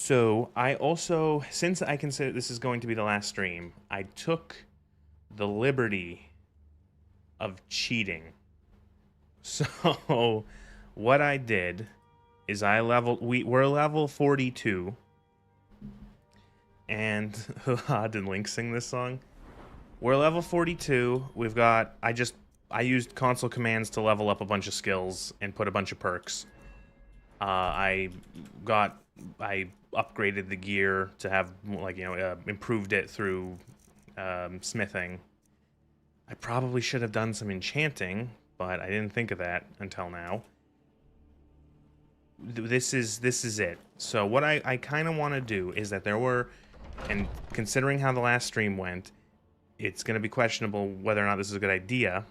So I also, since I consider this is going to be the last stream, I took the liberty of cheating. So what I did is I leveled. We're level 42, and did Link sing this song? We're level 42. We've got. I used console commands to level up a bunch of skills and put a bunch of perks. I got. I upgraded the gear to have, like, improved it through smithing. I probably should have done some enchanting, but I didn't think of that until now. This is it. So what I kind of want to do is that there were, and considering how the last stream went, it's going to be questionable whether or not this is a good idea.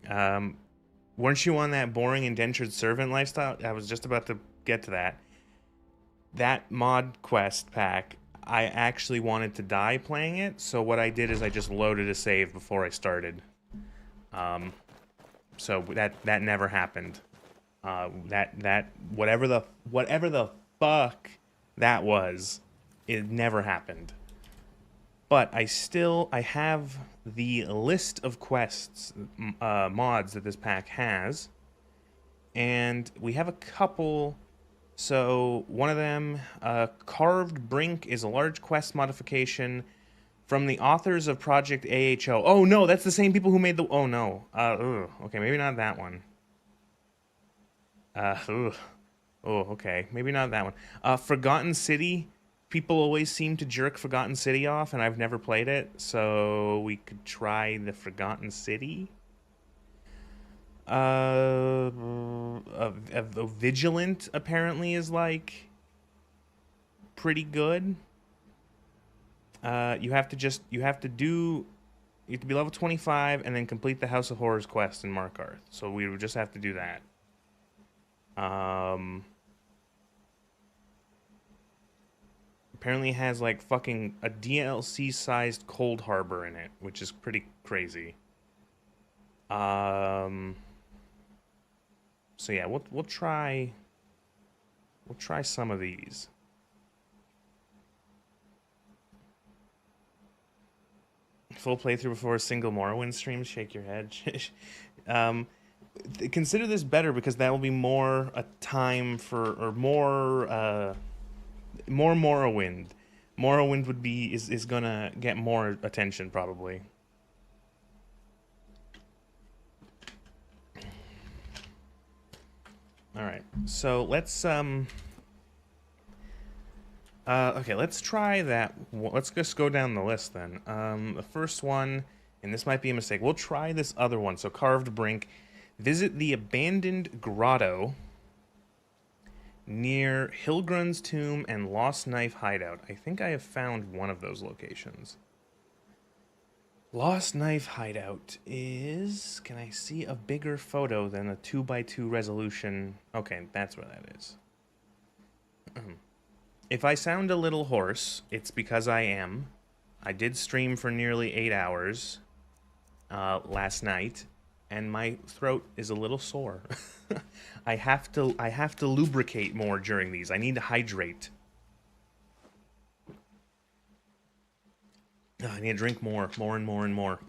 Weren't you on that boring indentured servant lifestyle? I was just about to get to that. That mod quest pack, I actually wanted to die playing it, so what I did is I just loaded a save before I started. So that never happened. Whatever the fuck that was, it never happened. But I have the list of quests, mods that this pack has, and we have a couple. So one of them, Carved Brink, is a large quest modification from the authors of Project AHO. Oh no, that's the same people who made the. Oh no. Okay, maybe not that one. Ugh. Oh, okay. Maybe not that one. Forgotten City. People always seem to jerk Forgotten City off, and I've never played it, so we could try the Forgotten City. Vigilant apparently is, like, pretty good. You have to be level 25 and then complete the House of Horrors quest in Markarth. So we would just have to do that. Apparently has, like, fucking a DLC-sized Cold Harbor in it, which is pretty crazy. So yeah, we'll try some of these. Full playthrough before a single Morrowind stream. Shake your head. Consider this better because that will be more a time for, or more Morrowind. Morrowind is gonna get more attention probably. All right, so let's okay, let's try that. Let's just go down the list then. The first one, and this might be a mistake. We'll try this other one. So Carved Brink, visit the abandoned grotto near Hilgrun's tomb and Lost Knife hideout. I think I have found one of those locations. Lost Knife hideout is... Can I see a bigger photo than a 2x2 resolution? Okay, that's where that is. If I sound a little hoarse, it's because I am. I did stream for nearly 8 hours last night, and my throat is a little sore. I have to lubricate more during these. I need to hydrate. I need to drink more and more.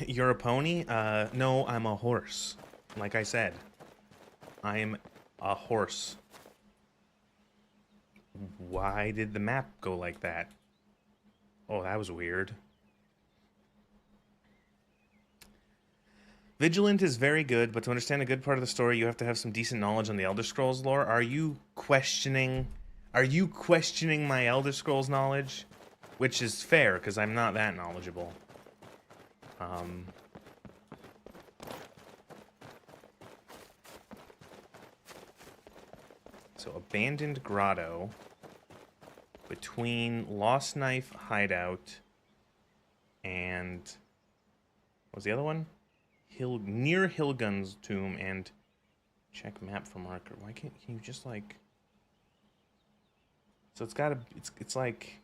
You're a pony? No, I'm a horse. Like I said, I'm a horse. Why did the map go like that? Oh, that was weird. Vigilant is very good, but to understand a good part of the story, you have to have some decent knowledge on the Elder Scrolls lore. Are you questioning my Elder Scrolls knowledge? Which is fair, because I'm not that knowledgeable. So, abandoned grotto between Lost Knife hideout and... what was the other one? Near Hilgun's tomb and... check map for marker. Why can you just, like... So it's gotta... It's like...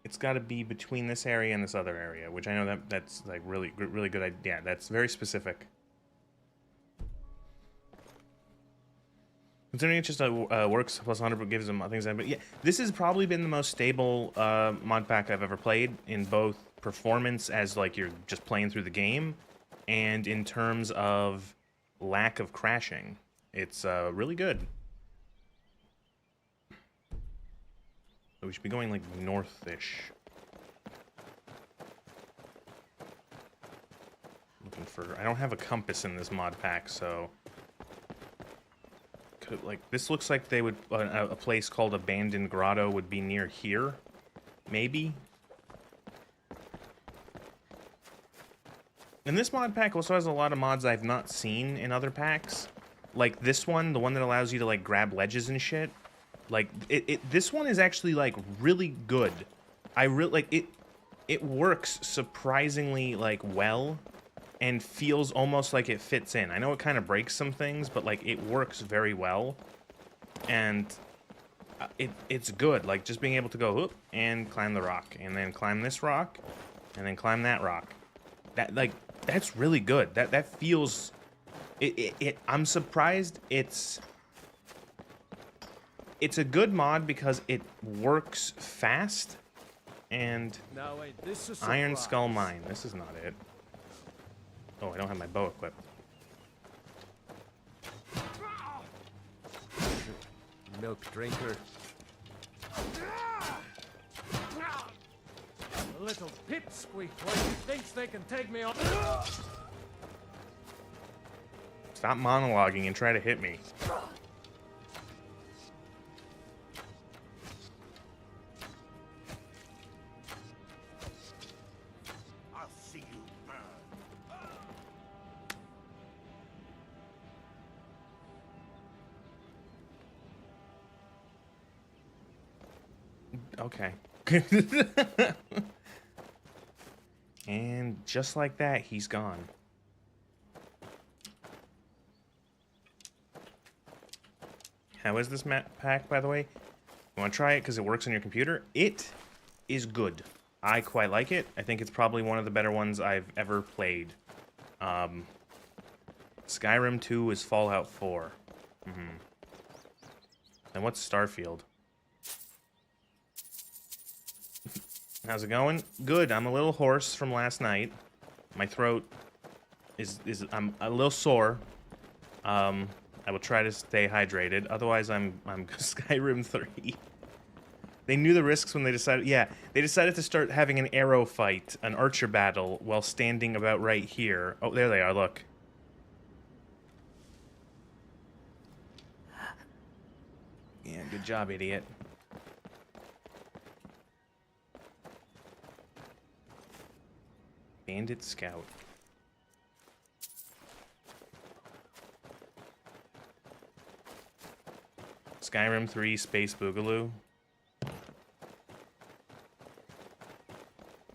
It's got to be between this area and this other area, which I know that's like really good idea. Yeah, that's very specific. Considering it's just a works plus 100, but gives them things. But yeah, this has probably been the most stable mod pack I've ever played in both performance as like you're just playing through the game, and in terms of lack of crashing. It's really good. So we should be going like north-ish. Looking for. I don't have a compass in this mod pack, so. Like this looks like they would a place called Abandoned Grotto would be near here, maybe. And this mod pack also has a lot of mods I've not seen in other packs, like this one, the one that allows you to like grab ledges and shit. Like this one is actually like really good. I really like it. It works surprisingly like well. And feels almost like it fits in. I know it kind of breaks some things, but like it works very well, and it's good. Like just being able to go up and climb the rock, and then climb this rock, and then climb that rock. That's really good. That feels. I'm surprised it's a good mod because it works fast. And now, wait, this is Iron Skull Mine. This is not it. Oh, I don't have my bow equipped. Milk drinker. A little pipsqueak like he thinks they can take me on. Stop monologuing and try to hit me. Okay. And just like that, he's gone. How is this map pack, by the way? You want to try it because it works on your computer? It is good. I quite like it. I think it's probably one of the better ones I've ever played. Skyrim 2 is Fallout 4. And what's Starfield? How's it going? Good. I'm a little hoarse from last night. My throat I'm a little sore. I will try to stay hydrated. Otherwise, I'm Skyrim 3. They knew the risks when they decided. Yeah, they decided to start having an arrow fight, an archer battle, while standing about right here. Oh, there they are. Look. Yeah, good job, idiot. Bandit Scout. Skyrim 3 Space Boogaloo.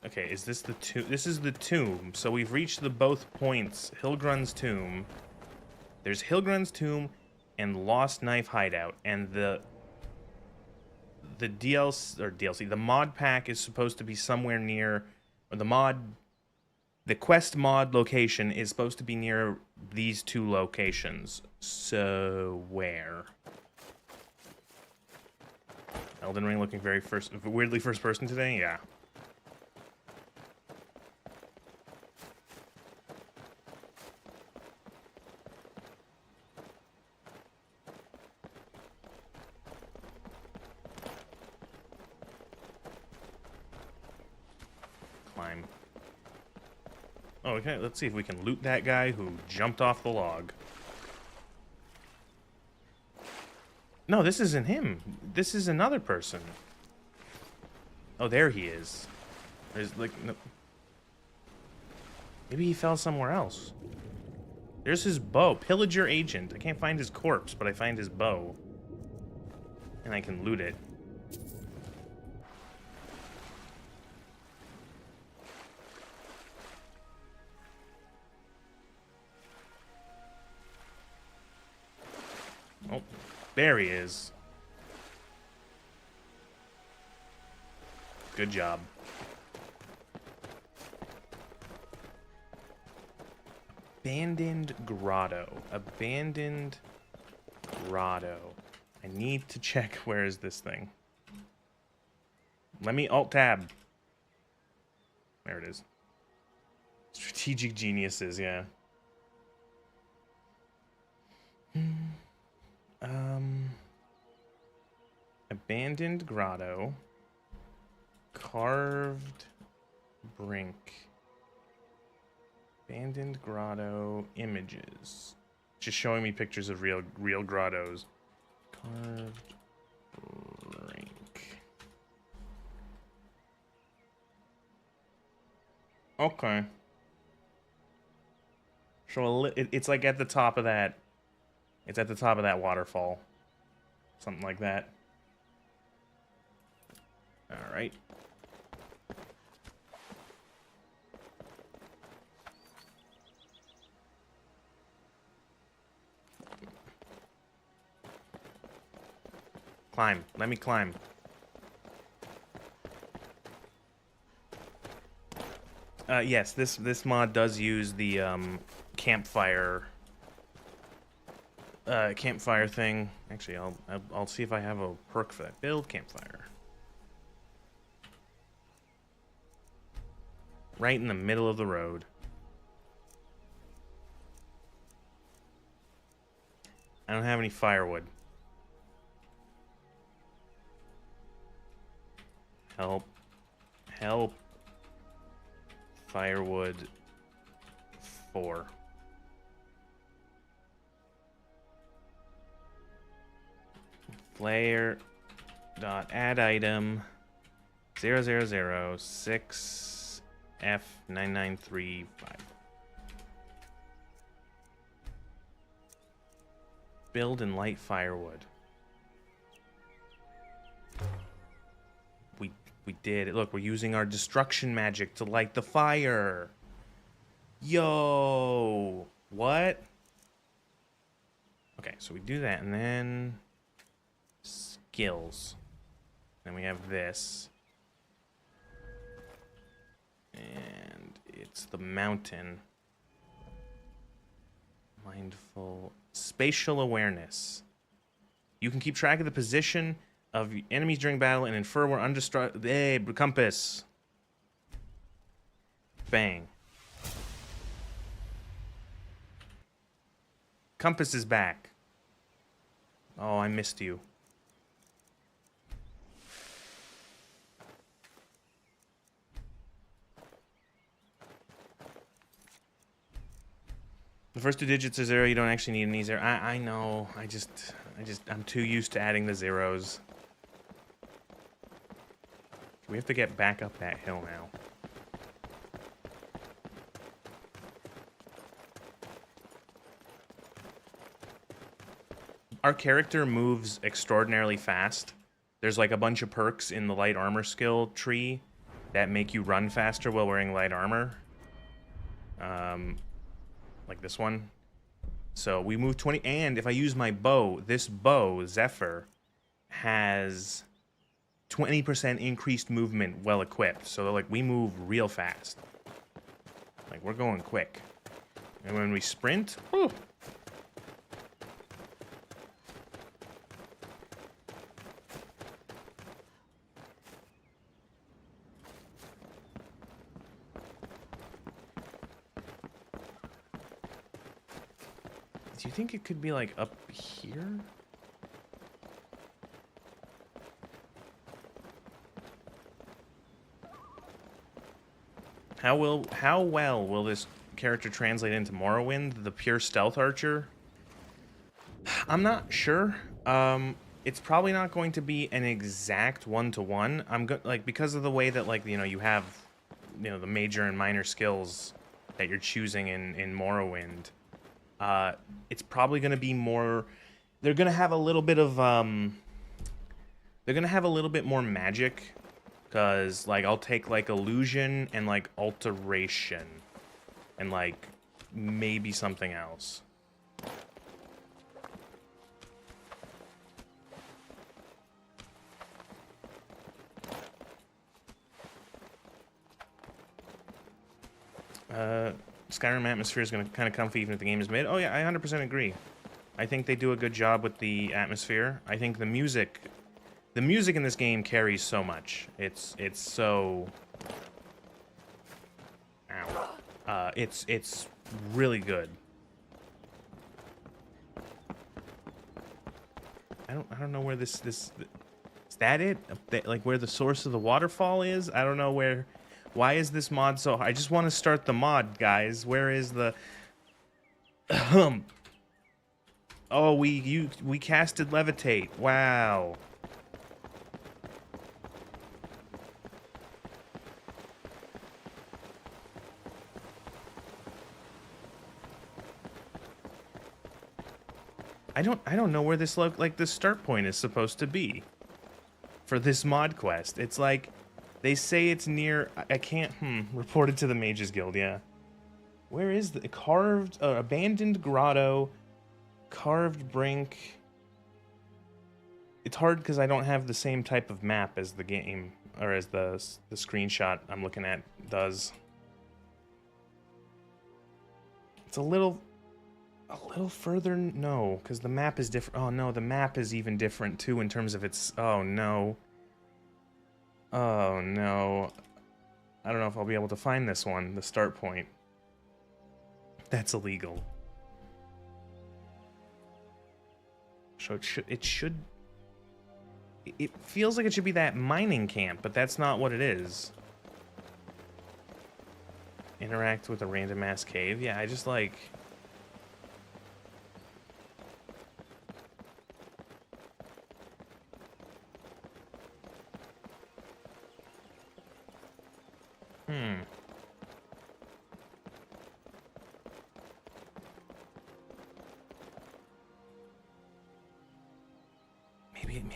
Okay, is this the tomb? This is the tomb. So we've reached the both points. Hilgrun's tomb. There's Hilgrun's tomb and Lost Knife Hideout. And the DLC, the mod pack is supposed to be somewhere near, or the quest mod location is supposed to be near these two locations. So where? Elden Ring looking very weirdly first person today? Yeah. Climb. Oh, okay, let's see if we can loot that guy who jumped off the log. No, this isn't him. This is another person. Oh, there he is. There's like no. Maybe he fell somewhere else. There's his bow. Pillager agent. I can't find his corpse, but I find his bow. And I can loot it. Oh, there he is. Good job. Abandoned Grotto. Abandoned grotto. I need to check where is this thing. Let me alt-tab. There it is. Strategic geniuses, yeah. Abandoned grotto. Carved brink. Abandoned grotto images. Just showing me pictures of real grottos. Carved brink. Okay. So it's like at the top of that. It's at the top of that waterfall. Something like that. All right. Climb. Let me climb. Yes, this mod does use the campfire thing. Actually, I'll see if I have a perk for that. Build campfire. Right in the middle of the road. I don't have any firewood. Help. Help. Firewood 4. Player dot add item 0006 F9935. Build and light firewood. We did it. Look, we're using our destruction magic to light the fire. Yo! What? Okay, so we do that, and then... skills. Then we have this. And it's the mountain. Mindful. Spatial awareness. You can keep track of the position of enemies during battle and infer where undestructible. Hey, compass. Bang. Compass is back. Oh, I missed you. The first 2 digits are 0. You don't actually need any 0. I know. I'm too used to adding the zeros. We have to get back up that hill now. Our character moves extraordinarily fast. There's like a bunch of perks in the light armor skill tree that make you run faster while wearing light armor. Like this one. So we move 20, and if I use my bow, this bow, Zephyr, has 20% increased movement well equipped. So like we move real fast. Like we're going quick. And when we sprint, whew. Do you think it could be like up here? How well will this character translate into Morrowind, the pure stealth archer? I'm not sure. It's probably not going to be an exact one-to-one. Like because of the way that like you have the major and minor skills that you're choosing in Morrowind. It's probably going to be more. They're going to have a little bit of they're going to have a little bit more magic. Because, like, I'll take, like, illusion and, like, alteration. And, like, maybe something else. Skyrim atmosphere is going to kind of comfy even if the game is mid. Oh, yeah, I 100% agree. I think they do a good job with the atmosphere. I think the music in this game carries so much. It's so... Ow. It's really good. I don't know where this is that it? Like where the source of the waterfall is? I don't know where. Why is this mod so hard? I just want to start the mod, guys. Where is the Oh, we casted levitate. Wow. I don't know where this like the start point is supposed to be for this mod quest. It's like they say it's near. I can't. Reported to the Mages Guild. Yeah. Where is the carved abandoned grotto, carved brink? It's hard because I don't have the same type of map as the game or as the screenshot I'm looking at does. It's a little further. No, because the map is different. Oh no, the map is even different too in terms of its. Oh no. Oh no. I don't know if I'll be able to find this one, the start point. That's illegal. So it feels like it should be that mining camp, but that's not what it is. Interact with a random ass cave. Yeah, I just like...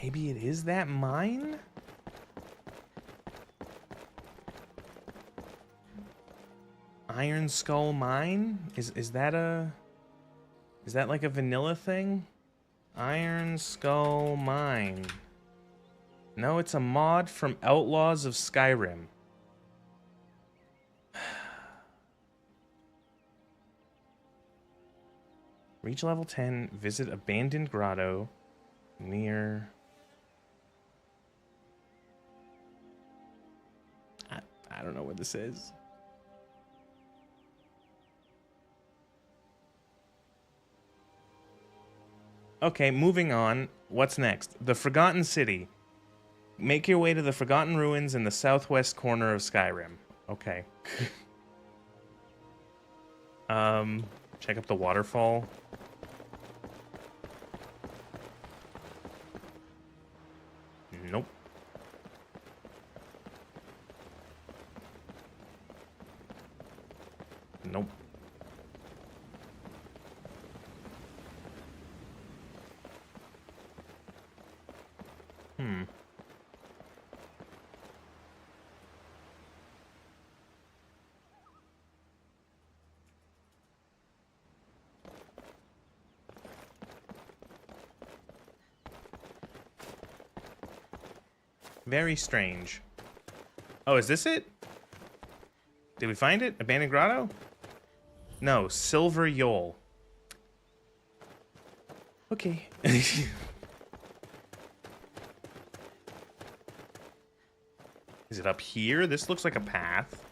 Maybe it is that mine? Iron Skull Mine? Is that like a vanilla thing? Iron Skull Mine. No, it's a mod from Outlaws of Skyrim. Reach level 10, visit abandoned grotto near... I don't know what this is. Okay, moving on. What's next? The Forgotten City. Make your way to the Forgotten Ruins in the southwest corner of Skyrim. Okay. Check up the waterfall. Nope. Nope. Very strange. Oh, is this it? Did we find it? Abandoned grotto? No, Silver Yole. Okay. Is it up here? This looks like a path.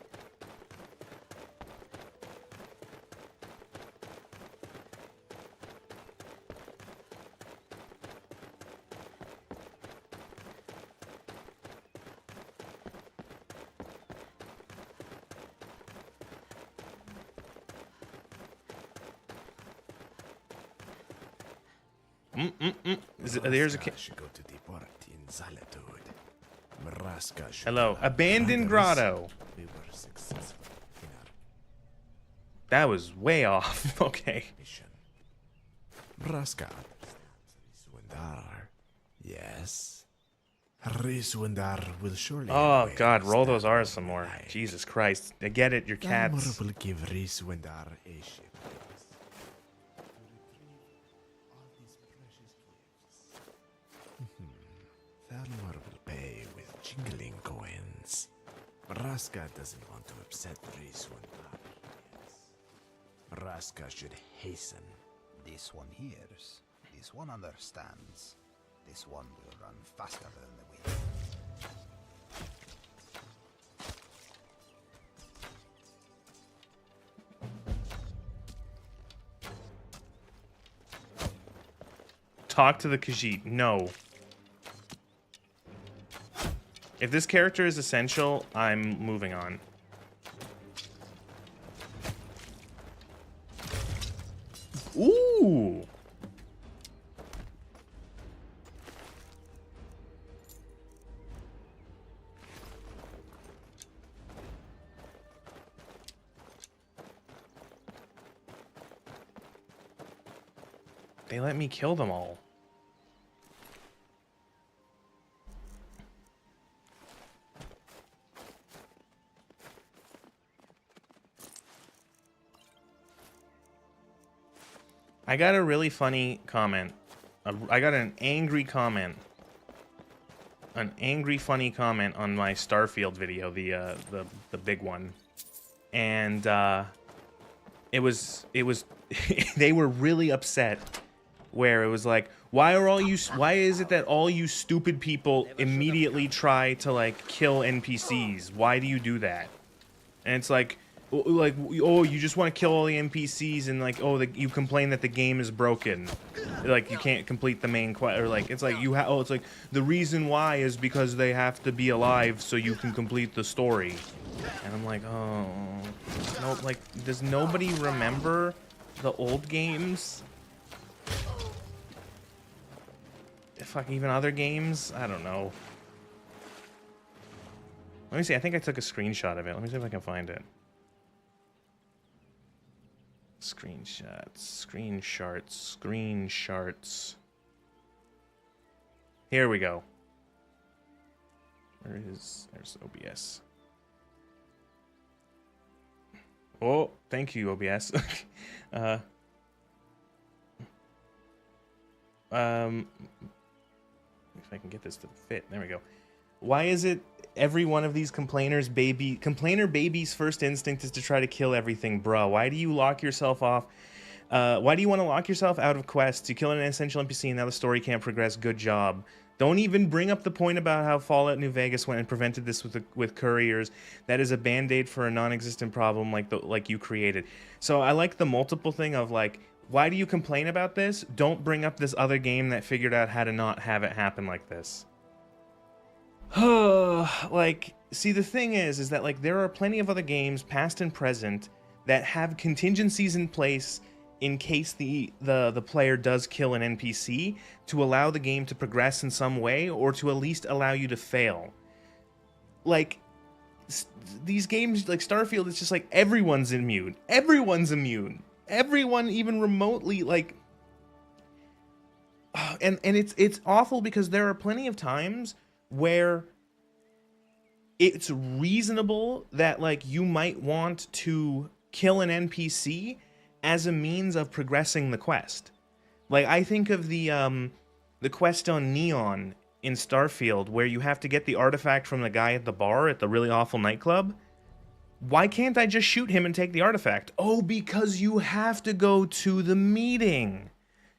There's a hello, abandoned grotto. We were successful in our That was way off. Okay. mission. Vraska Riswindar. Yes. Riswindar will surely. Oh God, roll those R's some more. Jesus Christ. I get it, your cats. Dalmor will give Riswindar a ship. Thalmor will pay with jingling coins. Vraska doesn't want to upset Riswindar. Yes. Vraska should hasten. This one here's. This one understands. This one will run faster than the wind. Talk to the Khajiit. No. If this character is essential, I'm moving on. Ooh! They let me kill them all. I got a really funny comment. I got an angry comment. An angry, funny comment on my Starfield video, the big one. And it was they were really upset where it was like, why is it that all you stupid people immediately try to like kill NPCs? Why do you do that? And it's like, oh, you just want to kill all the NPCs, and like, oh, you complain that the game is broken, like you can't complete the main quest, or like it's like it's like the reason why is because they have to be alive so you can complete the story. And I'm like, oh no, like, does nobody remember the old games? Fuck, even other games? I don't know. Let me see. I think I took a screenshot of it. Let me see if I can find it. Screenshots. Here we go. There's OBS. Oh, thank you, OBS. If I can get this to fit. There we go. Why is it every one of these complainer babies' first instinct is to try to kill everything, bruh? Why do you lock yourself off? Why do you want to lock yourself out of quests? You kill an essential NPC and now the story can't progress. Good job. Don't even bring up the point about how Fallout New Vegas went and prevented this with couriers. That is a band-aid for a non-existent problem like you created. So I like the multiple thing of like, why do you complain about this? Don't bring up this other game that figured out how to not have it happen like this. Like, see, the thing is that like there are plenty of other games, past and present, that have contingencies in place in case the player does kill an NPC to allow the game to progress in some way, or to at least allow you to fail. Like, these games like Starfield, it's just like everyone's immune. Everyone's immune. Everyone even remotely, like, and it's awful because there are plenty of times where it's reasonable that like you might want to kill an NPC as a means of progressing the quest. Like, I think of the quest on Neon in Starfield where you have to get the artifact from the guy at the bar at the really awful nightclub. Why can't I just shoot him and take the artifact? Oh, because you have to go to the meeting.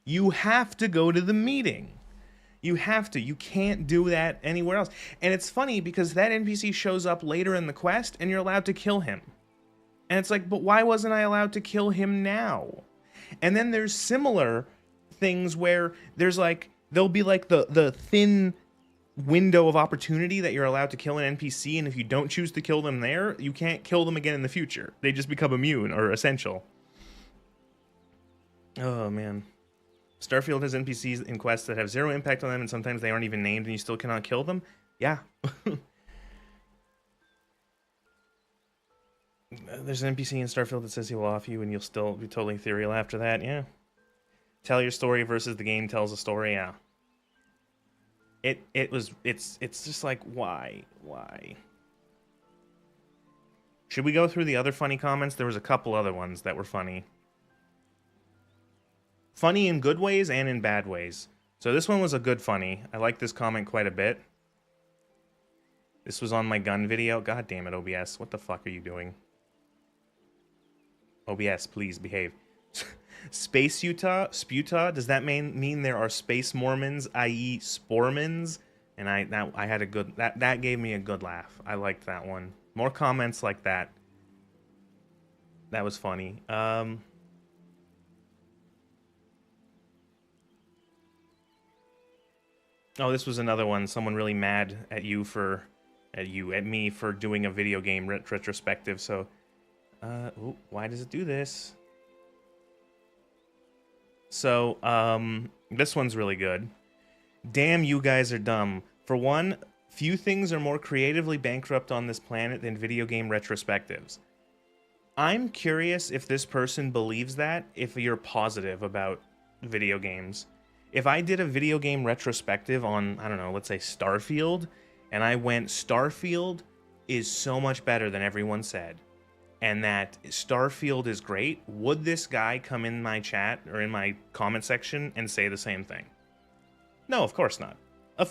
You have to go to the meeting. You have to. You can't do that anywhere else. And it's funny because that NPC shows up later in the quest and you're allowed to kill him. And it's like, but why wasn't I allowed to kill him now? And then there's similar things where there's like, there'll be like the thin window of opportunity that you're allowed to kill an NPC, and if you don't choose to kill them there, you can't kill them again in the future. They just become immune or essential. Oh man. Starfield has NPCs in quests that have zero impact on them, and sometimes they aren't even named and you still cannot kill them? Yeah. There's an NPC in Starfield that says he will off you and you'll still be totally ethereal after that, yeah. Tell your story versus the game tells a story, yeah. It's just like, why? Should we go through the other funny comments? There was a couple other ones that were funny. Funny in good ways and in bad ways. So this one was a good funny. I like this comment quite a bit. This was on my gun video. God damn it, OBS. What the fuck are you doing? OBS, please behave. Space Utah, Sputa. Does that mean there are space Mormons, i.e., Spormans? And I had a good that gave me a good laugh. I liked that one. More comments like that. That was funny. Oh, this was another one. Someone really mad at me for doing a video game retrospective. So, ooh, why does it do this? So, this one's really good. Damn, you guys are dumb. For one, few things are more creatively bankrupt on this planet than video game retrospectives. I'm curious if this person believes that, if you're positive about video games. If I did a video game retrospective on, I don't know, let's say Starfield, and I went, Starfield is so much better than everyone said, and that Starfield is great, would this guy come in my chat or in my comment section and say the same thing? No, of course not.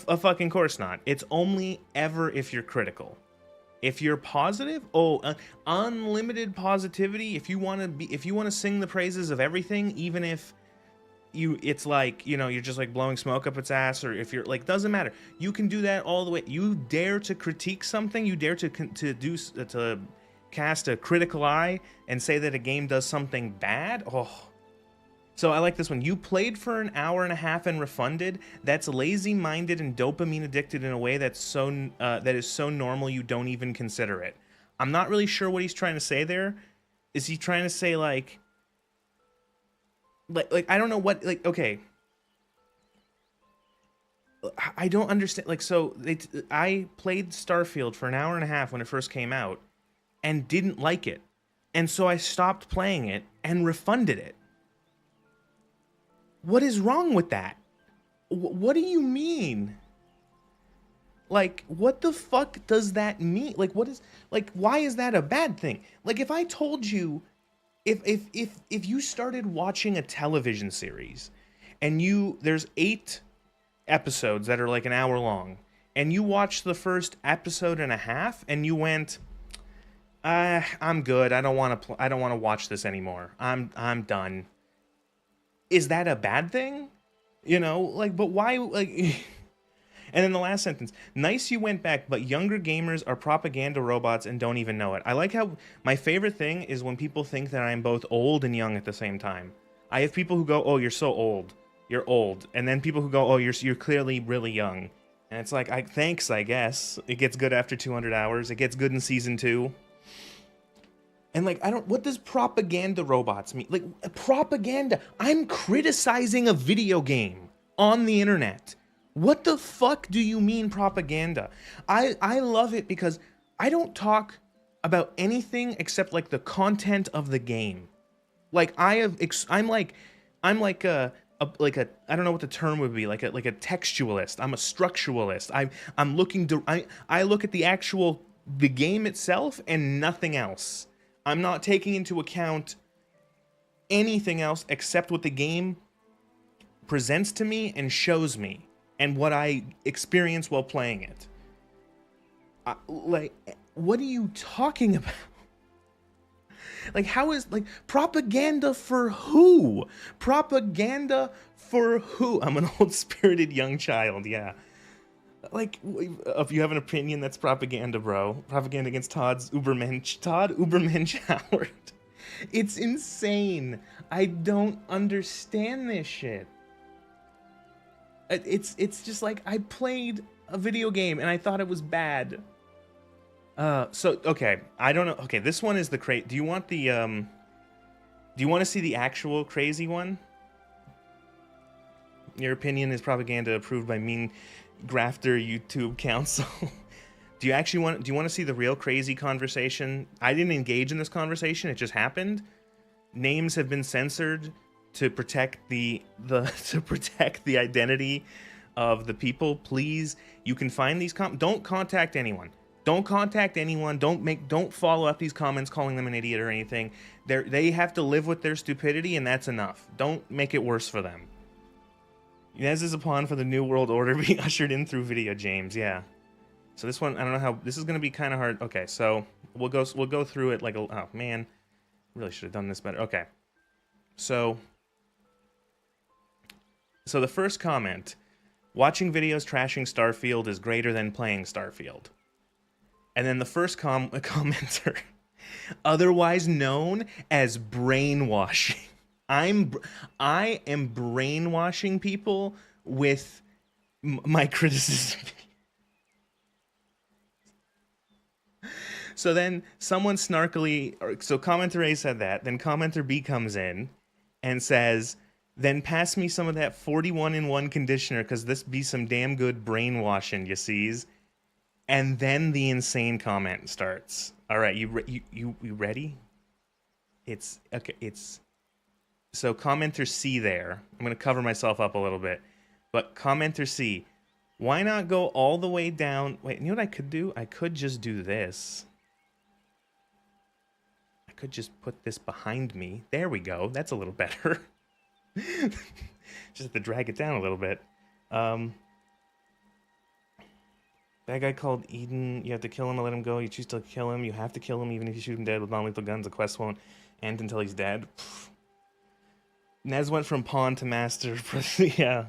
A fucking course not. It's only ever if you're critical. If you're positive, unlimited positivity. If you want to sing the praises of everything, even if it's like, you know, you're just like blowing smoke up its ass, or if you're like, doesn't matter. You can do that all the way. You dare to critique something. You dare to cast a critical eye and say that a game does something bad. Oh. So I like this one. You played for an hour and a half and refunded. That's lazy-minded and dopamine addicted in a way that's that is so normal you don't even consider it. I'm not really sure what he's trying to say there. Is he trying to say like I don't know what, like, okay. I don't understand. Like, so I played Starfield for an hour and a half when it first came out and didn't like it. And so I stopped playing it and refunded it. What is wrong with that? What do you mean? Like, what the fuck does that mean? Like, why is that a bad thing? Like, if I told you, if you started watching a television series and there's 8 episodes that are like an hour long, and you watched the first episode and a half and you went, I'm good. I don't want to watch this anymore. I'm done. Is that a bad thing? You know, like, but why, like, and then the last sentence, nice you went back, but younger gamers are propaganda robots and don't even know it. I like how, my favorite thing is when people think that I'm both old and young at the same time. I have people who go, oh, you're so old. You're old. And then people who go, oh, you're clearly really young. And it's like, thanks, I guess. It gets good after 200 hours. It gets good in season 2. And like, what does propaganda robots mean? Like, propaganda. I'm criticizing a video game on the internet. What the fuck do you mean propaganda? I love it because I don't talk about anything except like the content of the game. Like I'm like a I don't know what the term would be, like a textualist. I'm a structuralist. I'm looking to I look at the game itself and nothing else. I'm not taking into account anything else except what the game presents to me and shows me and what I experience while playing it. Like, what are you talking about? Like, how is, like, propaganda for who? Propaganda for who? I'm an old-spirited young child, yeah. Like, if you have an opinion, that's propaganda, bro. Propaganda against Todd Ubermensch Howard. It's insane. I don't understand this shit. It's just like, I played a video game and I thought it was bad. So, okay, I don't know. Okay, this one is the do you want the, do you want to see the actual crazy one? Your opinion is propaganda approved by mean grafter YouTube council. Do you want to see the real crazy conversation? I didn't engage in this conversation. It just happened. Names have been censored to protect the identity of the people. Please, you can find these don't contact anyone. Don't contact anyone. Don't follow up these comments calling them an idiot or anything. They have to live with their stupidity, and that's enough. Don't make it worse for them. As is a pawn for the New World Order being ushered in through video games, yeah. So this one, I don't know how, this is going to be kind of hard. Okay, so we'll go through it like, oh man, really should have done this better. Okay, so So the first comment, watching videos trashing Starfield is greater than playing Starfield. And then the first commenter, otherwise known as brainwashing. I am brainwashing people with my criticism. So then someone snarkily, so commenter A said that, then commenter B comes in and says, then pass me some of that 41-in-1 conditioner, because this be some damn good brainwashing, you sees. And then the insane comment starts. All right, you ready? It's okay. It's so commenter C there. I'm gonna cover myself up a little bit, but commenter C, why not go all the way down? Wait, you know what I could do? I could just do this. I could just put this behind me. There we go. That's a little better. Just have to drag it down a little bit. That guy called Eden, you have to kill him or let him go. You choose to kill him, you have to kill him even if you shoot him dead with non-lethal guns. The quest won't end until he's dead. Nez went from pawn to master. Yeah.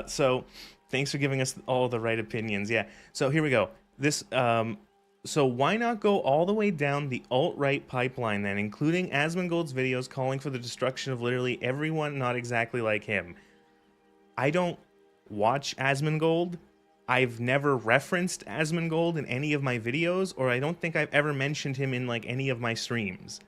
So, thanks for giving us all the right opinions. Yeah. So, here we go. This, so why not go all the way down the alt-right pipeline then, including Asmongold's videos calling for the destruction of literally everyone not exactly like him? I don't watch Asmongold. I've never referenced Asmongold in any of my videos, or I don't think I've ever mentioned him in like any of my streams.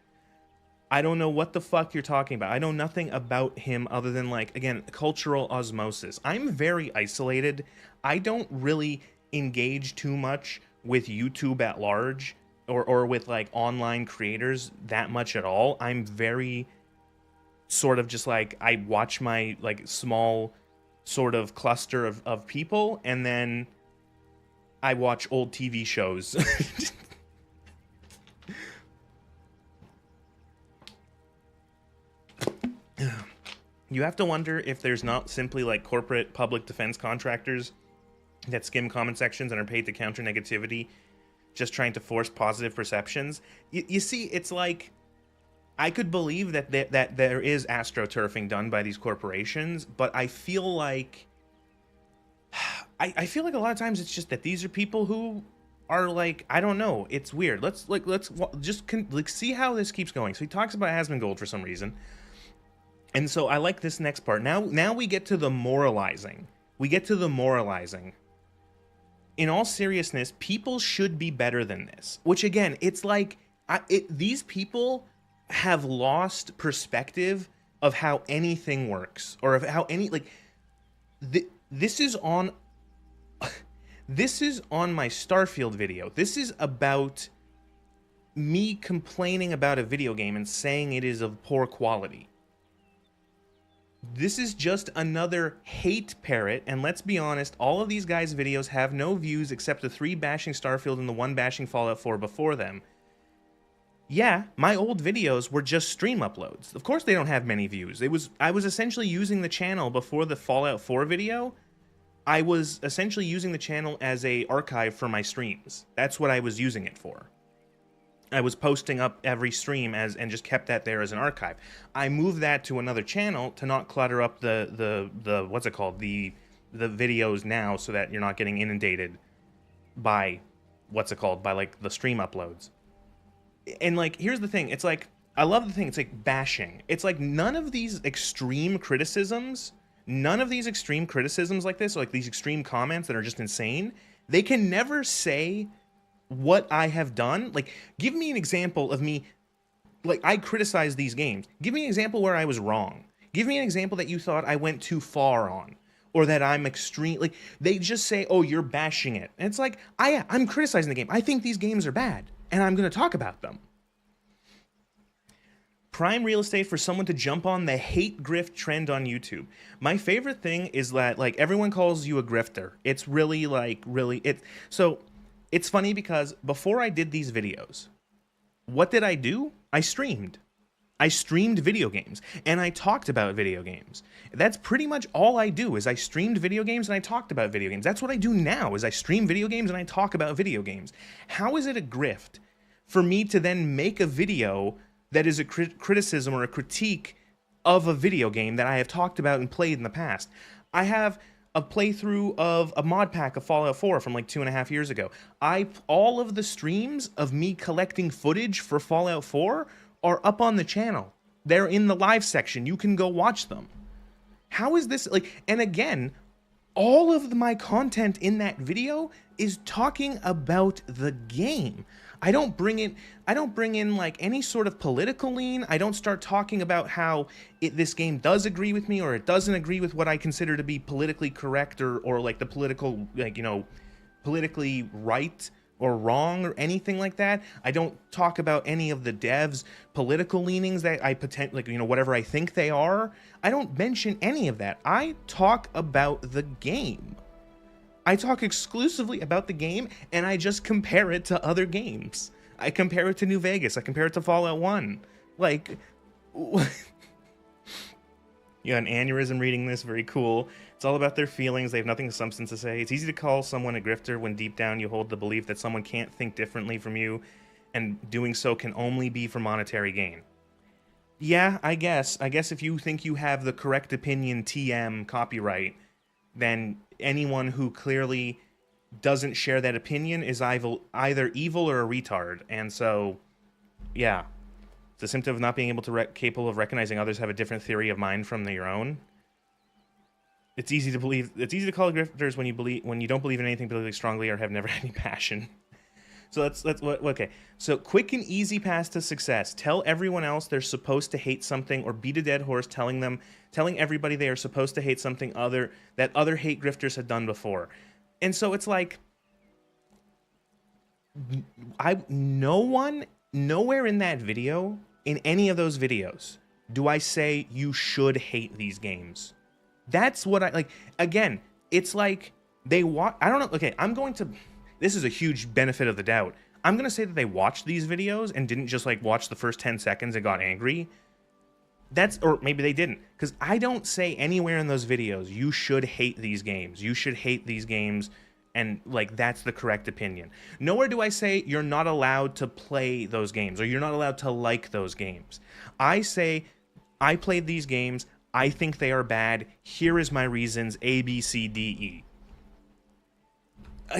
I don't know what the fuck you're talking about. I know nothing about him other than, like, again, cultural osmosis. I'm very isolated. I don't really engage too much with YouTube at large or with like online creators that much at all. I'm very sort of just like, I watch my like small sort of cluster of people, and then I watch old TV shows. You have to wonder if there's not simply like corporate public defense contractors that skim comment sections and are paid to counter negativity, just trying to force positive perceptions. You see, it's like, I could believe that there is astroturfing done by these corporations, but I feel like I feel like a lot of times it's just that these are people who are like, I don't know, it's weird. Let's just see how this keeps going. So he talks about Asmongold for some reason. And so I like this next part. Now we get to the moralizing. We get to the moralizing. In all seriousness, people should be better than this. Which again, it's like, these people have lost perspective of how anything works, or of how any, like, this is on my Starfield video. This is about me complaining about a video game and saying it is of poor quality. This is just another hate parrot, and let's be honest, all of these guys' videos have no views except the 3 bashing Starfield and the 1 bashing Fallout 4 before them. Yeah, my old videos were just stream uploads. Of course they don't have many views. I was essentially using the channel before the Fallout 4 video. I was essentially using the channel as a archive for my streams. That's what I was using it for. I was posting up every stream and just kept that there as an archive. I moved that to another channel to not clutter up the what's it called, the videos now, so that you're not getting inundated by what's it called, by like the stream uploads. And like, here's the thing, it's like, I love the thing, it's like bashing. It's like none of these extreme criticisms like this, or like these extreme comments that are just insane, they can never say what I have done. Like, give me an example of me, like, I criticize these games. Give me an example where I was wrong. Give me an example that you thought I went too far on, or that I'm extreme. Like, they just say, oh, you're bashing it. And it's like, I'm criticizing the game. I think these games are bad, and I'm going to talk about them. Prime real estate for someone to jump on the hate grift trend on YouTube. My favorite thing is that, like, everyone calls you a grifter. It's really, like, so it's funny because before I did these videos, what did I do? I streamed. I streamed video games, and I talked about video games. That's pretty much all I do, is I streamed video games and I talked about video games. That's what I do now, is I stream video games and I talk about video games. How is it a grift for me to then make a video that is a criticism or a critique of a video game that I have talked about and played in the past. I have a playthrough of a mod pack of Fallout 4 from like 2.5 years ago. All of the streams of me collecting footage for Fallout 4 are up on the channel. They're in the live section. You can go watch them. How is this like? And again, all of my content in that video is talking about the game. I don't bring in like any sort of political lean. I don't start talking about how this game does agree with me or it doesn't agree with what I consider to be politically correct or like the political, like, you know, politically right or wrong or anything like that. I don't talk about any of the devs' political leanings that I like, you know, whatever I think they are. I don't mention any of that. I talk about the game. I talk exclusively about the game, and I just compare it to other games. I compare it to New Vegas. I compare it to Fallout 1. Like, you got an aneurysm reading this. Very cool. It's all about their feelings. They have nothing of substance to say. It's easy to call someone a grifter when deep down you hold the belief that someone can't think differently from you, and doing so can only be for monetary gain. Yeah, I guess. I guess if you think you have the correct opinion, TM, copyright, then anyone who clearly doesn't share that opinion is either evil or a retard. And so, yeah, it's a symptom of not being able to capable of recognizing others have a different theory of mind from your own. It's easy to believe. It's easy to call grifters when you don't believe in anything politically strongly or have never had any passion. So okay. So quick and easy path to success. Tell everyone else they're supposed to hate something, or beat a dead horse telling everybody they are supposed to hate something that other hate grifters had done before. And so it's like, nowhere in that video, in any of those videos, do I say you should hate these games. That's what I like. Again, it's like I don't know. Okay, this is a huge benefit of the doubt. I'm going to say that they watched these videos and didn't just like watch the first 10 seconds and got angry. Or maybe they didn't, because I don't say anywhere in those videos, you should hate these games. You should hate these games, and like that's the correct opinion. Nowhere do I say you're not allowed to play those games or you're not allowed to like those games. I say I played these games. I think they are bad. Here is my reasons, A, B, C, D,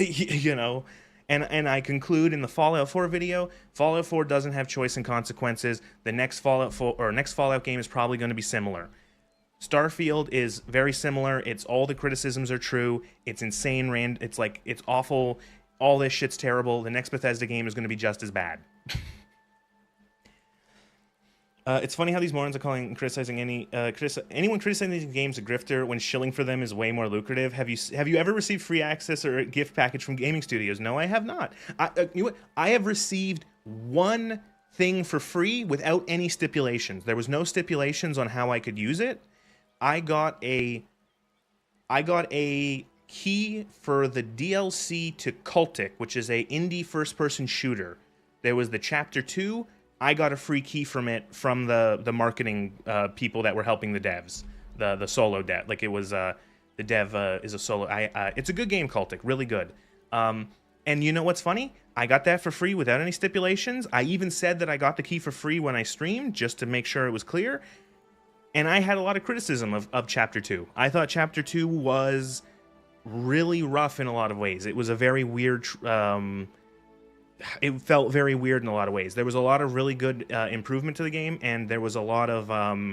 E. You know, and I conclude in the Fallout 4 video, Fallout 4 doesn't have choice and consequences. The next Fallout game is probably going to be similar. Starfield is very similar. It's all the criticisms are true. It's insane, it's like, it's awful. All this shit's terrible. The next Bethesda game is going to be just as bad. It's funny how these morons are criticizing anyone criticizing these games a grifter when shilling for them is way more lucrative. Have you ever received free access or a gift package from gaming studios? No, I have not. You know what? I have received one thing for free without any stipulations. There was no stipulations on how I could use it. I got a key for the DLC to Cultic, which is a indie first-person shooter. There was the Chapter 2. I got a free key from it from the marketing people that were helping the devs, the solo dev. Like, it was the dev is a solo. It's a good game, Cultic, really good. And you know what's funny? I got that for free without any stipulations. I even said that I got the key for free when I streamed, just to make sure it was clear. And I had a lot of criticism of Chapter 2. I thought Chapter 2 was really rough in a lot of ways. It was a very weird... it felt very weird in a lot of ways. There was a lot of really good improvement to the game, and there was a lot of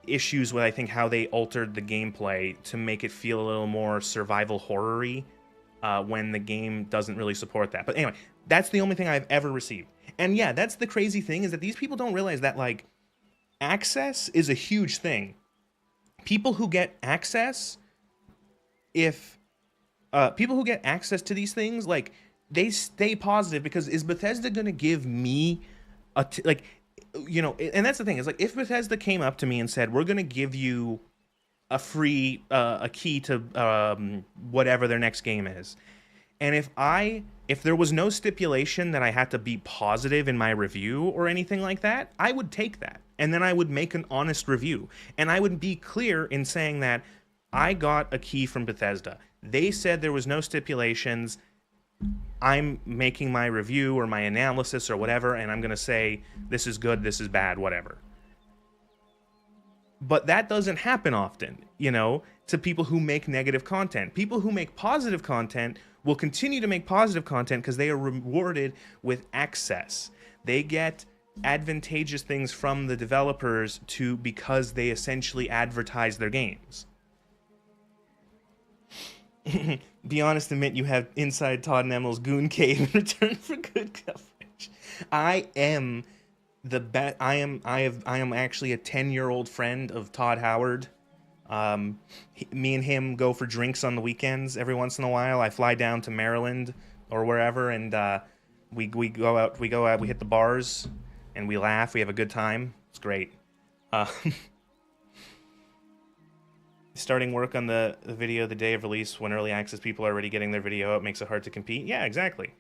issues with, I think, how they altered the gameplay to make it feel a little more survival horror-y when the game doesn't really support that. But anyway, that's the only thing I've ever received. And yeah, that's the crazy thing, is that these people don't realize that, like, access is a huge thing. People who get access, people who get access to these things, like, they stay positive, because is Bethesda going to give me like, you know, and that's the thing, is like, if Bethesda came up to me and said, we're going to give you a free, a key to whatever their next game is, and if there was no stipulation that I had to be positive in my review or anything like that, I would take that. And then I would make an honest review. And I would be clear in saying that I got a key from Bethesda. They said there was no stipulations. I'm making my review or my analysis or whatever, and I'm going to say this is good, this is bad, whatever. But that doesn't happen often, you know, to people who make negative content. People who make positive content will continue to make positive content because they are rewarded with access. They get advantageous things from the developers because they essentially advertise their games. Be honest, admit you have inside Todd and Emel's Goon Cave in return for good coverage. I am the best. I am actually a 10-year-old friend of Todd Howard. Me and him go for drinks on the weekends every once in a while. I fly down to Maryland or wherever, and we go out. We hit the bars, and we laugh. We have a good time. It's great. Starting work on the video the day of release when early access people are already getting their video out makes it hard to compete. Yeah, exactly.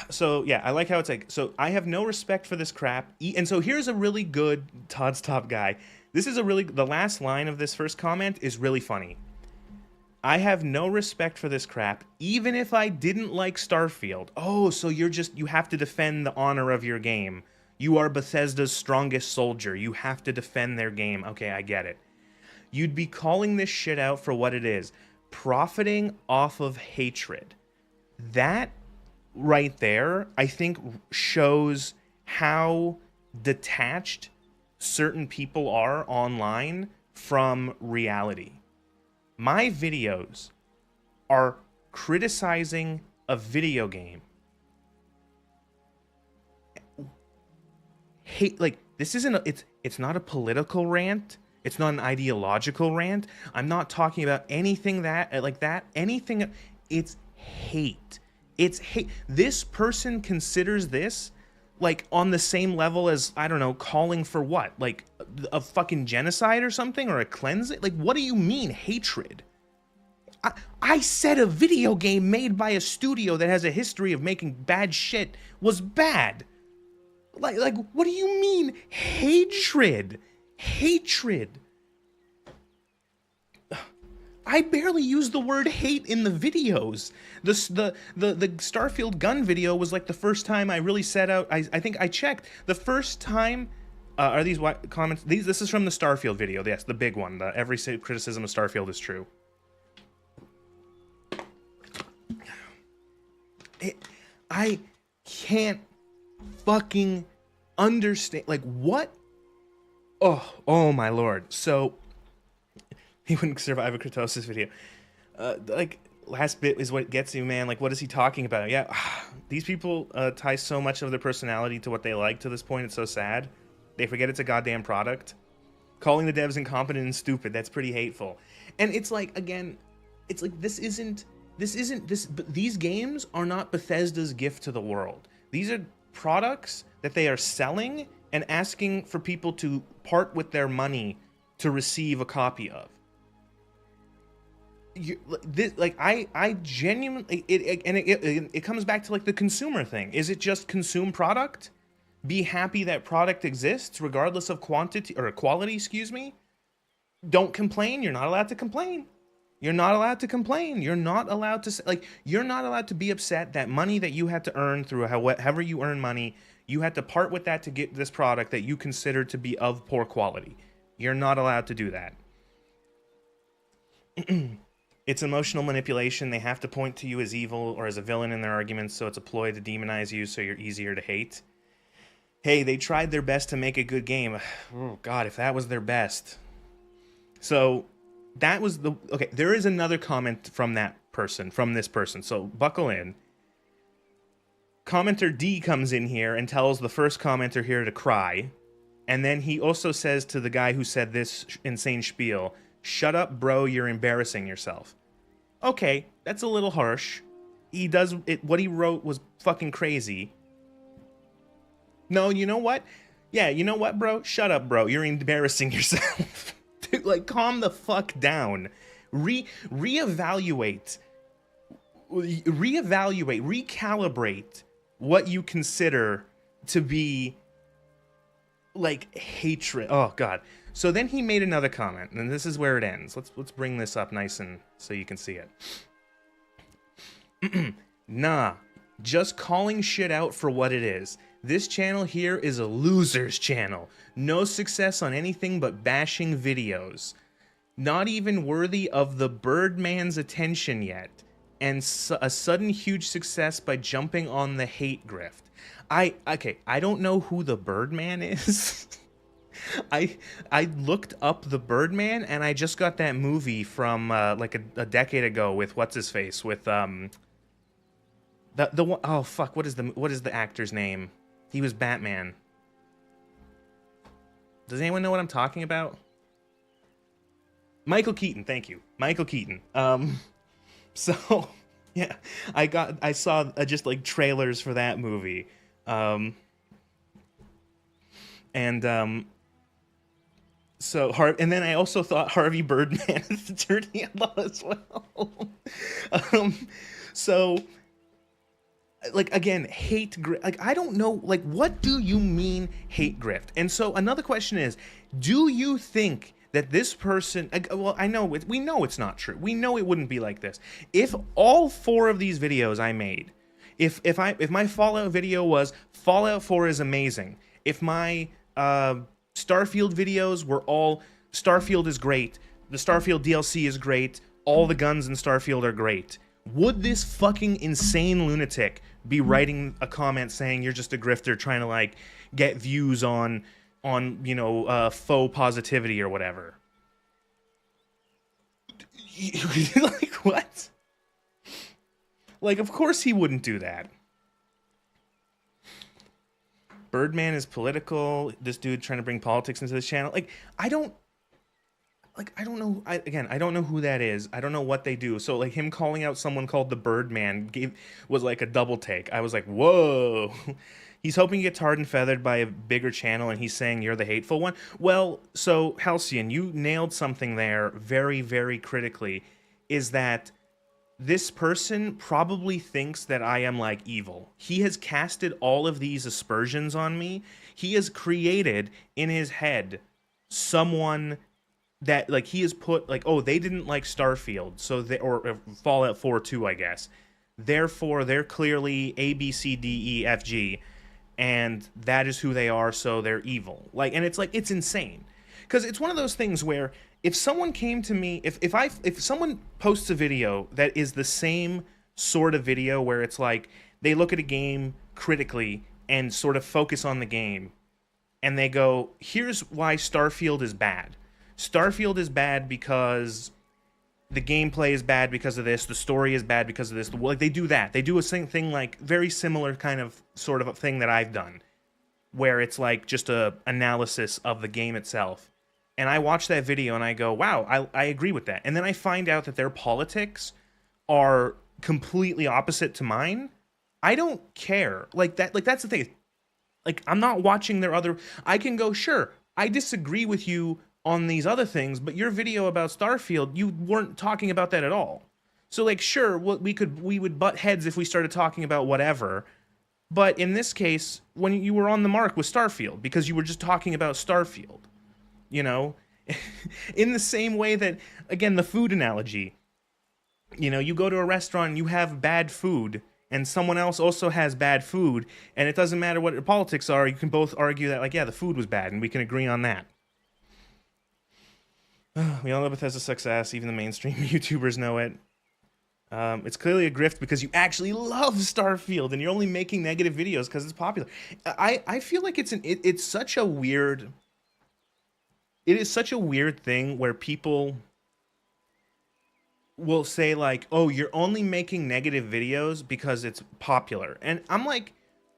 So, yeah, I like how it's like, so I have no respect for this crap. And so here's a really good Todd's Top Guy. This is the last line of this first comment is really funny. I have no respect for this crap, even if I didn't like Starfield. Oh, so you have to defend the honor of your game. You are Bethesda's strongest soldier. You have to defend their game. Okay, I get it. You'd be calling this shit out for what it is. Profiting off of hatred. That right there, I think, shows how detached certain people are online from reality. My videos are criticizing a video game. Hate, like, this isn't it's not a political rant. It's not an ideological rant. I'm not talking about anything anything. It's hate. It's hate. This person considers this like on the same level as, I don't know, calling for what? Like a fucking genocide or something, or a cleansing? Like, what do you mean hatred? I said a video game made by a studio that has a history of making bad shit was bad. Like what do you mean hatred? Hatred. I barely use the word hate in the videos. The Starfield gun video was like the first time I really set out. I think I checked the first time. Are these what comments? This is from the Starfield video. Yes, the big one. Every criticism of Starfield is true. I can't fucking understand. Like what? Oh my lord. So he wouldn't survive a Kratosis video. Like last bit is what gets you, man. Like what is he talking about? Yeah, these people tie so much of their personality to what they like to this point. It's so sad. They forget it's a goddamn product. Calling the devs incompetent and stupid, that's pretty hateful. And it's like, again, it's like these games are not Bethesda's gift to the world. These are products that they are selling and asking for people to part with their money to receive a copy of. I genuinely, it comes back to like the consumer thing. Is it just consume product? Be happy that product exists regardless of quantity or quality, excuse me. Don't complain. You're not allowed to complain. You're not allowed to complain. You're not allowed to, you're not allowed to be upset that money that you had to earn through however you earn money, you had to part with that to get this product that you consider to be of poor quality. You're not allowed to do that. It's emotional manipulation. They have to point to you as evil or as a villain in their arguments, so it's a ploy to demonize you so you're easier to hate. Hey, they tried their best to make a good game. Oh, God, if that was their best. So that was the... Okay, there is another comment from this person, so buckle in. Commenter D comes in here and tells the first commenter here to cry. And then he also says to the guy who said this insane spiel, "Shut up, bro, you're embarrassing yourself." Okay, that's a little harsh. What he wrote was fucking crazy. No, you know what? Yeah, you know what, bro? Shut up, bro. You're embarrassing yourself. Dude, like, calm the fuck down. Reevaluate, recalibrate what you consider to be, like, hatred. Oh, God. So then he made another comment, and this is where it ends. Let's bring this up nice and so you can see it. Nah, just calling shit out for what it is. This channel here is a loser's channel. No success on anything but bashing videos. Not even worthy of the Birdman's attention yet. And a sudden huge success by jumping on the hate grift. Okay, I don't know who the Birdman is. I looked up the Birdman, and I just got that movie from like a decade ago with what's his face, with the one, oh fuck, what is the actor's name? He was Batman. Does anyone know what I'm talking about? Michael Keaton, thank you, Michael Keaton. So yeah, I saw just like trailers for that movie, So and then I also thought Harvey Birdman is dirty a lot as well. So like, again, hate grift. Like, I don't know, like, what do you mean hate grift? And so another question is, do you think that this person, well, we know it's not true. We know it wouldn't be like this. If all 4 of these videos I made, if my Fallout video was Fallout 4 is amazing, if my Starfield videos were all Starfield is great, the Starfield DLC is great, all the guns in Starfield are great, would this fucking insane lunatic be writing a comment saying you're just a grifter trying to like get views on you know, faux positivity or whatever? Like, what? Like, of course he wouldn't do that. Birdman is political. This dude trying to bring politics into this channel. Like, I don't know. I don't know who that is. I don't know what they do. So, like, him calling out someone called the Birdman was like a double take. I was like, whoa. He's hoping to get tarred and feathered by a bigger channel, and he's saying you're the hateful one. Well, so, Halcyon, you nailed something there very, very critically, is that this person probably thinks that I am, like, evil. He has casted all of these aspersions on me. He has created, in his head, someone that, like, he has put, like, oh, they didn't like Starfield, so they, or Fallout 4 too, I guess. Therefore, they're clearly A, B, C, D, E, F, G, and that is who they are, so they're evil. Like, and it's like, it's insane. Because it's one of those things where if someone came to me, if someone posts a video that is the same sort of video where it's like they look at a game critically and sort of focus on the game, and they go, here's why Starfield is bad. Starfield is bad because the gameplay is bad because of this, the story is bad because of this. Like, they do that. They do a thing like very similar kind of sort of a thing that I've done, where it's like just a analysis of the game itself. And I watch that video and I go, wow, I agree with that. And then I find out that their politics are completely opposite to mine. I don't care. Like that's the thing. Like, I'm not watching their other, I can go, sure, I disagree with you on these other things, but your video about Starfield, you weren't talking about that at all. So, like, sure, we would butt heads if we started talking about whatever. But in this case, when you were on the mark with Starfield, because you were just talking about Starfield, you know, in the same way that, again, the food analogy, you know, you go to a restaurant and you have bad food, and someone else also has bad food, and it doesn't matter what your politics are, you can both argue that, like, yeah, the food was bad, and we can agree on that. We all know Bethesda's success, even the mainstream YouTubers know it. It's clearly a grift because you actually love Starfield, and you're only making negative videos because it's popular. I feel like it's such a weird... It is such a weird thing where people will say, like, oh, you're only making negative videos because it's popular. And I'm like,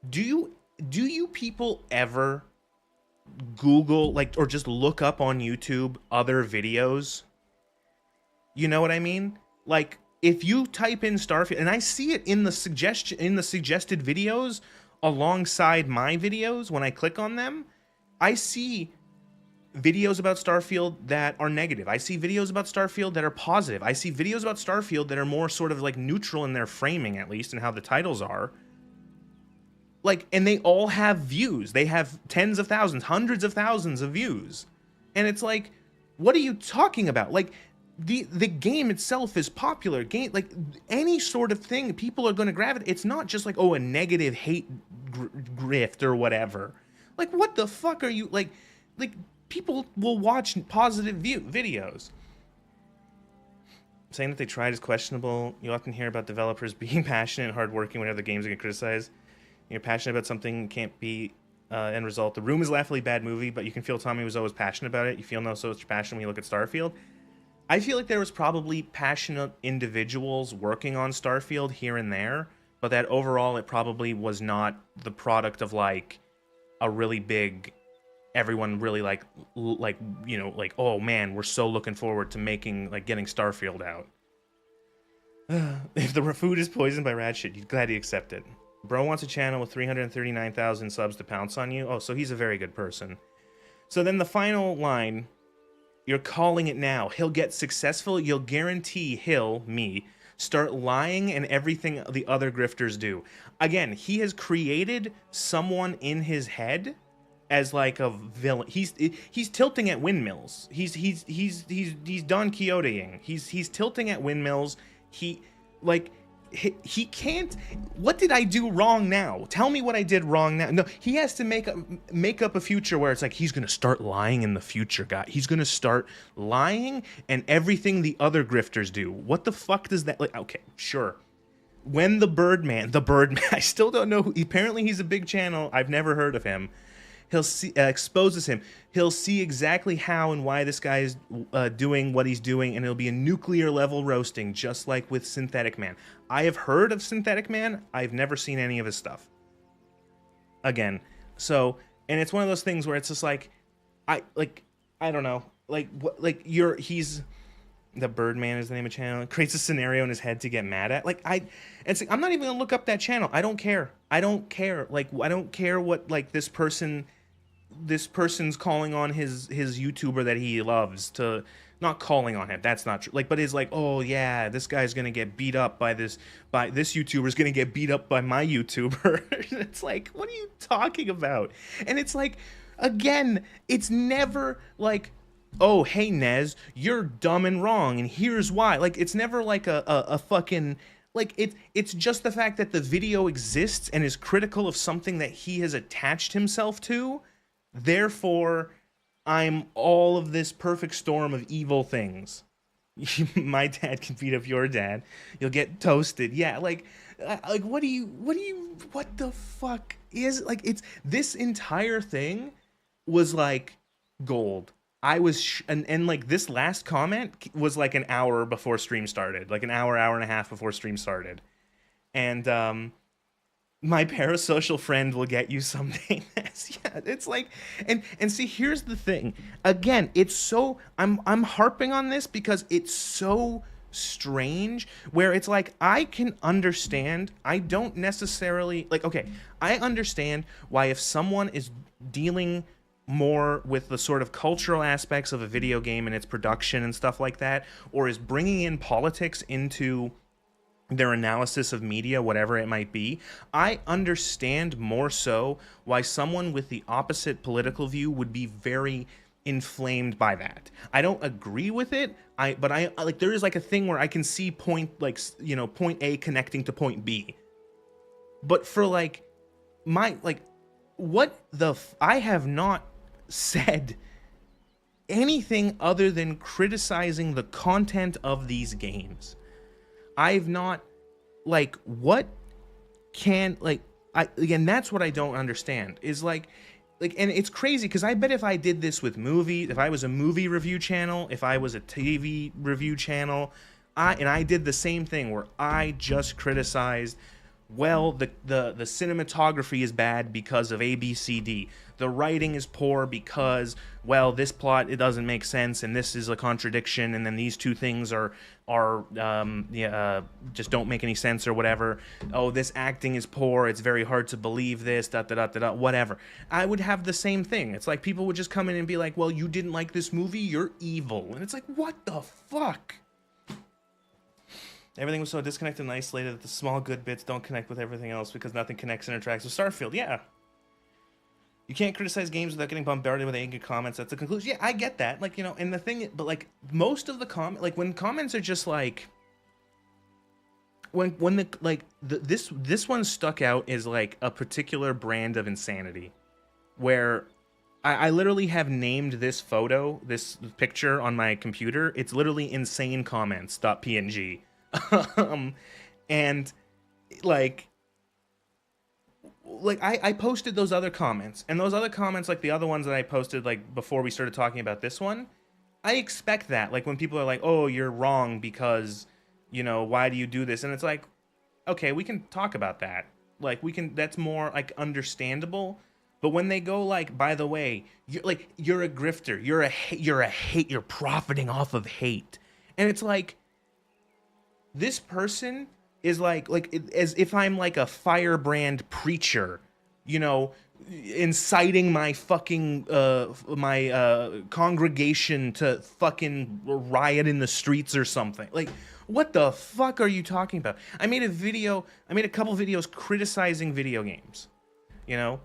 do you people ever Google, like, or just look up on YouTube other videos? You know what I mean? Like, if you type in Starfield, and I see it in the suggested videos alongside my videos, when I click on them, I see videos about Starfield that are negative. I see videos about Starfield that are positive. I see videos about Starfield that are more sort of like neutral in their framing, at least, and how the titles are. Like, and they all have views. They have tens of thousands, hundreds of thousands of views. And it's like, what are you talking about? Like, the game itself is popular. Game, like any sort of thing, people are going to gravitate. It's not just like, oh, a negative hate grift or whatever. Like, what the fuck are you like? People will watch positive videos. Saying that they tried is questionable. You often hear about developers being passionate and hardworking whenever the games get criticized. You're passionate about something, can't be end result. The Room is a laughably bad movie, but you can feel Tommy was always passionate about it. You feel no such passion when you look at Starfield. I feel like there was probably passionate individuals working on Starfield here and there, but that overall it probably was not the product of like a really big, everyone really like you know, like, oh man, we're so looking forward to making, like, getting Starfield out. If the food is poisoned by rat shit, you're glad he accept it. Bro wants a channel with 339,000 subs to pounce on you. Oh, so he's a very good person. So then the final line, you're calling it now. He'll get successful. You'll guarantee he'll, me, start lying and everything the other grifters do. Again, he has created someone in his head as like a villain. He's tilting at windmills. He's Don Quixote-ing. He's tilting at windmills. He can't. What did I do wrong now? Tell me what I did wrong now. No, he has to make up a future where it's like he's gonna start lying in the future, guy. He's gonna start lying and everything the other grifters do. What the fuck does that like? Okay, sure. When the Birdman, I still don't know who. Apparently, he's a big channel. I've never heard of him. He'll see, exposes him. He'll see exactly how and why this guy is doing what he's doing, and it'll be a nuclear level roasting, just like with Synthetic Man. I have heard of Synthetic Man. I've never seen any of his stuff. Again, so, and it's one of those things where it's just like, I don't know, he's. The Birdman is the name of the channel. It creates a scenario in his head to get mad at. I'm not even gonna look up that channel. I don't care. I don't care. Like, I don't care what like this person's calling on his YouTuber that he loves to, not calling on him. That's not true. Like, but is like, oh yeah, this guy's gonna get beat up by this YouTuber's gonna get beat up by my YouTuber. It's like, what are you talking about? And it's like, again, it's never like, oh, hey, Nez, you're dumb and wrong, and here's why. Like, it's never like a fucking, like, it's just the fact that the video exists and is critical of something that he has attached himself to. Therefore, I'm all of this perfect storm of evil things. My dad can beat up your dad. You'll get toasted. Yeah, like what the fuck is, like, it's, this entire thing was like gold. I was, and like this last comment was like an hour before stream started, like an hour and a half before stream started. And my parasocial friend will get you someday. Yeah, it's like, and see, here's the thing. Again, it's so, I'm harping on this because it's so strange, where it's like, I can understand, I don't necessarily, like, okay, I understand why if someone is dealing more with the sort of cultural aspects of a video game and its production and stuff like that, or is bringing in politics into their analysis of media, whatever it might be, I understand more so why someone with the opposite political view would be very inflamed by that. I don't agree with it, but I like, there is like a thing where I can see point A connecting to point B. But for like my, like, what the I have not said anything other than criticizing the content of these games. I've not, like, what can, like, again, that's what I don't understand, is like, and it's crazy, because I bet if I did this with movies, if I was a movie review channel, if I was a TV review channel, and I did the same thing where I just criticized, well, the cinematography is bad because of A, B, C, D. The writing is poor because, well, this plot, it doesn't make sense, and this is a contradiction, and then these two things just don't make any sense or whatever. Oh, this acting is poor. It's very hard to believe this. Whatever. I would have the same thing. It's like people would just come in and be like, "Well, you didn't like this movie. You're evil," and it's like, what the fuck? Everything was so disconnected and isolated that the small good bits don't connect with everything else because nothing connects and interacts with Starfield. Yeah. You can't criticize games without getting bombarded with angry comments. That's the conclusion. Yeah, I get that. Like, you know, and the thing, but like most of the like when comments are just like, when the like this one stuck out is like a particular brand of insanity, where I literally have named this photo, this picture on my computer. It's literally insane comments.png, and like I posted those other comments, and those other comments, like the other ones that I posted like before we started talking about this one, I expect that, like when people are like, oh, you're wrong because, you know, why do you do this? And it's like, okay, we can talk about that. Like that's more like understandable. But when they go like, by the way, you're a grifter, you're profiting off of hate. And it's like, this person is like as if I'm like a firebrand preacher, you know, inciting my fucking congregation to fucking riot in the streets or something. Like, what the fuck are you talking about? I made a couple videos criticizing video games, you know.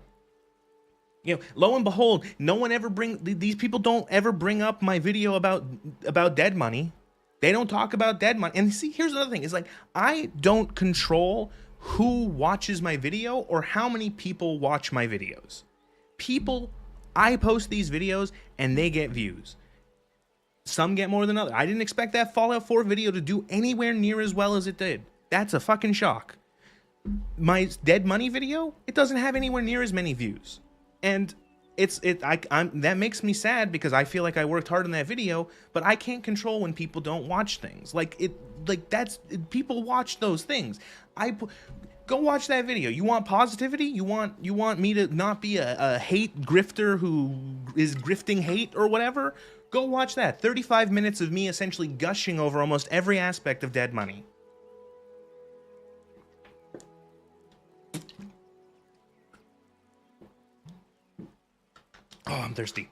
Lo and behold, these people don't ever bring up my video about Dead Money. They don't talk about Dead Money. And see, here's another thing. It's like, I don't control who watches my video or how many people watch my videos. I post these videos and they get views. Some get more than others. I didn't expect that Fallout 4 video to do anywhere near as well as it did. That's a fucking shock. My Dead Money video, it doesn't have anywhere near as many views. And that makes me sad because I feel like I worked hard on that video, but I can't control when people don't watch things. People watch those things. Go watch that video. You want positivity? You want me to not be a hate grifter who is grifting hate or whatever? Go watch that. 35 minutes of me essentially gushing over almost every aspect of Dead Money. Oh, I'm thirsty.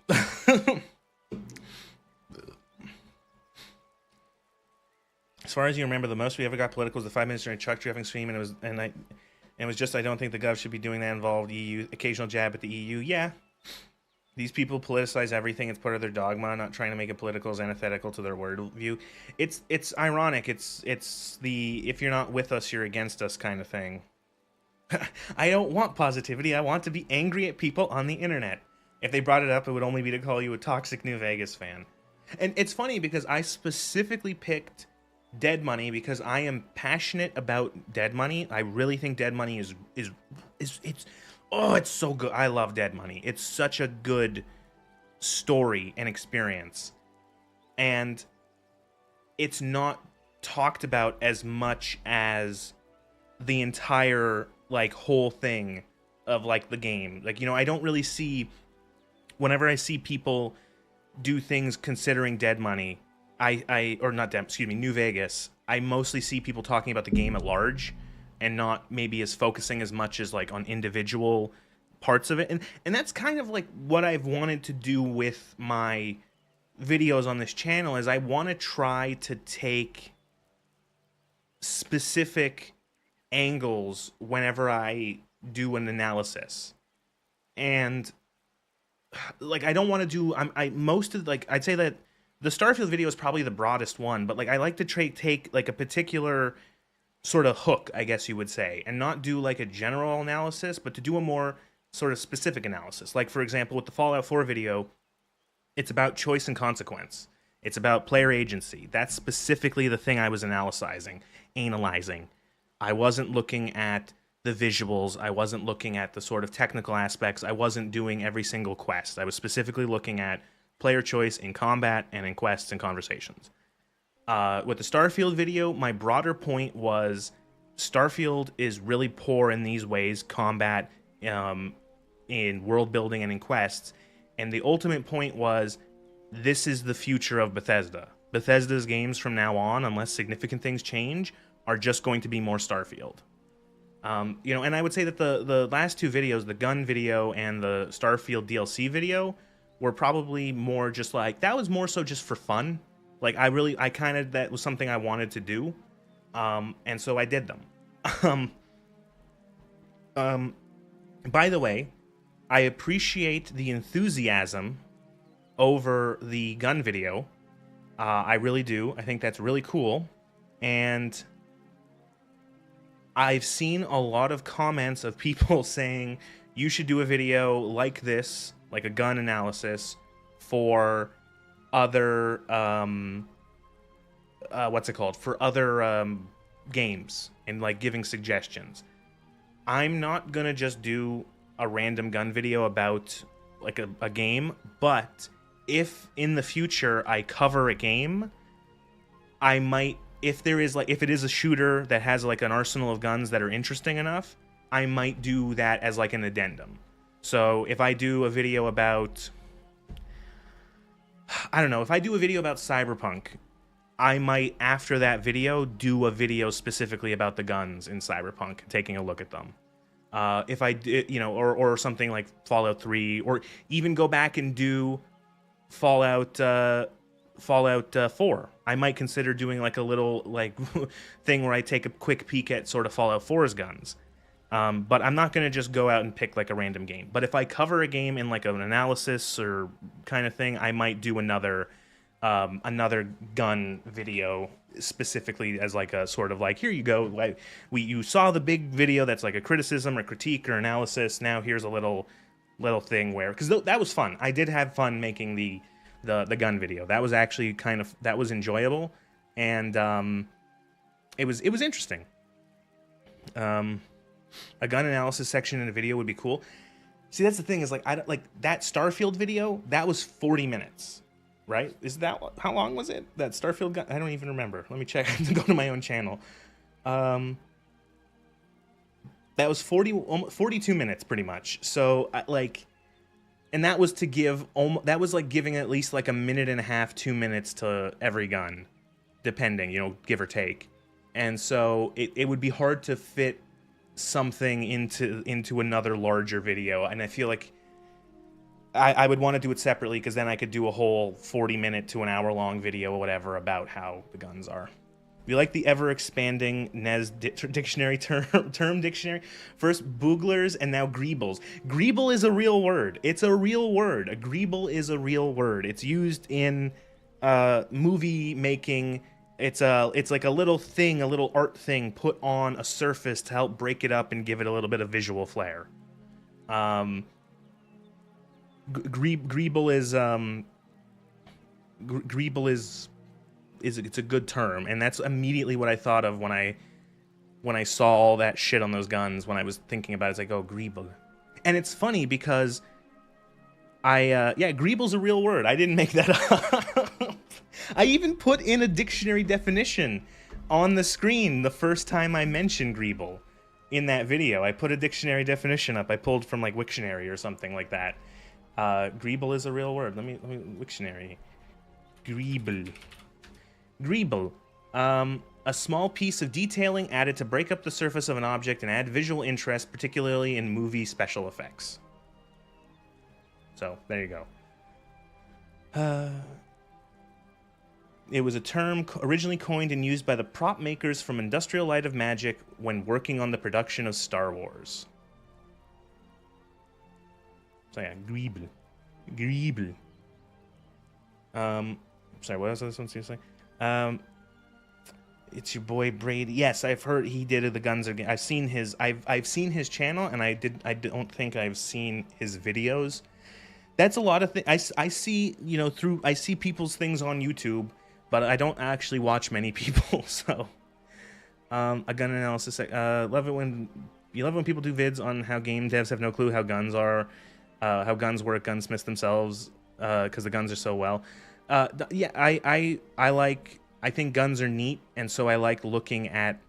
As far as you remember, the most we ever got political was the 5 minutes during a truck driving stream, and it was just, I don't think the gov should be doing that. Involved EU, occasional jab at the EU. Yeah, these people politicize everything. It's part of their dogma. Not trying to make it political is antithetical to their worldview. It's ironic. It's the if you're not with us, you're against us kind of thing. I don't want positivity. I want to be angry at people on the internet. If they brought it up, it would only be to call you a toxic New Vegas fan. And it's funny because I specifically picked Dead Money because I am passionate about Dead Money. I really think Dead Money is it's so good. I love Dead Money. It's such a good story and experience. And it's not talked about as much as the entire like whole thing of like the game. Like, you know, I don't really see, whenever I see people do things considering Dead Money, New Vegas, I mostly see people talking about the game at large and not maybe as focusing as much as like on individual parts of it. And that's kind of like what I've wanted to do with my videos on this channel, is I want to try to take specific angles whenever I do an analysis. And like, I don't want to do, I'd say that the Starfield video is probably the broadest one, but like I like to take like a particular sort of hook, I guess you would say, and not do like a general analysis, but to do a more sort of specific analysis. Like, for example, with the Fallout 4 video, it's about choice and consequence. It's about player agency. That's specifically the thing I was analyzing. I wasn't looking at the visuals. I wasn't looking at the sort of technical aspects. I wasn't doing every single quest. I was specifically looking at player choice in combat and in quests and conversations. With the Starfield video, my broader point was Starfield is really poor in these ways, combat, in world building and in quests. And the ultimate point was, this is the future of Bethesda. Bethesda's games from now on, unless significant things change, are just going to be more Starfield. And I would say that the last two videos, the gun video and the Starfield DLC video, were probably more just like, that was more so just for fun. Like, that was something I wanted to do. And so I did them. By the way, I appreciate the enthusiasm over the gun video. I really do. I think that's really cool. And I've seen a lot of comments of people saying you should do a video like this, like a gun analysis, for other, what's it called? For other games, and like giving suggestions. I'm not gonna just do a random gun video about like a game, but if in the future I cover a game, I might, if it is a shooter that has like an arsenal of guns that are interesting enough, I might do that as like an addendum. So if I do a video about, I don't know, if I do a video about Cyberpunk, I might, after that video, do a video specifically about the guns in Cyberpunk, taking a look at them. If I did, you know, or something like Fallout 3, or even go back and do Fallout 4. I might consider doing like a little like thing where I take a quick peek at sort of Fallout 4's guns. But I'm not going to just go out and pick like a random game. But if I cover a game in like an analysis or kind of thing, I might do another gun video specifically as like a sort of like, here you go, like you saw the big video that's like a criticism or critique or analysis. Now here's a little thing where, because that was fun. I did have fun making the gun video. That was actually that was enjoyable, and it was interesting. A gun analysis section in a video would be cool. See, that's the thing, is like, I don't like that Starfield video. That was 40 minutes, right? Is that, how long was it? That Starfield gun? I don't even remember. Let me check. I have to go to my own channel. That was 42 minutes pretty much. So like, and that was to give, that was like giving at least like a minute and a half, 2 minutes to every gun, depending, you know, give or take. And so it would be hard to fit something into another larger video, and I feel like I would want to do it separately, because then I could do a whole 40-minute to an hour-long video or whatever about how the guns are. We like the ever-expanding NES dictionary term dictionary. First booglers and now greebles. Greeble is a real word. It's a real word. A greeble is a real word. It's used in movie making. It's like a little thing, a little art thing put on a surface to help break it up and give it a little bit of visual flair. Greeble is it's a good term, and that's immediately what I thought of when I saw all that shit on those guns. When I was thinking about it, it's like, oh, greeble. And it's funny because greeble's a real word. I didn't make that up. I even put in a dictionary definition on the screen the first time I mentioned greeble in that video. I put a dictionary definition up. I pulled from like Wiktionary or something like that. Greeble is a real word. Let me Wiktionary. Greeble. Greeble. A small piece of detailing added to break up the surface of an object and add visual interest, particularly in movie special effects. So, there you go. It was a term originally coined and used by the prop makers from Industrial Light of Magic when working on the production of Star Wars. So yeah, greeble. Greeble. Sorry, what else was I supposed to say? It's your boy Brady. Yes, I've heard he did the guns again. I've seen his channel, and I don't think I've seen his videos. That's a lot of things. I see, you know, I see people's things on YouTube, but I don't actually watch many people. So, a gun analysis. Love it when people do vids on how game devs have no clue how guns are, how guns work, gunsmiths themselves, because the guns are so well. Yeah, I think guns are neat, and so I like looking at.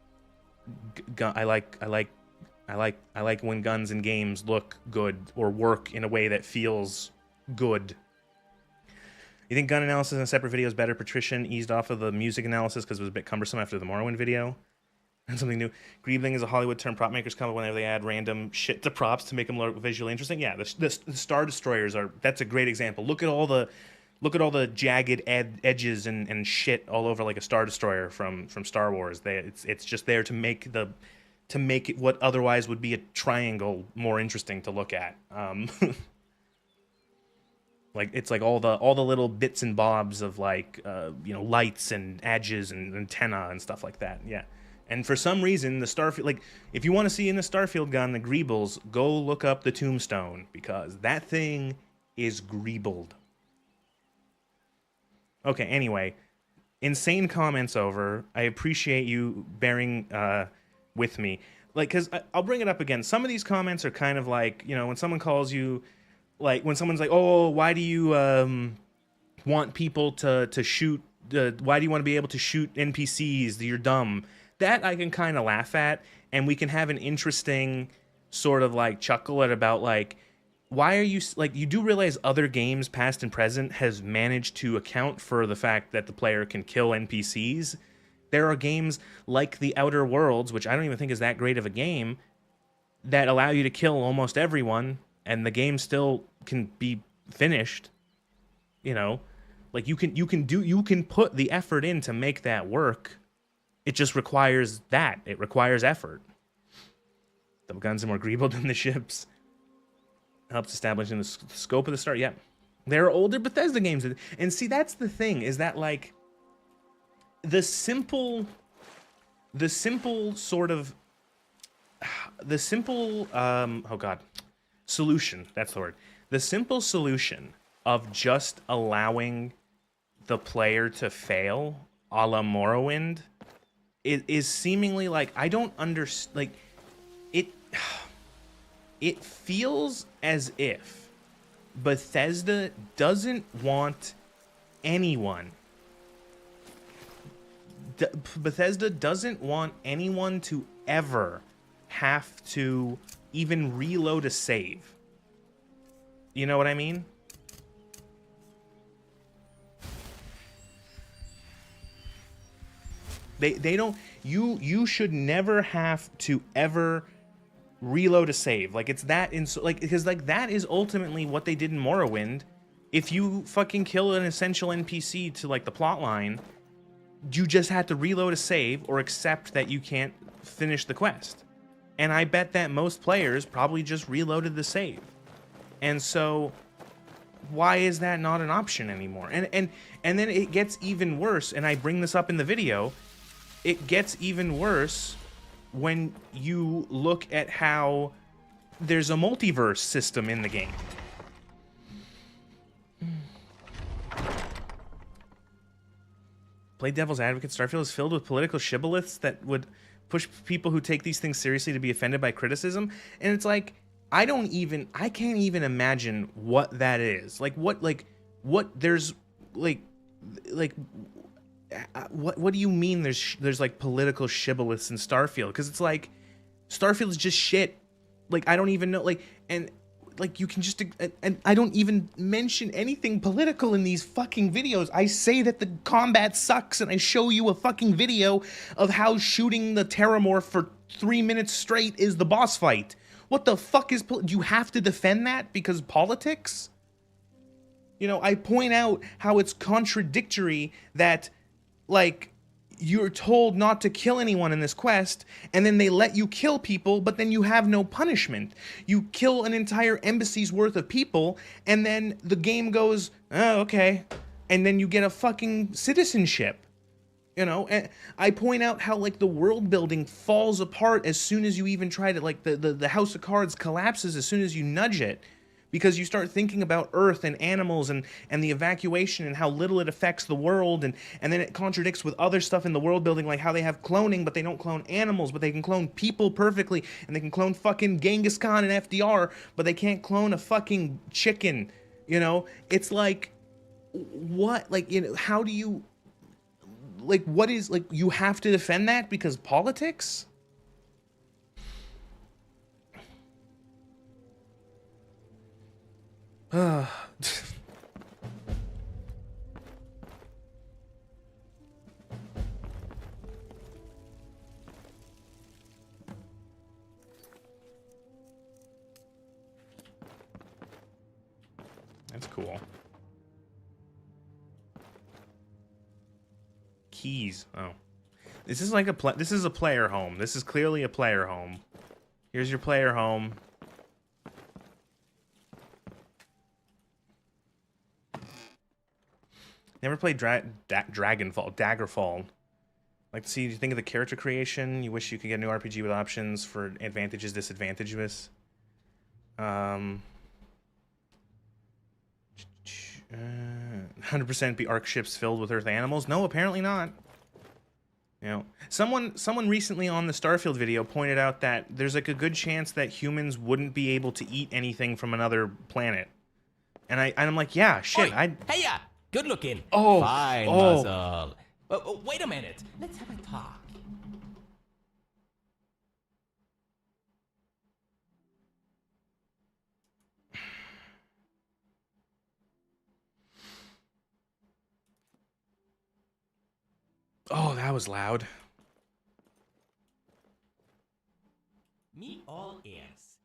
I like when guns in games look good or work in a way that feels good. You think gun analysis in a separate video is better? Patrician eased off of the music analysis because it was a bit cumbersome after the Morrowind video. And something new. Greebling is a Hollywood term prop makers come up whenever they add random shit to props to make them look visually interesting. Yeah, the Star Destroyers that's a great example. Look at all the jagged edges and shit all over like a Star Destroyer from Star Wars. It's just there to make to make it what otherwise would be a triangle more interesting to look at. Like it's like all the little bits and bobs of like you know, lights and edges and antenna and stuff like that. Yeah. And for some reason, the Starfield, like, if you want to see in the Starfield gun the greebles, go look up the tombstone, because that thing is greebled. Okay, anyway, insane comments over. I appreciate you bearing with me. Like, because I'll bring it up again. Some of these comments are kind of like, you know, when someone calls you, like, when someone's like, oh, why do you want people to shoot, why do you want to be able to shoot NPCs? You're dumb. That I can kind of laugh at, and we can have an interesting sort of like chuckle at about like, why are you, like, you do realize other games past and present has managed to account for the fact that the player can kill NPCs. There are games like The Outer Worlds, which I don't even think is that great of a game, that allow you to kill almost everyone, and the game still can be finished. You know, like you can put the effort in to make that work. It just requires that. It requires effort. The guns are more greeble than the ships. Helps establishing the scope of the start. Yeah. There are older Bethesda games. And see, that's the thing, is that, like, the simple sort of, oh God, solution, that's the word. The simple solution of just allowing the player to fail a la Morrowind is seemingly like, I don't understand, like, it feels as if Bethesda doesn't want anyone. Bethesda doesn't want anyone to ever have to even reload a save. You know what I mean? They don't, you should never have to ever reload a save. Like, it's that like, because like that is ultimately what they did in Morrowind. If you fucking kill an essential NPC to like the plot line, you just had to reload a save or accept that you can't finish the quest. And I bet that most players probably just reloaded the save. And so why is that not an option anymore? And then it gets even worse, and I bring this up in the video. It gets even worse when you look at how there's a multiverse system in the game. Play devil's advocate. Starfield is filled with political shibboleths that would push people who take these things seriously to be offended by criticism. And it's like, I can't even imagine what that is. Like, what there's like, what do you mean there's like political shibboleths in Starfield? Because it's like, Starfield is just shit. Like, I don't even know, like, and like, you can just, and I don't even mention anything political in these fucking videos. I say that the combat sucks, and I show you a fucking video of how shooting the Terramorph for 3 minutes straight is the boss fight. What the fuck is, do you have to defend that because politics? You know, I point out how it's contradictory that, like, you're told not to kill anyone in this quest, and then they let you kill people, but then you have no punishment. You kill an entire embassy's worth of people, and then the game goes, oh, okay, and then you get a fucking citizenship. You know, and I point out how, like, the world building falls apart as soon as you even try to, like, the House of Cards collapses as soon as you nudge it. Because you start thinking about Earth and animals and the evacuation and how little it affects the world, and then it contradicts with other stuff in the world building, like how they have cloning, but they don't clone animals, but they can clone people perfectly, and they can clone fucking Genghis Khan and FDR, but they can't clone a fucking chicken, you know? It's like, what? Like, you know, how do you, like, what is, like, you have to defend that because politics? That's cool. Keys. Oh. This is like this is a player home. This is clearly a player home. Here's your player home. Never played Dragonfall, Daggerfall. Like to see, you think of the character creation. You wish you could get a new RPG with options for advantages, disadvantages. 100% be arc ships filled with Earth animals? No, apparently not. You know, someone recently on the Starfield video pointed out that there's like a good chance that humans wouldn't be able to eat anything from another planet, and I'm like, yeah, shit. Heya! Good looking. Oh, Fine, oh. muzzle. Wait a minute. Let's have a talk. Oh, that was loud. Me all ears.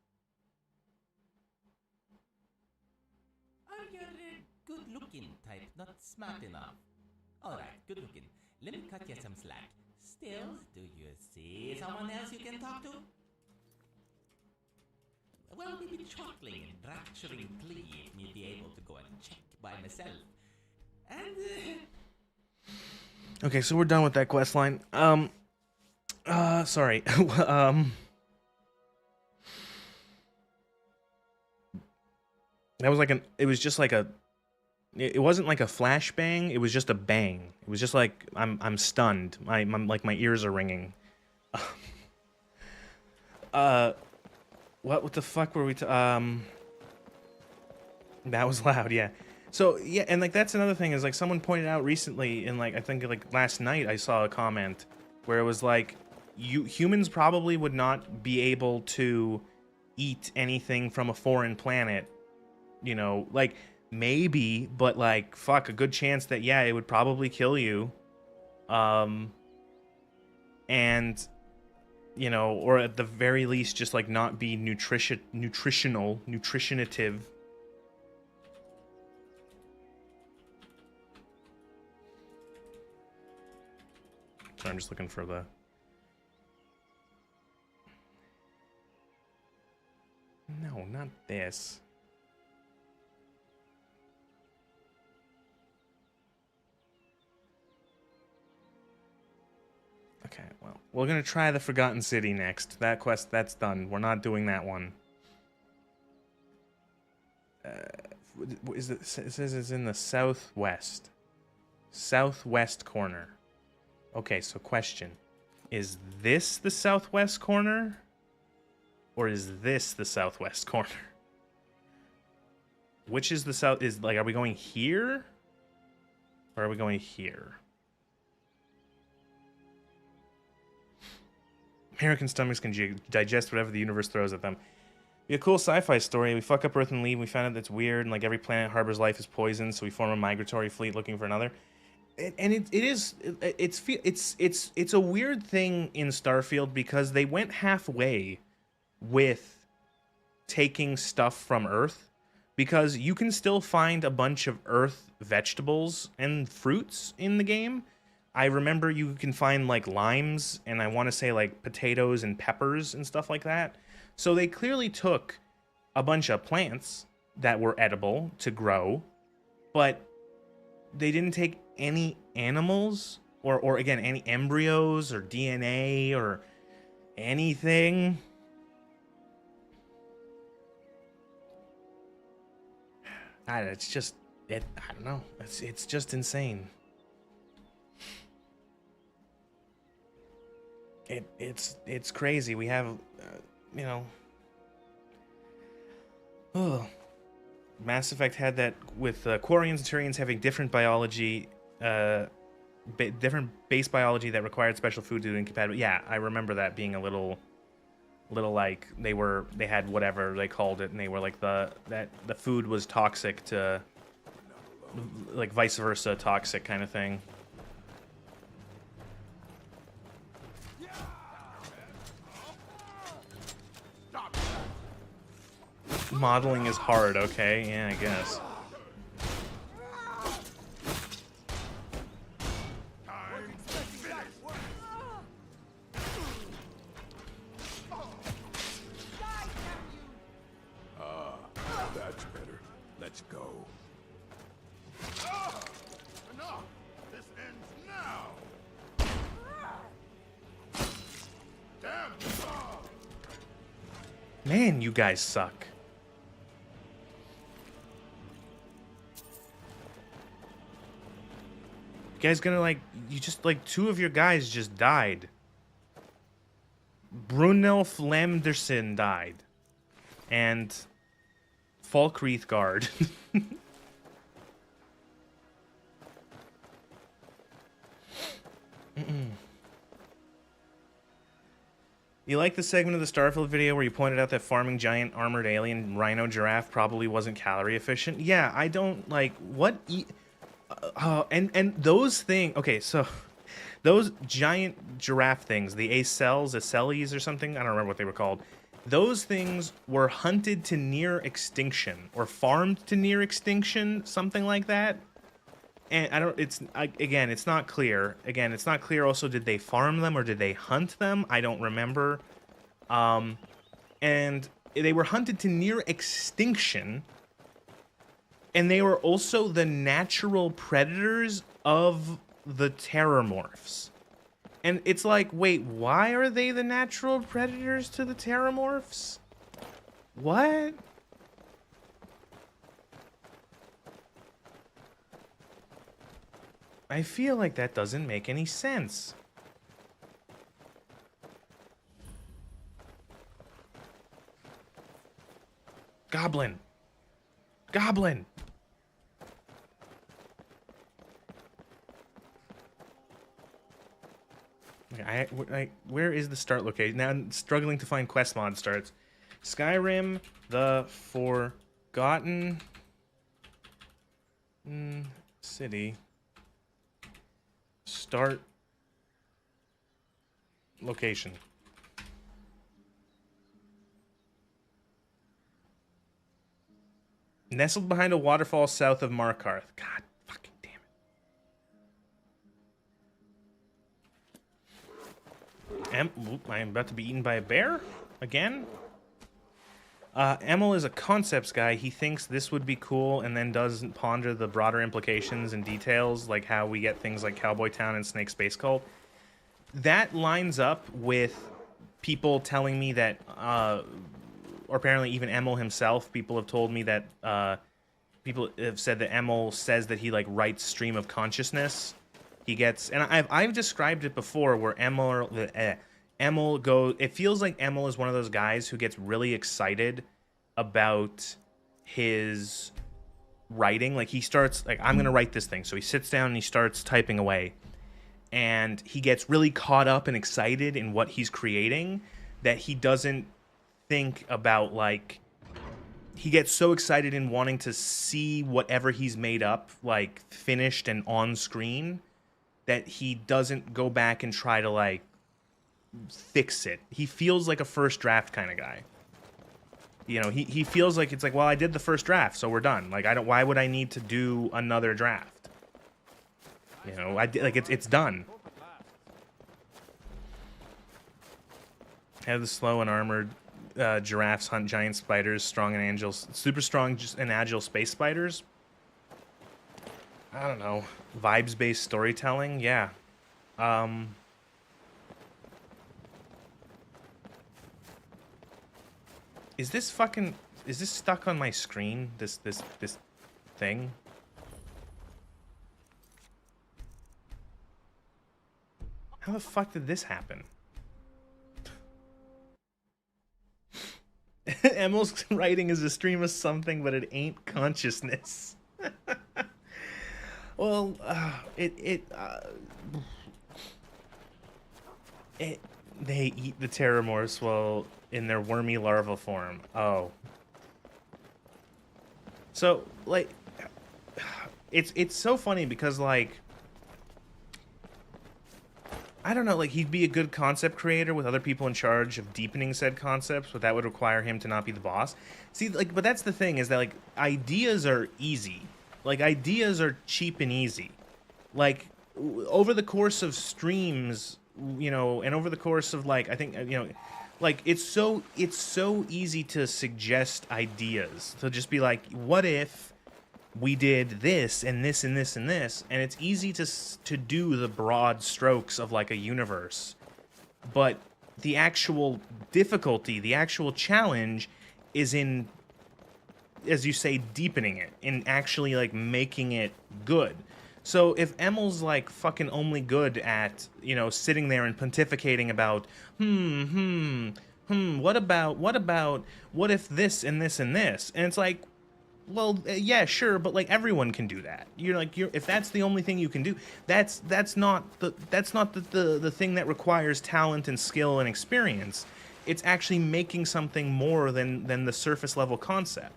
Are you a good-looking type, not smart enough? All right, good-looking. Let me cut you some slack. Still, do you see someone else you can talk to? Well, maybe chuckling and rapturing glee if me be able to go and check by myself. And, Okay, so we're done with that quest line. Sorry. That was like it was just like it wasn't like a flashbang, it was just a bang. It was just like, I'm stunned. Like my ears are ringing. What the fuck were we that was loud, yeah. So, yeah, and like that's another thing is like someone pointed out recently in like, I think like last night I saw a comment where it was like, humans probably would not be able to eat anything from a foreign planet. You know, like maybe, but like fuck, a good chance that yeah, it would probably kill you. And you know, or at the very least just like not be nutritionative. So I'm just looking for the No, not this. Okay, well, we're gonna try the Forgotten City next. That quest, that's done. We're not doing that one. It says it's in the southwest. Southwest corner. Okay, so question. Is this the southwest corner? Or is this the southwest corner? Which is the south? Is like, are we going here? Or are we going here? American stomachs can digest whatever the universe throws at them. Be a cool sci-fi story. We fuck up Earth and leave. We found out that's weird, and like every planet harbors life is poison, so we form a migratory fleet looking for another. And it's a weird thing in Starfield because they went halfway with taking stuff from Earth, because you can still find a bunch of Earth vegetables and fruits in the game. I remember you can find like limes and I want to say like potatoes and peppers and stuff like that. So they clearly took a bunch of plants that were edible to grow, but they didn't take any animals or again, any embryos or DNA or anything. It's just, I don't know. It's just insane. It's crazy. We have, you know, Mass Effect had that with Quarians and Turians having different biology, different base biology that required special food to be incompatible. Yeah, I remember that being a little like they had whatever they called it, and they were like the food was toxic to, like vice versa toxic kind of thing. Modeling is hard, okay? Yeah, I guess. Man, you guys suck. You guys gonna, like, you just, like, 2 of your guys just died. Brunelf Lamderson died. And Falkreathgard. You like the segment of the Starfield video where you pointed out that farming giant armored alien rhino giraffe probably wasn't calorie efficient? Yeah, I don't like what and those things. Okay, so those giant giraffe things, the Acelles or something, I don't remember what they were called. Those things were hunted to near extinction or farmed to near extinction, something like that. And I don't, again, it's not clear. Again, it's not clear also, did they farm them or did they hunt them? I don't remember. And they were hunted to near extinction. And they were also the natural predators of the terramorphs. And it's like, wait, why are they the natural predators to the terramorphs? What? I feel like that doesn't make any sense. Goblin. Goblin. Where is the start location? Now I'm struggling to find quest mod starts. Skyrim, the Forgotten City. Start location. Nestled behind a waterfall south of Markarth. God fucking damn it. I am about to be eaten by a bear? Again? Emil is a concepts guy. He thinks this would be cool and then doesn't ponder the broader implications and details, like how we get things like Cowboy Town and Snake Space Cult. That lines up with people telling me that, or apparently even Emil himself, people have told me that, people have said that Emil says that he, like, writes stream of consciousness. He gets, and I've described it before where Emil goes, it feels like Emil is one of those guys who gets really excited about his writing. Like, he starts, like, I'm going to write this thing. So he sits down and he starts typing away. And he gets really caught up and excited in what he's creating that he doesn't think about, like, he gets so excited in wanting to see whatever he's made up, like, finished and on screen, that he doesn't go back and try to, like, fix it. He feels like a first draft kind of guy. You know, he feels like it's like, well, I did the first draft, so we're done. Like, why would I need to do another draft? You know, it's done. Have the slow and armored giraffes hunt giant spiders, strong and angels, super strong and agile space spiders. I don't know. Vibes-based storytelling, yeah. Is this stuck on my screen? This thing? How the fuck did this happen? Emil's writing is a stream of something, but it ain't consciousness. Well, they eat the terramorphs while in their wormy larva form. Oh. So, like, it's so funny because, like, I don't know, like, he'd be a good concept creator with other people in charge of deepening said concepts, but that would require him to not be the boss. See, like, but that's the thing, is that, like, ideas are easy. Like, ideas are cheap and easy. Like, over the course of streams, you know, and over the course of, like, I think, you know, like, it's so easy to suggest ideas. To just be like, what if we did this and this and this and this, and it's easy to do the broad strokes of, like, a universe. But the actual difficulty, the actual challenge is in, as you say, deepening it, in actually like making it good. So if Emil's like fucking only good at, you know, sitting there and pontificating about, what if this and this and this? And it's like, well, yeah, sure, but like everyone can do that. If that's the only thing you can do, that's not the thing that requires talent and skill and experience. It's actually making something more than the surface level concept.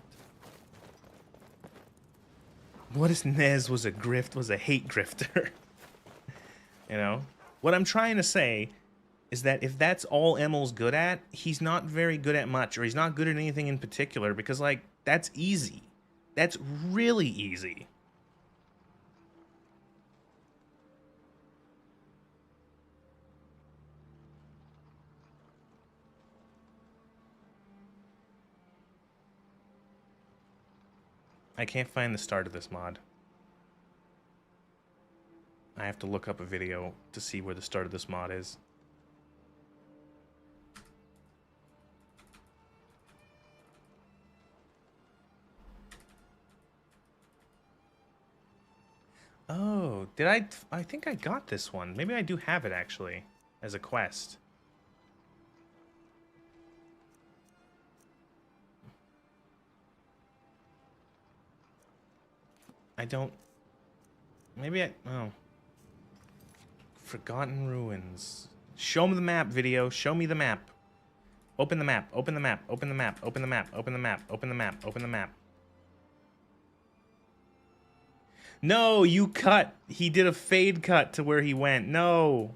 What if Nez was a hate grifter? You know? What I'm trying to say is that if that's all Emil's good at, he's not very good at much, or he's not good at anything in particular, because, like, that's easy. That's really easy. I can't find the start of this mod. I have to look up a video to see where the start of this mod is. Oh, did I think I got this one. Maybe I do have it, actually, as a quest. I don't... Maybe oh. Forgotten Ruins. Show me the map, video. Show me the map. Open the map. Open the map. Open the map. Open the map. Open the map. Open the map. Open the map. No, you cut. He did a fade cut to where he went. No.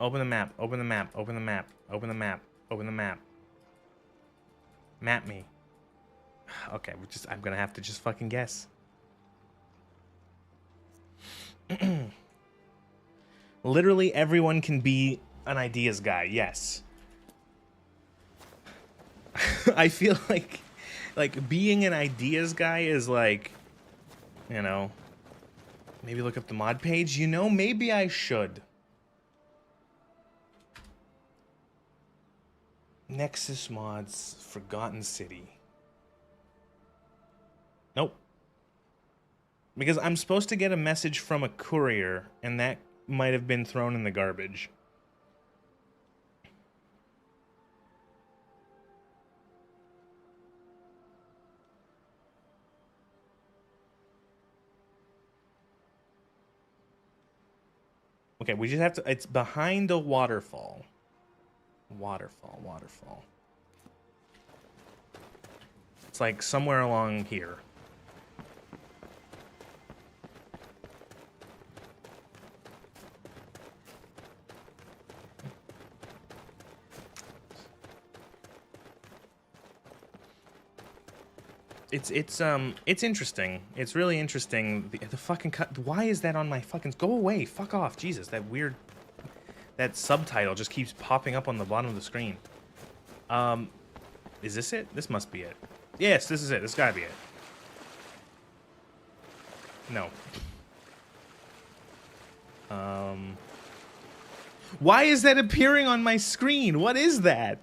Open the map. Open the map. Open the map. Open the map. Open the map. Map me. Okay, I'm gonna have to just fucking guess. Literally everyone can be an ideas guy, yes. I feel like being an ideas guy is like, you know, maybe look up the mod page. You know, maybe I should. Nexus mods, Forgotten City. Nope. Because I'm supposed to get a message from a courier, and that might have been thrown in the garbage. Okay, we just have to... It's behind a waterfall. Waterfall. It's like somewhere along here. It's interesting. It's really interesting. The fucking cut. Why is that on my fucking... Go away. Fuck off. Jesus, that weird... That subtitle just keeps popping up on the bottom of the screen. Is this it? This must be it. Yes, this is it. This gotta be it. No. Why is that appearing on my screen? What is that?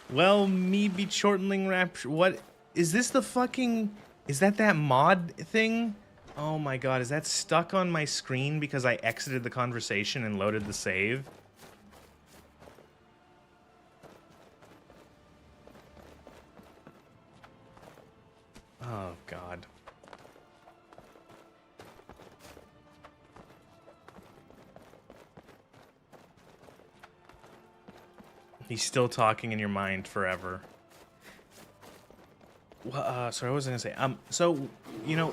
Well, me be chortling rapture. What is this? The fucking... Is that mod thing? Oh my god, is that stuck on my screen because I exited the conversation and loaded the save? Oh god. He's still talking in your mind forever. Well, sorry, what was I gonna say? So, you know,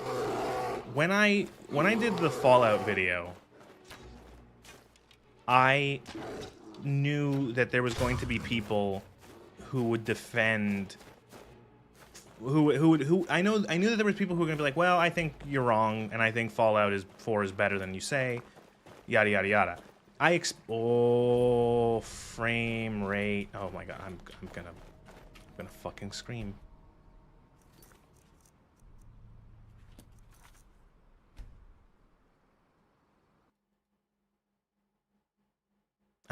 when I did the Fallout video, I knew that there was going to be people who would defend, who I knew that there was people who were gonna be like, well, I think you're wrong, and I think Fallout 4 is better than you say, yada yada yada. Oh, frame rate. Oh my god, I'm gonna fucking scream.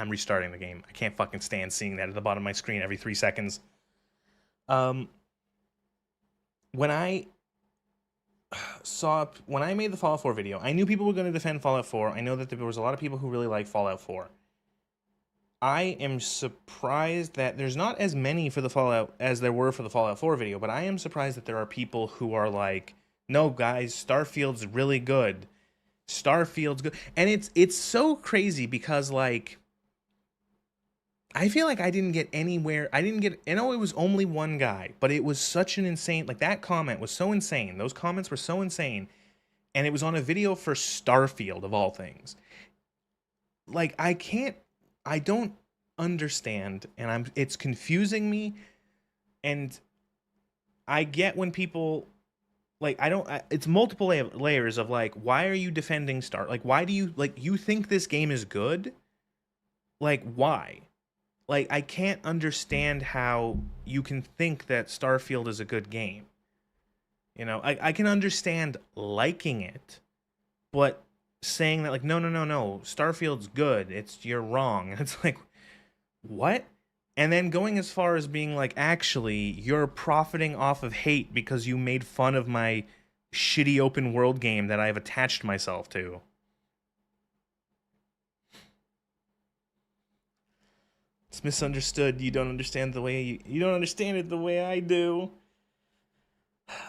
I'm restarting the game. I can't fucking stand seeing that at the bottom of my screen every 3 seconds. When I made the Fallout 4 video, I knew people were going to defend Fallout 4. I know that there was a lot of people who really like Fallout 4. I am surprised that there's not as many for the Fallout as there were for the Fallout 4 video, but I am surprised that there are people who are like, no, guys, Starfield's really good. Starfield's good. And it's so crazy because, like, I feel like I didn't get anywhere. I know it was only one guy, but it was such an insane, like, that comment was so insane. Those comments were so insane. And it was on a video for Starfield, of all things. Like, I don't understand, and it's confusing me, and I get when people, like, it's multiple layers of, like, why are you defending like, why do you, like, you think this game is good? Like, why? Like, I can't understand how you can think that Starfield is a good game. You know, I can understand liking it, but saying that, like, no, Starfield's good, you're wrong. It's like, what? And then going as far as being like, actually, you're profiting off of hate because you made fun of my shitty open world game that I've attached myself to. It's misunderstood. You don't understand the way you don't understand it the way I do.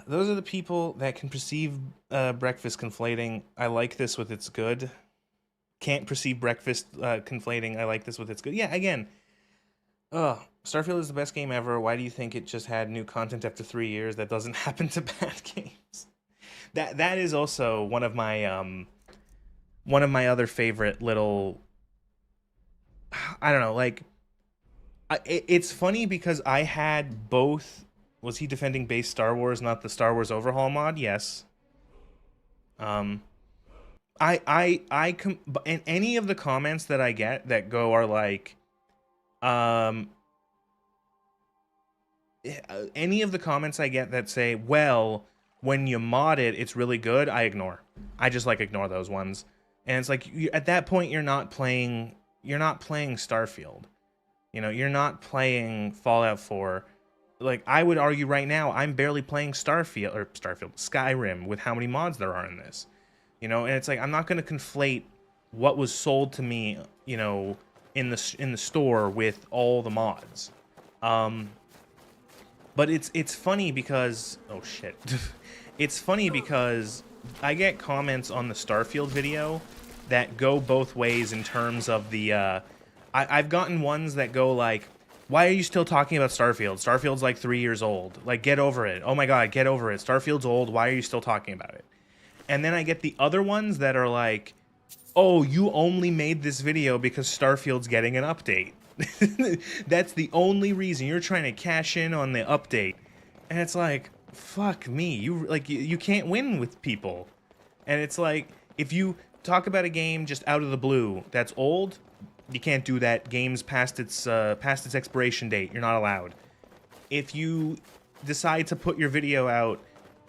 Those are the people that can perceive breakfast conflating. I like this with its good. Can't perceive breakfast conflating. I like this with its good. Yeah, again. Starfield is the best game ever. Why do you think it just had new content after 3 years? That doesn't happen to bad games. That is also one of my other favorite little. I don't know. Like, it's funny because I had both. Was he defending base Star Wars, not the Star Wars Overhaul mod? Yes. And any of the comments that I get that are like, any of the comments I get that say, well, when you mod it, it's really good, I ignore. I just, like, ignore those ones. And it's like, at that point, you're not playing Starfield. You know, you're not playing Fallout 4. Like, I would argue right now, I'm barely playing Skyrim with how many mods there are in this. You know, and it's like, I'm not going to conflate what was sold to me, you know, in the store with all the mods. But it's funny because, oh shit. It's funny because I get comments on the Starfield video that go both ways in terms of the, I've gotten ones that go like, why are you still talking about Starfield? Starfield's like 3 years old. Like, get over it. Oh my god, get over it. Starfield's old. Why are you still talking about it? And then I get the other ones that are like, oh, you only made this video because Starfield's getting an update. That's the only reason. You're trying to cash in on the update. And it's like, fuck me. You can't win with people. And it's like, if you talk about a game just out of the blue that's old, you can't do that. Game's past its expiration date. You're not allowed. If you decide to put your video out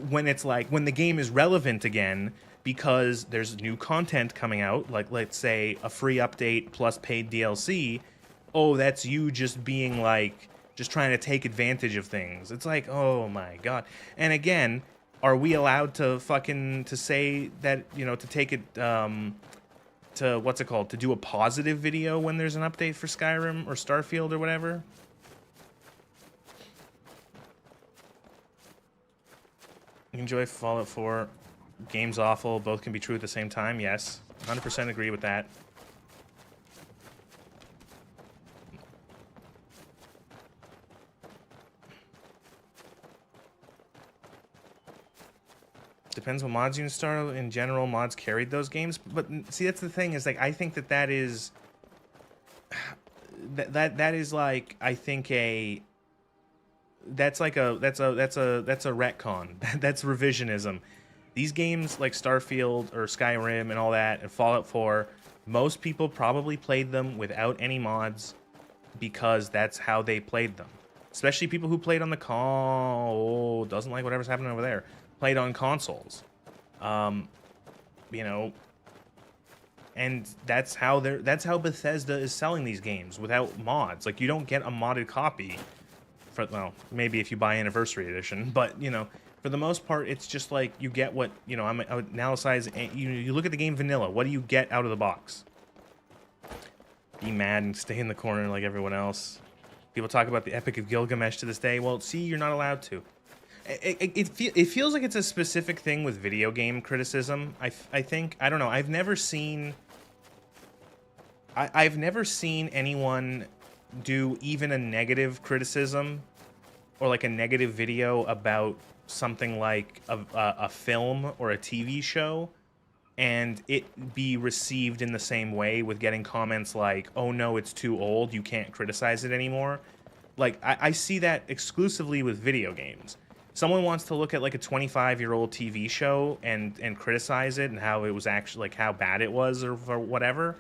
when it's like, when the game is relevant again because there's new content coming out, like, let's say, a free update plus paid DLC, oh, that's you just being like, just trying to take advantage of things. It's like, oh my god. And again, are we allowed to say that, you know, to take it, to, what's it called, to do a positive video when there's an update for Skyrim or Starfield or whatever? You enjoy Fallout 4. Game's awful. Both can be true at the same time. Yes. 100% agree with that. Depends what mods you install. In general, mods carried those games. But see, that's the thing, is like, I think that is that is like, I think that's a retcon. That's revisionism. These games like Starfield or Skyrim and all that and Fallout 4, most people probably played them without any mods because that's how they played them. Especially people who played on the doesn't like whatever's happening over there. Played on consoles. You know, And that's how Bethesda is selling these games without mods. Like, you don't get a modded copy for, well, maybe if you buy Anniversary Edition, but, you know, for the most part, it's just like you get what, you know, I would analyze, you look at the game vanilla, what do you get out of the box? Be mad and stay in the corner like everyone else. People talk about the Epic of Gilgamesh to this day. Well, see, you're not allowed to. It feels like it's a specific thing with video game criticism. I think, I don't know, I've never seen anyone do even a negative criticism or like a negative video about something like a film or a TV show and it be received in the same way, with getting comments like, oh no, it's too old, you can't criticize it anymore. Like, I see that exclusively with video games. Someone wants to look at like a 25-year-old TV show and criticize it and how it was actually, like, how bad it was or whatever.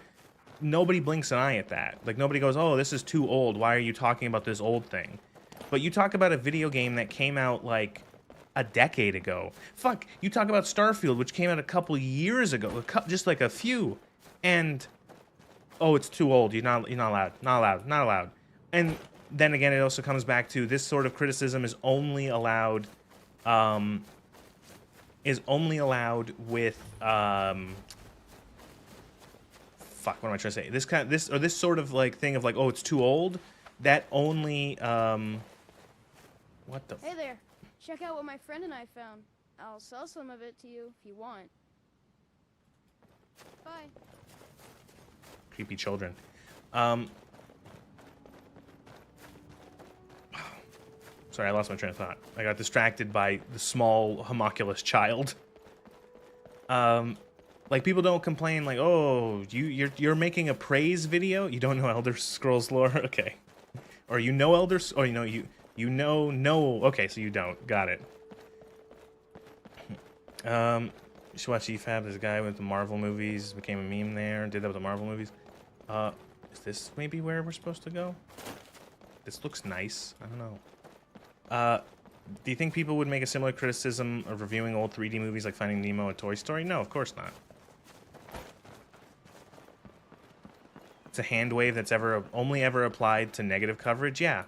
Nobody blinks an eye at that. Like, nobody goes, oh, this is too old, why are you talking about this old thing? But you talk about a video game that came out like a decade ago. Fuck, you talk about Starfield, which came out a couple years ago, just like a few, and oh, it's too old. You're not allowed. And then again, it also comes back to this sort of criticism is only allowed with fuck, what am I trying to say? This sort of like thing of like, oh, it's too old. That only what the? Hey there, check out what my friend and I found. I'll sell some of it to you if you want. Bye. Creepy children. Sorry, I lost my train of thought. I got distracted by the small homunculus child. Like, people don't complain like, oh, you're making a praise video? You don't know Elder Scrolls lore? Okay. Or you know or you know no. Okay, so you don't. Got it. You should watch EFAB. There's a guy with the Marvel movies, became a meme there, did that with the Marvel movies. Is this maybe where we're supposed to go? This looks nice. I don't know. Do you think people would make a similar criticism of reviewing old 3D movies like Finding Nemo and Toy Story? No, of course not. It's a hand wave that's only ever applied to negative coverage? Yeah.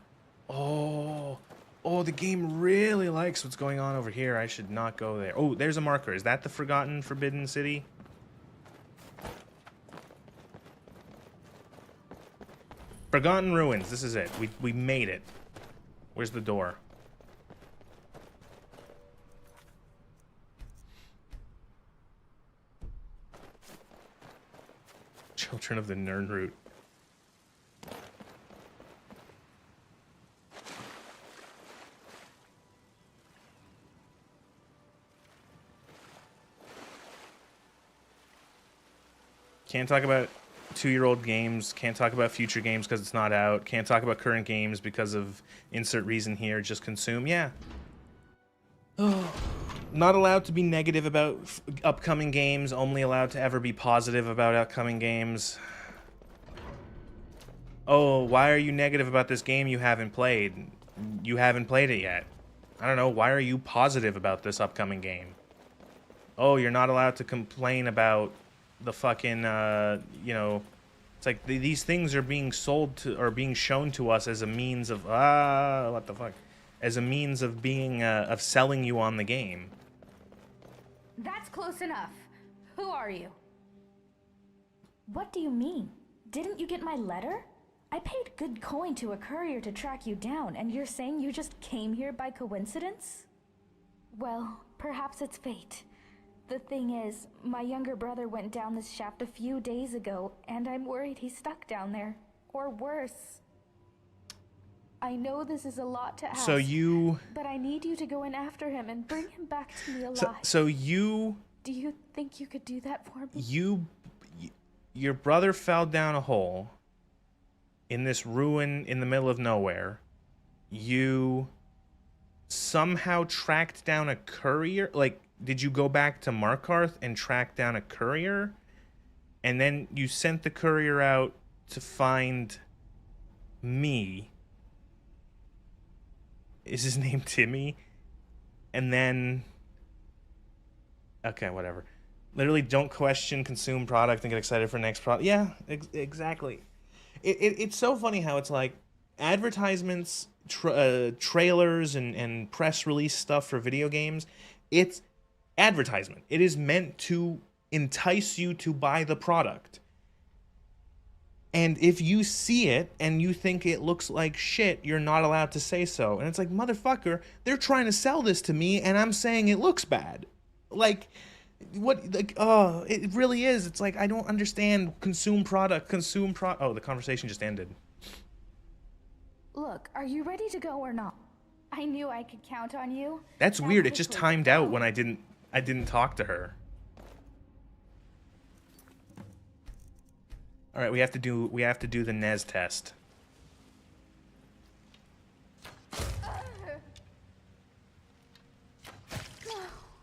Oh, the game really likes what's going on over here. I should not go there. Oh, there's a marker. Is that the Forgotten Forbidden City? Forgotten Ruins. This is it. We made it. Where's the door? Children of the Nirnroot. Can't talk about 2-year-old games. Can't talk about future games because it's not out. Can't talk about current games because of insert reason here. Just consume. Yeah. Oh. Not allowed to be negative about upcoming games, only allowed to ever be positive about upcoming games. Oh, why are you negative about this game you haven't played? You haven't played it yet. I don't know, why are you positive about this upcoming game? Oh, you're not allowed to complain about the fucking, you know, it's like these things are being sold to, or being shown to us as a means of, what the fuck? As a means of being, of selling you on the game. That's close enough. Who are you? What do you mean? Didn't you get my letter? I paid good coin to a courier to track you down, and you're saying you just came here by coincidence? Well, perhaps it's fate. The thing is, my younger brother went down this shaft a few days ago, and I'm worried he's stuck down there. Or worse. I know this is a lot to ask, but I need you to go in after him and bring him back to me alive. So you... Do you think you could do that for me? Your brother fell down a hole in this ruin in the middle of nowhere. You somehow tracked down a courier? Like, did you go back to Markarth and track down a courier? And then you sent the courier out to find me. Is his name Timmy? And then... Okay, whatever. Literally, don't question, consume product, and get excited for next product. Yeah, exactly. It's so funny how it's like advertisements, trailers, and press release stuff for video games. It's advertisement. It is meant to entice you to buy the product. And if you see it and you think it looks like shit, you're not allowed to say so. And it's like, motherfucker, they're trying to sell this to me and I'm saying it looks bad. Like, what, like, oh, it really is. It's like, I don't understand. Consume product. Oh, the conversation just ended. Look, are you ready to go or not? I knew I could count on you. That's Now weird. It just quickly. timed out when I didn't talk to her. All right, we have to do the Nez test.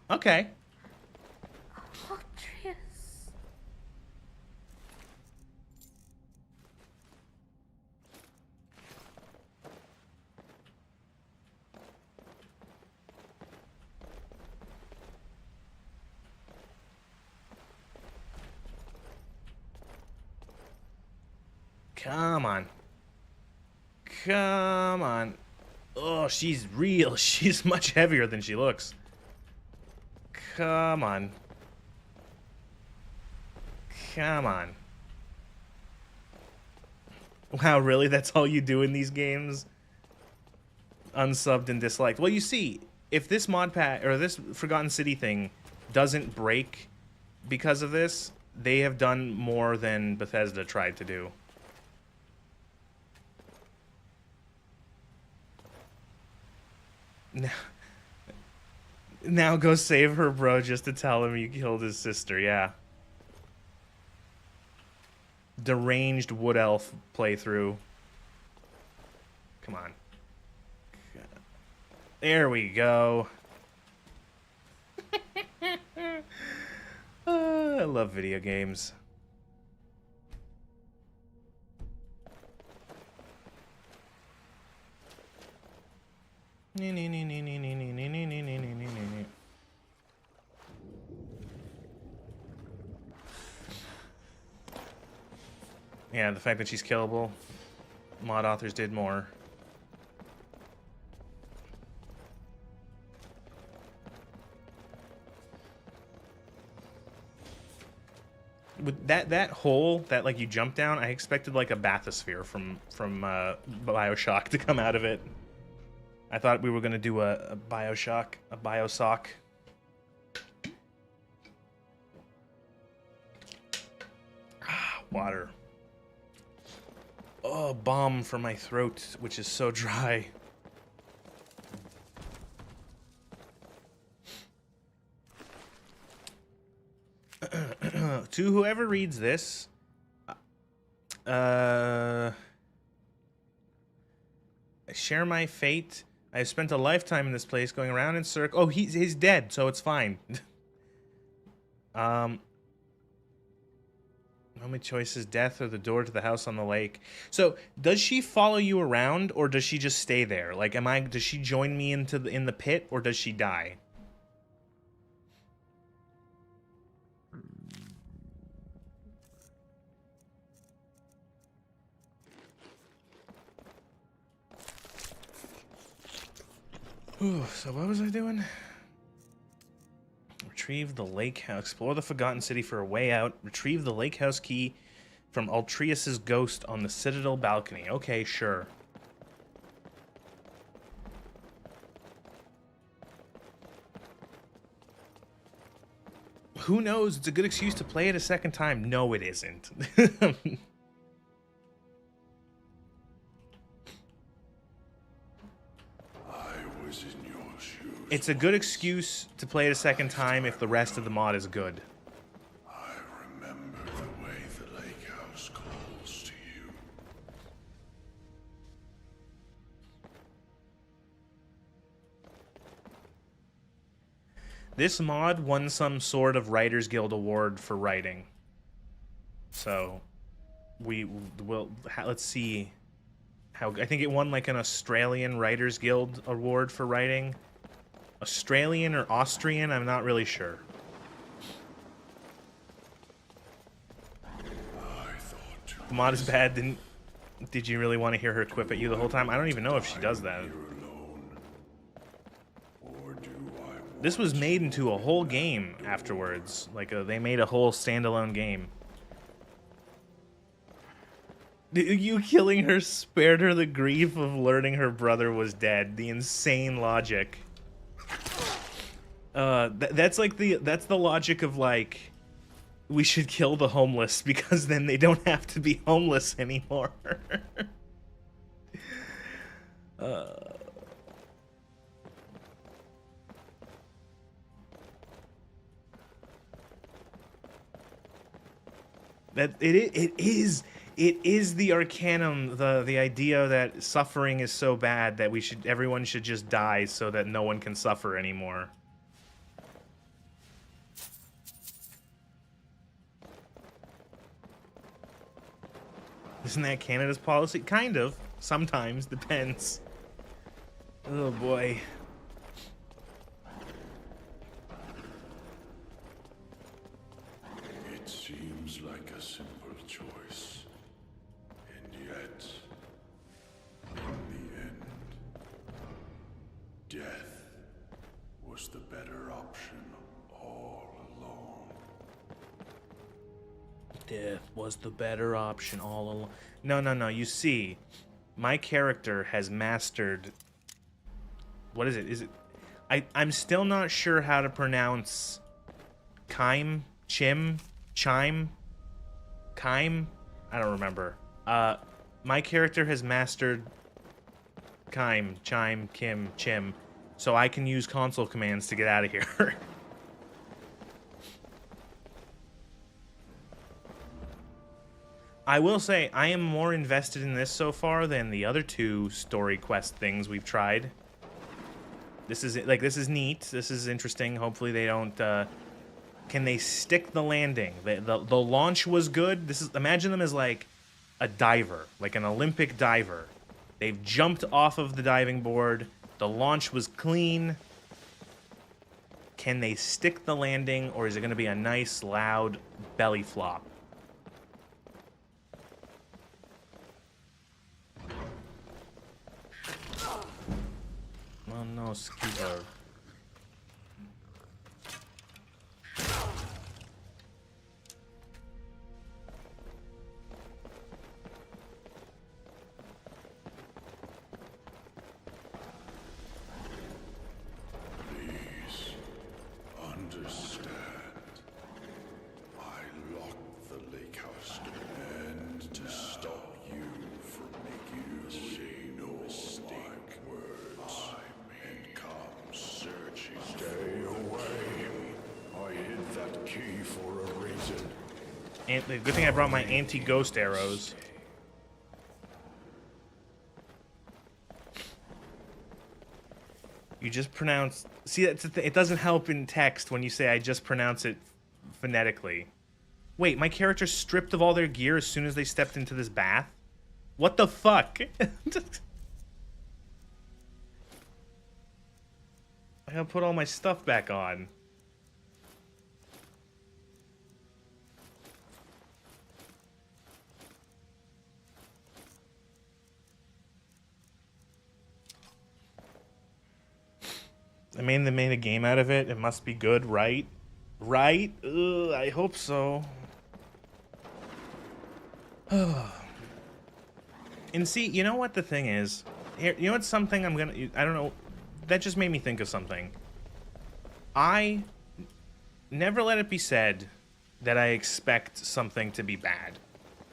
Okay. Oh, Trius. Come on. Come on. Oh, she's real. She's much heavier than she looks. Come on. Come on. Wow, really? That's all you do in these games? Unsubbed and disliked. Well, you see, if this mod pack, or this Forgotten City thing doesn't break because of this, they have done more than Bethesda tried to do. Now go save her bro just to tell him you killed his sister, yeah. Deranged wood elf playthrough. Come on. There we go. I love video games. Yeah, the fact that she's killable. Mod authors did more. With that hole that like you jump down, I expected like a bathysphere from BioShock to come out of it. I thought we were gonna do a BioShock, a Biosock. Water. Oh, balm for my throat, which is so dry. To whoever reads this, I share my fate. I have spent a lifetime in this place, going around in circles. Oh, he's dead, so it's fine. Only choice is death or the door to the house on the lake. So, does she follow you around, or does she just stay there? Like, does she join me in the pit, or does she die? Ooh, so what was I doing? Retrieve the lake house. Explore the Forgotten City for a way out. Retrieve the lake house key from Altrius's ghost on the Citadel balcony. Okay, sure. Who knows? It's a good excuse to play it a second time. No, it isn't. It's a good excuse to play it a second time if the rest of the mod is good. I remember the way the lake house calls to you. This mod won some sort of Writers Guild award for writing. So, let's see how, I think it won like an Australian Writers Guild award for writing. Australian or Austrian, I'm not really sure. The mod is bad. Did you really want to hear her quip at you the whole time? I don't even know if she does that. Here alone. Or do I This was made into a whole game afterwards. Like, they made a whole standalone game. You killing her spared her the grief of learning her brother was dead. The insane logic. That's the logic of, like, we should kill the homeless because then they don't have to be homeless anymore. It is the arcanum, the idea that suffering is so bad that everyone should just die so that no one can suffer anymore. Isn't that Canada's policy? Kind of. Sometimes. Depends. Oh boy. It seems like a simple choice. And yet, in the end, death was the better option all along. Death was the better option all along. No. You see, my character has mastered... What is it? Is it... I'm still not sure how to pronounce... Chime? Chime? Chime? I don't remember. My character has mastered... Chime, Kim, Chim. So I can use console commands to get out of here. I will say, I am more invested in this so far than the other two story quest things we've tried. This is neat. This is interesting. Hopefully they don't, can they stick the landing? The launch was good. Imagine them as like a diver, like an Olympic diver. They've jumped off of the diving board. The launch was clean. Can they stick the landing, or is it going to be a nice, loud belly flop? Oh no, Skyrim. Please understand. I locked the lake house and to stop you from making the same mistake words and come searching. Stay away. I hid that key for a reason. And the good thing I brought my anti-ghost arrows. You just pronounce... See, that's it doesn't help in text when you say I just pronounce it phonetically. Wait, my character stripped of all their gear as soon as they stepped into this bath? What the fuck? I gotta put all my stuff back on. I mean, they made a game out of it. It must be good, right? Right? Ugh, I hope so. And see, you know what the thing is? Here, you know what's something I don't know. That just made me think of something. I never let it be said that I expect something to be bad.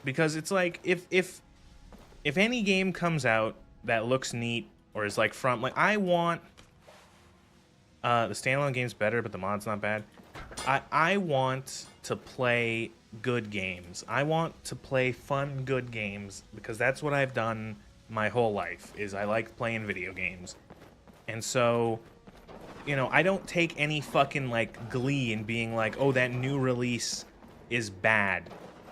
Because it's like, if any game comes out that looks neat or is like I want... the standalone game's better, but the mod's not bad. I want to play good games. I want to play fun, good games, because that's what I've done my whole life, is I like playing video games. And so, you know, I don't take any fucking, like, glee in being like, oh, that new release is bad.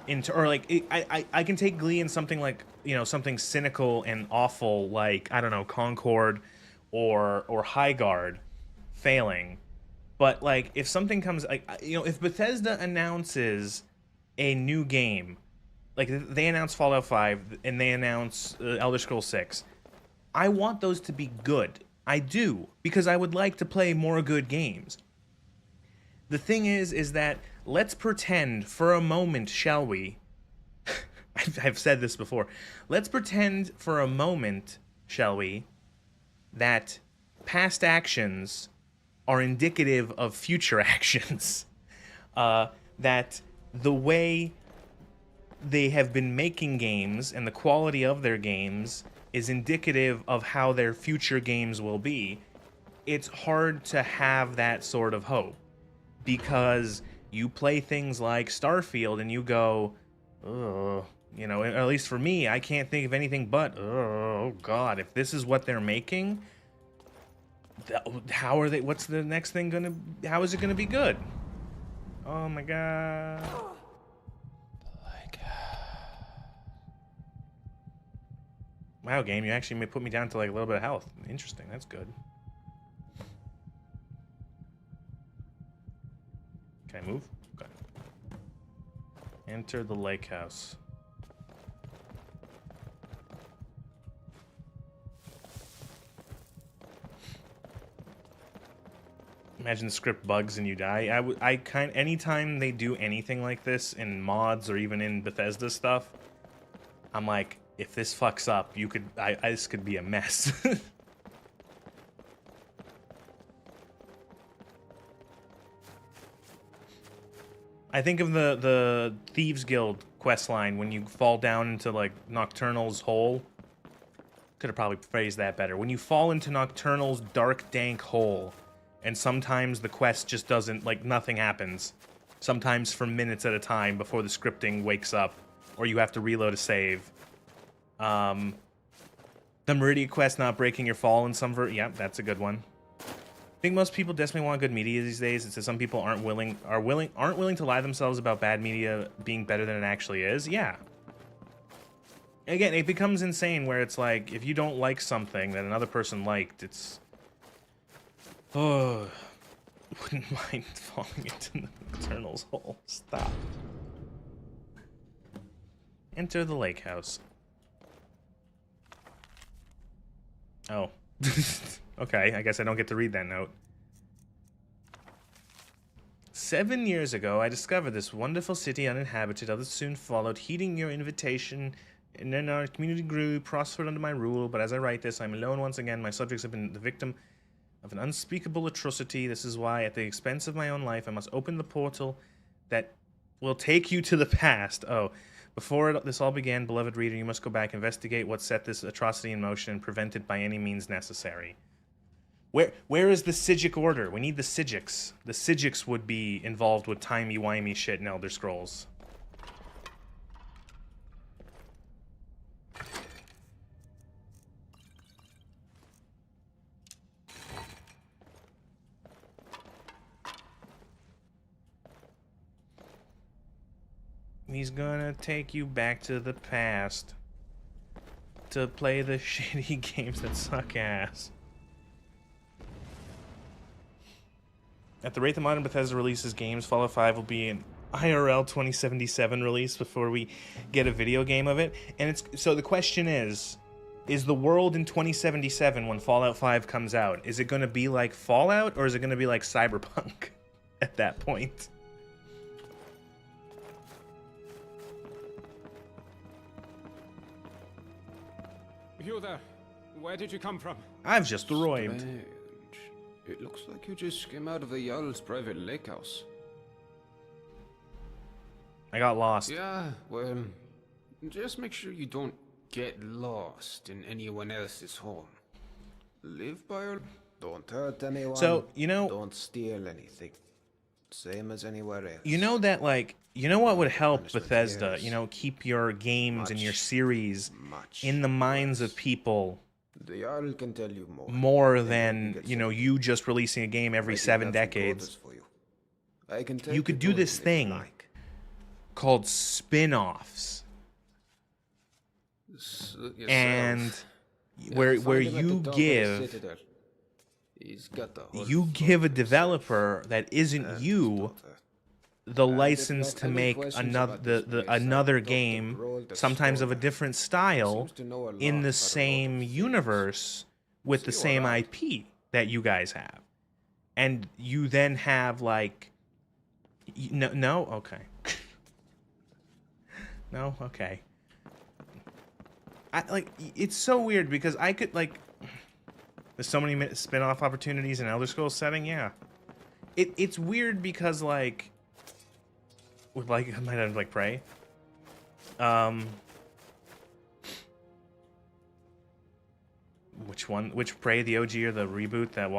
I can take glee in something like, you know, something cynical and awful like, I don't know, Concord or Highguard failing. But like, if something comes, like, you know, if Bethesda announces a new game like they announce Fallout 5 and they announce Elder Scrolls 6. I want those to be good. I do, because I would like to play more good games. The thing is that let's pretend for a moment, shall we? I've said this before. Let's pretend for a moment, shall we, that past actions are indicative of future actions. That the way they have been making games and the quality of their games is indicative of how their future games will be. It's hard to have that sort of hope because you play things like Starfield and you go, ugh, you know, at least for me, I can't think of anything but, oh God, if this is what they're making, how are they, what's the next thing gonna, how is it gonna be good? Oh my God. Wow, game, you actually may put me down to like a little bit of health. Interesting, that's good. Can I move? Okay. Enter the lake house. Imagine the script bugs and you die. Anytime they do anything like this in mods or even in Bethesda stuff, I'm like, if this fucks up, this could be a mess. I think of the Thieves Guild questline when you fall down into like Nocturnal's hole. Could have probably phrased that better. When you fall into Nocturnal's dark, dank hole, and sometimes the quest just doesn't, like, nothing happens. Sometimes for minutes at a time before the scripting wakes up, or you have to reload a save. The Meridia quest not breaking your fall in some yep, that's a good one. I think most people desperately want good media these days. It says some people aren't willing to lie themselves about bad media being better than it actually is. Yeah. Again, it becomes insane where it's like, if you don't like something that another person liked, it's... Oh, wouldn't mind falling into the Eternal's hole. Stop. Enter the lake house. Oh. Okay, I guess I don't get to read that note. 7 years ago, I discovered this wonderful city uninhabited. Others soon followed, heeding your invitation. And then our community grew, prospered under my rule. But as I write this, I'm alone once again. My subjects have been the victim of an unspeakable atrocity. This is why, at the expense of my own life, I must open the portal that will take you to the past. Oh, before this all began, beloved reader, you must go back, investigate what set this atrocity in motion, and prevent it by any means necessary. Where is the Psijic Order? We need the Psijics. The Psijics would be involved with timey-wimey shit in Elder Scrolls. He's gonna take you back to the past to play the shitty games that suck ass. At the rate the modern Bethesda releases games, Fallout 5 will be an IRL 2077 release before we get a video game of it. And it's so the question is the world in 2077 when Fallout 5 comes out, is it going to be like Fallout or is it going to be like Cyberpunk at that point? You there. Where did you come from? I've just arrived. Strange. It looks like you just came out of the Jarl's private lake house. I got lost. Yeah, well, just make sure you don't get lost in anyone else's home. Live by your... Don't hurt anyone. So, you know... Don't steal anything. Same as anywhere else. You know that, like... You know what would help Punishment Bethesda? is You know, keep your games and your series much in the minds of people The Jarl can tell you more than, you know, you just releasing a game every 7 decades. I can take You could do this if you thing like. called spin-offs. And where you give a developer that isn't you the And if license you to have any make questions another about this place, another I've talked to game, Grohl, the sometimes of a storeman. different He style, seems to know a lot in the about a lot same of things. universe with the See you same around. IP that you guys have, and you then have like, no, okay, no, okay. It's so weird because I could like, there's so many spin-off opportunities in Elder Scrolls setting, yeah. It's weird because like, with like, I might have like Prey. Which one? Which Prey, the OG or the reboot that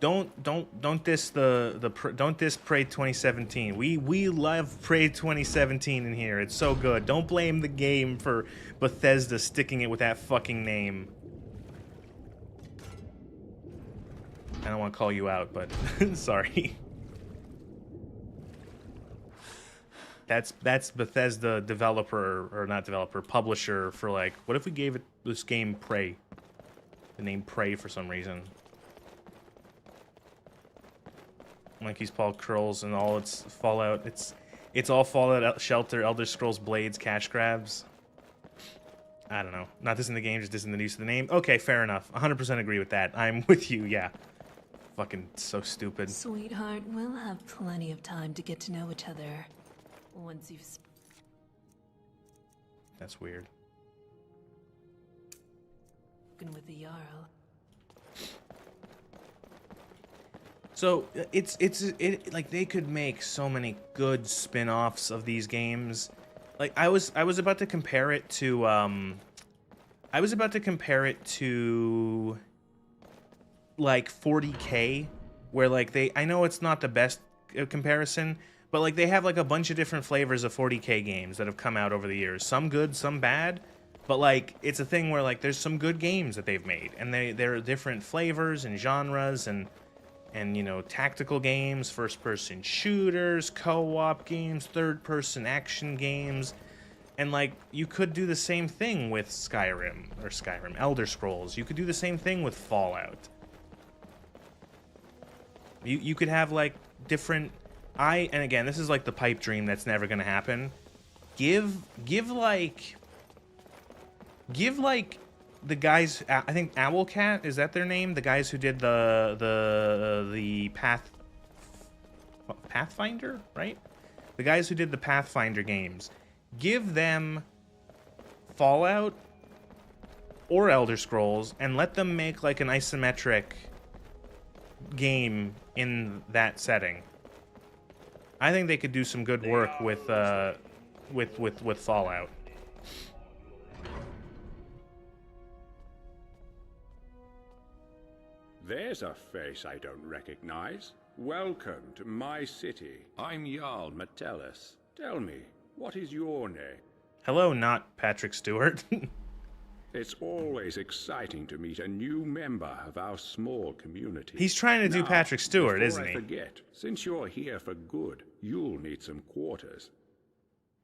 don't diss don't diss Prey 2017. We love Prey 2017 in here. It's so good. Don't blame the game for Bethesda sticking it with that fucking name. I don't want to call you out, but sorry. That's Bethesda developer, or not developer, publisher for like, what if we gave it this game Prey? The name Prey for some reason. Monkey's Paw Curls and all its Fallout. It's all Fallout Shelter, Elder Scrolls Blades, cash grabs. I don't know. Not this in the game, just this in the use of the name. Okay, fair enough. 100% agree with that. I'm with you, yeah. Fucking so stupid. Sweetheart, we'll have plenty of time to get to know each other. Once you've... That's weird. spoken with the Jarl. So it's like they could make so many good spin-offs of these games. Like I was about to compare it to like 40K, where like I know it's not the best comparison, but like they have like a bunch of different flavors of 40K games that have come out over the years. Some good, some bad. But like it's a thing where like there's some good games that they've made, and they're different flavors and genres and you know, tactical games, first-person shooters, co-op games, third-person action games. And like you could do the same thing with Skyrim, Elder Scrolls. You could do the same thing with Fallout. You could have like different and again, this is like the pipe dream that's never going to happen. Give like the guys, I think Owlcat, is that their name? The guys who did the Pathfinder, right? The guys who did the Pathfinder games. Give them Fallout or Elder Scrolls and let them make like an isometric game in that setting. I think they could do some good work with Fallout. There's a face I don't recognize. Welcome to my city. I'm Jarl Metellus. Tell me, what is your name? Hello, not Patrick Stewart. It's always exciting to meet a new member of our small community. He's trying to do Patrick Stewart, isn't he? Before I forget, since you're here for good, you'll need some quarters.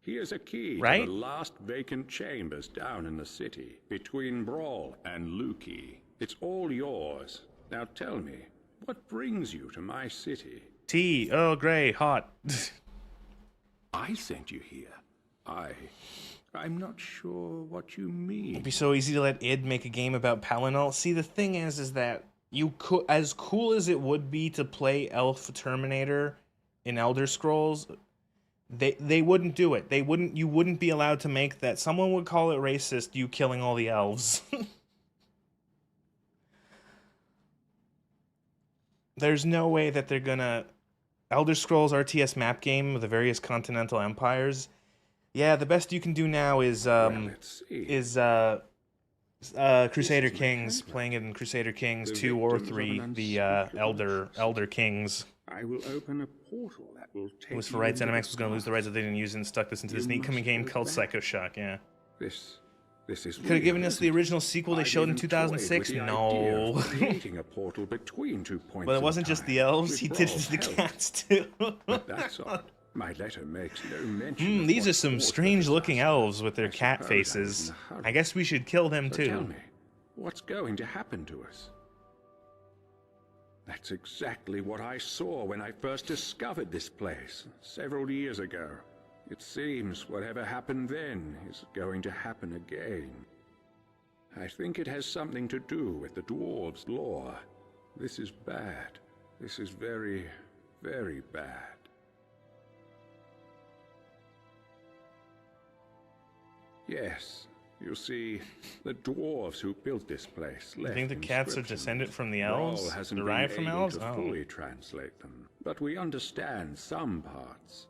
Here's a key to the last vacant chambers down in the city, between Brawl and Lukey. It's all yours. Now tell me, what brings you to my city? Tea, Earl Grey, hot. I sent you here. I'm not sure what you mean. It'd be so easy to let id make a game about Palinol. See, the thing is that you could, as cool as it would be to play Elf Terminator in Elder Scrolls, they wouldn't do it. You wouldn't be allowed to make that. Someone would call it racist, you killing all the elves. There's no way that they're gonna... Elder Scrolls RTS map game of the various continental empires. Yeah, the best you can do now is Crusader Kings, playing it in Crusader Kings 2 or 3, the Elder Kings. I will open a portal that will take it was for rights. NMX was going to lose the rights if they didn't use it and stuck this into this neat coming game called Psycho Shock, yeah. This is could have given us the original sequel they showed in 2006? No. Creating a portal between 2 points. Well, it wasn't just the elves, he did it to the cats too. But that's odd. My letter makes no mention. These are some strange-looking elves with their cat faces. I guess we should kill them too. Tell me, what's going to happen to us? That's exactly what I saw when I first discovered this place, several years ago. It seems whatever happened then is going to happen again. I think it has something to do with the dwarves' law. This is bad. This is very, very bad. Yes, you see, the dwarves who built this place left You think the cats are descended from the elves? Thrall hasn't Derived been from able elves? to fully translate them, but we understand some parts.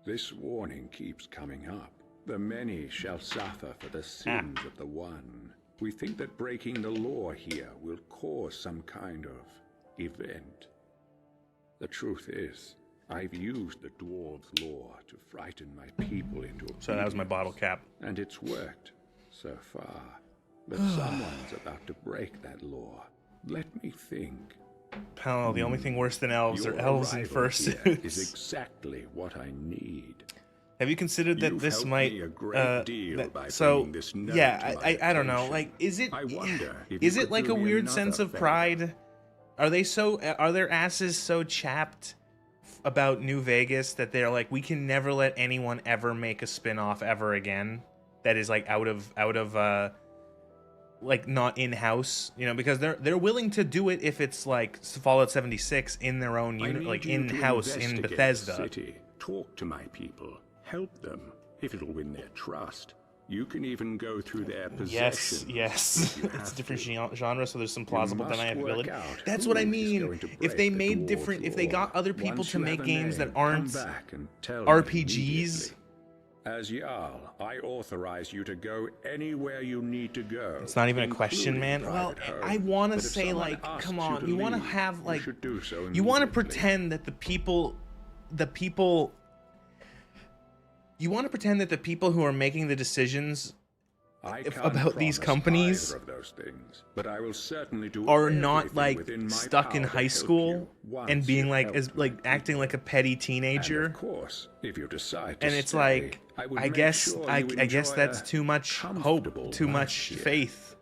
This warning keeps coming up. The many shall suffer for the sins of the one. We think that breaking the law here will cause some kind of event. The truth is, I've used the dwarves' law to frighten my people into obedience. So that was my bottle cap. And it's worked, so far. But someone's about to break that law. Let me think. Pal, the only thing worse than elves are elves in fursuits. Is exactly what I need. Have you considered that You've this helped might me a great deal by so bringing this note yeah, to my I don't know, attention. like is it I wonder if is you it could like do a me weird another sense of favor. pride? Are their asses so chapped about New Vegas that they're like, we can never let anyone ever make a spin-off ever again that is like out of like not in-house, you know, because they're willing to do it if it's like Fallout 76 in their own I unit, need like you to in-house in investigate the Bethesda. city. Talk to my people. Help them if it'll win their trust. You can even go through their possessions. Yes. if you It's a have different to. genre, so there's some plausible must deniability. work out That's who what I is mean. going to If they break the made dwarves' different, if they law. got other people Once to you make have a games name, that aren't come back and tell me RPGs. immediately. As Jarl, I authorize you to go anywhere you need to go. It's not even a question, including man. Well, private I home. want to But if say, someone like, asks come you on, to you want to leave, have, you like, should do so you want to immediately. pretend that the people who are making the decisions I can't about these promise companies either of those things, but I will certainly do are not everything like within my stuck in power to high help school you once and being you've like helped as my like acting like a petty And teenager. of course, if you decide to And it's stay, like, would I make guess sure I you guess enjoy that's a too much comfortable hope, too life much here. faith.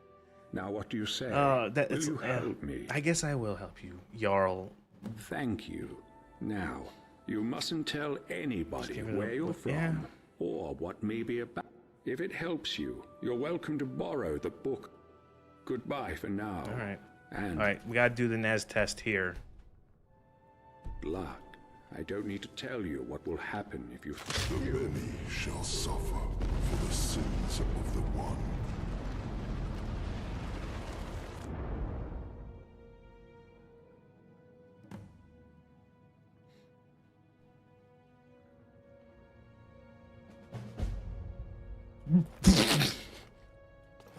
Now, what do you say? Will Will you help me? I guess I will help you, Jarl. Thank you. Now, you mustn't tell anybody give it where a- you're from yeah. or what may be about. If it helps you, you're welcome to borrow the book. Goodbye for now. All right. And All right, we gotta do the Nez test here. luck. I don't need to tell you what will happen if you... The many shall suffer for the sins of the one.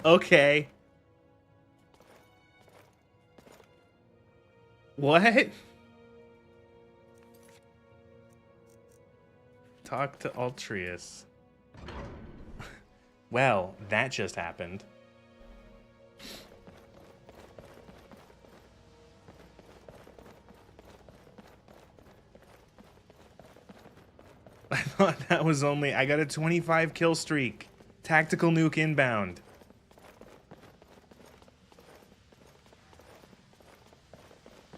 Okay. What? Talk to Altreus. Well, that just happened. I thought that was only... I got a 25 kill streak. Tactical nuke inbound.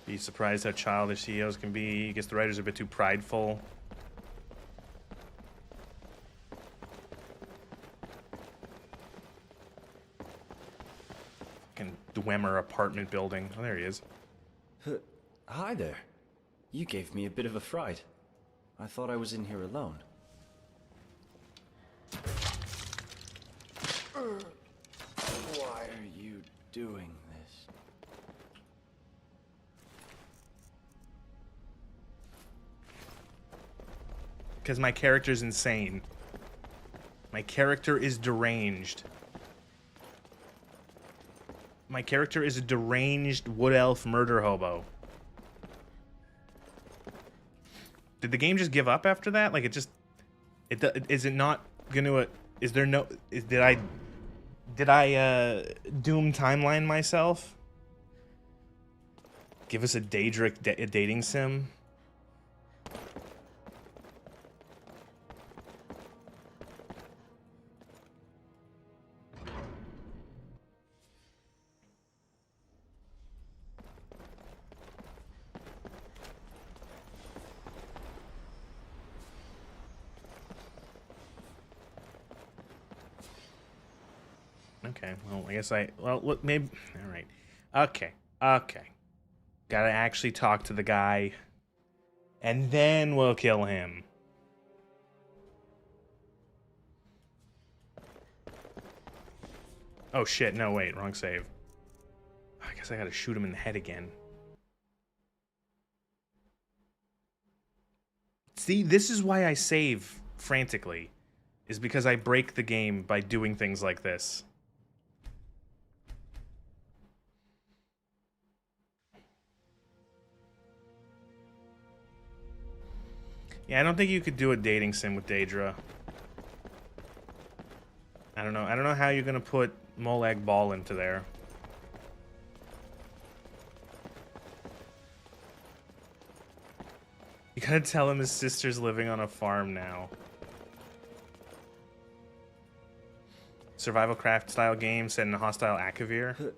Be surprised how childish CEOs can be. I guess the writers are a bit too prideful. Fucking Dwemer apartment building. Oh, there he is. Hi there. You gave me a bit of a fright. I thought I was in here alone. Why are you doing this? Because my character's insane. My character is deranged. My character is a deranged wood elf murder hobo. Did the game just give up after that? Like it just... Is it not gonna... Is there no... Did I doom timeline myself? Give us a Daedric dating sim? Okay, well, I guess well, look, maybe, all right. Okay. Gotta actually talk to the guy, and then we'll kill him. Oh shit, no, wait, wrong save. I guess I gotta shoot him in the head again. See, this is why I save frantically, is because I break the game by doing things like this. Yeah, I don't think you could do a dating sim with Daedra. I don't know how you're gonna put Molag Bal into there. You gotta tell him his sister's living on a farm now. Survival craft style game set in a hostile Akavir.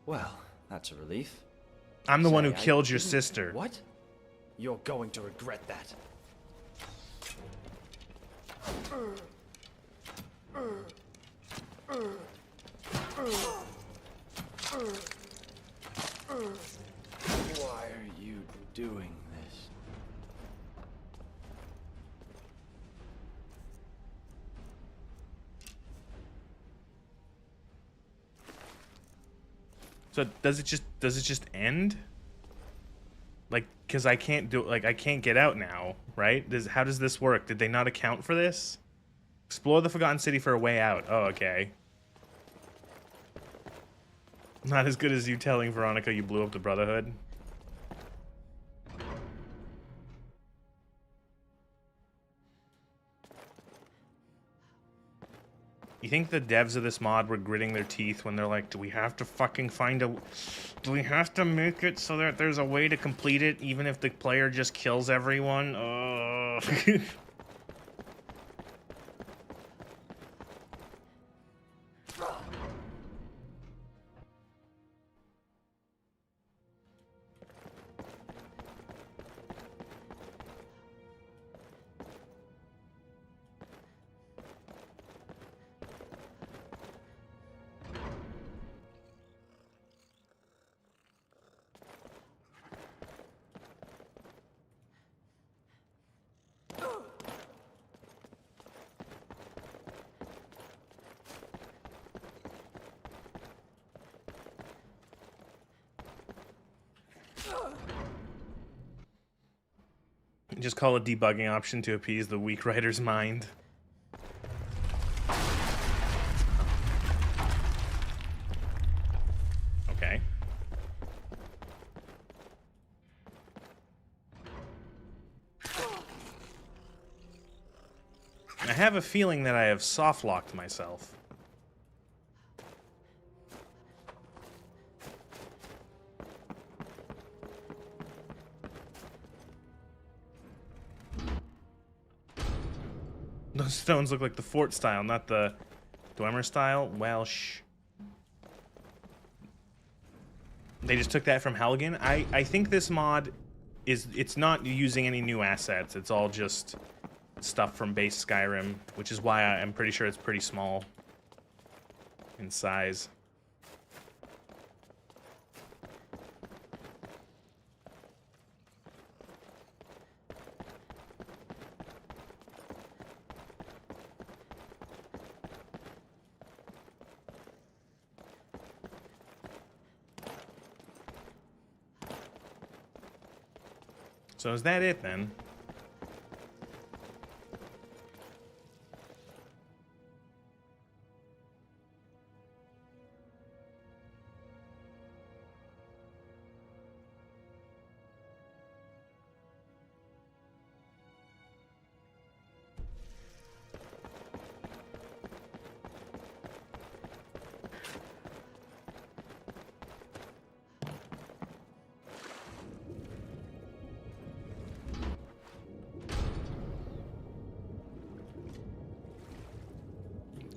Well, that's a relief. I'm the one who Say, killed your sister. What? You're going to regret that. Why are you doing this? So does it just end? Like, cause I can't do, like, I can't get out now, right? How does this work? Did they not account for this? Explore the Forgotten City for a way out. Oh, okay. Not as good as you telling Veronica you blew up the Brotherhood. You think the devs of this mod were gritting their teeth when they're like, do we have to fucking do we have to make it so that there's a way to complete it even if the player just kills everyone? Ugh. Just call a debugging option to appease the weak writer's mind. Okay. I have a feeling that I have soft-locked myself. Those stones look like the fort style, not the Dwemer style. Well, They just took that from Helgen. I think this mod it's not using any new assets. It's all just stuff from base Skyrim, which is why I'm pretty sure it's pretty small in size. So is that it then?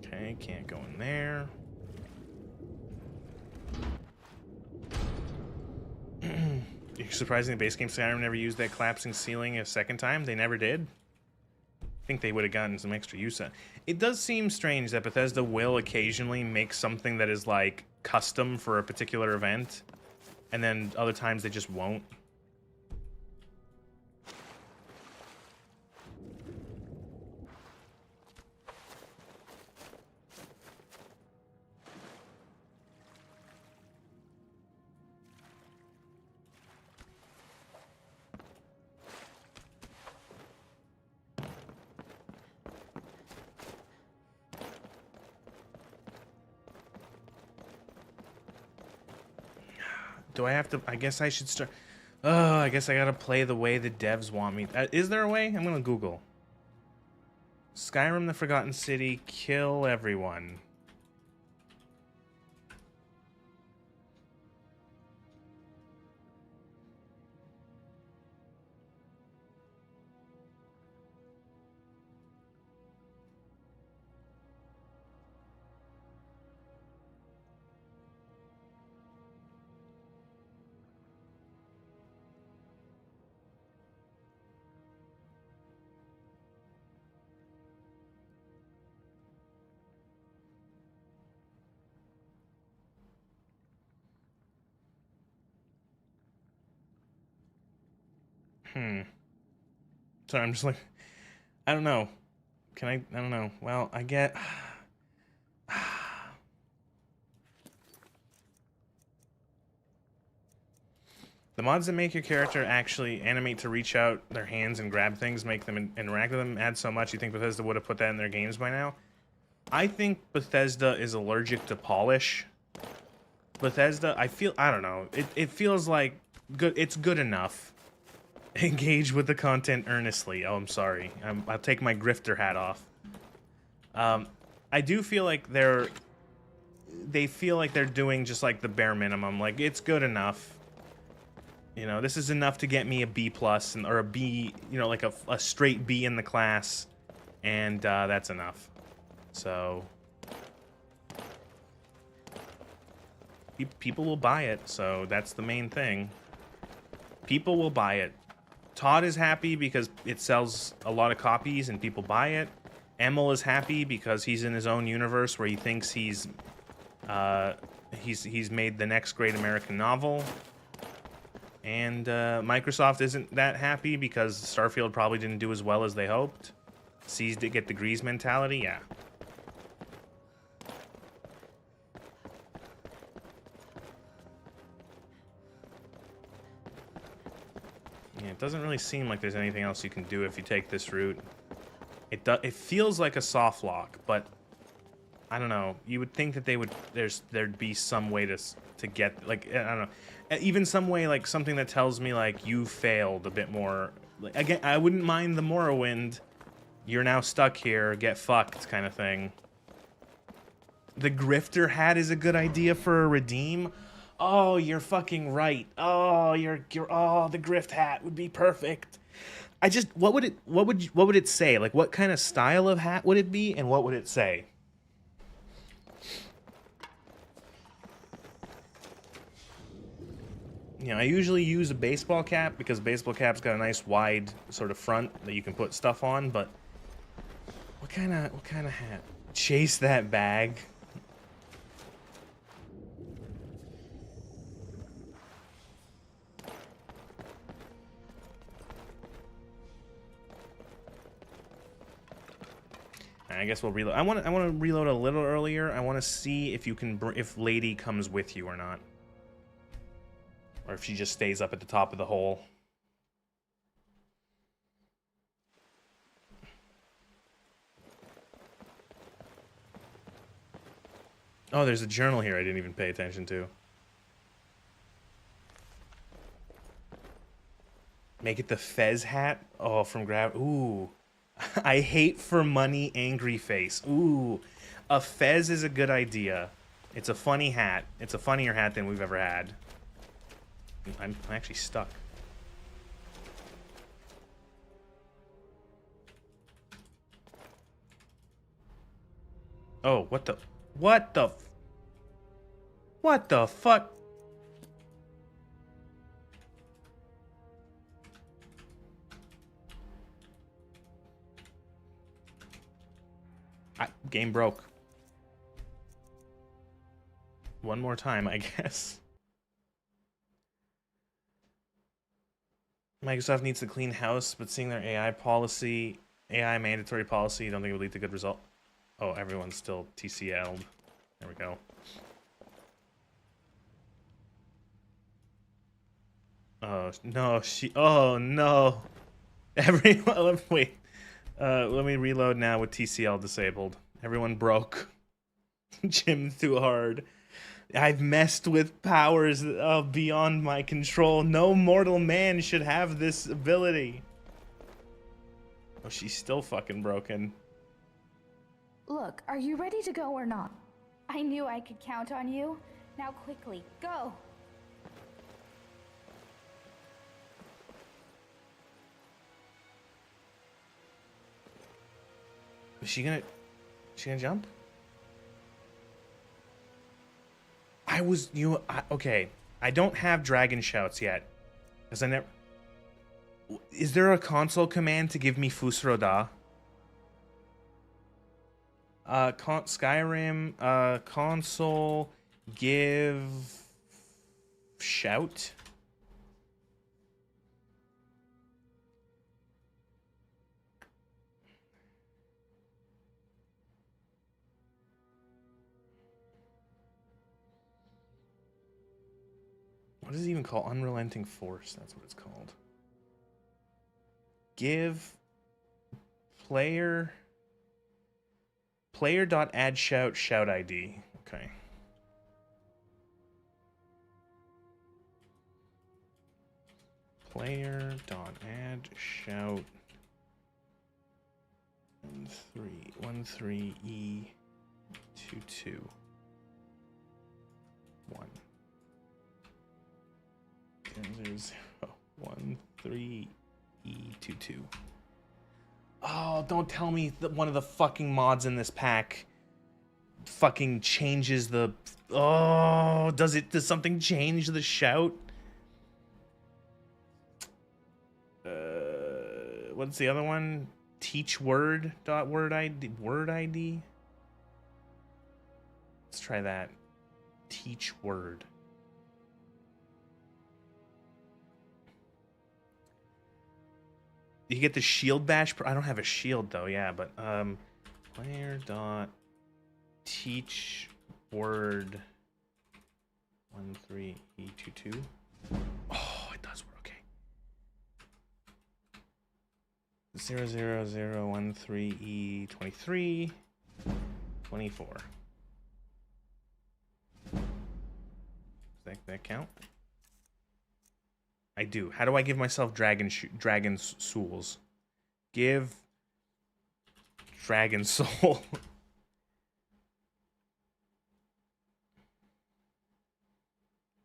Okay, can't go in there. Surprisingly, base game Skyrim never used that collapsing ceiling a second time. They never did. think they would have gotten some extra use out. It does seem strange that Bethesda will occasionally make something that is like custom for a particular event, and then other times they just won't. Do I have to? I guess I should start. Oh, I guess I gotta play the way the devs want me. Is there a way? I'm gonna Google. Skyrim the Forgotten City, kill everyone. Sorry, I'm just like, I don't know. Can I don't know. Well, I get... The mods that make your character actually animate to reach out their hands and grab things, make them interact with them, add so much. You think Bethesda would have put that in their games by now? I think Bethesda is allergic to polish. Bethesda, I don't know. It feels like good. It's good enough. Engage with the content earnestly. Oh, I'm sorry. I'll take my grifter hat off. I do feel like they feel like they're doing just like the bare minimum. Like, it's good enough. You know, this is enough to get me a B+, or a B, you know, like a straight B in the class. And that's enough. So people will buy it, so that's the main thing. People will buy it. Todd is happy because it sells a lot of copies and people buy it. Emil is happy because he's in his own universe where he thinks he's made the next great American novel. And Microsoft isn't that happy because Starfield probably didn't do as well as they hoped. Seized it, get the Grease mentality, yeah. Yeah, it doesn't really seem like there's anything else you can do if you take this route. It feels like a soft lock, but I don't know. You would think that there'd be some way to get, like, I don't know, even some way, like something that tells me like you failed a bit more. Like, again, I wouldn't mind the Morrowind. You're now stuck here, get fucked kind of thing. The Grifter hat is a good idea for a redeem. Oh, you're fucking right. Oh, oh, the Grift hat would be perfect. What would it say? Like, what kind of style of hat would it be, and what would it say? You know, I usually use a baseball cap because baseball cap's got a nice wide sort of front that you can put stuff on, but what kind of hat? Chase that bag. I guess we'll reload. I want to reload a little earlier. I want to see if you can if Lady comes with you or not. Or if she just stays up at the top of the hole. Oh, there's a journal here I didn't even pay attention to. Make it the Fez hat? Oh, from Grab. Ooh. I hate for money, angry face. Ooh. A Fez is a good idea. It's a funny hat. It's a funnier hat than we've ever had. I'm actually stuck. Oh, what the fuck? Game broke. One more time, I guess. Microsoft needs to clean house, but seeing their AI mandatory policy, don't think it would lead to good result. Oh, everyone's still TCL'd. There we go. Oh no, oh no. Everyone, wait. Let me reload now with TCL disabled. Everyone broke. Jim too hard. I've messed with powers beyond my control. No mortal man should have this ability. Oh, she's still fucking broken. Look, are you ready to go or not? I knew I could count on you. Now quickly, go! Is she gonna jump? Okay. I don't have dragon shouts yet. Because I never... Is there a console command to give me Fusroda? Skyrim, console, give... shout? What is it even called? Unrelenting Force. That's what it's called. Give player.add shout ID. Okay. Player.add shout 13E22 1. 13E22. Oh, don't tell me that one of the fucking mods in this pack fucking changes the... Oh, does something change the shout? What's the other one? Teach word dot word ID. Let's try that. Teach word. You get the shield bash. I don't have a shield though. Yeah, but player dot teach word 13E22. Oh, it does work. Okay. 00013E23 24. Does that count? I do. How do I give myself dragon souls? Give dragon soul.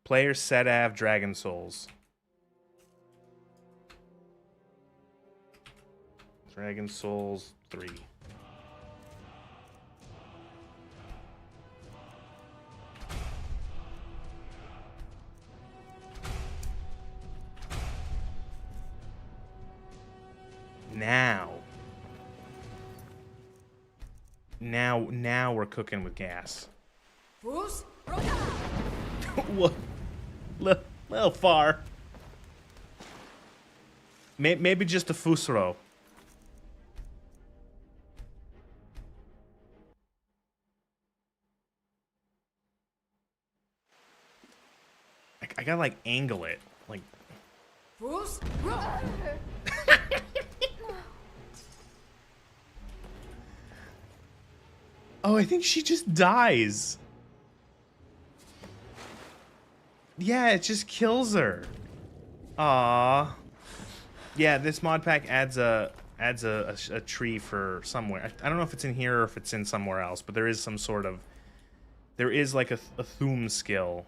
Player set av dragon souls. Dragon souls 3. Now we're cooking with gas. What? Little far. Maybe just a Fusro. I gotta like angle it, like. Oh, I think she just dies. Yeah, it just kills her. Aww. Yeah, this mod pack adds a tree for somewhere. I don't know if it's in here or if it's in somewhere else, but there is some sort of... There is like a Thum skill.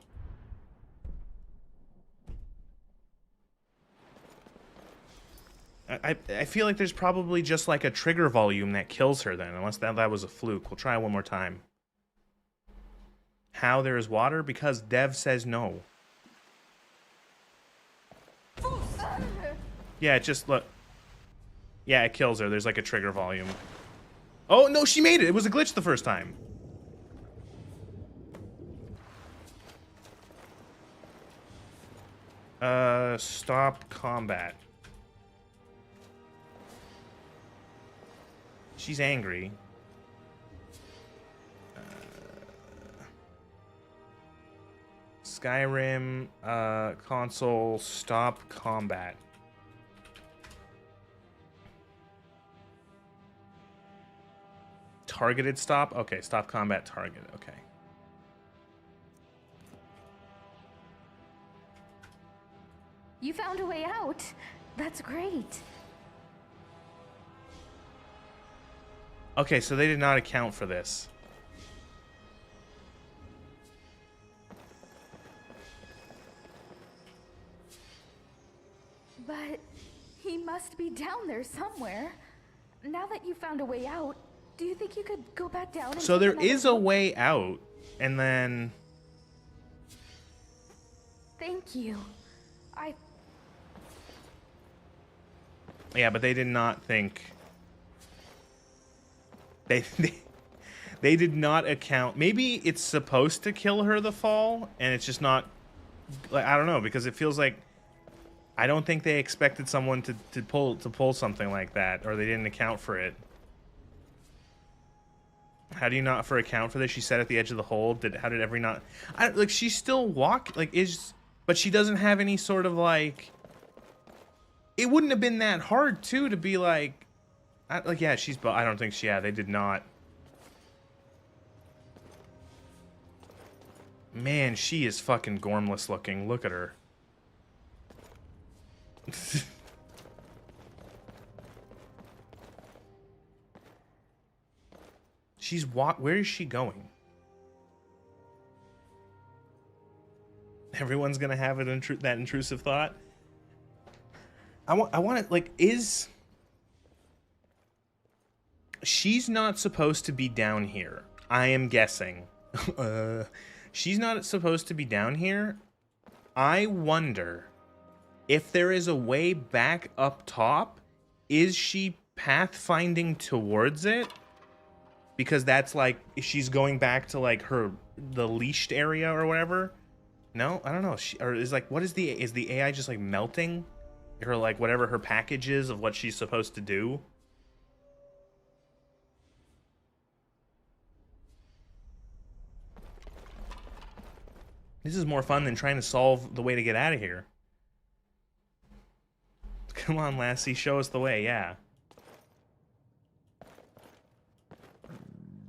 I feel like there's probably just like a trigger volume that kills her then, unless that was a fluke. We'll try one more time. How there is water? Because Dev says no. Yeah, it just look. Yeah, it kills her. There's like a trigger volume. Oh, no, she made it. It was a glitch the first time. Stop combat. She's angry. Skyrim, console, stop combat. Targeted stop? Okay, stop combat target, okay. You found a way out. That's great. Okay, so they did not account for this. But he must be down there somewhere. Now that you found a way out, do you think you could go back down and So there take another is a look? way out, and then... Thank you. Yeah, but they did not think... They did not account... Maybe it's supposed to kill her the fall, and it's just not... Like, I don't know, because it feels like... I don't think they expected someone to pull something like that, or they didn't account for it. How do you not account for this? She sat at the edge of the hole. How did every not... like, she's still but she doesn't have any sort of, like... It wouldn't have been that hard, too, to be like... yeah, I don't think they did not. Man, she is fucking gormless looking. Look at her. Where is she going? Everyone's gonna have that intrusive thought. I want it, like, she's not supposed to be down here. I am guessing. She's not supposed to be down here. I wonder if there is a way back up top. Is she pathfinding towards it? Because that's like, she's going back to like the leashed area or whatever. No, I don't know. Is the AI just like melting? Her, like, whatever her package is of what she's supposed to do. This is more fun than trying to solve the way to get out of here. Come on, Lassie, show us the way, yeah.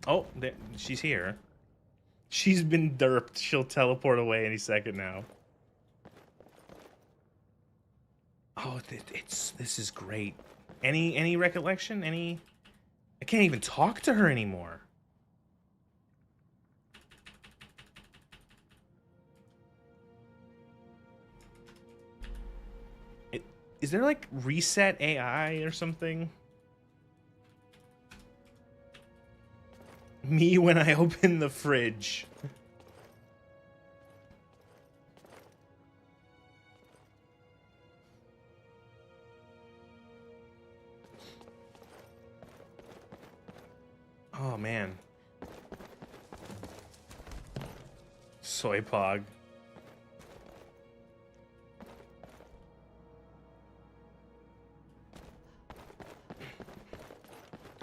Oh, she's here. She's been derped. She'll teleport away any second now. Oh, this is great. Any recollection? I can't even talk to her anymore. Is there like reset AI or something? Me when I open the fridge. Oh, man. Soy pog.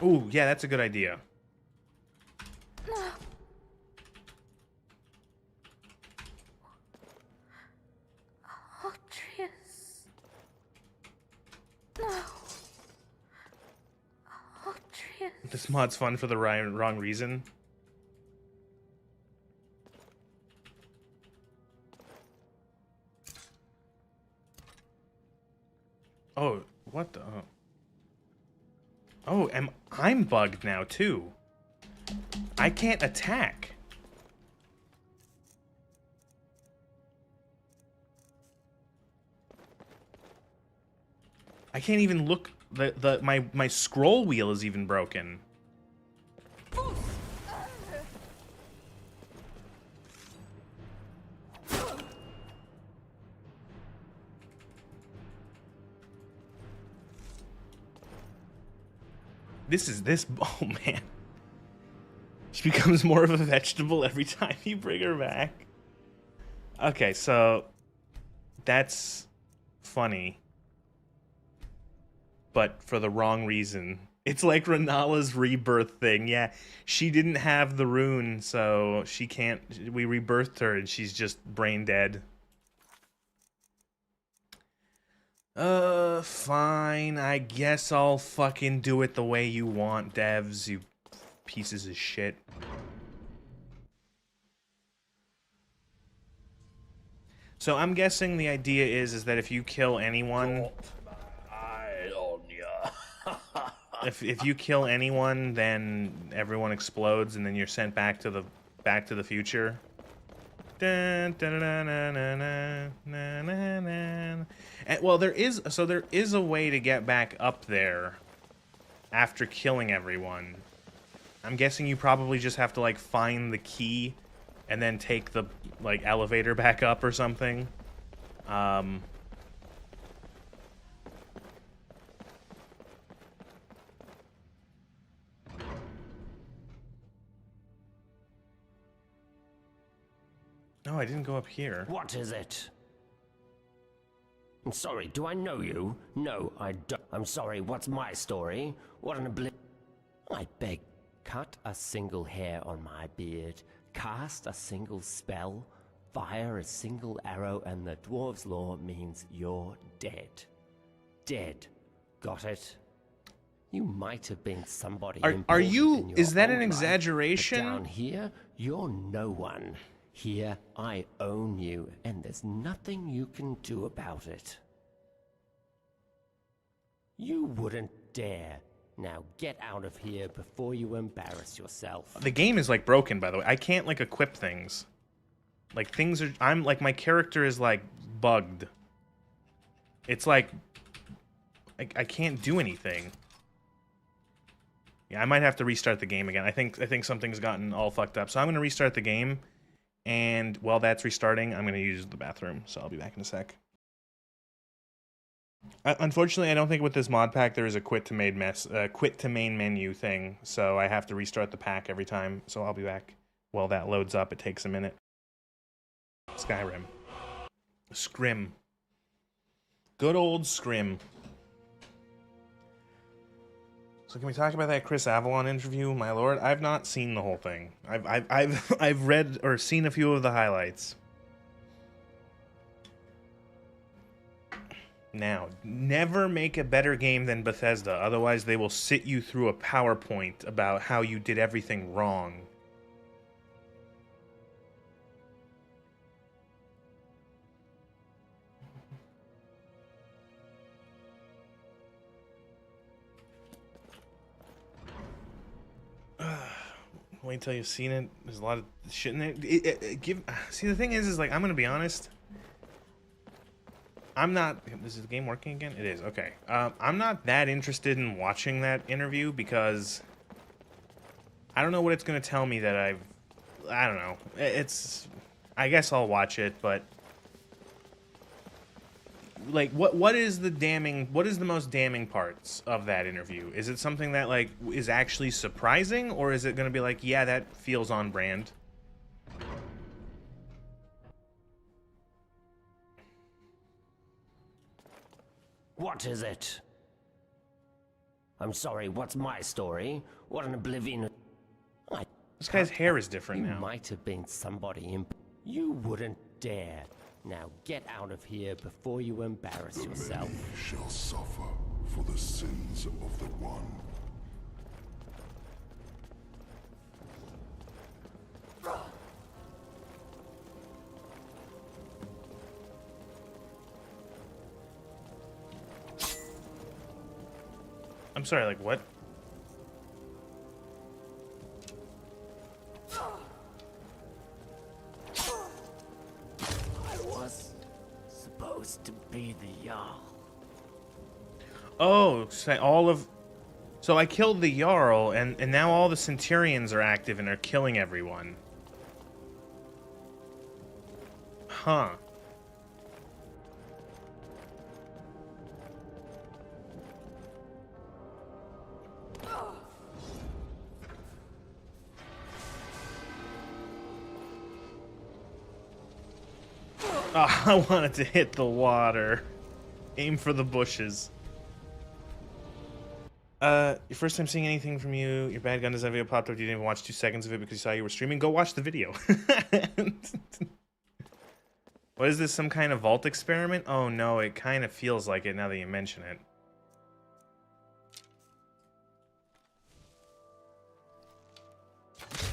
Ooh, yeah, that's a good idea. Oh, Trius. No. Oh, Trius. This mod's fun for the wrong reason. Oh, what the... Oh, I'm bugged now, too. I can't attack. I can't even look. My scroll wheel is even broken. this. Oh man, she becomes more of a vegetable every time you bring her back. Okay, so that's funny, but for the wrong reason. It's like Renala's rebirth thing. Yeah, she didn't have the rune, so she can't. We rebirthed her, and she's just brain dead. Fine. I guess I'll fucking do it the way you want, devs, you pieces of shit. So I'm guessing the idea is that if you kill anyone, if you kill anyone, then everyone explodes, and then you're sent back to the future. Dun, dun, dun, dun, dun, dun, dun, dun, dun. And, well, there is a way to get back up there after killing everyone. I'm guessing you probably just have to like find the key and then take the like elevator back up or something. No, I didn't go up here. What is it? I'm sorry, do I know you? No, I don't. I'm sorry, what's my story? What an I beg, cut a single hair on my beard, cast a single spell, fire a single arrow, and the dwarves' law means you're dead. Dead. Got it? You might have been somebody Are you... in your Is that own an life, exaggeration? but down here, you're no one. Here, I own you, and there's nothing you can do about it. You wouldn't dare. Now get out of here before you embarrass yourself. The game is like broken, by the way. I can't like equip things. Like things are... I'm like, my character is like bugged. It's like... I can't do anything. Yeah, I might have to restart the game again. I think something's gotten all fucked up. So I'm gonna restart the game. And while that's restarting, I'm going to use the bathroom, so I'll be back in a sec. Unfortunately, I don't think with this mod pack there is a quit to main menu thing, so I have to restart the pack every time, so I'll be back. While that loads up, it takes a minute. Skyrim. Scrim. Good old Scrim. So can we talk about that Chris Avalon interview, my lord? I've not seen the whole thing. I've read or seen a few of the highlights. Now, never make a better game than Bethesda, otherwise they will sit you through a PowerPoint about how you did everything wrong. Wait until you've seen it. There's a lot of shit in there. See, the thing is like, I'm gonna be honest. I'm not... Is the game working again? It is. Okay. I'm not that interested in watching that interview because I don't know what it's gonna tell me that I don't know. It's... I guess I'll watch it, but... Like, what is the most damning parts of that interview? Is it something that, like, is actually surprising, or is it gonna be like, yeah, that feels on brand? What is it? I'm sorry, what's my story? What an oblivion... This guy's hair is different now. You might have been somebody You wouldn't dare. Now get out of here before you embarrass yourself. Many shall suffer for the sins of the one. I'm sorry, like, what? To be the Jarl. Oh, so I killed the Jarl, and now all the Centurions are active and are killing everyone. Huh. Oh, I wanted to hit the water. Aim for the bushes. Your first time seeing anything from you. Your bad gun doesn't have video popped up. You didn't even watch 2 seconds of it because you saw you were streaming. Go watch the video. What is this, some kind of vault experiment? Oh no, it kind of feels like it now that you mention it.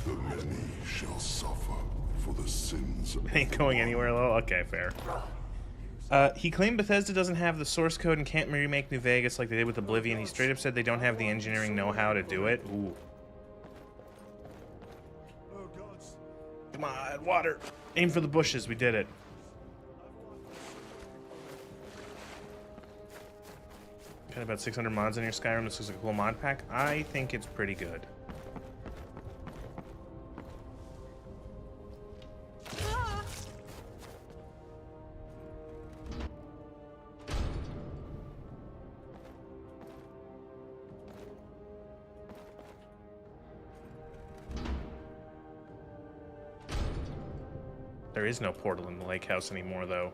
The many shall suffer for the sins of Ain't going anywhere, though? Okay, fair. He claimed Bethesda doesn't have the source code and can't remake New Vegas like they did with Oblivion. He straight up said they don't have the engineering know-how to do it. Ooh. Come on, water. Aim for the bushes. We did it. Got about 600 mods in your Skyrim. This looks like a cool mod pack. I think it's pretty good. There is no portal in the lake house anymore, though.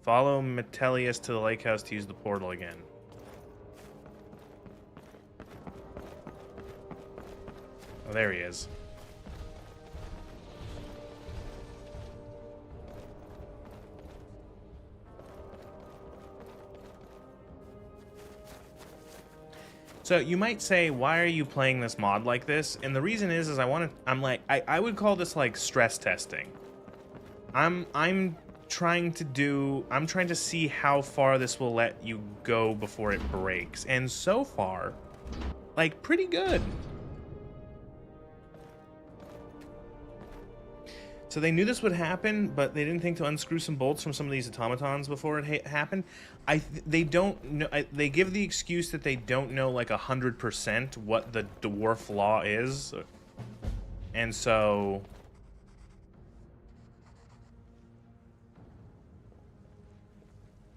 Follow Metellus to the lake house to use the portal again. Oh, there he is. So you might say, why are you playing this mod like this? And the reason is I would call this like stress testing. I'm trying to see how far this will let you go before it breaks. And so far, like, pretty good. So they knew this would happen, but they didn't think to unscrew some bolts from some of these automatons before it happened. They don't know. They give the excuse that they don't know like 100% what the dwarf law is, and so.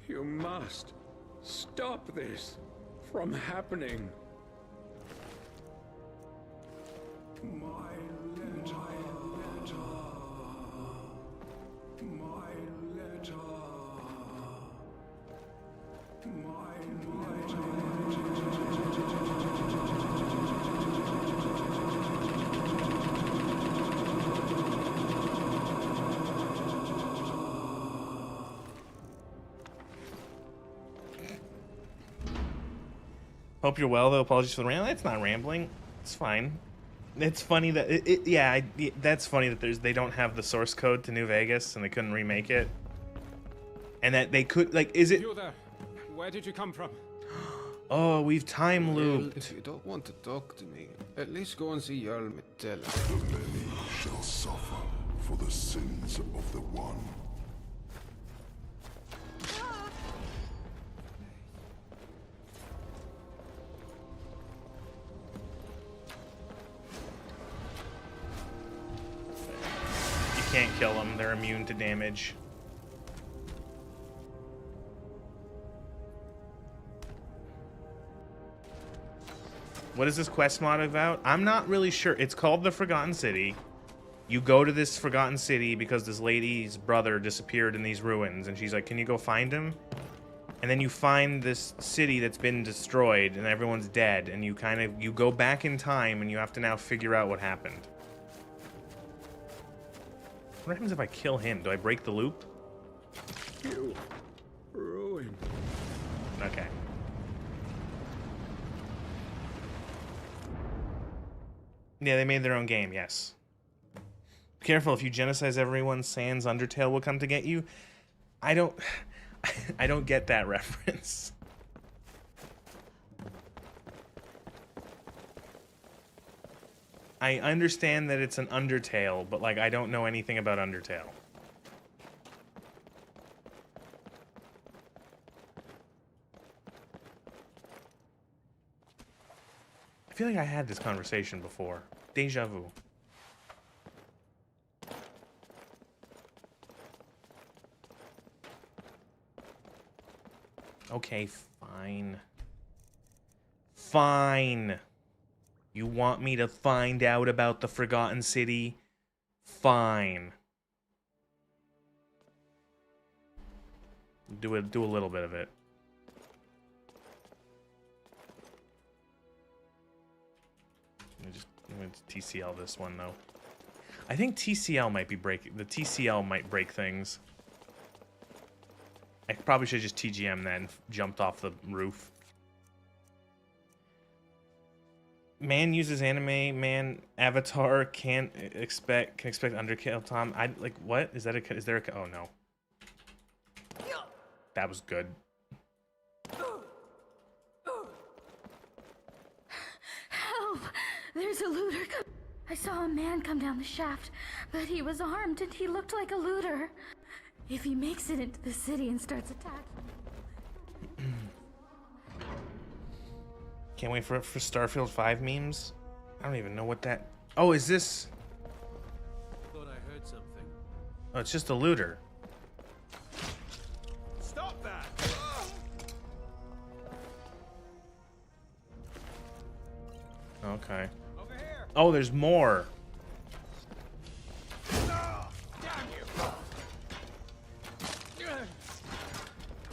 You must stop this from happening. Hope you're well, though. Apologies for the rambling. It's not rambling. It's fine. It's funny that that's funny that they don't have the source code to New Vegas and they couldn't remake it, and that they could is it? You there? Where did you come from? Oh, we've time looped. If you don't want to talk to me, at least go and see Jarl Metellus. The many shall suffer for the sins of the one. Can't kill them. They're immune to damage. What is this quest mod about? I'm not really sure. It's called the Forgotten City. You go to this Forgotten City because this lady's brother disappeared in these ruins, and she's like, can you go find him? And then you find this city that's been destroyed and everyone's dead, and you go back in time and you have to now figure out what happened. What happens if I kill him? Do I break the loop? You ruined. Okay. Yeah, they made their own game, yes. Careful, if you genocide everyone, Sans Undertale will come to get you. I don't get that reference. I understand that it's an Undertale, but like I don't know anything about Undertale. I feel like I had this conversation before. Deja vu. Okay, fine. Fine. You want me to find out about the Forgotten City? Fine. Do a little bit of it. I'm gonna TCL this one though. I think TCL might be breaking. The TCL might break things. I probably should just TGM then. Jumped off the roof. Man uses anime. Man avatar can expect underkill. Tom, I like what is that? Is there a? Oh no. That was good. Help! There's a looter. I saw a man come down the shaft, but he was armed and he looked like a looter. If he makes it into the city and starts attacking. Can't wait for Starfield 5 memes. I don't even know what that. Oh, is this? Thought I heard something. Oh, it's just a looter. Stop that! Okay. Oh, there's more.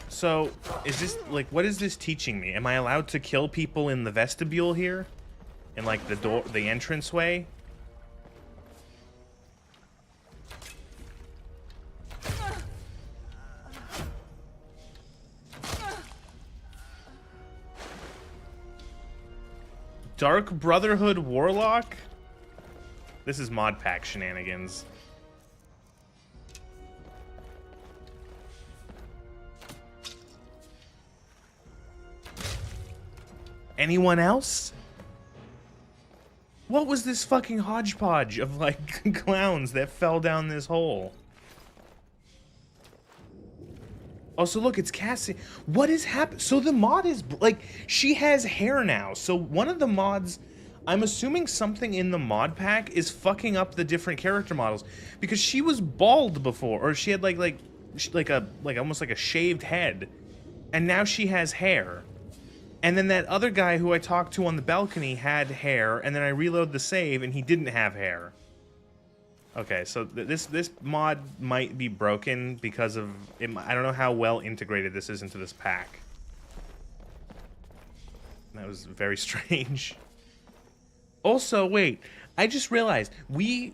So, is this, like, what is this teaching me? Am I allowed to kill people in the vestibule here? In, like, the door, the entranceway? Dark Brotherhood Warlock? This is mod pack shenanigans. Anyone else? What was this fucking hodgepodge of, like, clowns that fell down this hole? Oh, so look, it's Cassie. What is happening? So the mod is, like, she has hair now. So one of the mods, I'm assuming something in the mod pack is fucking up the different character models. Because she was bald before, or she had, like almost like a shaved head. And now she has hair. And then that other guy who I talked to on the balcony had hair, and then I reload the save, and he didn't have hair. Okay, so this mod might be broken because of it. I don't know how well integrated this is into this pack. That was very strange. Also, wait, I just realized we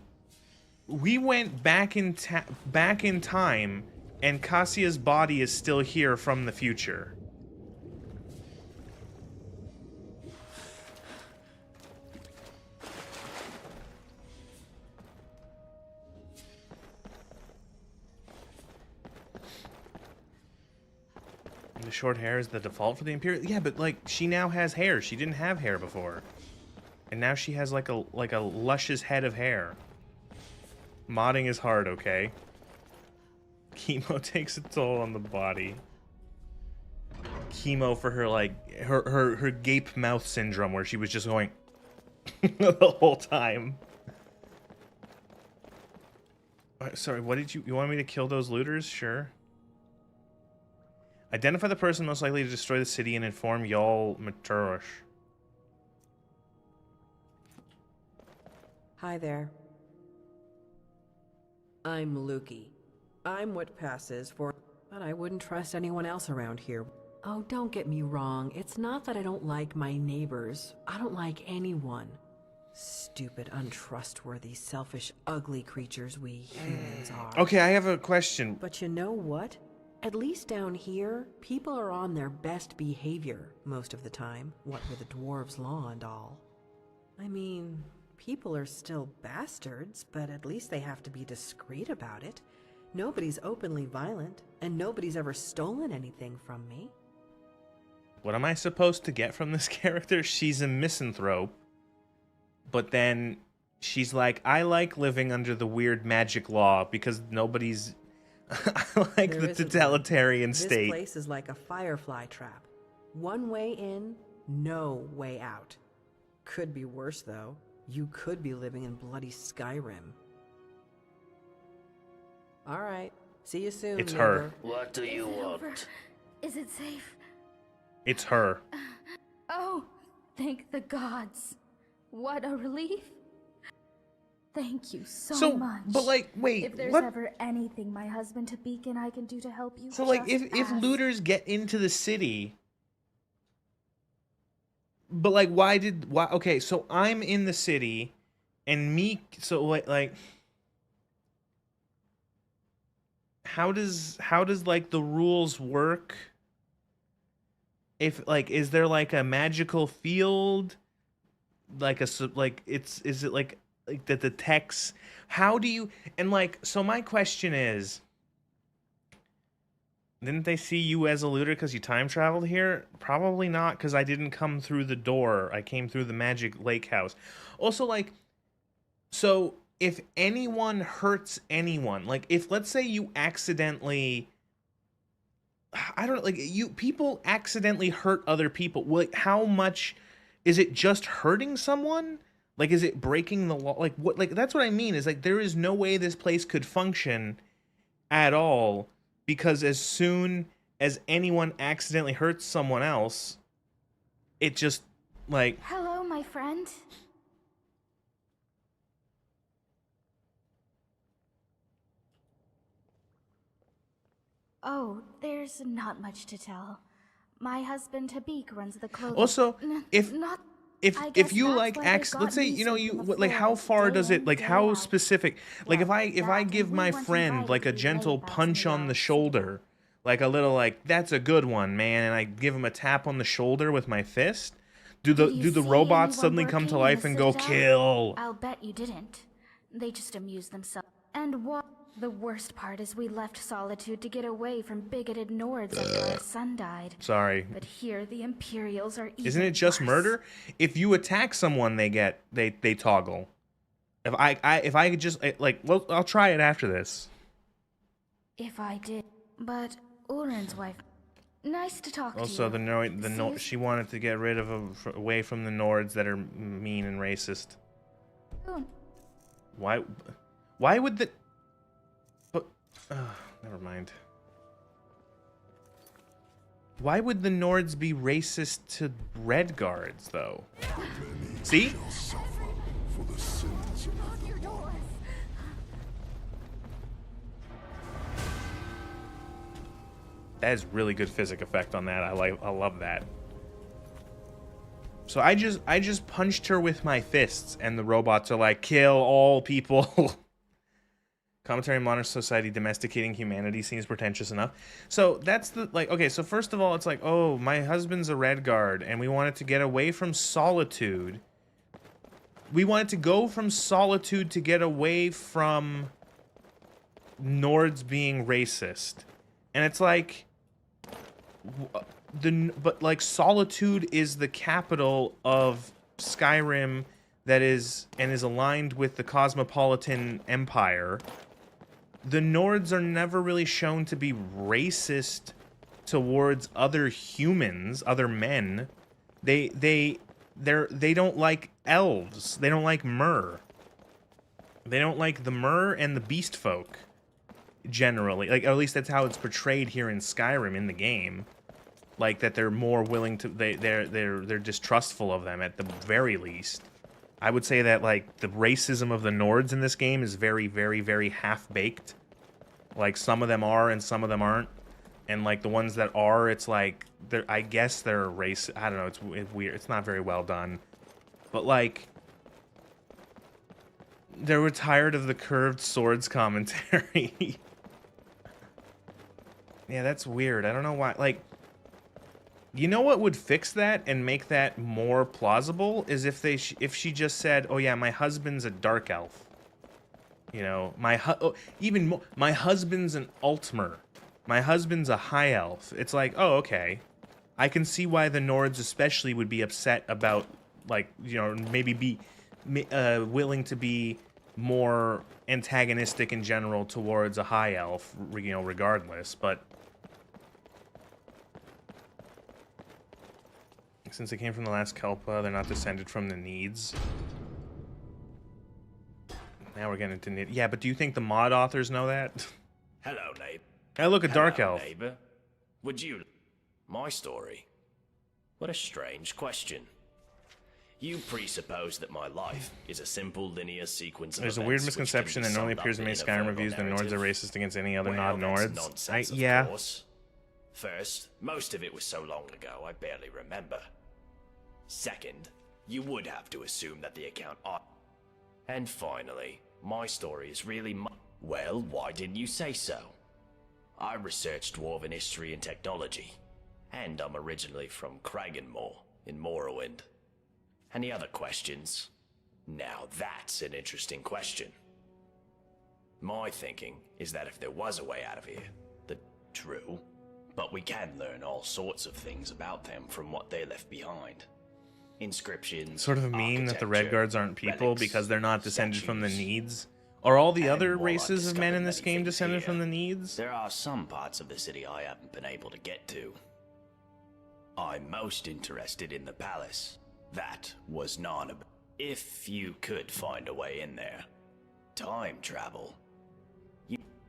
went back in time, and Kassia's body is still here from the future. The short hair is the default for the Imperial. Yeah, but like she now has hair. She didn't have hair before, and now she has like a luscious head of hair. Modding is hard, okay? Chemo takes a toll on the body. Chemo for her like her gape mouth syndrome, where she was just going the whole time. Sorry, what did you want me to kill those looters? Sure. Identify the person most likely to destroy the city and inform Yal Maturush. Hi there. I'm Lukey. I'm what passes for... But I wouldn't trust anyone else around here. Oh, don't get me wrong. It's not that I don't like my neighbors. I don't like anyone. Stupid, untrustworthy, selfish, ugly creatures we humans are. Okay, I have a question. But you know what? At least down here, people are on their best behavior most of the time, what with the dwarves' law and all. I mean, people are still bastards, but at least they have to be discreet about it. Nobody's openly violent, and nobody's ever stolen anything from me. What am I supposed to get from this character? She's a misanthrope, but then she's like, I like living under the weird magic law because nobody's... I like the totalitarian state. This place is like a firefly trap. One way in, no way out. Could be worse, though. You could be living in bloody Skyrim. All right. See you soon. It's her. What do you want? Over. Is it safe? It's her. Oh, thank the gods. What a relief. Thank you so much. But like, wait, if there's what? ever anything my husband to Beacon I can do to help you, So like, just if ask. looters get into the city, but like, why? Okay, so I'm in the city, and so like, how does like the rules work? If like, is there like a magical field, like is it like that detects? How do you, and like, so my question is, didn't they see you as a looter because you time traveled here? Probably not, because I didn't come through the door. I came through the magic lake house. Also, like, so if anyone hurts anyone, like if let's say you accidentally, I don't know, like people accidentally hurt other people. Like, how much is it just hurting someone? Like, is it breaking the law? Like, what? Like, that's what I mean. Is like there is no way this place could function at all, because as soon as anyone accidentally hurts someone else, it just like. Hello, my friend. Oh, there's not much to tell. My husband Habik runs the clothing. Also, if you like let's let's say you like, how far does it, like how specific, like if I give my friend like a gentle punch on the shoulder, like a little like, that's a good one, man, and I give him a tap on the shoulder with my fist, do the robots suddenly come to life and go kill? I'll bet you didn't. They just amused themselves. And what the worst part is, we left Solitude to get away from bigoted Nords after our son died. Sorry. But here the Imperials are even Isn't it just worse. murder? If you attack someone, they toggle. If I could just like, well, I'll try it after this. If I did, but Uren's wife. Nice to talk to you. Also, she wanted to get rid of away from the Nords that are mean and racist. Why would the? But never mind. Why would the Nords be racist to Red Guards, though? See? That is really good physic effect on that. I love that. So I just punched her with my fists, and the robots are like, kill all people. Commentary on modern society domesticating humanity seems pretentious enough. So that's the, like, okay, so first of all, it's like, oh, my husband's a Red Guard, and we wanted to get away from Solitude. We wanted to go from Solitude to get away from Nords being racist. And it's like, but like, Solitude is the capital of Skyrim that is aligned with the Cosmopolitan Empire. The Nords are never really shown to be racist towards other humans, other men. They don't like elves. They don't like Mer. They don't like the Mer and the Beast Folk, generally. Like, at least that's how it's portrayed here in Skyrim in the game. Like, that they're more willing to, they're distrustful of them at the very least. I would say that, like, the racism of the Nords in this game is very, very, very half-baked. Like, some of them are and some of them aren't. And, like, the ones that are, it's like, I guess they're race. I don't know, it's weird. It's not very well done. But, like, they were tired of the curved swords commentary. Yeah, that's weird. I don't know why. Like, you know what would fix that and make that more plausible is if she just said, "Oh yeah, my husband's a dark elf." You know, my husband's an Altmer. My husband's a high elf. It's like, oh, okay. I can see why the Nords especially would be upset about, like, you know, maybe be willing to be more antagonistic in general towards a high elf, you know, regardless, but since it came from the last Kelpa, they're not descended from the Needs. Now we're getting into Need. Yeah, but do you think the mod authors know that? Hello, neighbor. Hey, look, a dark elf. Neighbor. Would you... My story? What a strange question. You presuppose that my life is a simple linear sequence of There's a events weird which misconception can that be normally summed appears up in many a Skyrim verbal reviews that Nords narrative. are racist against any other Well, that's non-Nords. nonsense, of Yeah. course. First, most of it was so long ago I barely remember. Second, you would have to assume that the account are. And finally, my story is really well, why didn't you say so? I researched Dwarven history and technology, and I'm originally from Kragenmoor in Morrowind. Any other questions? Now that's an interesting question. My thinking is that if there was a way out of here, true, but we can learn all sorts of things about them from what they left behind. Inscriptions, Sort of mean that the Red Guards aren't people relics, because they're not descended from the statues. Needs. Are all the And other while I've races of men in this discovered game many things descended here, from the Needs? There are some parts of the city I haven't been able to get to. I'm most interested in the palace. That was non. If you could find a way in there. Time travel.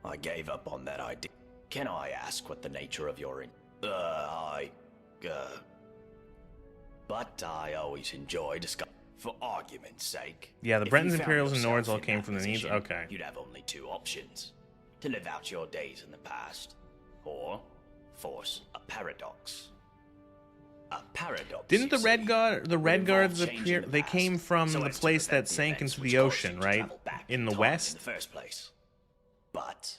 I gave up on that idea. Can I ask what the nature of your But I always enjoy discussing. For argument's sake. Yeah, the if Bretons, you found Imperials, and yourself Nords all in came that from the Needs? position, Okay. You'd have only two options. To live out your days in the past, or force a paradox. A paradox. Didn't the you Red see, Guard, the would Red involve Guards changing appear? the They past came from so the as to place prevent that the sank events into which the caused ocean, you to right? travel back In the time west. In the first place. But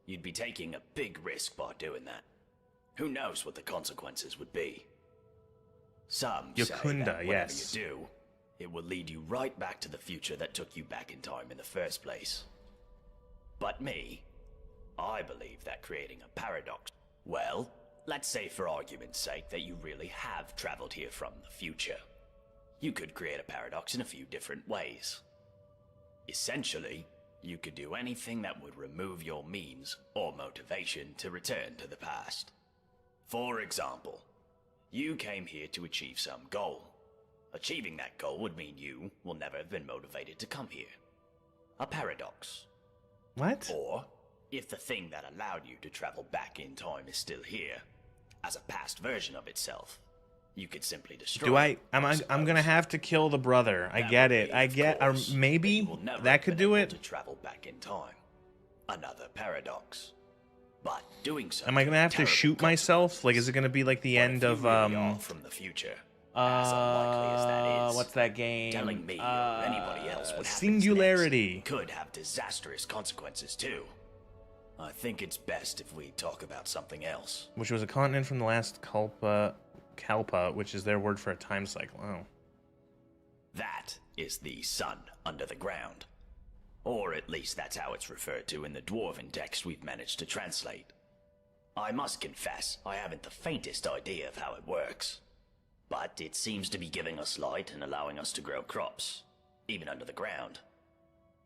you'd be taking a big risk by doing that. Who knows what the consequences would be? Some say Yakunda, that whatever yes. you do, it will lead you right back to the future that took you back in time in the first place. But me, I believe that creating a paradox. Well, let's say for argument's sake that you really have traveled here from the future. You could create a paradox in a few different ways. Essentially, you could do anything that would remove your means or motivation to return to the past. For example, you came here to achieve some goal. Achieving that goal would mean you will never have been motivated to come here. A paradox. What? Or, if the thing that allowed you to travel back in time is still here, as a past version of itself, you could simply destroy Do it. I'm gonna have to kill the brother. I get it. I get. Or maybe that could do it. To travel back in time. Another paradox. But doing so. Am I gonna have to shoot myself? Like, is it gonna be like the end of from the future? As unlikely as that is, what's that game? Telling me or anybody else what happens Singularity next could have disastrous consequences too. I think it's best if we talk about something else. Which was a continent from the last Kalpa, which is their word for a time cycle. Oh. That is the sun under the ground. Or at least that's how it's referred to in the Dwarven text we've managed to translate. I must confess, I haven't the faintest idea of how it works. But it seems to be giving us light and allowing us to grow crops, even under the ground.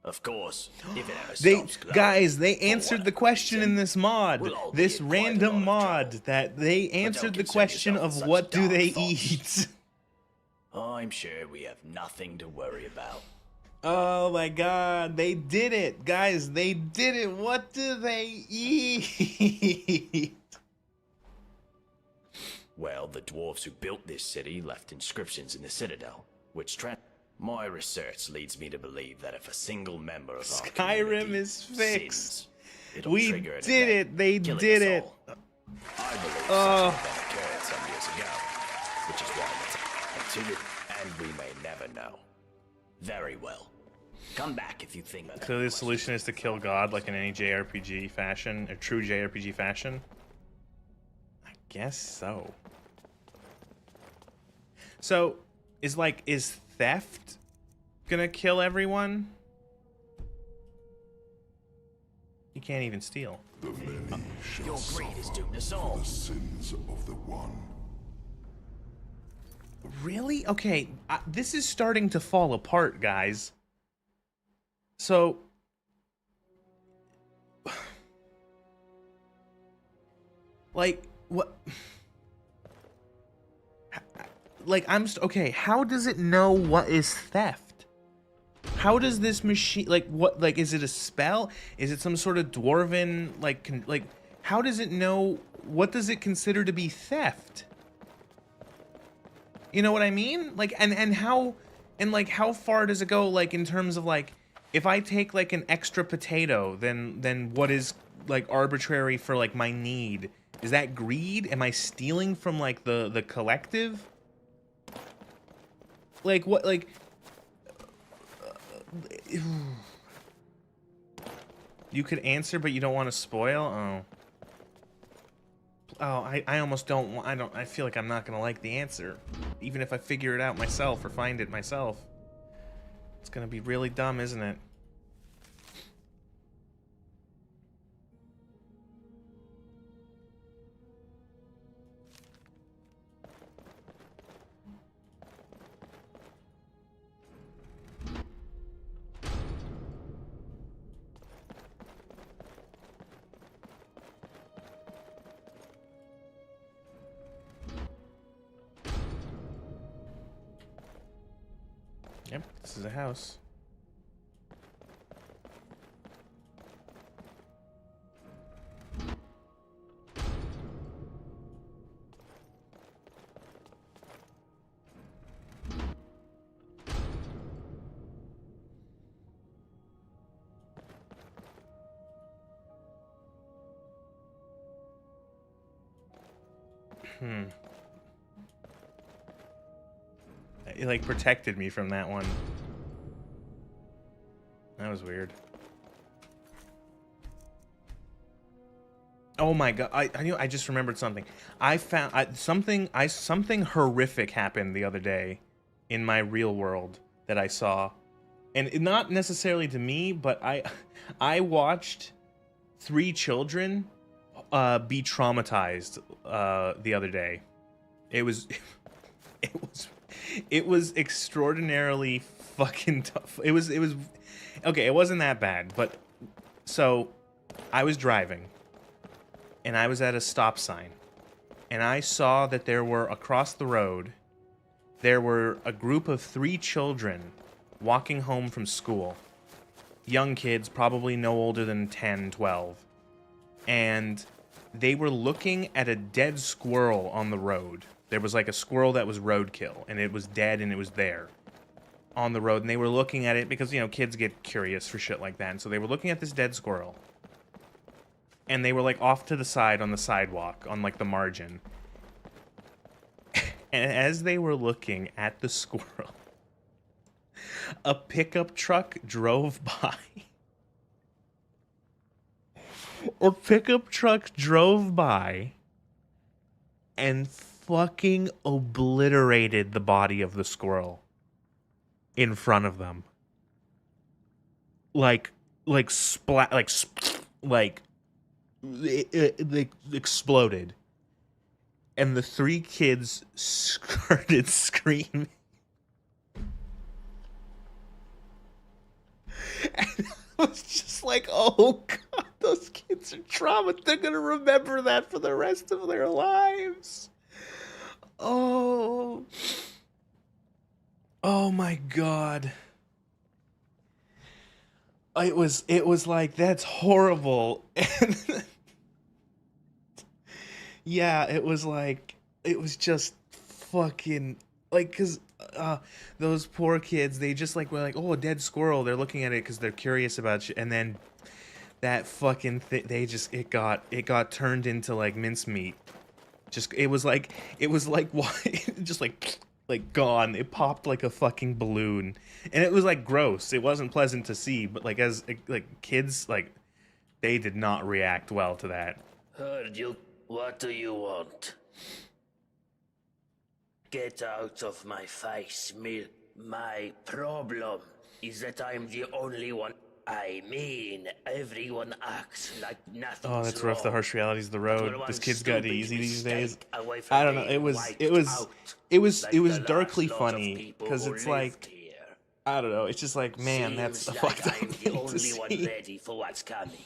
Of course, if it ever stops glowing, They answered the question in this mod. We'll This random mod that they answered the question of what do they eat. I'm sure we have nothing to worry about. Oh my god, they did it. Guys, they did it. What do they eat? Well, the dwarves who built this city left inscriptions in the citadel, which my research leads me to believe that if a single member of our Skyrim is fixed. sins, it'll We trigger an did event, it. They killing did us it. all. I believe such Oh. an event occurred some years ago, which is why it's until it, and we may never know. Very well. Come back if you think that. Clearly the solution is to kill God like in any JRPG fashion, a true JRPG fashion. I guess so. So, is theft gonna kill everyone? You can't even steal. The many shall Your greed is suffer doomed us for all. the sins of the one. Really? Okay, this is starting to fall apart, guys. So, like, what? Like, okay, how does it know what is theft? How does this machine, like, what, like, is it a spell? Is it some sort of dwarven, like, how does it know, what does it consider to be theft? You know what I mean? Like, and how, And like, how far does it go? Like, in terms of like, if I take like an extra potato, then what is like arbitrary for like my need? Is that greed? Am I stealing from like the collective? Like what? Like. You could answer, but you don't want to spoil. Oh. Oh, I almost don't want, I feel like I'm not gonna like the answer. Even if I figure it out myself or find it myself. It's gonna be really dumb, isn't it? Yep, this is a house. It like protected me from that one. That was weird. Oh my god! I just remembered something. I found something horrific happened the other day in my real world that I saw, and not necessarily to me, but I watched 3 children be traumatized the other day. It was it was extraordinarily fucking tough. It was okay, it wasn't that bad, but so I was driving and I was at a stop sign and I saw that there were across the road there were a group of 3 children walking home from school. Young kids, probably no older than 10, 12. And they were looking at a dead squirrel on the road. There was like a squirrel that was roadkill, and it was dead, and it was there on the road. And they were looking at it because, you know, kids get curious for shit like that. And so they were looking at this dead squirrel. And they were like off to the side on the sidewalk, on like the margin. And as they were looking at the squirrel, a pickup truck drove by. A pickup truck drove by and fucking obliterated the body of the squirrel in front of them. Like it exploded. And the 3 kids started screaming. And I was just like, oh god, those kids are traumatized. They're gonna remember that for the rest of their lives. Oh my god. It was like, that's horrible. And yeah, it was like, it was just fucking like, cause those poor kids, they just like were like, oh, a dead squirrel. They're looking at it because they're curious about shit, and then that fucking they just it got turned into like mincemeat. Just it was like just like gone. It popped like a fucking balloon, and it was like gross. It wasn't pleasant to see, but like as like kids, like they did not react well to that. Heard you. What do you want? Get out of my face, Mill. My problem is that I'm the only one. I mean, everyone acts like nothing's Oh, that's rough. The wrong. harsh realities of the road. But This one kid's got it stupid easy these days. mistake away from I don't know. being It was like the darkly last lot of funny people because who it's lived like here. I don't know. It's just like, man, that's a Seems fucked like up I'm the thing to only one see. ready for what's coming,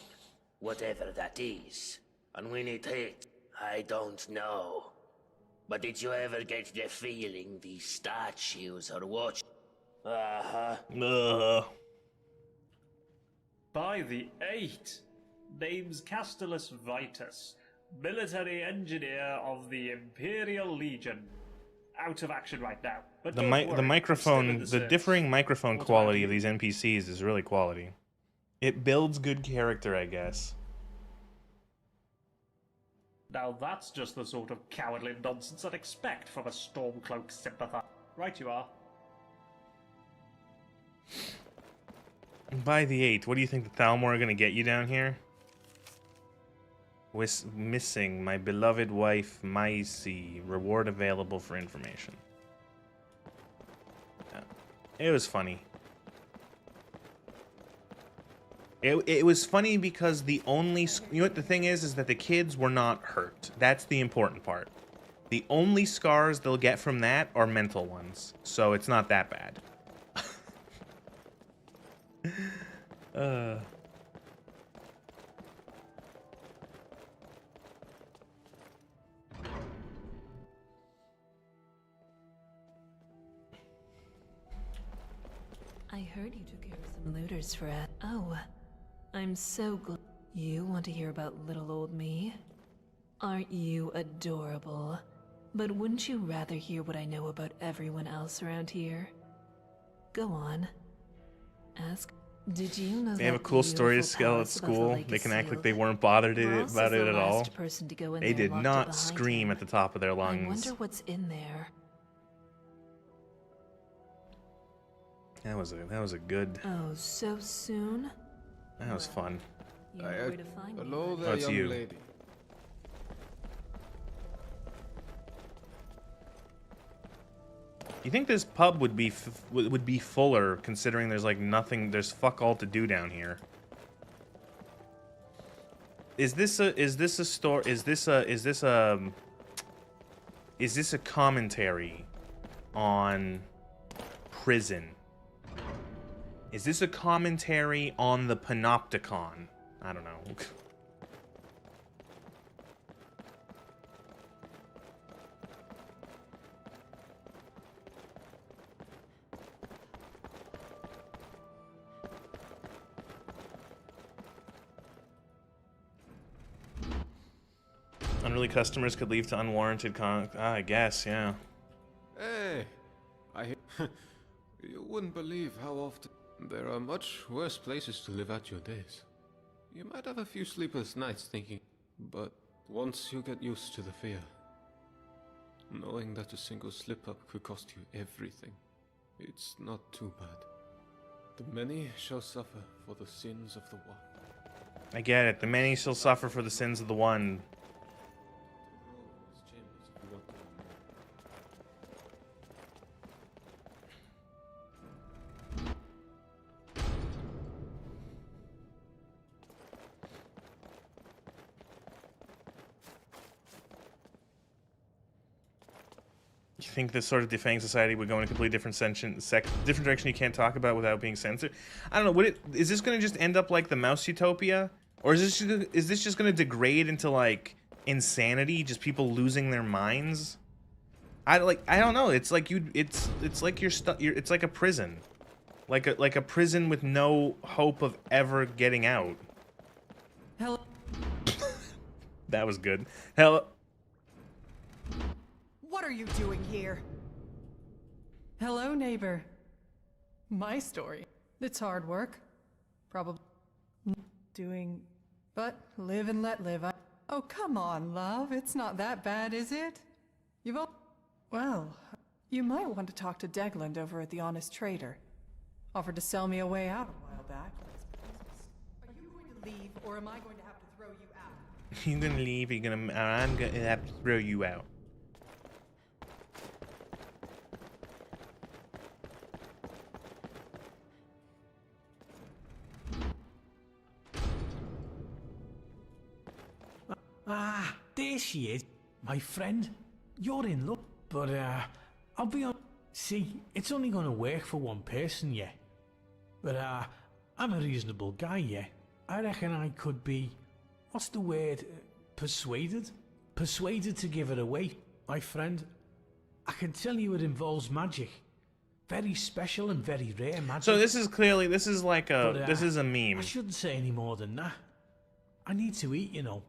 whatever that is. And when it hits, I don't know. But did you ever get the feeling these statues are watching? By the 8, name's Castellus Vitus, military engineer of the Imperial Legion. out of action right now. But The don't worry, the I'm still in microphone, the the service. differing microphone What about quality of you? these NPCs is really quality. It builds good character, I guess. Now that's just the sort of cowardly nonsense I'd expect from a Stormcloak sympathizer. Right you are. By the 8th, what do you think the Thalmor are going to get you down here? Missing my beloved wife, Maisie. Reward available for information. It was funny. It was funny because the only... You know what the thing is that the kids were not hurt. That's the important part. The only scars they'll get from that are mental ones. So it's not that bad. I heard you took care of some looters for it. Oh, I'm so glad. You want to hear about little old me? Aren't you adorable? But wouldn't you rather hear what I know about everyone else around here? Go on. Ask. Did you know They have a that cool story to beautiful tell at palace above the school. lake They is can act like sealed? they weren't bothered Ross about is it the at all. last person to go in They there did and locked it not behind scream him. at the top of their I lungs. wonder what's in there. That was a good. Oh, so soon? That was fun. You know where to find me. Hello Oh, there, it's young you. lady. You think this pub would be fuller, considering there's like nothing, there's fuck all to do down here? Is this a commentary on prison? Is this a commentary on the Panopticon? I don't know. Unruly customers could leave to unwarranted I guess, yeah. Hey, you wouldn't believe how often there are much worse places to live out your days. You might have a few sleepless nights thinking, but once you get used to the fear, knowing that a single slip-up could cost you everything, it's not too bad. The many shall suffer for the sins of the one. I get it. The many shall suffer for the sins of the one. You think this sort of defang society would go in a completely different different direction you can't talk about without being censored? I don't know. Is this going to just end up like the Mouse Utopia, or is this just going to degrade into like insanity, just people losing their minds? I don't know. It's like it's like it's like a prison, like a prison with no hope of ever getting out. Hello. That was good. Hello. What are you doing here? Hello, neighbor. My story. It's hard work. Probably doing, but live and let live. Oh, come on, love. It's not that bad, is it? You've all... Well, you might want to talk to Degland over at the Honest Trader. Offered to sell me a way out a while back. Are you going to leave, or am I going to have to throw you out? You're gonna leave. I'm gonna have to throw you out. Ah, there she is, my friend. You're in luck, but I'll be on. See, it's only gonna work for one person, yeah. But I'm a reasonable guy, yeah. I reckon I could be, what's the word? Persuaded? Persuaded to give it away, my friend. I can tell you it involves magic. Very special and very rare magic. So this is clearly, this is like a, But, this is a meme. I shouldn't say any more than that. I need to eat, you know.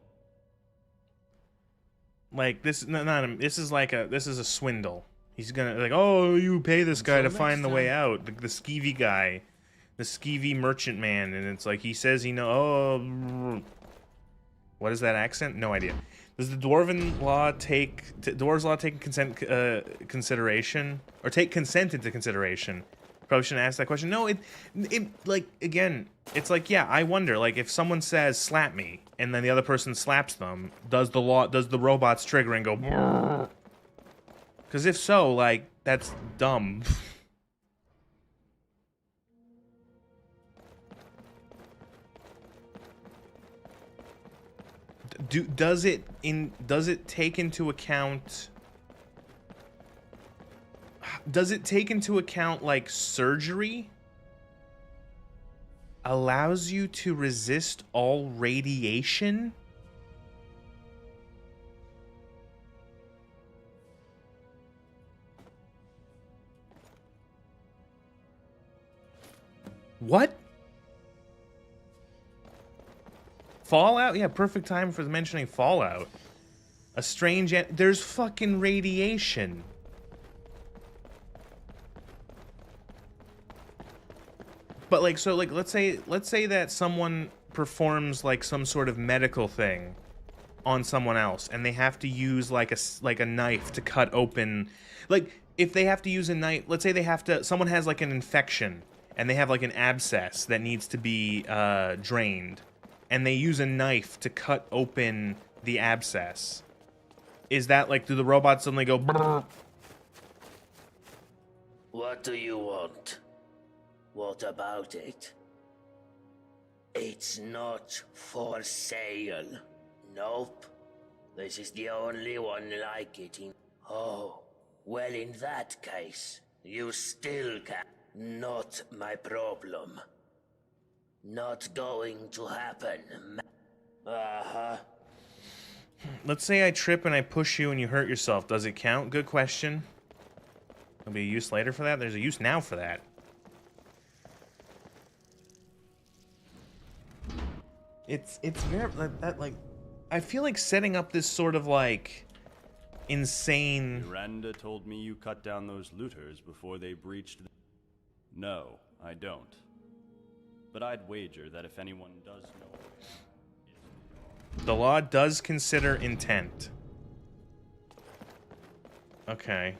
Like this, this is like a, this is a swindle. He's gonna like, oh, you pay this guy to Until find the next way time. out. The skeevy guy, the skeevy merchant man, and it's like he says he know. Oh, what is that accent? No idea. Does the dwarven law take dwarves law take consideration or take consent into consideration? Probably shouldn't ask that question. No, it like again, it's like yeah, I wonder like if someone says slap me and then the other person slaps them, does the robots trigger and go? Because if so, like that's dumb. Does it take into account? Does it take into account like surgery allows you to resist all radiation? What? Fallout? Yeah, perfect time for mentioning Fallout. A strange... There's fucking radiation. But like, so like, let's say that someone performs like some sort of medical thing on someone else, and they have to use like a knife to cut open, like if they have to use a knife, let's say they have to, someone has like an infection, and they have like an abscess that needs to be drained, and they use a knife to cut open the abscess. Is that like, do the robots suddenly go? Brrr? What do you want? What about it? It's not for sale. Nope. This is the only one like it in... Oh, well in that case, you still can... Not my problem. Not going to happen. Uh-huh. Let's say I trip and I push you and you hurt yourself. Does it count? Good question. There'll be a use later for that? There's a use now for that. It's very that like I feel like setting up this sort of like insane. Miranda told me you cut down those looters before they breached. No, I don't. But I'd wager that if anyone does know, the law does consider intent. Okay.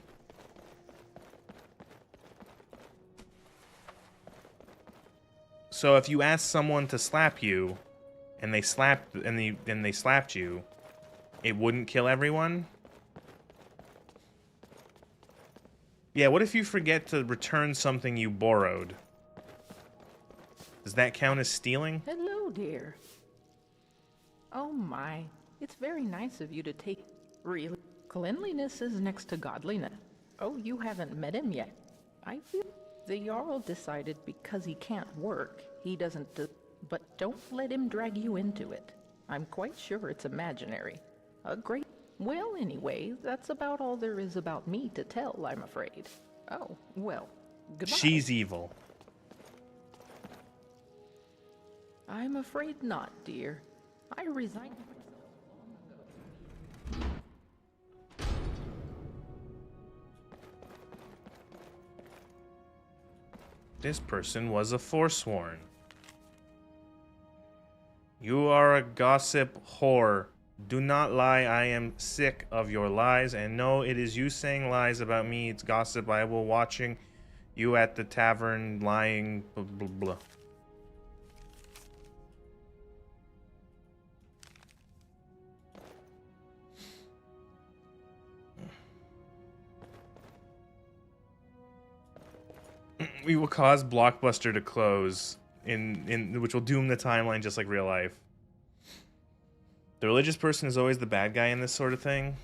So if you ask someone to slap you, and they slapped you, it wouldn't kill everyone? Yeah, what if you forget to return something you borrowed? Does that count as stealing? Hello, dear. Oh my, it's very nice of you to take... Really? Cleanliness is next to godliness. Oh, you haven't met him yet. I feel the Jarl decided because he can't work, he doesn't... But don't let him drag you into it. I'm quite sure it's imaginary. A great... Well, anyway, that's about all there is about me to tell, I'm afraid. Oh, well, goodbye. She's evil. I'm afraid not, dear. I resigned myself long ago. This person was a forsworn. You are a gossip whore. Do not lie. I am sick of your lies. And no, it is you saying lies about me. It's gossip. I will watching you at the tavern lying. Blah, blah, blah. We will cause Blockbuster to close, which will doom the timeline just like real life. The religious person is always the bad guy in this sort of thing.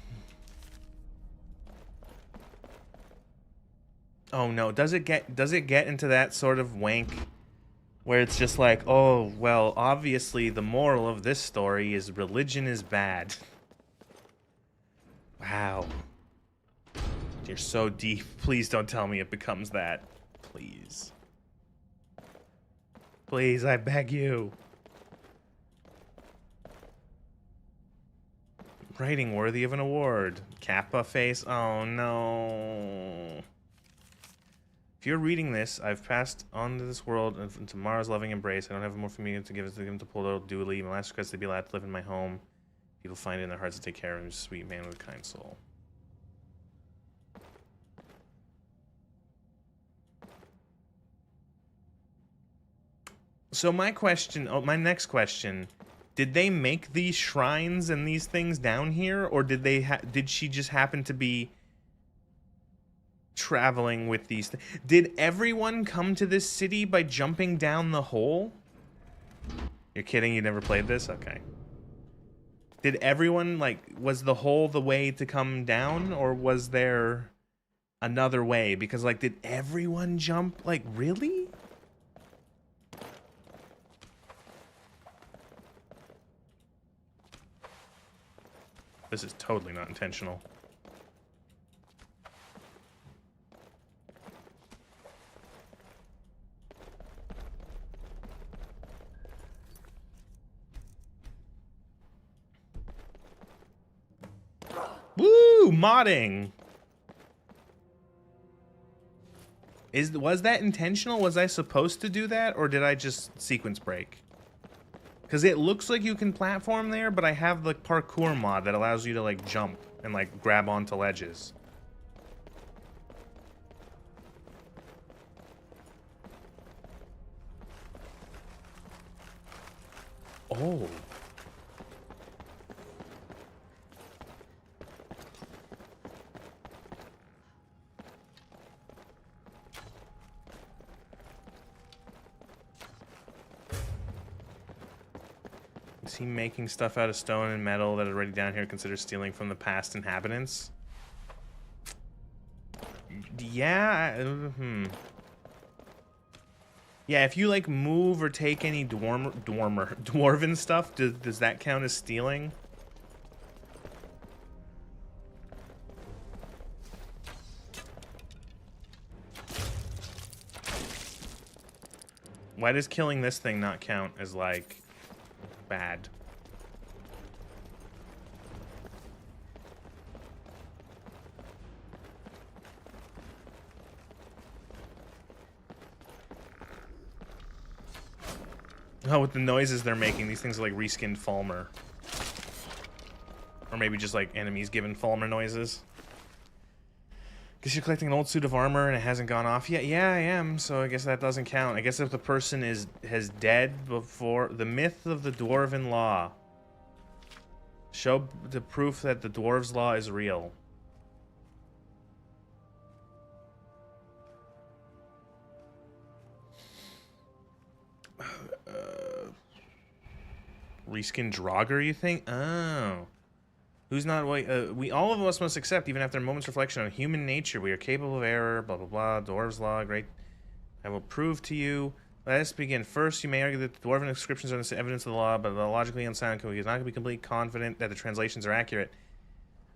Oh no, does it get into that sort of wank where it's just like, oh, well, obviously the moral of this story is religion is bad. Wow. You're so deep. Please don't tell me it becomes that. Please. Please, I beg you. Writing worthy of an award. Kappa face. Oh no. If you're reading this, I've passed on to this world and into Mara's loving embrace. I don't have more for me to give him to Polo duly. My last request is to be allowed to live in my home. People find it in their hearts to take care of him. He's a sweet man with a kind soul. So my question, my next question, did they make these shrines and these things down here, or did did she just happen to be traveling with these Did everyone come to this city by jumping down the hole? You're kidding? You never played this? Okay. Did everyone, like, was the hole the way to come down, or was there another way? Because, like, did everyone jump? Like, really? This is totally not intentional. Woo! Modding! Was that intentional? Was I supposed to do that? Or did I just sequence break? Because it looks like you can platform there, but I have the parkour mod that allows you to, like, jump and, like, grab onto ledges. Oh. Is he making stuff out of stone and metal that already down here considered stealing from the past inhabitants? Yeah, Yeah, if you, like, move or take any dwarven stuff, does that count as stealing? Why does killing this thing not count as, like, bad? Oh, with the noises they're making, these things are like reskinned Falmer. Or maybe just like enemies giving Falmer noises. Guess you're collecting an old suit of armor and it hasn't gone off yet. Yeah, I am, so I guess that doesn't count. I guess if the person has dead before... The myth of the Dwarven Law. Show the proof that the Dwarves' Law is real. Reskin Draugr, you think? Oh. Who's not... we all of us must accept, even after a moment's reflection on human nature, we are capable of error, blah, blah, blah, Dwarves' Law, great. I will prove to you. Let us begin. First, you may argue that the Dwarven inscriptions are the evidence of the law, but logically unsound, because we are not going to be completely confident that the translations are accurate.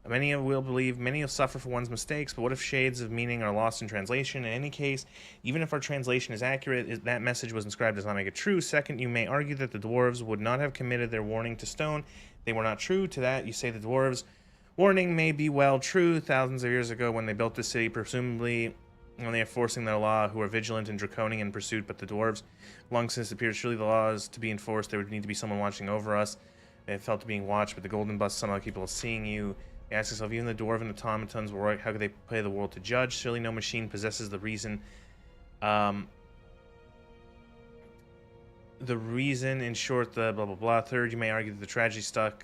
Many will believe, many will suffer for one's mistakes, but what if shades of meaning are lost in translation? In any case, even if our translation is accurate, that message was inscribed does not make it true. Second, you may argue that the dwarves would not have committed their warning to stone. They were not true. To that, you say the dwarves' warning may be well true. Thousands of years ago, when they built the city, presumably when they are forcing their law, who are vigilant and draconian in pursuit, but the dwarves, long since appeared, surely the laws to be enforced, there would need to be someone watching over us. They felt being watched, but the golden bus somehow capable of seeing you. You ask yourself, even the dwarven automatons were right, how could they play the world to judge? Surely no machine possesses the reason. The reason, in short, the blah, blah, blah. Third, you may argue that the tragedy stuck.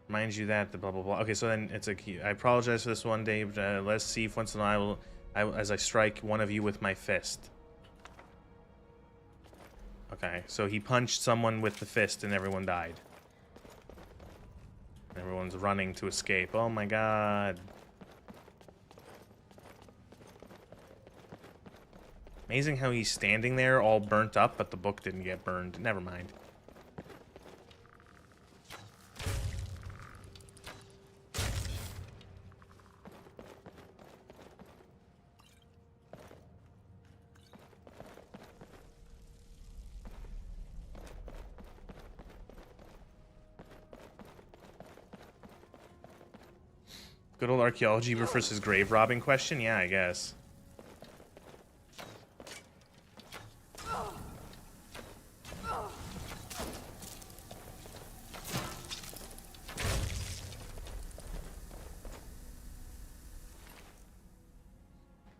Reminds you that the blah, blah, blah. Okay, so then it's like, I apologize for this one, Dave. Let's see if once in a while, as I strike one of you with my fist. Okay, so he punched someone with the fist and everyone died. Everyone's running to escape. Oh my god. Amazing how he's standing there all burnt up, but the book didn't get burned. Never mind. Good old archaeology versus grave robbing question? Yeah, I guess.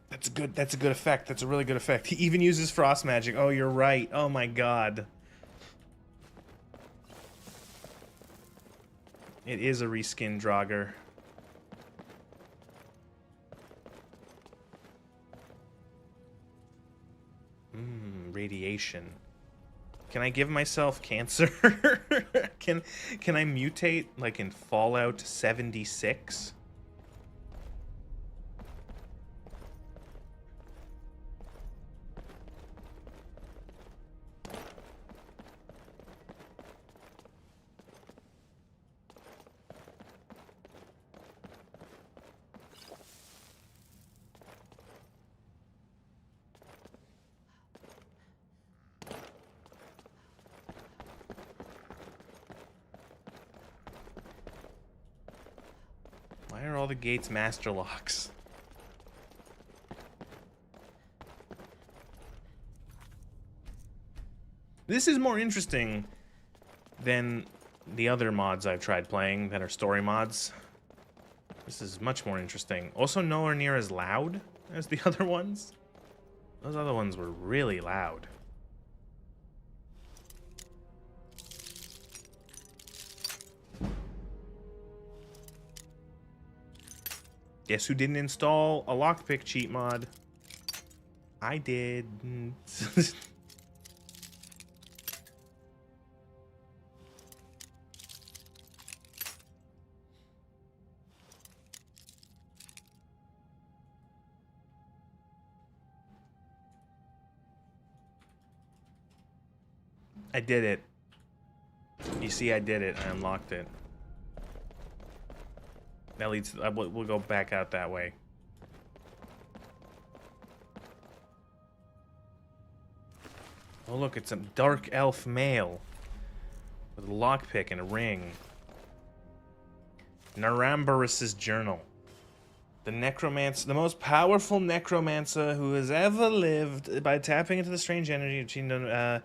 That's a good effect. That's a really good effect. He even uses frost magic. Oh, you're right. Oh my god. It is a reskin Draugr. Radiation. Can I give myself cancer? Can I mutate like in Fallout 76? Why are all the gates master locks? This is more interesting than the other mods I've tried playing that are story mods. This is much more interesting. Also nowhere near as loud as the other ones. Those other ones were really loud. Guess who didn't install a lockpick cheat mod? I did. I did it. You see, I did it. I unlocked it. That leads. We'll go back out that way. Oh look, it's a dark elf male with a lockpick and a ring. Narambarus's journal. The necromancer, the most powerful necromancer who has ever lived. By tapping into the strange energy, achieved a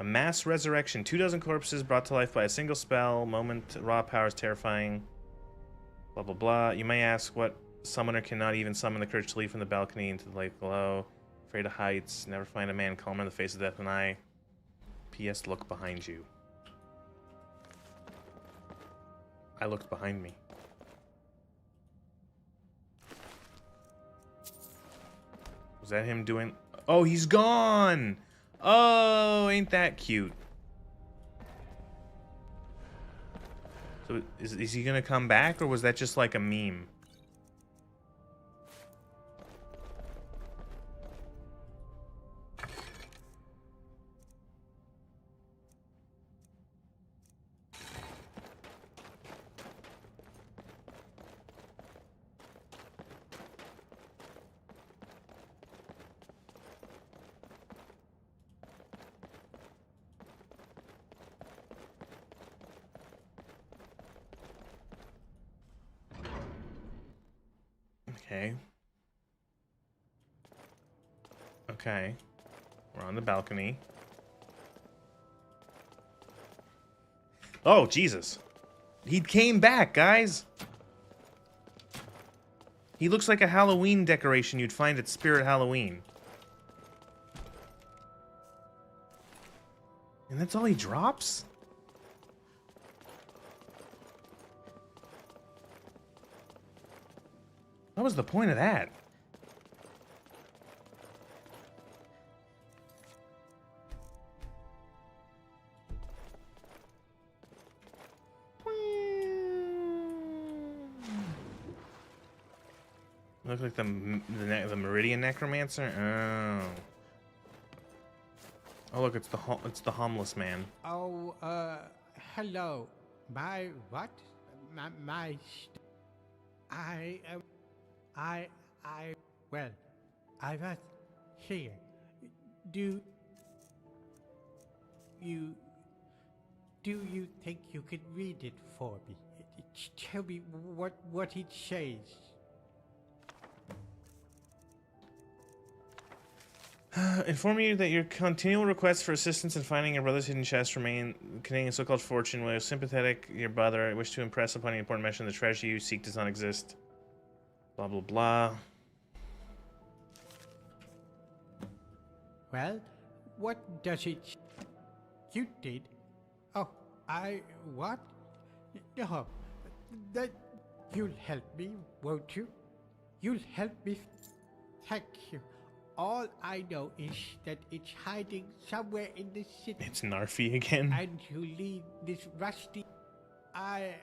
mass resurrection. 24 corpses brought to life by a single spell. Moment, raw powers terrifying. Blah, blah, blah. You may ask what summoner cannot even summon the courage to leap from the balcony into the lake below. Afraid of heights. Never find a man calmer in the face of death than I. P.S. Look behind you. I looked behind me. Was that him doing... Oh, he's gone! Oh, ain't that cute. So is he gonna come back, or was that just like a meme? Okay. Okay. We're on the balcony. Oh, Jesus. He came back, guys. He looks like a Halloween decoration you'd find at Spirit Halloween. And that's all he drops? What was the point of that? Look like the Meridian Necromancer. Oh. Oh look, it's the homeless man. Oh, hello. My what? Well, I was here. Do you think you could read it for me? Tell me what it says. Inform you that your continual requests for assistance in finding your brother's hidden chest remain containing a so-called fortune. While sympathetic, your brother, I wish to impress upon you important mention the treasure you seek does not exist. Blah, blah, blah. Well, what does it... You did? Oh, what? No, that... You'll help me, won't you? You'll help me. Thank you. All I know is that it's hiding somewhere in the city. It's Narfi again. And you lead this rusty... I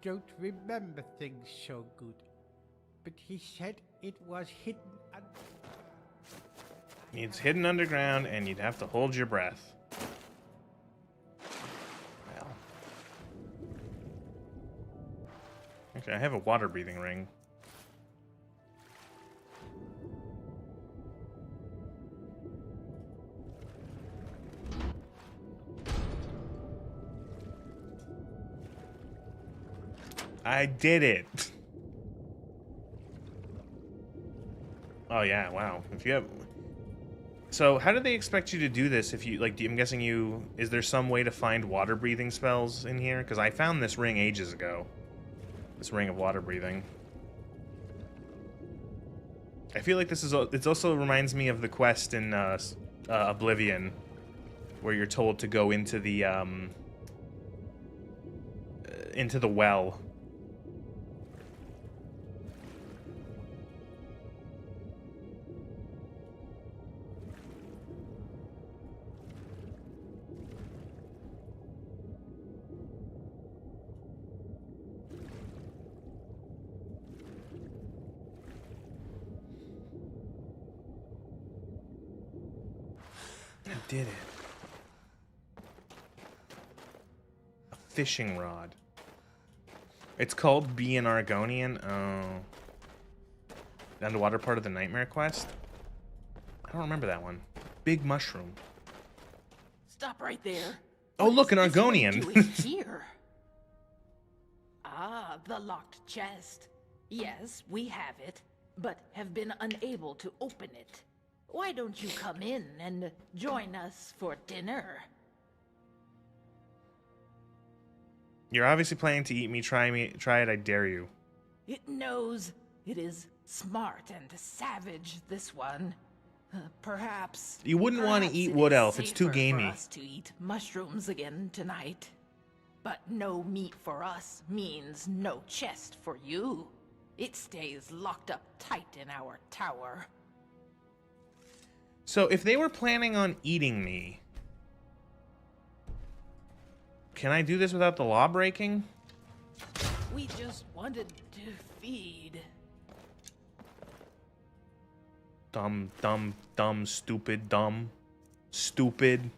don't remember things so good. But he said it was hidden... It's hidden underground, and you'd have to hold your breath. Well. Okay, I have a water-breathing ring. I did it! Oh yeah, wow. If you have... So, how do they expect you to do this if you, like, I'm guessing you... Is there some way to find water-breathing spells in here? Because I found this ring ages ago. This ring of water-breathing. I feel like this is... It also reminds me of the quest in Oblivion, where you're told to go into the well. I did it. A fishing rod. It's called Be an Argonian. Oh. The underwater part of the Nightmare quest? I don't remember that one. Big mushroom. Stop right there. Oh, look, an What is this Argonian. doing here? Ah, the locked chest. Yes, we have it, but have been unable to open it. Why don't you come in and join us for dinner? You're obviously planning to eat me. Try it, I dare you. It knows it is smart and savage, this one. Perhaps... You wouldn't want to eat Wood Elf. It's too safer gamey. for us to eat mushrooms again tonight. But no meat for us means no chest for you. It stays locked up tight in our tower. So if they were planning on eating me, can I do this without the law breaking? We just wanted to feed. Dumb, dumb, dumb, stupid, dumb, stupid.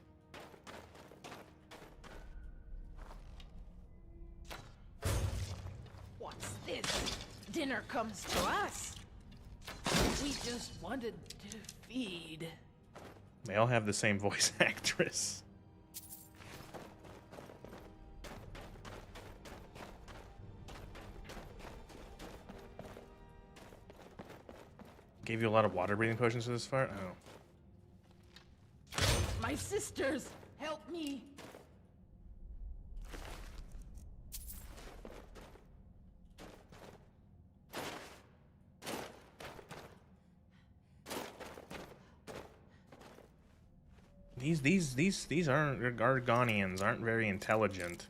What's this? Dinner comes to us. We just wanted to feed. They all have the same voice actress. Gave you a lot of water breathing potions for this far? Oh. My sisters, help me. These aren't Argonians, aren't very intelligent.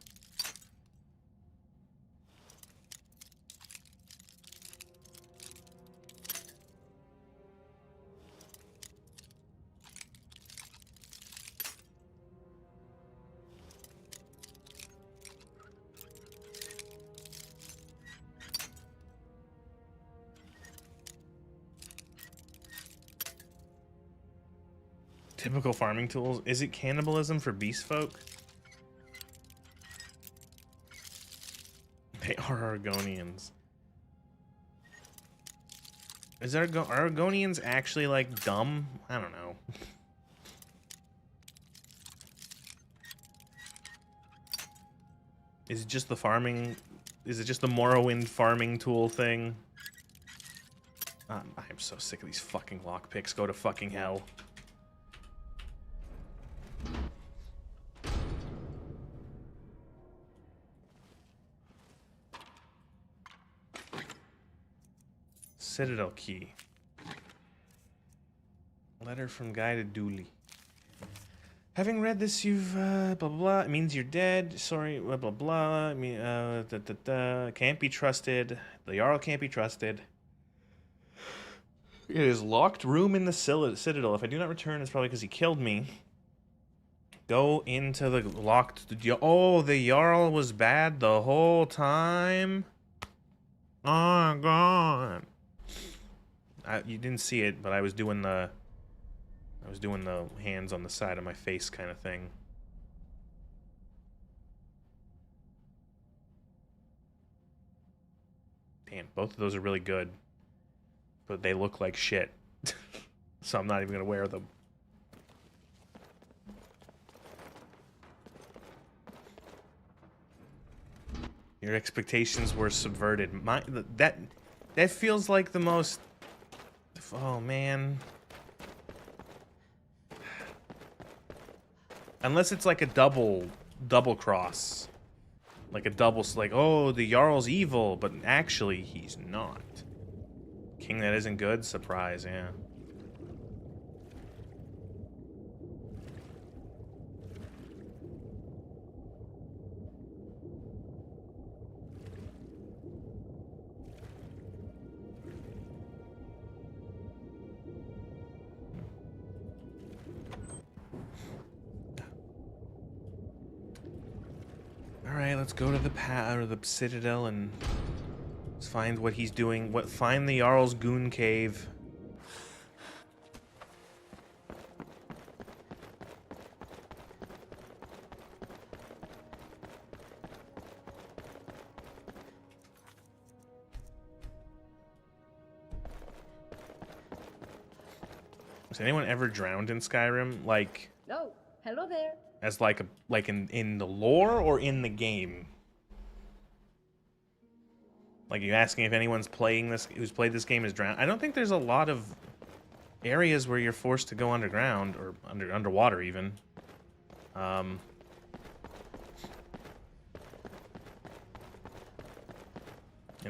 Typical farming tools. Is it cannibalism for beast folk? They are Argonians. Is Argonians actually like dumb? I don't know. Is it just the farming Is it just the Morrowind farming tool thing? I'm so sick of these fucking lockpicks. Go to fucking hell. Citadel key. Letter from guided Dooley. Having read this, you've blah blah blah. It means you're dead. Sorry, blah blah blah. I mean, can't be trusted. The Jarl can't be trusted. It is locked room in the citadel. If I do not return, it's probably because he killed me. Go into the locked. Oh, the Jarl was bad the whole time. Oh my god. You didn't see it, but I was doing the hands on the side of my face kind of thing. Damn, both of those are really good. But they look like shit. So I'm not even gonna wear them. Your expectations were subverted. That feels like the most... Oh, man. Unless it's like a double cross. Like a double, like, oh, the Jarl's evil, but actually he's not. King that isn't good? Surprise, yeah. Alright, let's go to the Citadel and let's find what he's doing. Find the Jarl's Goon Cave. Has anyone ever drowned in Skyrim? Like... No. Hello there. As like in the lore or in the game? Like, you asking if anyone's playing this, who's played this game, is drowned? I don't think there's a lot of areas where you're forced to go underground or underwater even. In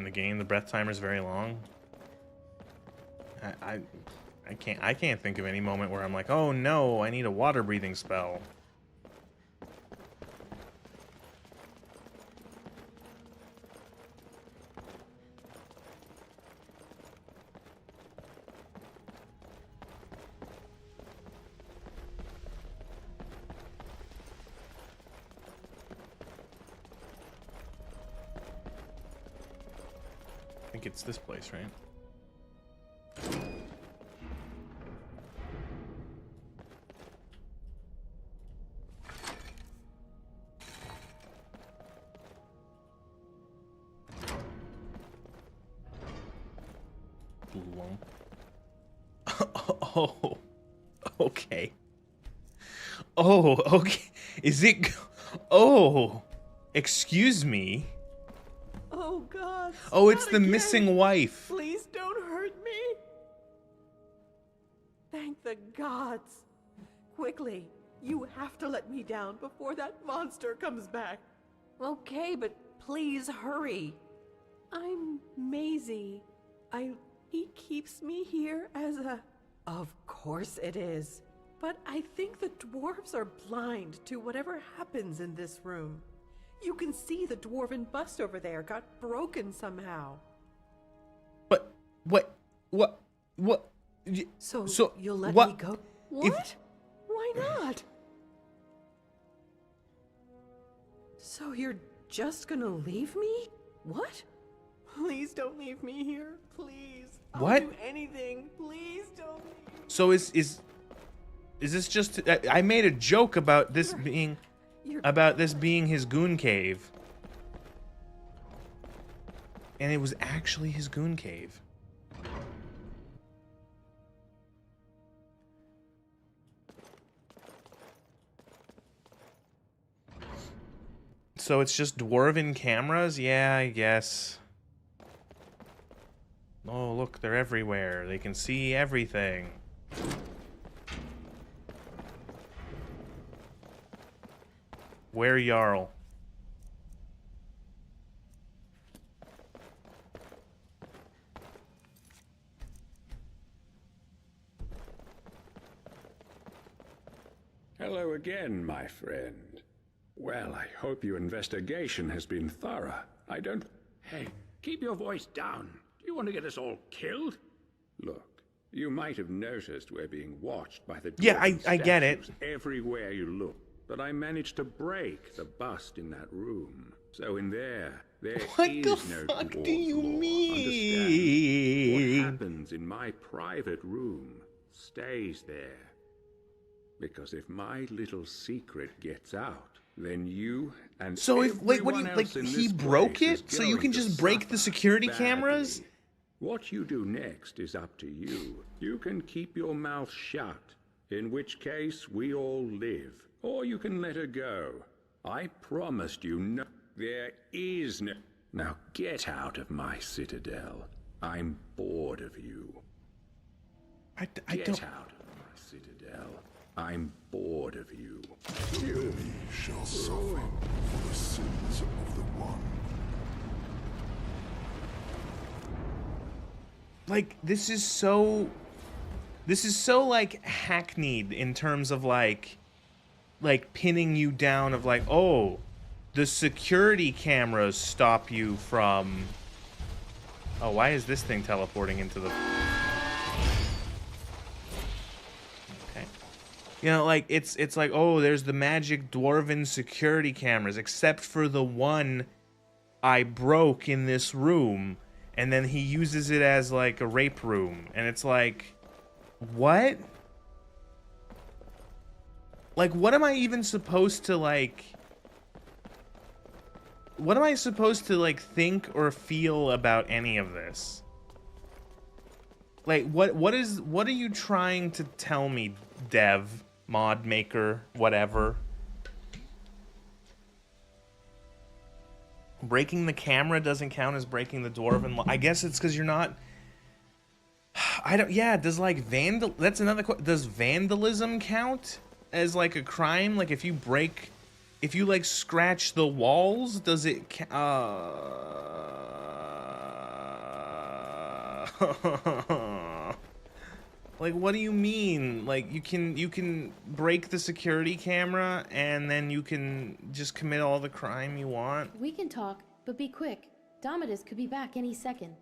the game, the breath timer is very long. I can't think of any moment where I'm like, oh no, I need a water breathing spell. I think it's this place, right? Oh, okay. Oh, okay. Is it... Oh, excuse me. Oh, God. Oh, it's not the again. missing wife. Please don't hurt me. Thank the gods. Quickly, you have to let me down before that monster comes back. Okay, but please hurry. I'm Maisie. He keeps me here as a... Of course it is. But I think the dwarves are blind to whatever happens in this room. You can see the dwarven bust over there got broken somehow. What? So you'll let me go? What? Why not? So you're just gonna leave me? What? Please don't leave me here. Please. What? I'll do anything. Please don't leave me. So is this just... I made a joke about this being... About this being his goon cave. And it was actually his goon cave. So it's just dwarven cameras? Yeah, I guess. Oh, look, they're everywhere. They can see everything. Where Jarl? Hello again, my friend. Well, I hope your investigation has been thorough. I don't... Hey, keep your voice down. Do you want to get us all killed? Look, you might have noticed we're being watched by the Yeah, dwarven I get it. statues everywhere you look. But I managed to break the bust in that room. So in there What is the no fuck do dwarf you law. mean? Understand? What happens in my private room stays there. Because if my little secret gets out, then you and So if wait, what do you everyone like? else in He this broke place is it, so you going can to just break the suffer security badly. cameras? What you do next is up to you. You can keep your mouth shut, in which case we all live. Or you can let her go. I promised you no... There is no... Now get out of my citadel. I'm bored of you. I Get don't... out of my citadel. I'm bored of you. Many shall suffer for the sins of the one. Like, this is so like hackneyed in terms of like pinning you down of like, oh, the security cameras stop you from... Oh, why is this thing teleporting into the... Okay. You know, like, it's like, oh, there's the magic dwarven security cameras, except for the one I broke in this room, and then he uses it as, like, a rape room, and it's like, what? Like, what am I even supposed to, like... What am I supposed to, like, think or feel about any of this? Like, what are you trying to tell me, dev, mod maker, whatever? Breaking the camera doesn't count as breaking the dwarven law. I guess it's because you're not... I don't... Yeah, does, like, That's another question. Does vandalism count as, like, a crime? Like, if you break... If you, like, scratch the walls, does it Like, what do you mean? Like, you can break the security camera, and then you can just commit all the crime you want? We can talk, but be quick. Domitus could be back any second.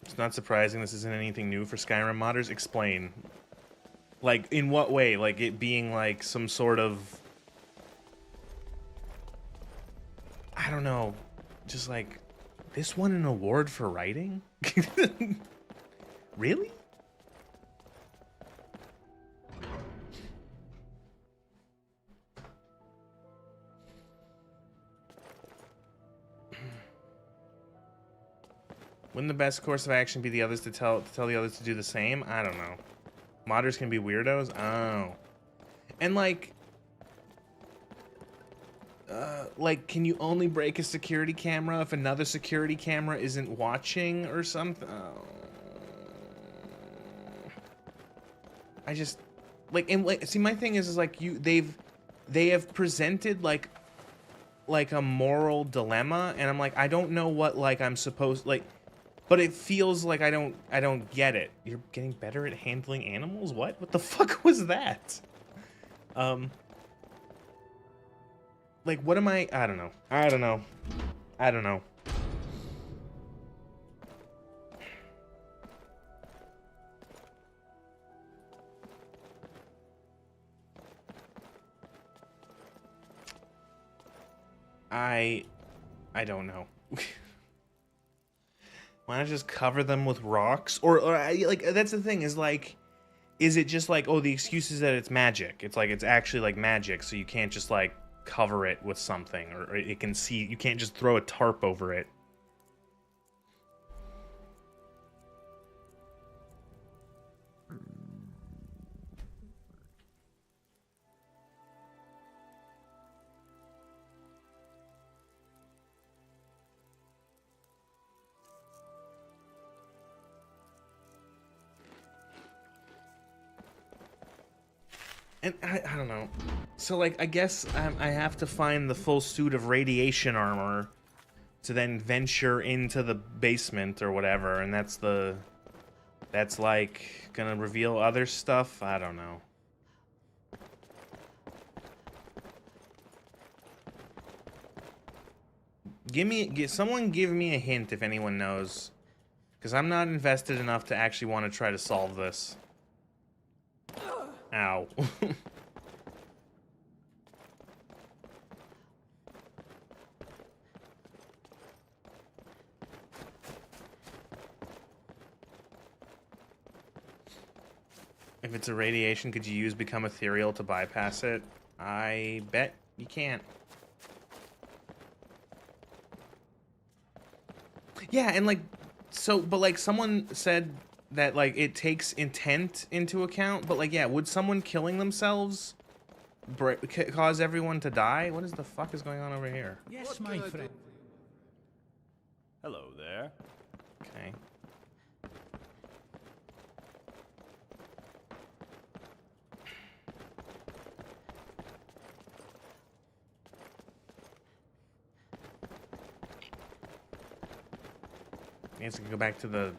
It's not surprising this isn't anything new for Skyrim modders. Explain. Like, in what way? Like, it being, like, some sort of... I don't know. Just, like, this won an award for writing? Really? Wouldn't the best course of action be the others to tell the others to do the same? I don't know. Modders can be weirdos? Oh. And like, can you only break a security camera if another security camera isn't watching or something? Oh. I just, like, and like, see, my thing is like, they have presented like a moral dilemma, and I'm like, I don't know what, like, I'm supposed, like, but it feels like I don't get it. You're getting better at handling animals? What? What the fuck was that? Like, what am I don't know. I don't know. I don't know. I don't know. Why not just cover them with rocks? Or like, that's the thing, is like, is it just like, oh, the excuse is that it's magic? It's like, it's actually like magic, so you can't just like cover it with something, or it can see, you can't just throw a tarp over it. And I don't know. So, like, I guess I have to find the full suit of radiation armor to then venture into the basement or whatever, and that's like gonna reveal other stuff. I don't know. Someone give me a hint if anyone knows, because I'm not invested enough to actually want to try to solve this. Ow. If it's a radiation, could you use become ethereal to bypass it? I bet you can't. Yeah, and like, so, but like someone said that like it takes intent into account, but like, yeah, would someone killing themselves cause everyone to die? What is the fuck is going on over here? Yes, my friend. Hello there. Okay. I guess I can go back to the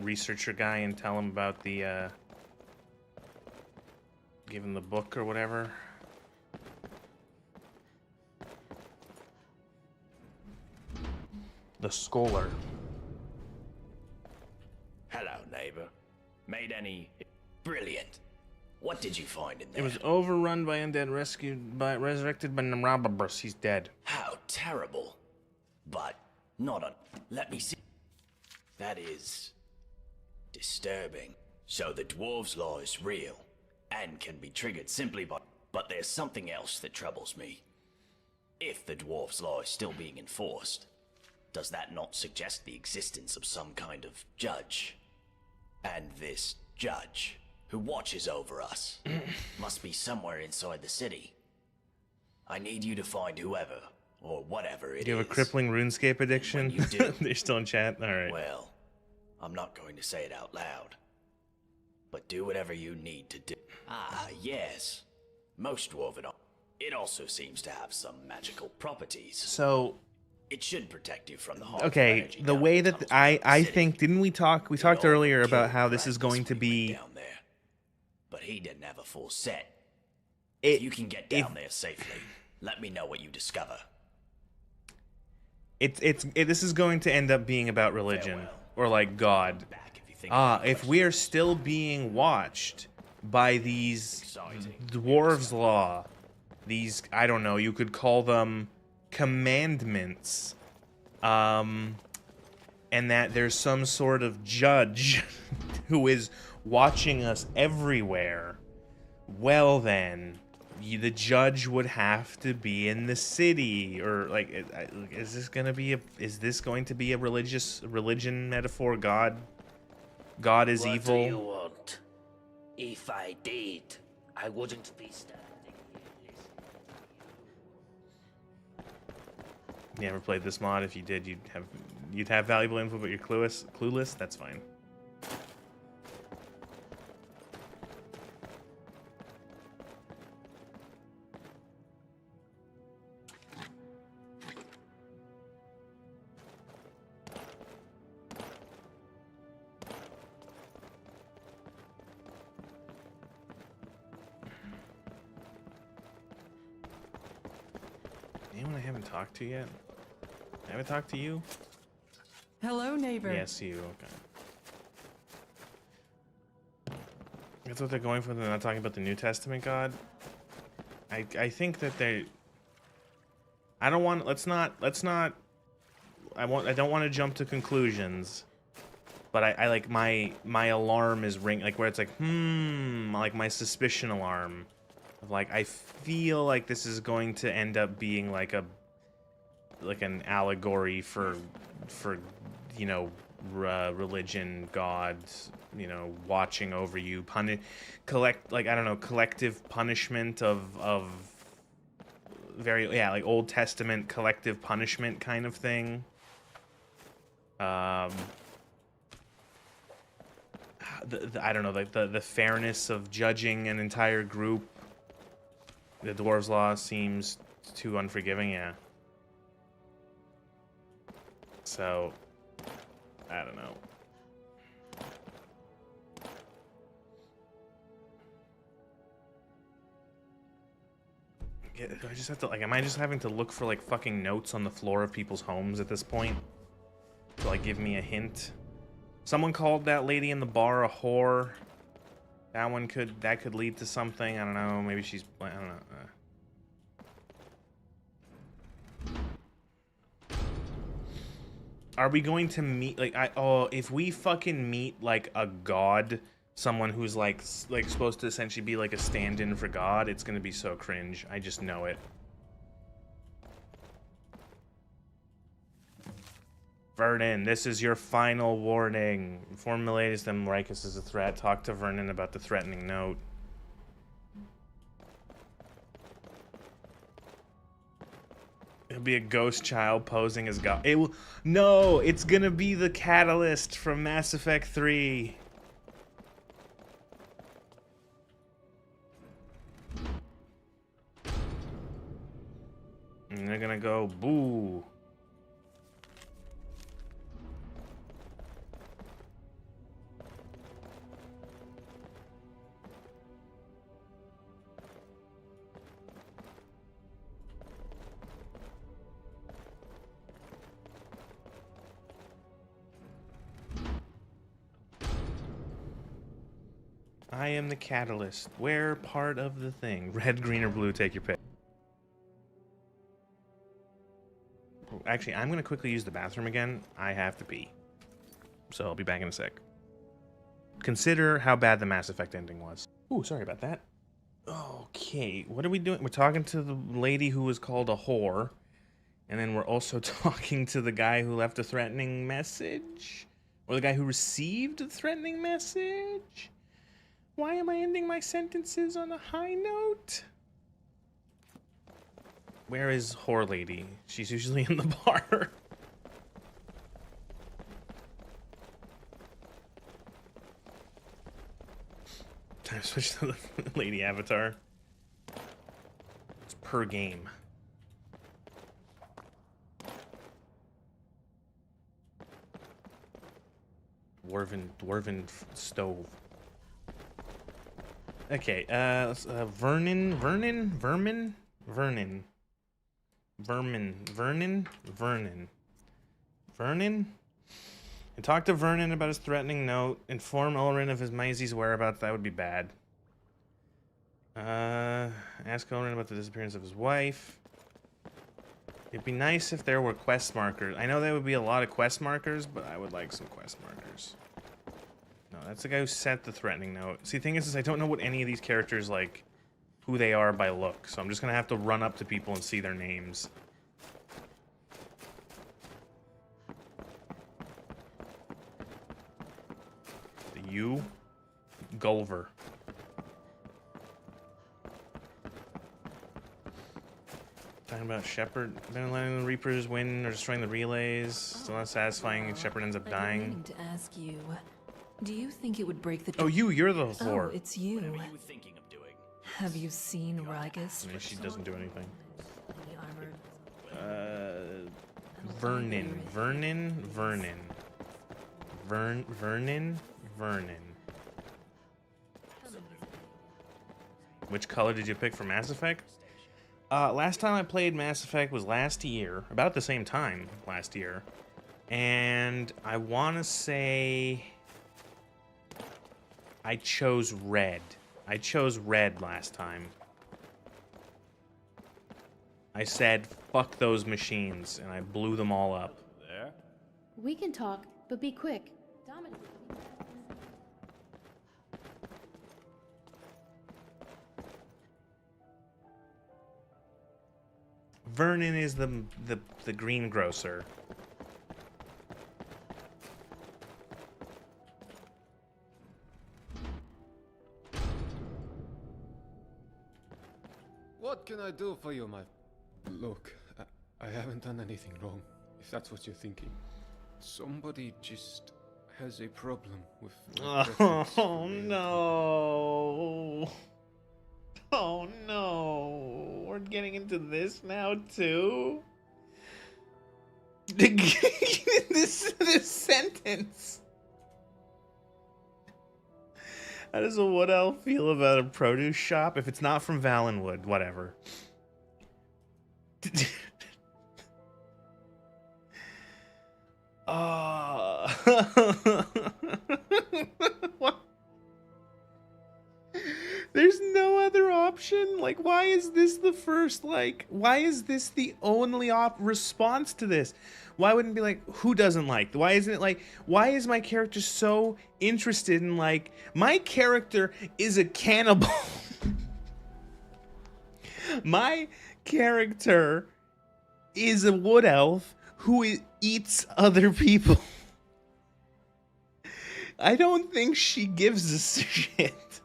researcher guy and tell him about the give him the book or whatever. The scholar. Hello, neighbor. Made any... Brilliant. What did you find in there? It was overrun by undead, resurrected by Namrababras. He's dead. How terrible. But not on... Let me see. That is... disturbing. So the dwarves' law is real, and can be triggered simply by... But there's something else that troubles me. If the dwarves' law is still being enforced, does that not suggest the existence of some kind of judge? And this judge, who watches over us, must be somewhere inside the city. I need you to find whoever, or whatever it is. Do you have a crippling RuneScape addiction? You do. They're still in chat? Alright. Well, I'm not going to say it out loud. But do whatever you need to do. Ah, yes. Most dwarven. It also seems to have some magical properties. So... It should protect you from the harmful okay, energy the way that I think, didn't we talk earlier about how this is going to be... down there. But he didn't have a full set. If you can get down there safely, let me know what you discover. This is going to end up being about religion. Or like God. If we are still being watched by these dwarves' law, these, I don't know, you could call them commandments, and that there's some sort of judge who is watching us everywhere, well then, the judge would have to be in the city, or like, is this going to be a religion metaphor? God is evil? What do you want? If I did, I wouldn't be standing here listening to you. You never played this mod. If you did, you'd have valuable info, but you're clueless. That's fine. Anyone I haven't talked to yet? I haven't talked to you? Hello, neighbor. Yes, you. Okay. That's what they're going for. They're not talking about the New Testament God. I think that they. I don't want. Let's not. I don't want to jump to conclusions. But I like my alarm is ring, like where it's like like my suspicion alarm. Like, I feel like this is going to end up being like an allegory for you know, religion, gods, you know, watching over you, collective punishment of like Old Testament collective punishment kind of thing. I don't know, like the fairness of judging an entire group. The Dwarves' Law seems too unforgiving, yeah. So, I don't know. Yeah, do I just have to, like, am I just having to look for, like, fucking notes on the floor of people's homes at this point? To, like, give me a hint? Someone called that lady in the bar a whore. That could lead to something. I don't know. Maybe she's, I don't know. Are we going to meet, like, if we fucking meet, like, a god, someone who's, like supposed to essentially be, like, a stand-in for God, it's gonna be so cringe. I just know it. Vernon, this is your final warning. Inform Miladius that Maricus is a threat. Talk to Vernon about the threatening note. It'll be a ghost child posing as God. It will. No, it's gonna be the catalyst from Mass Effect 3. And they're gonna go boo. I am the catalyst. Where part of the thing? Red, green, or blue? Take your pick. Actually, I'm going to quickly use the bathroom again. I have to pee. So I'll be back in a sec. Consider how bad the Mass Effect ending was. Ooh, sorry about that. Okay, what are we doing? We're talking to the lady who was called a whore. And then we're also talking to the guy who left a threatening message? Or the guy who received a threatening message? Why am I ending my sentences on a high note? Where is whore lady? She's usually in the bar. Time to switch to the lady avatar. It's per game. Dwarven stove. Okay, Vernon. And talk to Vernon about his threatening note. Inform Ulrin of his Maisie's whereabouts. That would be bad. Ask Ulrin about the disappearance of his wife. It'd be nice if there were quest markers. I know there would be a lot of quest markers, but I would like some quest markers. No, that's the guy who sent the threatening note. See, the thing is I don't know what any of these characters, like, who they are by look. So I'm just gonna have to run up to people and see their names. You, Gulliver. Talking about Shepard. Been letting the Reapers win or destroying the relays. Still not satisfying. Shepard ends up dying. I'm meaning to ask you, do you think it would break the? Oh, you're the whore. Oh, it's you. What are you thinking of doing? Have you seen Rigus? No, she doesn't do anything. Armored. Vernon. Which color did you pick for Mass Effect? Last time I played Mass Effect was last year, about the same time last year. And I want to say I chose red. I chose red last time. I said, fuck those machines, and I blew them all up. There? We can talk, but be quick. Dominic. Vernon is the greengrocer. What can I do for you, my... Look, I haven't done anything wrong, if that's what you're thinking. Somebody just has a problem with Oh no. Oh no. We're getting into this now too? This sentence. How does a wood elf feel about a produce shop? If it's not from Valenwood, whatever. What? There's no other option? Like, why is this the first, like, why is this the only response to this? Why wouldn't it be like, who doesn't like? Why isn't it like, why is my character so interested in, like, my character is a cannibal. My character is a wood elf who eats other people. I don't think she gives a shit.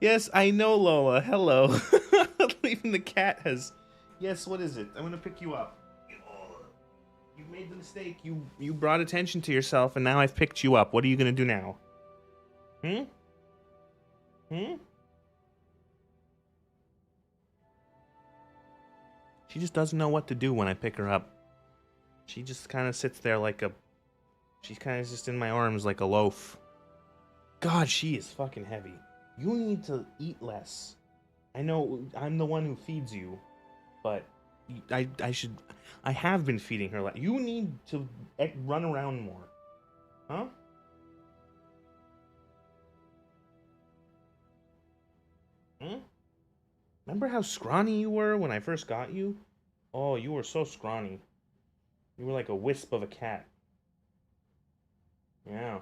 Yes, I know, Lola. Hello. Even the cat has... Yes, what is it? I'm gonna pick you up. You made the mistake. You brought attention to yourself, and now I've picked you up. What are you gonna do now? Hmm? She just doesn't know what to do when I pick her up. She just kind of sits there like a... She's kind of just in my arms like a loaf. God, she is fucking heavy. You need to eat less. I know I'm the one who feeds you, but I have been feeding her less. You need to run around more. Huh? Remember how scrawny you were when I first got you? Oh, you were so scrawny. You were like a wisp of a cat. Yeah.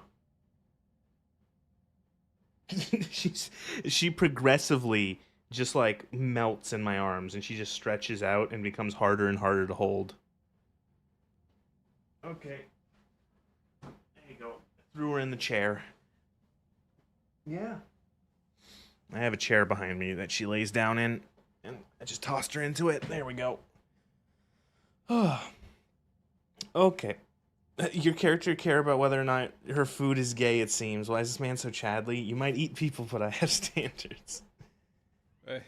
She progressively just like melts in my arms, and she just stretches out and becomes harder and harder to hold. Okay. There you go. Threw her in the chair. Yeah. I have a chair behind me that she lays down in, and I just tossed her into it. There we go. Okay. Your character care about whether or not her food is gay, it seems. Why is this man so chadly? You might eat people, but I have standards. Hey,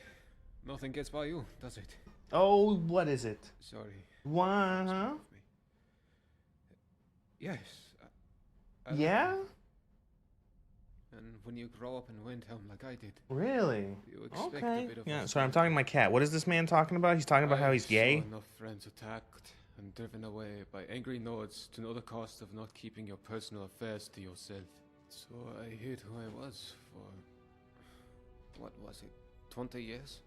nothing gets by you, does it? Oh, what is it? Sorry. Why, huh? Yes. Yeah? And when you grow up in Windhelm like I did. Really? You expect Okay. a bit of Yeah, sorry, I'm talking to my cat. What is this man talking about? He's talking about how he's gay? I saw enough friends attacked and driven away by angry Nords to know the cost of not keeping your personal affairs to yourself. So I hid who I was for... what was it? 20 years?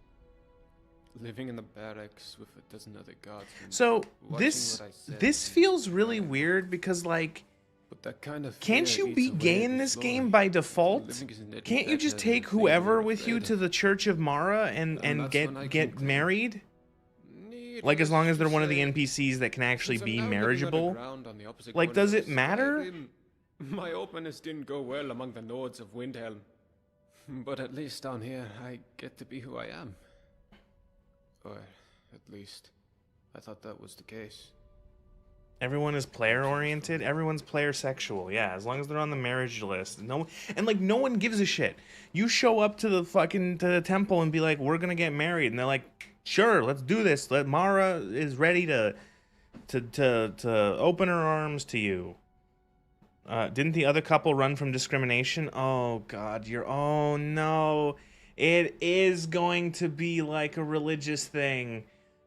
Living in the barracks with a dozen other guards. So, this feels really weird because, like... But that kind of can't you be gay in this game by default? Can't you just take whoever with you to the Church of Mara and get married? Like, as long as they're one of the NPCs that can actually be marriageable? Like, does it matter? My openness didn't go well among the Nords of Windhelm. But at least down here, I get to be who I am. Or, at least, I thought that was the case. Everyone is player-oriented. Everyone's player-sexual. Yeah, as long as they're on the marriage list. No one gives a shit. You show up to the temple and be like, we're gonna get married, and they're like, sure, let's do this. Mara is ready to open her arms to you. Didn't the other couple run from discrimination? Oh God, oh no, it is going to be like a religious thing.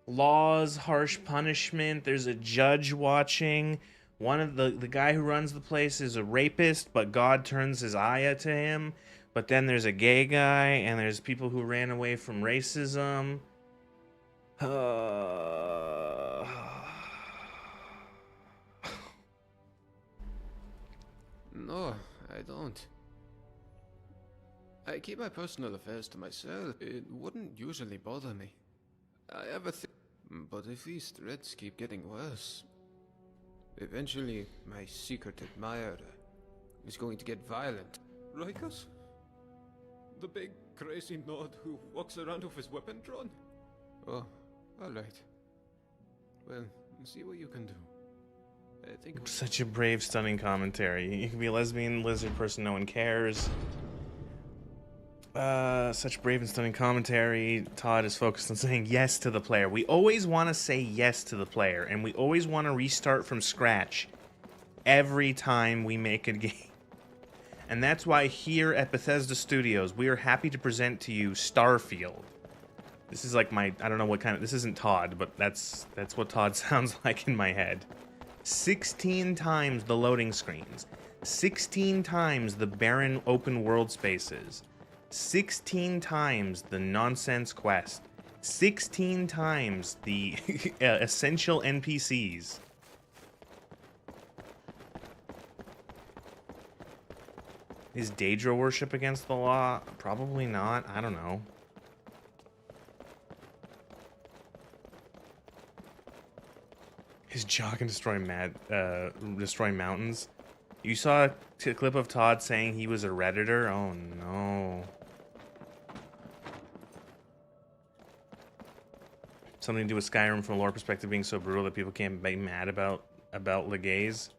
Laws, harsh punishment, there's a judge watching. One of the guy who runs the place is a rapist, but God turns his eye to him. But then there's a gay guy, and there's people who ran away from racism. No, I don't. I keep my personal affairs to myself. It wouldn't usually bother me. I ever think... But if these threats keep getting worse, eventually my secret admirer is going to get violent. Rikus? The big crazy Nord who walks around with his weapon drawn? Oh, alright. Well, see what you can do. I think Such a brave, stunning commentary. You can be a lesbian lizard person, no one cares. Such brave and stunning commentary. Todd is focused on saying yes to the player. We always want to say yes to the player, and we always want to restart from scratch every time we make a game. And that's why here at Bethesda Studios, we are happy to present to you Starfield. This is like my, I don't know what kind of, this isn't Todd, but that's what Todd sounds like in my head. 16 times the loading screens. 16 times the barren open world spaces. 16 times the nonsense quest. 16 times the essential NPCs. Is Daedra worship against the law? Probably not. I don't know. His jaw can destroy mountains. You saw a clip of Todd saying he was a Redditor? Oh no. Something to do with Skyrim from a lore perspective being so brutal that people can't be mad about Legaze.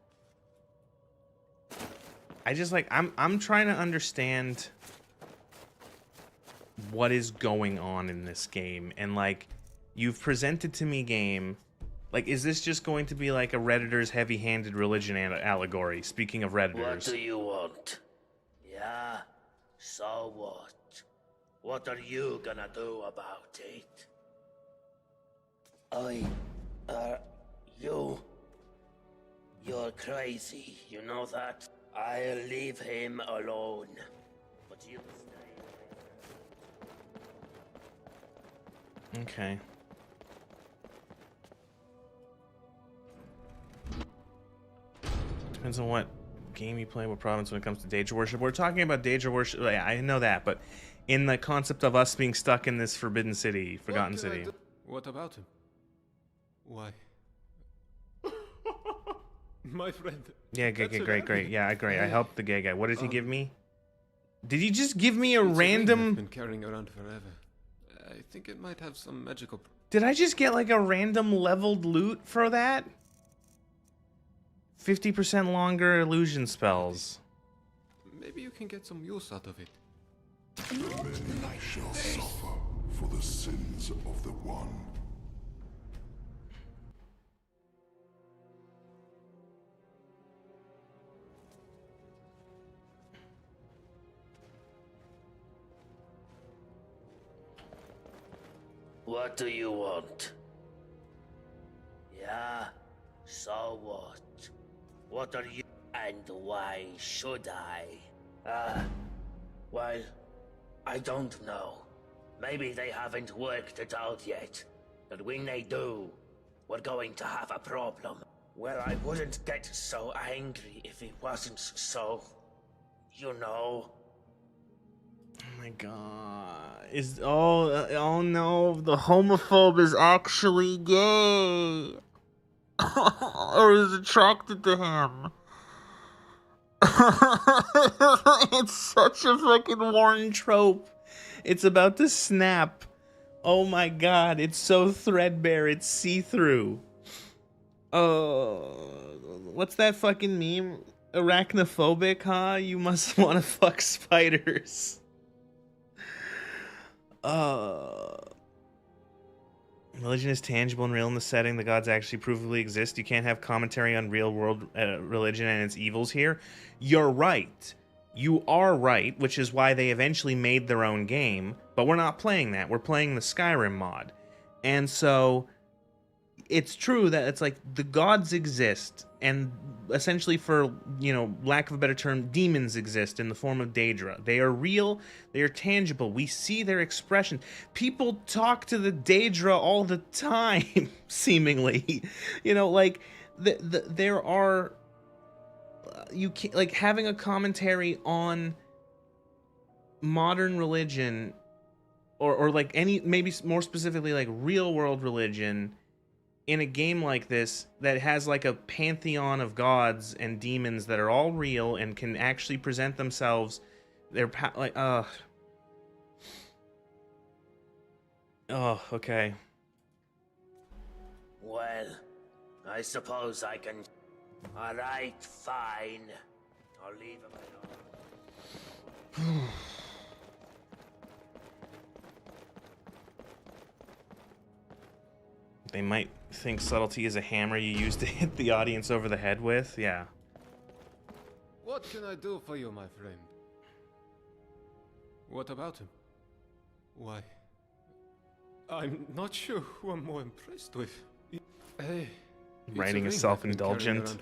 I just like I'm trying to understand what is going on in this game, and like you've presented to me game, like is this just going to be like a Redditor's heavy-handed religion allegory? Speaking of Redditors. What do you want? Yeah? So what? What are you gonna do about it? You're crazy, you know that? I'll leave him alone. But you stay. Okay. Depends on what game you play, what province when it comes to Daedra worship. We're talking about Daedra worship. I know that, but in the concept of us being stuck in this forbidden city, forgotten city. What about him? Why? My friend. Yeah, great. Yeah, great. I helped the gay guy. What did he give me? Did he just give me a random... I've been carrying around forever. I think it might have some magical... Did I just get like a random leveled loot for that? 50% longer illusion spells. Maybe you can get some use out of it. Many shall suffer for the sins of the one. What do you want? Yeah? So what? What are you... And why should I? Well, I don't know. Maybe they haven't worked it out yet. But when they do, we're going to have a problem. Well, I wouldn't get so angry if it wasn't so... You know... Oh my god. Oh no, the homophobe is actually gay. Or is attracted to him. It's such a fucking Warren trope. It's about to snap. Oh my god, it's so threadbare, it's see-through. What's that fucking meme? Arachnophobic, huh? You must want to fuck spiders. Religion is tangible and real in the setting. The gods actually provably exist. You can't have commentary on real world religion and its evils here. You're right. You are right, which is why they eventually made their own game. But we're not playing that. We're playing the Skyrim mod. And so it's true that it's like the gods exist, and essentially, for, you know, lack of a better term, demons exist in the form of Daedra. They are real, they are tangible, we see their expression. People talk to the Daedra all the time, seemingly. You know, like, there are... you can't, like, having a commentary on modern religion, or like any, maybe more specifically, like, real-world religion, in a game like this that has like a pantheon of gods and demons that are all real and can actually present themselves, they're like okay. Well, I suppose I can... Alright, fine. I'll leave him alone. They might think subtlety is a hammer you use to hit the audience over the head with. Yeah. What can I do for you, my friend? What about him? Why? I'm not sure who I'm more impressed with. Hey. Writing is self-indulgent.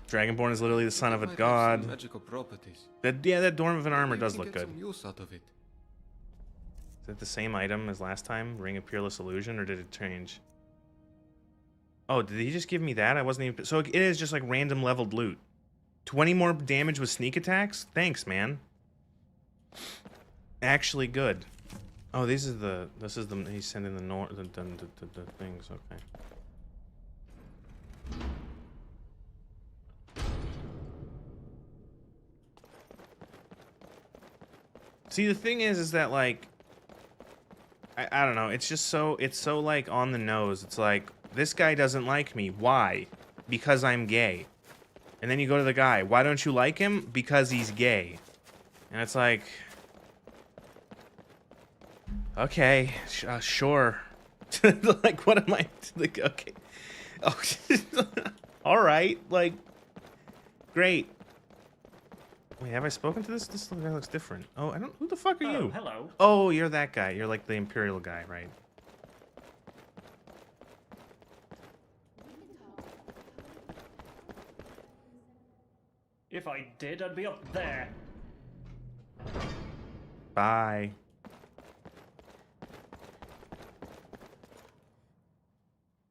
Dragonborn is literally the son of a god. Magical properties. That Dwarven armor does look good. Some use out of it. Is it the same item as last time? Ring of Peerless Illusion, or did it change? Oh, did he just give me that? I wasn't even... So it is just like random leveled loot. 20 more damage with sneak attacks? Thanks, man. Actually good. Oh, this is the... He's sending the things, okay. See, the thing is that, like... I don't know, it's just so... It's so, like, on the nose. It's like... This guy doesn't like me. Why? Because I'm gay. And then you go to the guy. Why don't you like him? Because he's gay. And it's like... Okay, sure. Like, what am I... Like, okay. Oh, alright. Like, great. Wait, have I spoken to this? This guy looks different. Oh, I don't... Who the fuck are you? Hello. Oh, you're that guy. You're like the Imperial guy, right? If I did, I'd be up there. Bye.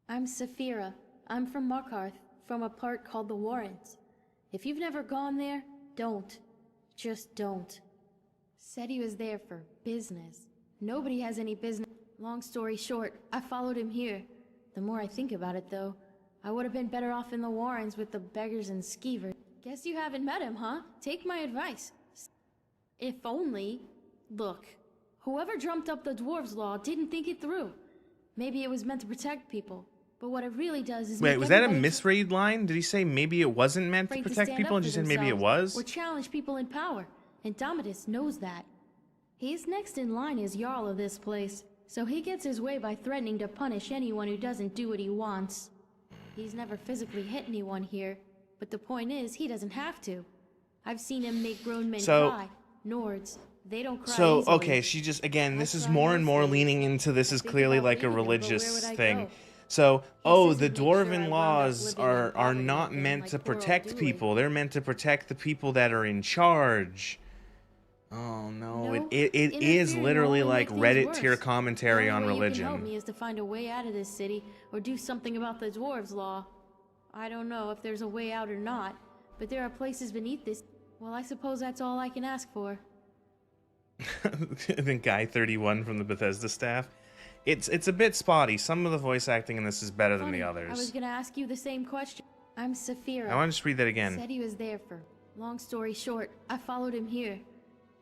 I'm Saphira. I'm from Markarth, from a part called the Warrens. If you've never gone there, don't. Just don't. Said he was there for business. Nobody has any business. Long story short, I followed him here. The more I think about it, though, I would have been better off in the Warrens with the beggars and skeevers. Guess you haven't met him, huh? Take my advice. If only... Look, whoever dreamt up the Dwarves' Law didn't think it through. Maybe it was meant to protect people, but what it really does is... Wait, make was that a everybody misread line? Did he say maybe it wasn't meant to afraid protect stand people up and for just said maybe it themselves, was? or challenge people in power, and Domitus knows that. He's next in line as Jarl of this place, so he gets his way by threatening to punish anyone who doesn't do what he wants. He's never physically hit anyone here, but the point is, he doesn't have to. I've seen him make grown men cry. Nords, they don't cry So, easily. okay, she just, again, this is more and more leaning into this is clearly like a religious thing. So, oh, the Dwarven laws are not meant to protect people. They're meant to protect the people that are in charge. Oh, no. It is literally like Reddit tier commentary on The only way you can help religion. me is to find a way out of this city, or do something about the Dwarves' Law. I don't know if there's a way out or not, but there are places beneath this. Well, I suppose that's all I can ask for. I think Guy 31 from the Bethesda staff. It's a bit spotty. Some of the voice acting in this is better than the I was others. gonna ask you the same question. I'm Saphira. I want to just read that again. Said he was there for. Long story short, I followed him here.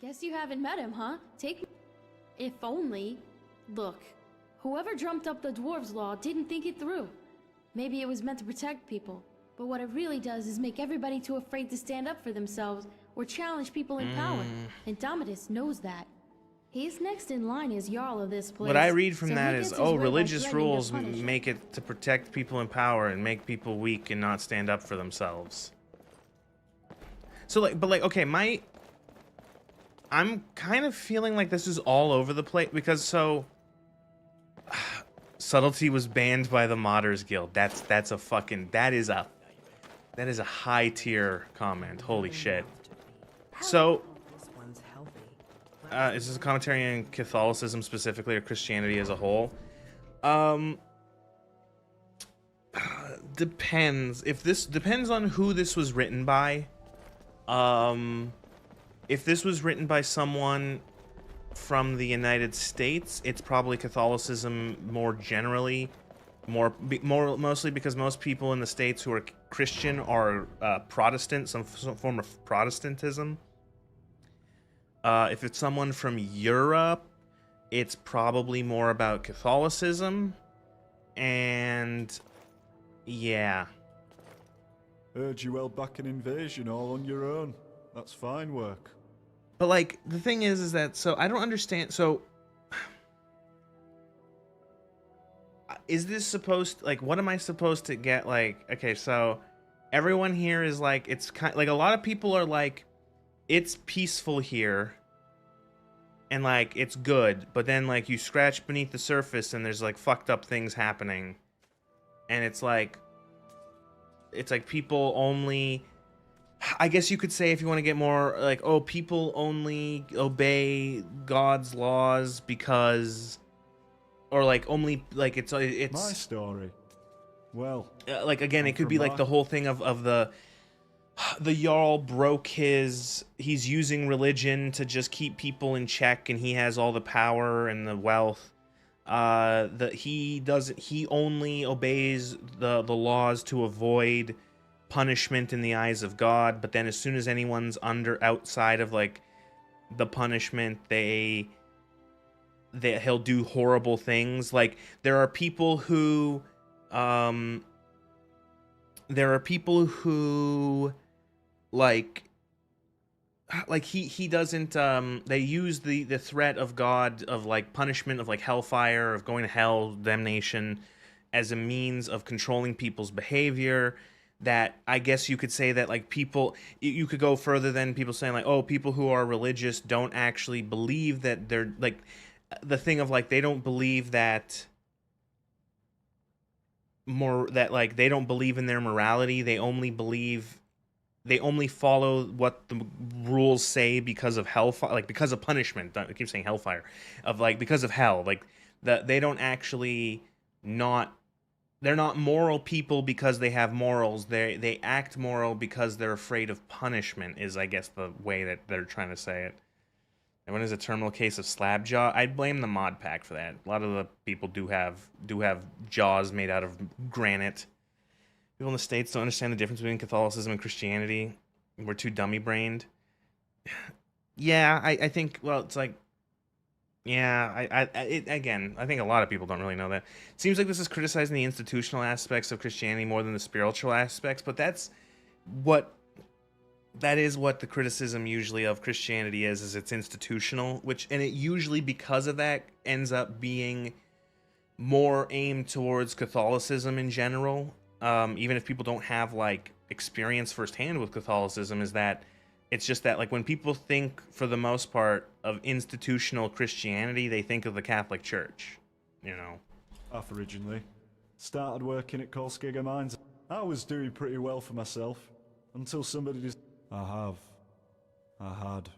Guess you haven't met him, huh? If only... Look, whoever dreamt up the Dwarves' Law didn't think it through. Maybe it was meant to protect people, but what it really does is make everybody too afraid to stand up for themselves or challenge people in power, and Domitus knows that. He's next in line as Jarl of this place. What I read from so that he is, gets his oh, way by religious threatening to rules punish. make it to protect people in power and make people weak and not stand up for themselves. So, like, but like, okay, I'm kind of feeling like this is all over the place because so subtlety was banned by the Modders Guild. That's a fucking that is a high tier comment. Holy shit. So is this a commentary on Catholicism specifically or Christianity as a whole? Depends. If this depends on who this was written by. If this was written by someone from the United States, it's probably Catholicism more generally, mostly because most people in the States who are Christian are Protestant, some form of Protestantism. If it's someone from Europe, it's probably more about Catholicism, and yeah. Heard you held back an invasion all on your own. That's fine work. But like the thing is that so I don't understand. So is this supposed like what am I supposed to get? Like, okay, so everyone here is like, it's kind like a lot of people are like, it's peaceful here and like it's good, but then like you scratch beneath the surface and there's like fucked up things happening, and it's like people only, I guess you could say, if you want to get more like, oh, people only obey God's laws because, or like only like it's my story. Well, like again, it could be like the whole thing of the Jarl broke he's using religion to just keep people in check, and he has all the power and the wealth. He only obeys the laws to avoid punishment in the eyes of God, but then as soon as anyone's outside of like the punishment, he'll do horrible things. Like there are people who like he doesn't they use the threat of God, of like punishment, of like hellfire, of going to hell, damnation, as a means of controlling people's behavior. That I guess you could say that like people, you could go further than people saying like, oh, people who are religious don't actually believe that they're like, the thing of like, they don't believe that like they don't believe in their morality. They only follow what the rules say because of hellfire, like because of punishment. I keep saying hellfire, of like because of hell. Like they don't actually they're not moral people because they have morals. They act moral because they're afraid of punishment, is I guess the way that they're trying to say it. And when there's a terminal case of slab jaw, I'd blame the mod pack for that. A lot of the people do have jaws made out of granite. People in the States don't understand the difference between Catholicism and Christianity. We're too dummy-brained. Yeah, I think, well, it's like, yeah, again, I think a lot of people don't really know that. It seems like this is criticizing the institutional aspects of Christianity more than the spiritual aspects, but that is what the criticism usually of Christianity is it's institutional, and it usually, because of that, ends up being more aimed towards Catholicism in general. Even if people don't have like experience firsthand with Catholicism, is that it's just that like when people think for the most part of institutional Christianity, they think of the Catholic Church, you know. Half originally. Started working at Kolskiga Mines. I was doing pretty well for myself until somebody just... I had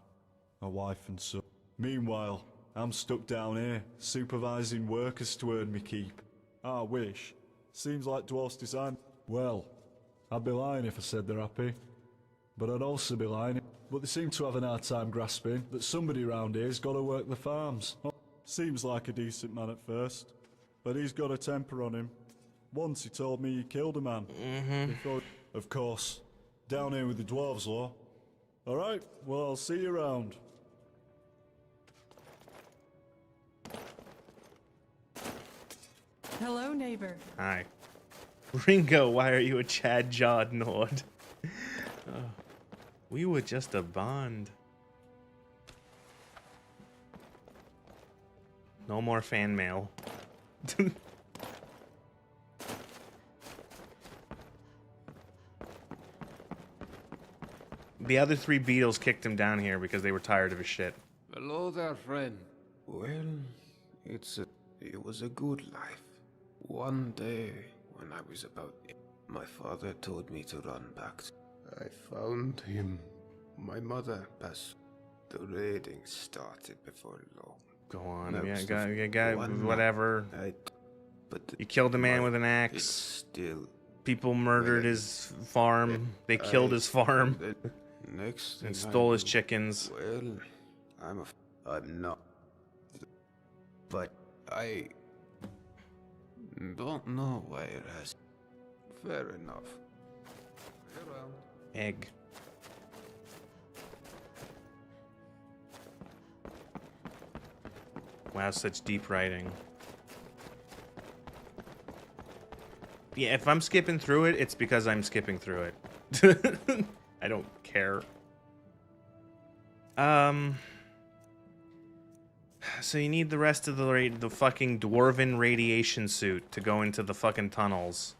a wife and son. Meanwhile, I'm stuck down here, supervising workers to earn me keep. I wish. Seems like dwarfs design. Well, I'd be lying if I said they're happy. But I'd also be lying. But they seem to have an hard time grasping that somebody around here's got to work the farms. Seems like a decent man at first, but he's got a temper on him. Once he told me he killed a man. Before, of course, down here with the dwarves law. Alright, well, I'll see you around. Hello, neighbor. Hi. Ringo, why are you a Chad-jawed Nord? Oh, we were just a bond. No more fan mail. The other 3 Beatles kicked him down here because they were tired of his shit. Hello there, friend. Well, it was a good life. One day, when I was about 8, my father told me to run back. I found him. My mother passed. The raiding started before long. Go on, whatever. You killed a man with an axe. People murdered his farm. They killed his farm. Next and stole his chickens. Well, I'm not. But I don't know why it has. Fair enough. Egg. Wow, such deep writing. Yeah, if I'm skipping through it, it's because I'm skipping through it. I don't care. So you need the rest of the fucking dwarven radiation suit to go into the fucking tunnels.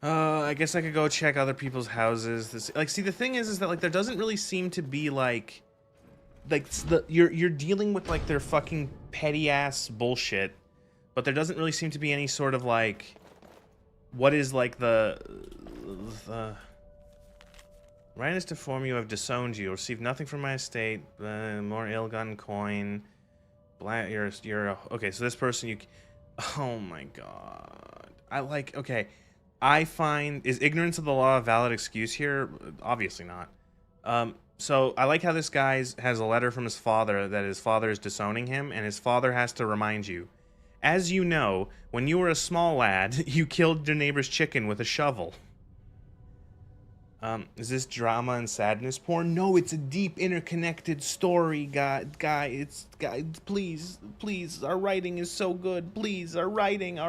I guess I could go check other people's houses. Like, see, the thing is that like there doesn't really seem to be like you're dealing with like their fucking petty ass bullshit, but there doesn't really seem to be any sort of like what is like the right is to form you have disowned you, received nothing from my estate, more ill-gotten coin. Black, okay, so this person oh my god. I find, is ignorance of the law a valid excuse here? Obviously not. So I like how this guy has a letter from his father that his father is disowning him, and his father has to remind you. As you know, when you were a small lad, you killed your neighbor's chicken with a shovel. Is this drama and sadness porn? No, it's a deep, interconnected story, guy. Please, our writing is so good. Please, our writing.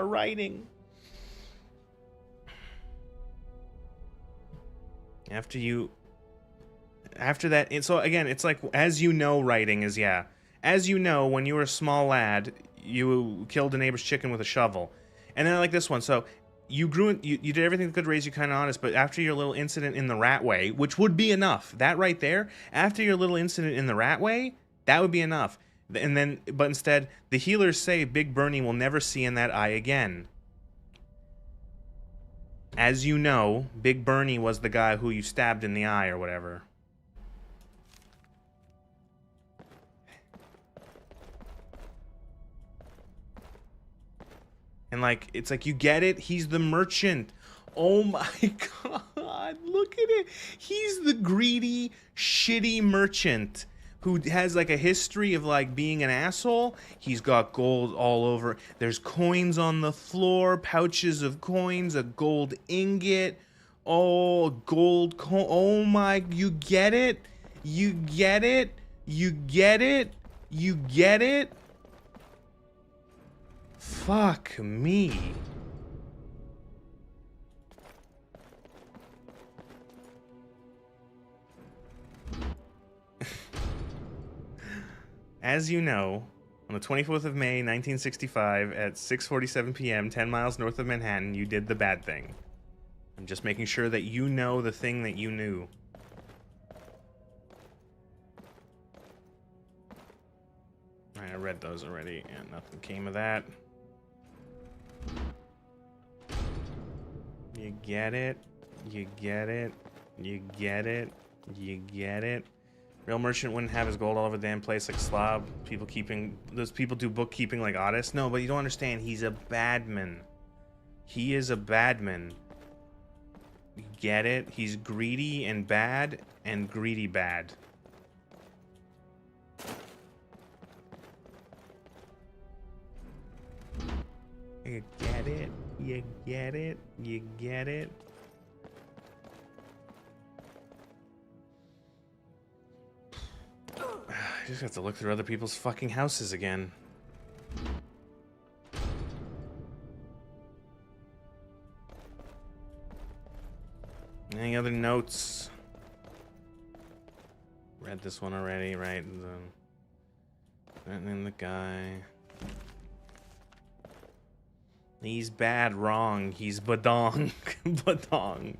After that, and so again, it's like, as you know, writing is, yeah. As you know, when you were a small lad, you killed a neighbor's chicken with a shovel. And then like this one, so you did everything that could raise you kind of honest, but after your little incident in the Ratway, which would be enough, that right there, after your little incident in the Ratway, that would be enough. And then, but instead, the healers say Big Bernie will never see in that eye again. As you know, Big Bernie was the guy who you stabbed in the eye or whatever. And like, it's like, you get it? He's the merchant. Oh my god, look at it. He's the greedy, shitty merchant who has like a history of like being an asshole. He's got gold all over. There's coins on the floor, pouches of coins, a gold ingot. Oh, gold coin. Oh my, you get it? You get it? You get it? You get it? Fuck me. As you know, on the 24th of May, 1965, at 6:47 p.m., 10 miles north of Manhattan, you did the bad thing. I'm just making sure that you know the thing that you knew. Alright, I read those already, and nothing came of that. You get it? You get it? You get it? You get it? Real merchant wouldn't have his gold all over the damn place like slob. Those people do bookkeeping like oddists. No, but you don't understand. He's a badman. He is a badman. You get it? He's greedy and bad, and greedy bad. You get it? You get it? You get it? I just have to look through other people's fucking houses again. Any other notes? Read this one already, right? And then the guy. He's bad, wrong. He's badong. Badong.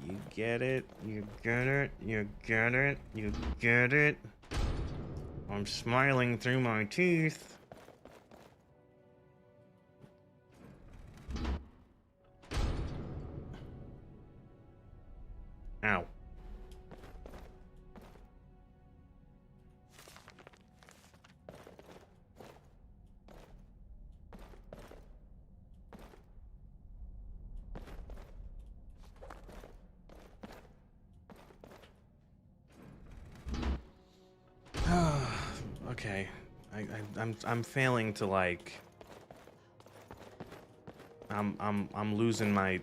You get it? You get it? You get it? You get it? I'm smiling through my teeth. Ow. Okay, I'm failing to like. I'm losing my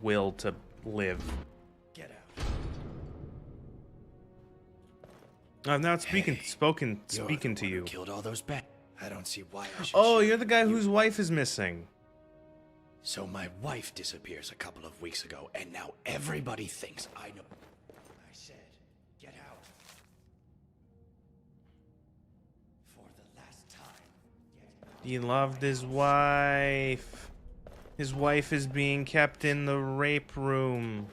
will to live. Get out. I've not speaking to you. Killed all those bad. I don't see why I should. Oh, you're the guy whose wife is missing. So my wife disappears a couple of weeks ago, and now everybody thinks I know. I said, get out. For the last time. He loved his wife. His wife is being kept in the rape room.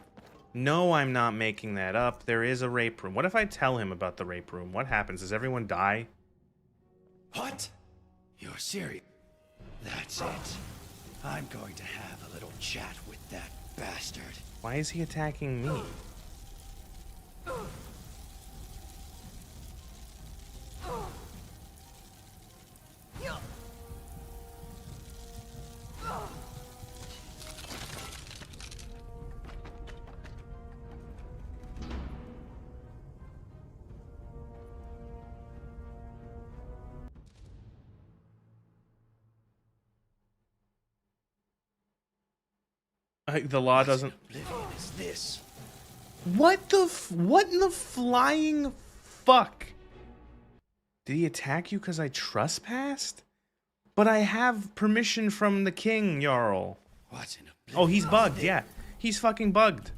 No, I'm not making that up. There is a rape room. What if I tell him about the rape room? What happens? Does everyone die? What? You're serious? That's it. I'm going to have a little chat with that bastard. Why is he attacking me? The law doesn't. Oblivion is this? What in the flying fuck? Did he attack you because I trespassed? But I have permission from the king, Jarl. What's in oblivion? Oh, he's bugged. Yeah, he's fucking bugged.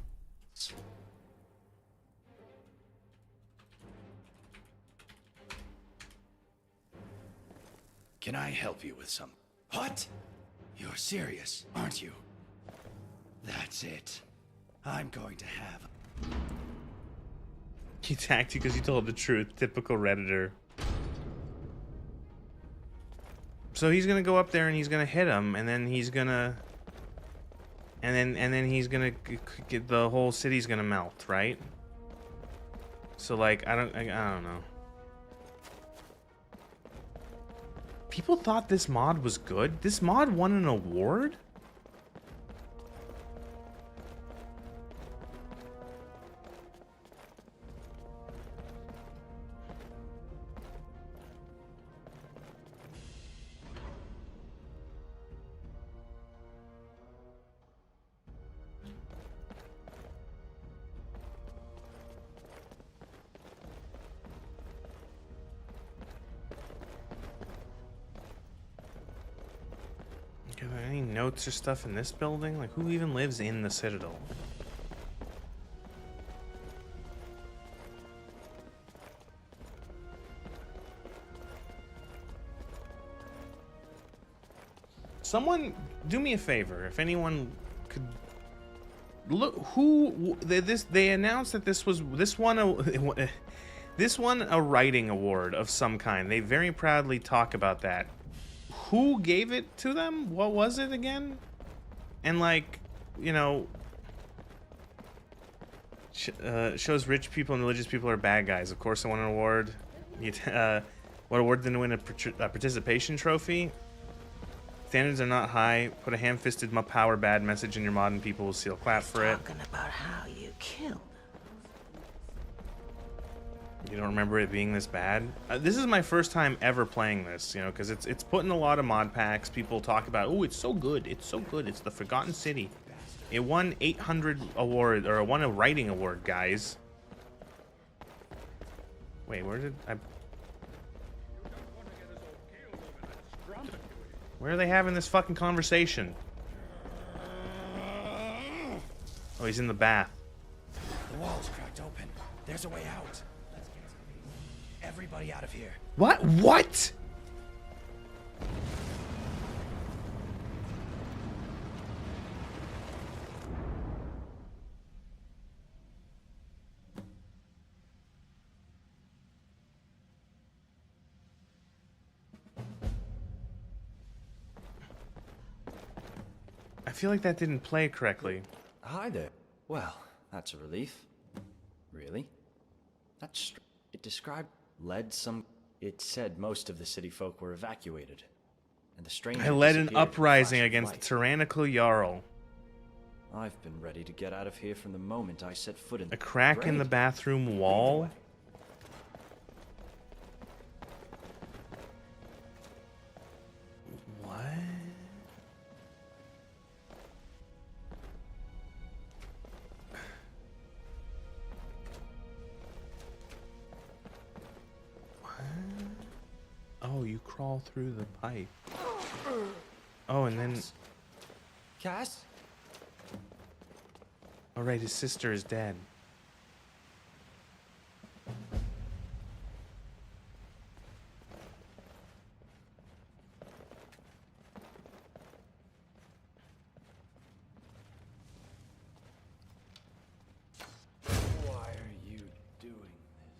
Can I help you with some? What? You're serious, aren't you? That's it. I'm going to have. He attacked you because you told the truth. Typical Redditor. So he's gonna go up there and he's gonna hit him, and then he's gonna, and then he's gonna get the whole city's gonna melt, right? So like I don't know. People thought this mod was good. This mod won an award. Are there any notes or stuff in this building? Like, who even lives in the Citadel? Someone, do me a favor. If anyone could look, they announced that this won a writing award of some kind. They very proudly talk about that. Who gave it to them? What was it again? And like, you know, shows rich people and religious people are bad guys. Of course, I won an award. What award didn't win a participation trophy? Standards are not high. Put a ham-fisted power bad message in your mod and people will seal clap for it. Talking about how you killed. You don't remember it being this bad? This is my first time ever playing this, you know, because it's put in a lot of mod packs. People talk about, oh, it's so good, it's so good, it's the Forgotten City. It won 800 award, or it won a writing award, guys. Wait, where did I? Where are they having this fucking conversation? Oh, he's in the bath. The wall's cracked open. There's a way out. Everybody out of here. What? What? I feel like that didn't play correctly. Hi there. Well, that's a relief. Really? That's it described led some. It said most of the city folk were evacuated, and the stranger I led an disappeared in a uprising flash of against light. the tyrannical Jarl. I've been ready to get out of here from the moment I set foot in. A crack in the bathroom wall. What? Oh, you crawl through the pipe. Oh, and then... Cass? Oh, right, his sister is dead. Why are you doing this?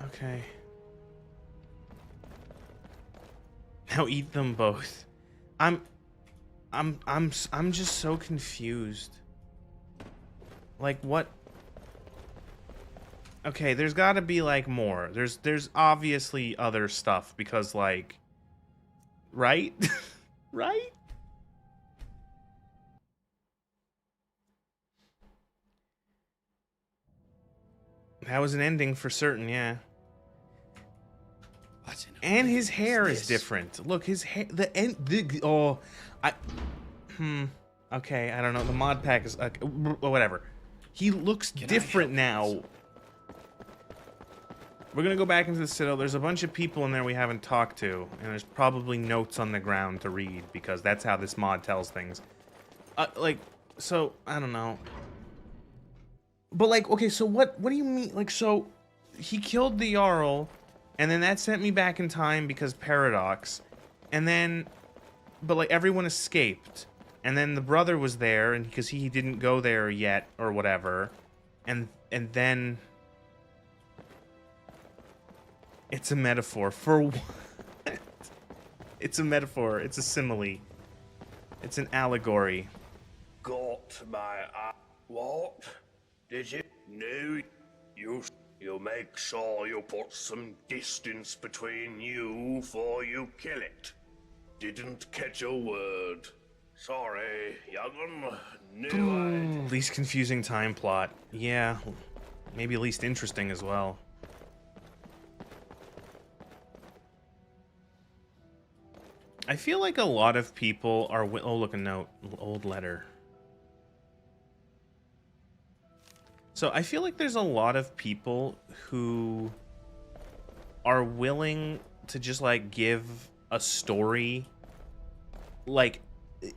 Okay. Now eat them both. I'm just so confused. Like what? Okay, there's got to be like more. There's obviously other stuff because like, right? Right? That was an ending for certain, yeah. And his hair is different. Look, his hair, okay, I don't know. The mod pack is, whatever. He looks different now. We're gonna go back into the Citadel. There's a bunch of people in there we haven't talked to, and there's probably notes on the ground to read, because that's how this mod tells things. So, I don't know. But, like, okay, so what do you mean? Like, so, he killed the Jarl, and then that sent me back in time because Paradox, and then, but, like, everyone escaped, and then the brother was there, and because he didn't go there yet, or whatever, and then... It's a metaphor for what? It's a metaphor. It's a simile. It's an allegory. Got my what? Did you? No, you make sure you put some distance between you before you kill it. Didn't catch a word. Sorry, young'un. Knew I... Least confusing time plot. Yeah. Maybe least interesting as well. I feel like a lot of people are... Oh, look, a note. Old letter. So I feel like there's a lot of people who are willing to just, like, give a story. Like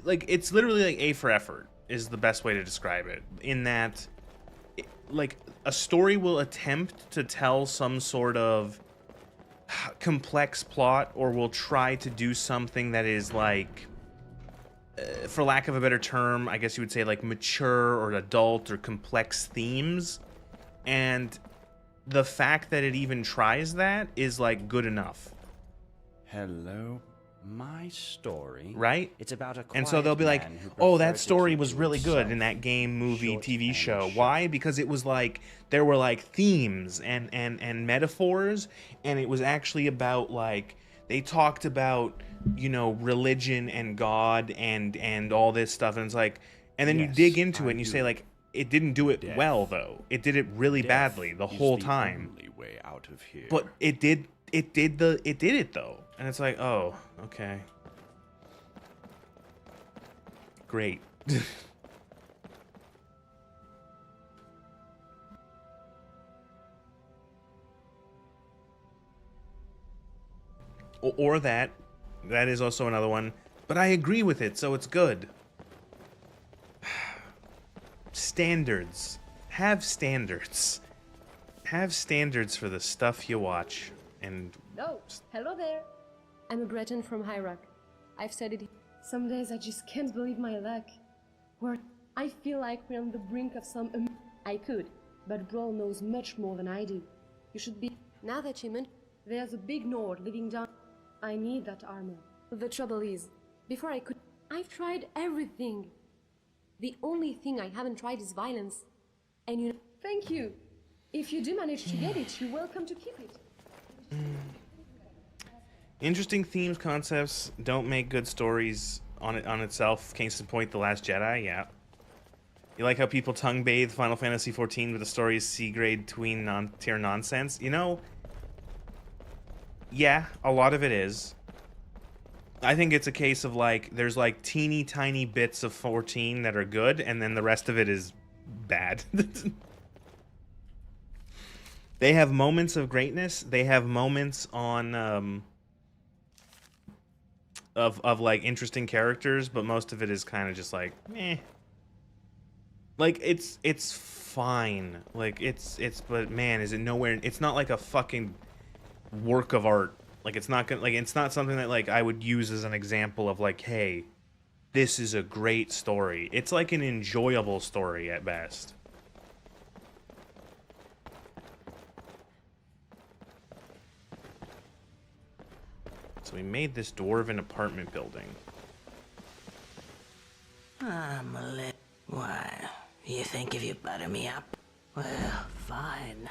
it's literally like A for effort is the best way to describe it. In that, like, a story will attempt to tell some sort of complex plot, or will try to do something that is like, for lack of a better term, I guess you would say like mature or adult or complex themes, and the fact that it even tries that is like good enough. Hello, my story. Right? It's about a and so they'll be like, man who oh, preferred that to story keep was to really good himself. in that game, movie, Short TV and show. sharp. Why? Because it was like, there were like themes and metaphors, and it was actually about like, they talked about, you know, religion and God and all this stuff, and it's like, and then you Yes, dig into I it and you say do. like, it didn't do it well though. It did it really Death badly the is whole the time. only way out of here. But it did it though. And it's like, oh, okay. Great. Or that is also another one, but I agree with it, so it's good. Standards. Have standards. Have standards for the stuff you watch. And Oh, hello there. I'm a Breton from Hyrock. I've said it. Some days I just can't believe my luck. I feel like we're on the brink of some... I could, but Brawl knows much more than I do. You should be... Now that you mention, there's a big Nord living down... I need that armor. The trouble is, before I could... I've tried everything. The only thing I haven't tried is violence. And you know... Thank you. If you do manage to get it, you're welcome to keep it. interesting themes, concepts don't make good stories on itself. Case in point, The Last Jedi, yeah. You like how people tongue bathe Final Fantasy XIV with the story is C-grade tween tier nonsense? You know, yeah, a lot of it is. I think it's a case of like there's like teeny tiny bits of 14 that are good, and then the rest of it is bad. They have moments of greatness. They have moments on of like interesting characters, but most of it is kind of just like meh. Like it's fine. Like it's but man, is it nowhere? It's not like a fucking work of art. Like it's not gonna, like it's not something that like I would use as an example of like, hey, this is a great story. It's like an enjoyable story at best. So we made this dwarven apartment building. I'm a little... Why, you think if you butter me up? Well, fine.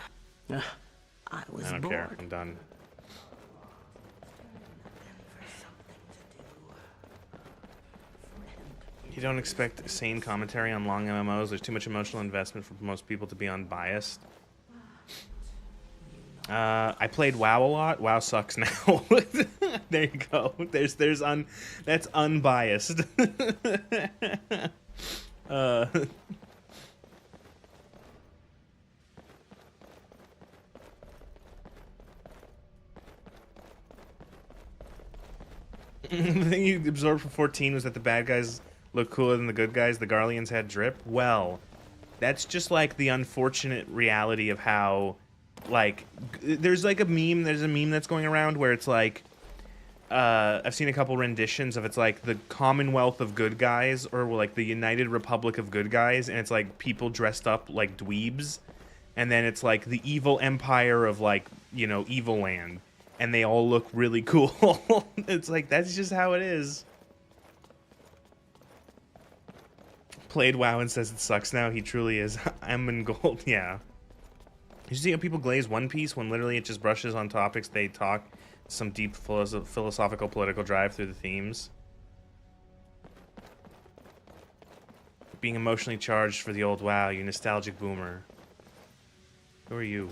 I was I don't bored. care. I'm done. You don't expect sane commentary on long MMOs. There's too much emotional investment for most people to be unbiased. I played WoW a lot. WoW sucks now. There you go. That's unbiased. The thing you absorbed from 14 was that the bad guys look cooler than the good guys. The Garleans had drip. Well, that's just like the unfortunate reality of how, like, there's like a meme. There's a meme that's going around where it's like, I've seen a couple renditions of it's like the Commonwealth of good guys or like the United Republic of good guys, and it's like people dressed up like dweebs, and then it's like the evil empire of like, you know, Evil Land. And they all look really cool. It's like, that's just how it is. Played WoW and says it sucks now. He truly is. I'm in gold. Yeah. You see how people glaze One Piece when literally it just brushes on topics they talk some deep philosophical political drive through the themes. Being emotionally charged for the old WoW, you nostalgic boomer. Who are you?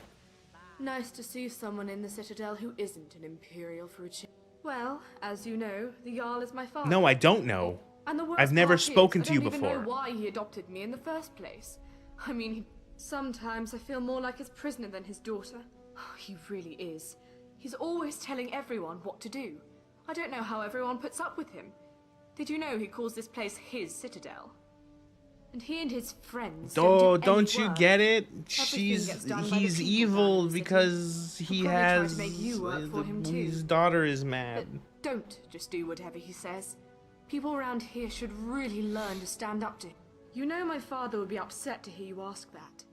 Nice to see someone in the Citadel who isn't an Imperial for a change. Well, as you know, the Jarl is my father. No, I don't know. And the worst I've never part spoken is, to you I don't even before. know why he adopted me in the first place. I mean, sometimes I feel more like his prisoner than his daughter. He really is. He's always telling everyone what to do. I don't know how everyone puts up with him. Did you know he calls this place his Citadel? And he and his friends Don't you work. get it? Gets done by the He's people evil around the city. because he He'll probably try has to make you work for him too. his daughter is mad. Don't just do whatever he says. People around here should really learn to stand up to him. You know my father would be upset to hear you ask that.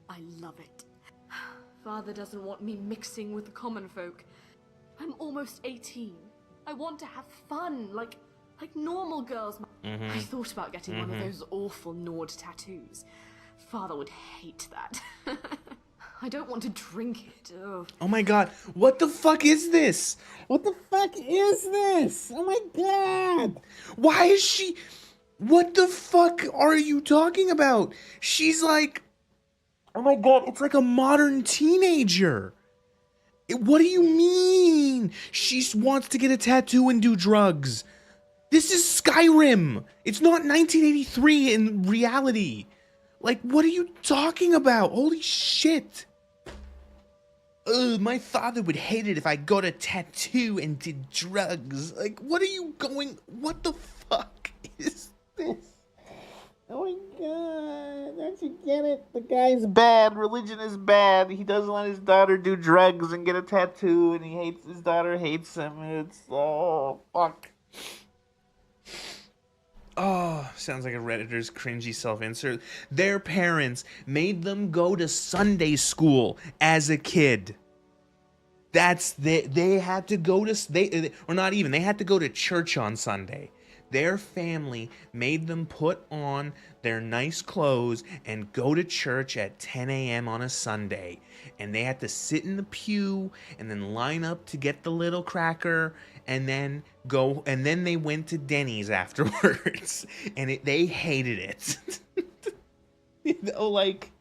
I love it. Father doesn't want me mixing with the common folk. I'm almost 18. I want to have fun, like normal girls. Mhm. I thought about getting one of Mhm. those awful Nord tattoos. Father would hate that. I don't want to drink it. Oh. Oh my god, what the fuck is this? What the fuck is this? Oh my god. Why is she... What the fuck are you talking about? She's like... Oh my god, it's like a modern teenager. What do you mean? She wants to get a tattoo and do drugs. This is Skyrim. It's not 1983 in reality. Like, what are you talking about? Holy shit. Ugh, my father would hate it if I got a tattoo and did drugs. Like, what are you going... What the fuck is this? Oh my god, don't you get it? The guy's bad. Religion is bad. He doesn't let his daughter do drugs and get a tattoo, and he hates his daughter hates him. It's... Oh, fuck. Oh, sounds like a Redditor's cringy self-insert. Their parents made them go to Sunday school as a kid. They had to go to, or not even, they had to go to church on Sunday. Their family made them put on their nice clothes and go to church at 10 a.m. on a Sunday. And they had to sit in the pew and then line up to get the little cracker and then go, and then they went to Denny's afterwards. And they hated it. You know, like...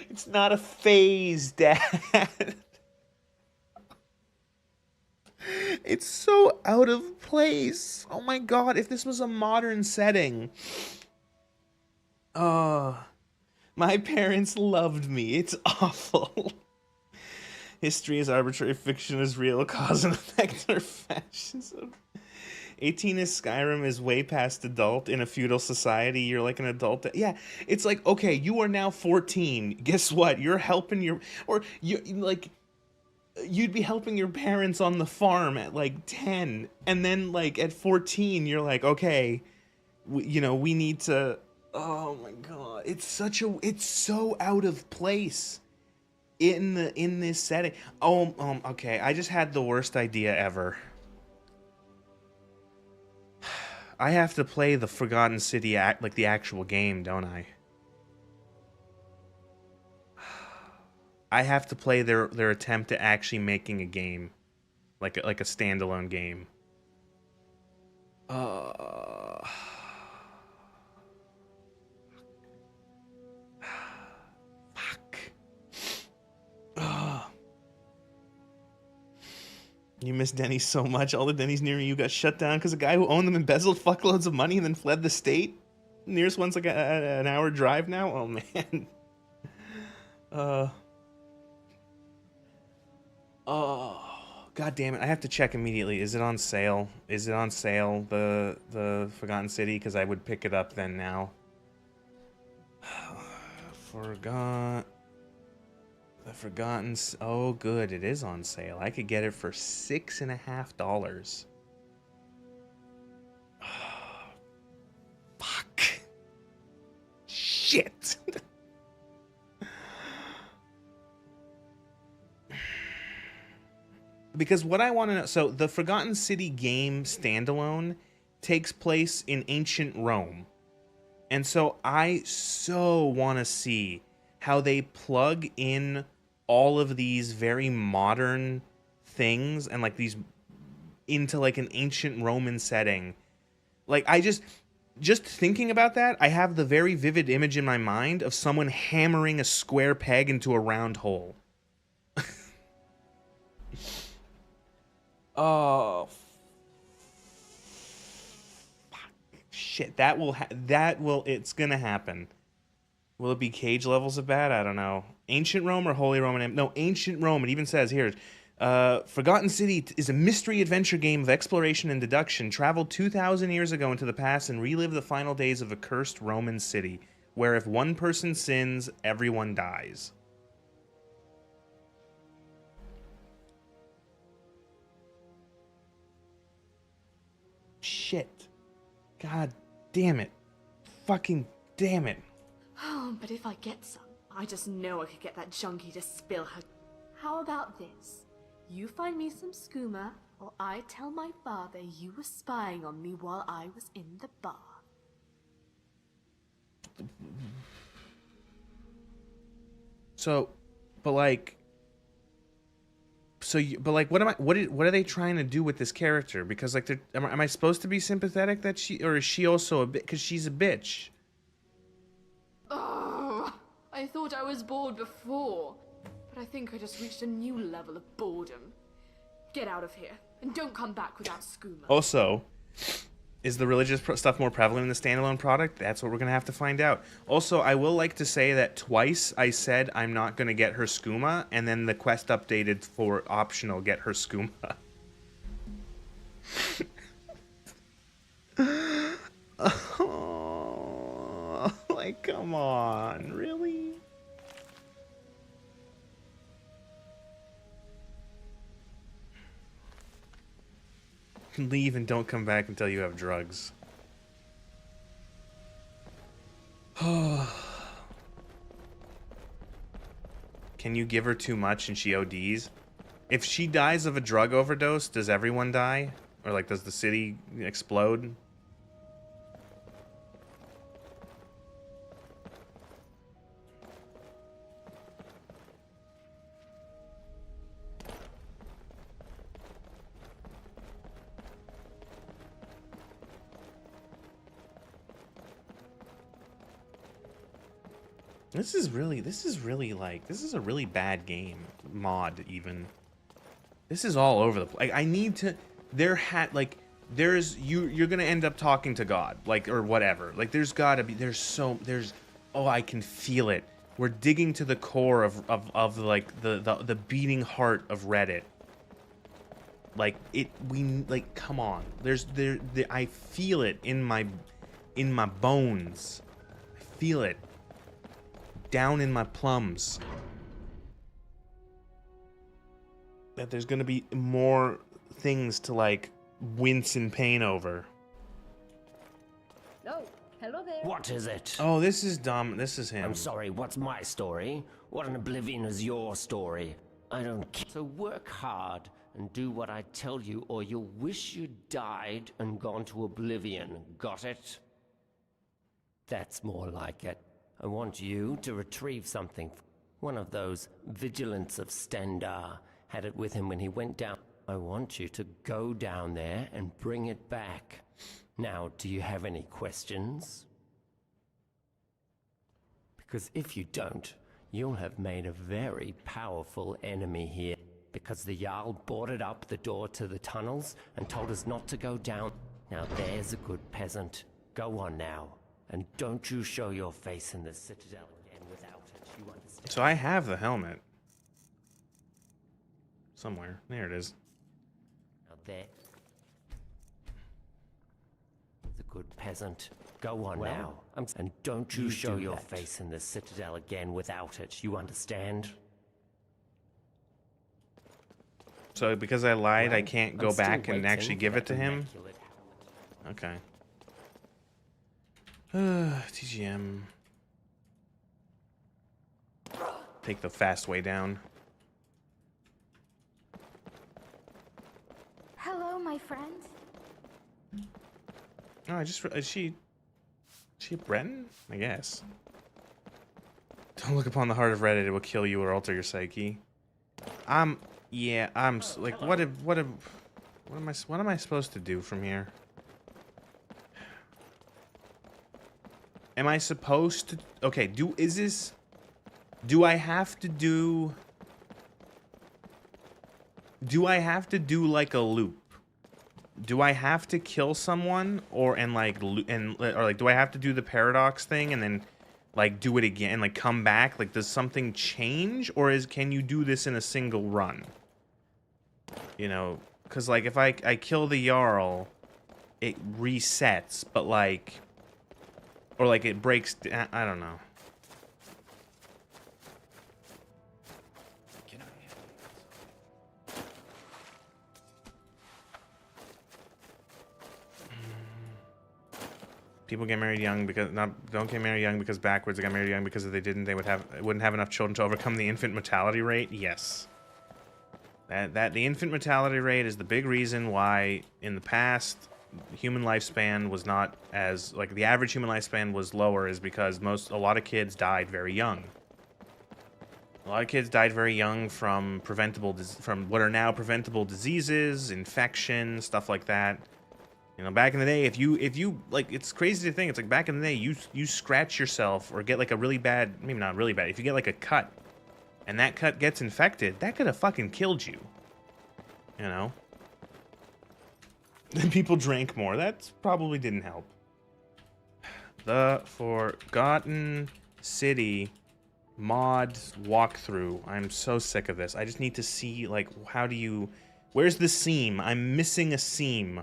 It's not a phase, Dad. It's so out of place. Oh my god, if this was a modern setting. My parents loved me. It's awful. History is arbitrary, fiction is real, cause and effect are fascism. 18 is Skyrim is way past adult in a feudal society. You're like an adult. Yeah, it's like, okay, you are now 14. Guess what? You're helping your, or you like, you'd be helping your parents on the farm at like 10. And then like at 14, you're like, okay, we need to, oh my God. It's so out of place in this setting. Okay. I just had the worst idea ever. I have to play the Forgotten City like the actual game, don't I? I have to play their attempt at actually making a game, like a standalone game. Fuck. You miss Denny's so much. All the Denny's near you got shut down because a guy who owned them embezzled fuckloads of money and then fled the state. Nearest one's like an hour drive now. Oh man. Oh, god damn it. I have to check immediately. Is it on sale? Is it on sale, the Forgotten City? Because I would pick it up then now. The Forgotten... Oh, good. It is on sale. I could get it for $6.50. Fuck. Shit. Because what I want to know... So, the Forgotten City game standalone takes place in ancient Rome. And so, I so want to see how they plug in all of these very modern things and like these into like an ancient Roman setting. Like I just thinking about that, I have the very vivid image in my mind of someone hammering a square peg into a round hole. Oh, fuck. Shit, it's gonna happen. Will it be cage levels of bad? I don't know. Ancient Rome or Holy Roman... No, Ancient Rome. It even says here, Forgotten City is a mystery adventure game of exploration and deduction. Travel 2,000 years ago into the past and relive the final days of a cursed Roman city, where if one person sins, everyone dies. Shit. God damn it. Fucking damn it. Oh, but if I get some, I just know I could get that junkie to spill her. How about this? You find me some skooma, or I tell my father you were spying on me while I was in the bar. So, but like... So, what are they trying to do with this character? Because like, am I supposed to be sympathetic that or is she also a bit? Because she's a bitch. Oh, I thought I was bored before, but I think I just reached a new level of boredom. Get out of here, and don't come back without skooma. Also, is the religious stuff more prevalent in the standalone product? That's what we're gonna have to find out. Also, I will like to say that twice I said I'm not gonna get her skooma, and then the quest updated for optional get her skooma. Oh, like, come on, really? Leave and don't come back until you have drugs. Can you give her too much and she ODs? If she dies of a drug overdose, does everyone die? Or like, does the city explode? This is really like, this is a really bad game. Mod, even. This is all over the place. I need to, you're gonna end up talking to God, like, or whatever. Like, there's gotta be, oh, I can feel it. We're digging to the core of like, the beating heart of Reddit. Like, come on. I feel it in my bones. I feel it. Down in my plums. That there's gonna be more things to, like, wince in pain over. No, hello there. What is it? Oh, this is dumb. This is him. I'm sorry, what's my story? What in oblivion is your story? I don't care. So work hard and do what I tell you, or you'll wish you died and gone to oblivion. Got it? That's more like it. I want you to retrieve something. One of those vigilants of Stendar had it with him when he went down. I want you to go down there and bring it back. Now, do you have any questions? Because if you don't, you'll have made a very powerful enemy here. Because the Jarl boarded up the door to the tunnels and told us not to go down. Now there's a good peasant. Go on now. And don't you show your face in the citadel again without it, you understand? So I have the helmet. Somewhere. There it is. Now there's a good peasant. Go on now. And don't you show your face in the citadel again without it, you understand? So because I lied, I can't go back and actually give it to him? Okay. TGM. Take the fast way down. Hello, my friend. Oh, is she a Breton? I guess. Don't look upon the heart of Reddit, it will kill you or alter your psyche. Yeah, like, what am I supposed to do from here? Am I supposed to, okay, do I have to do like a loop? Do I have to kill someone or do I have to do the paradox thing and then like do it again and like come back? Like, does something change, or can you do this in a single run? You know, because like if I kill the Jarl, it resets, but like, or like it breaks. I don't know. People get married young because don't get married young because backwards. They got married young because if they didn't, they wouldn't have enough children to overcome the infant mortality rate. Yes. That the infant mortality rate is the big reason why in the past human lifespan was not as, like, the average human lifespan was lower, is because a lot of kids died very young. A lot of kids died very young from what are now preventable diseases, infection, stuff like that. You know, back in the day, if you like, it's crazy to think, it's like back in the day, you scratch yourself or get like a really bad, maybe not really bad, if you get like a cut and that cut gets infected, that could have fucking killed you. You know? Then people drank more. That probably didn't help. The Forgotten City mod walkthrough. I'm so sick of this. I just need to see, like, where's the seam? I'm missing a seam.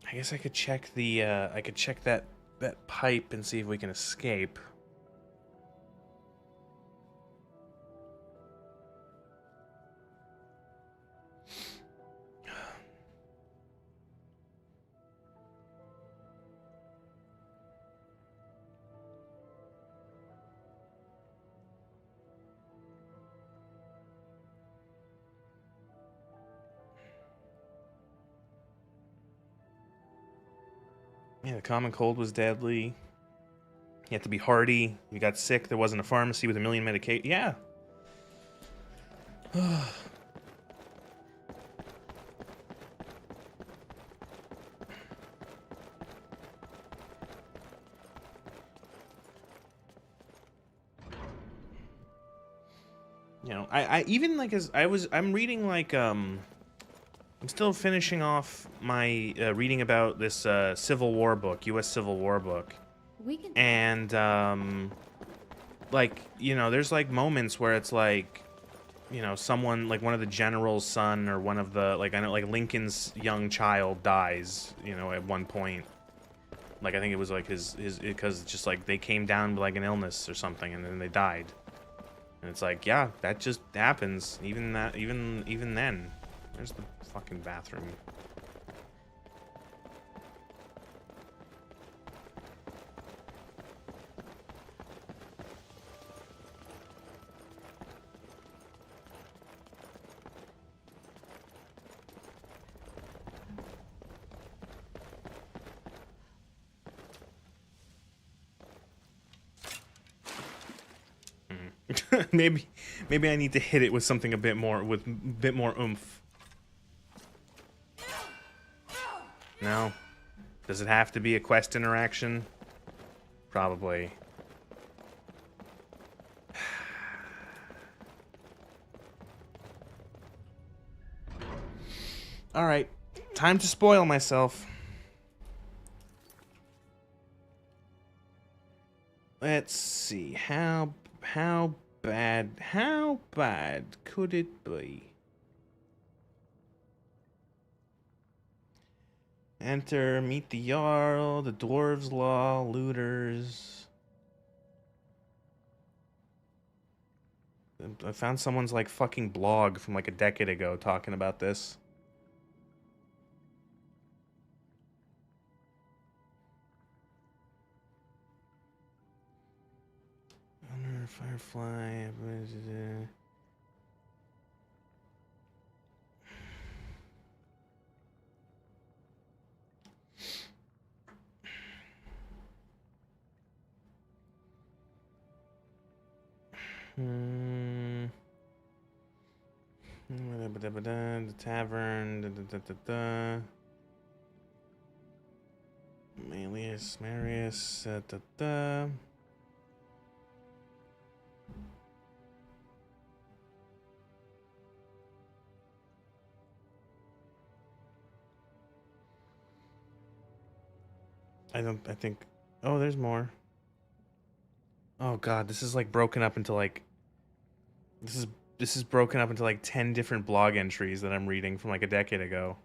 I guess I could check that pipe and see if we can escape. Yeah, the common cold was deadly. You had to be hardy. You got sick. There wasn't a pharmacy with a million medication. Yeah. You know, I even like as I'm reading like I'm still finishing off my reading about this Civil War book, U.S. Civil War book, We can. and like there's like moments where it's like someone like one of the general's son or one of the like I know like Lincoln's young child dies at one point. Like I think it was like his because just like they came down with like an illness or something and then they died. And it's like, yeah, that just happens. Even then. Where's the fucking bathroom? maybe I need to hit it with something a bit more oomph. No. Does it have to be a quest interaction? Probably. All right. Time to spoil myself. Let's see. How bad could it be? Enter, meet the Jarl, the Dwarves' Law, looters. I found someone's like fucking blog from like a decade ago talking about this. Honor, Firefly. The tavern. Alias, Marius. I think. Oh, there's more. Oh god, this is like broken up into like. This is broken up into like 10 different blog entries that I'm reading from like a decade ago.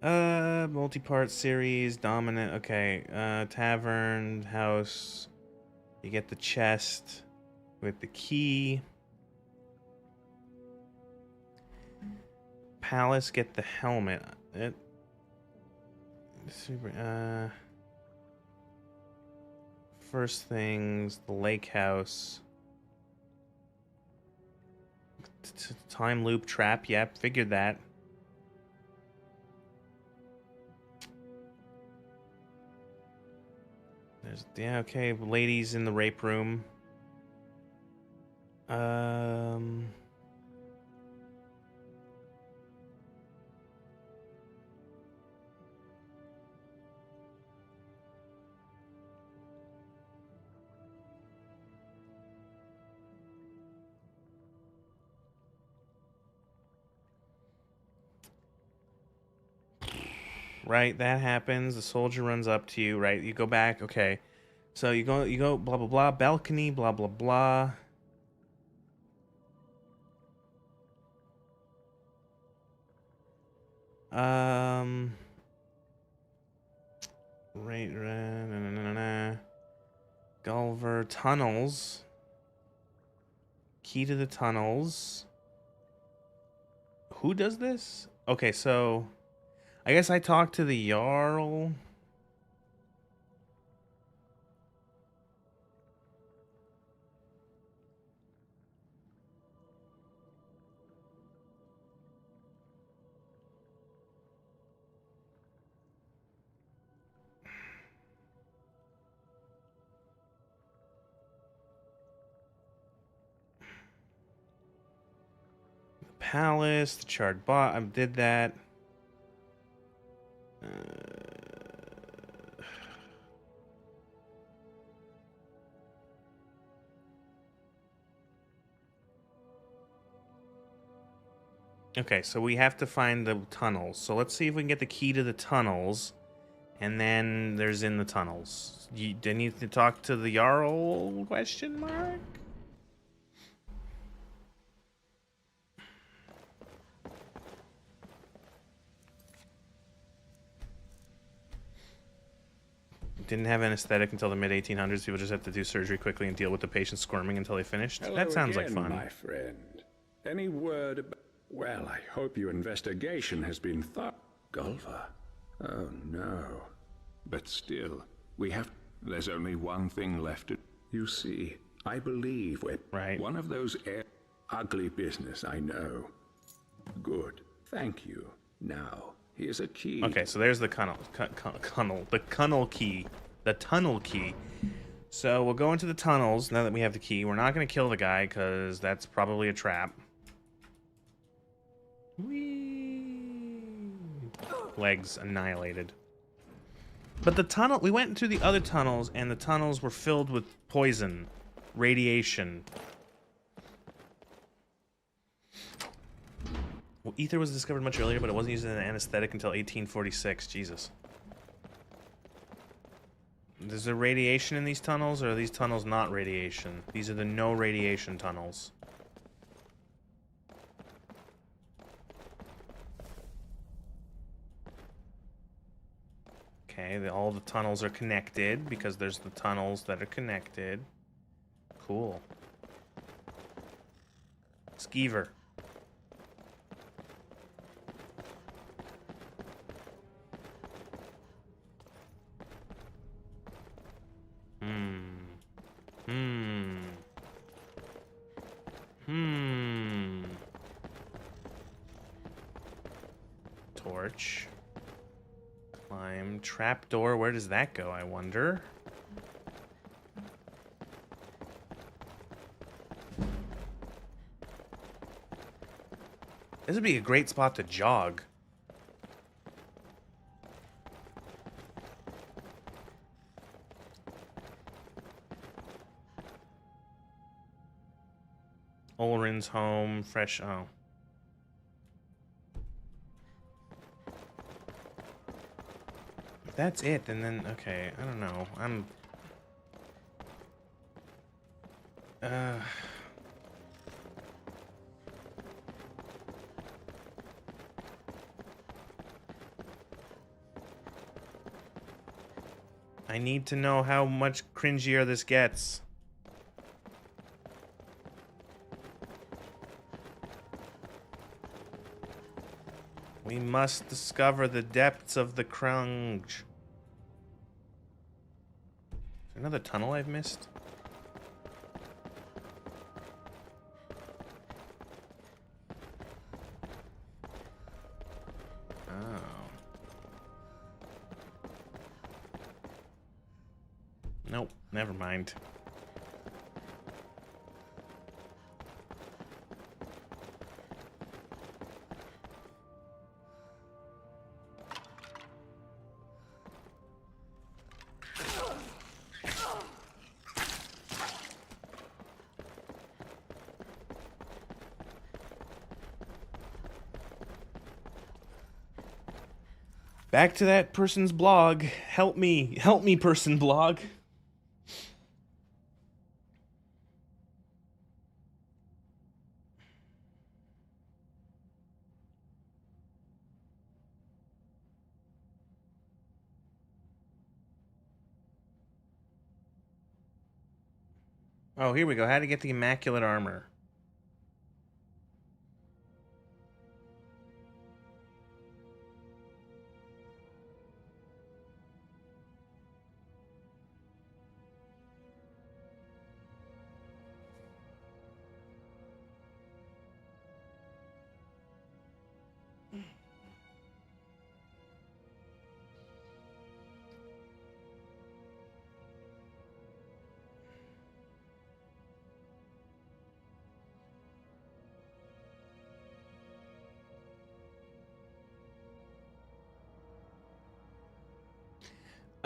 Multi-part series, dominant. Okay, tavern, house. You get the chest with the key. Palace, get the helmet. First things, the lake house. Time loop trap, yep, figured that. There's, yeah, okay, ladies in the rape room. Right, that happens. The soldier runs up to you, right? You go back, okay. So you go, blah, blah, blah, balcony, blah, blah, blah. Right, Gulliver, tunnels. Key to the tunnels. Who does this? Okay, so I guess I talked to the Jarl. palace, the charred bot. I did that. Okay, so we have to find the tunnels. So let's see if we can get the key to the tunnels. And then there's in the tunnels. Do you need to talk to the Jarl? Question mark? Didn't have anesthetic until the mid-1800s. People just had to do surgery quickly and deal with the patient squirming until they finished. Hello That sounds again, like fun. my friend. Any word about... Well, I hope your investigation has been Gulliver. Oh, no. But still, we have... There's only one thing left to... You see, I believe we're... Right. One of those ugly business, I know. Good. Thank you. Now, here's a key. Okay, so there's the tunnel key. The tunnel key. So we'll go into the tunnels now that we have the key. We're not going to kill the guy because that's probably a trap. Whee! Legs annihilated. But the tunnel, we went into the other tunnels and the tunnels were filled with poison, radiation. Well, ether was discovered much earlier, but it wasn't used as an anesthetic until 1846. Jesus. Is there radiation in these tunnels, or are these tunnels not radiation? These are the no radiation tunnels. Okay, all the tunnels are connected because there's the tunnels that are connected. Cool. Skeever. Torch. Climb. Trapdoor. Where does that go, I wonder? This would be a great spot to jog. Olrin's home, fresh. Oh. If that's it, and then okay, I don't know. I need to know how much cringier this gets. We must discover the depths of the Krunge. Is there another tunnel I've missed? Oh. Nope, never mind. Back to that person's blog. Help me, person blog. Oh, here we go. How to get the immaculate armor.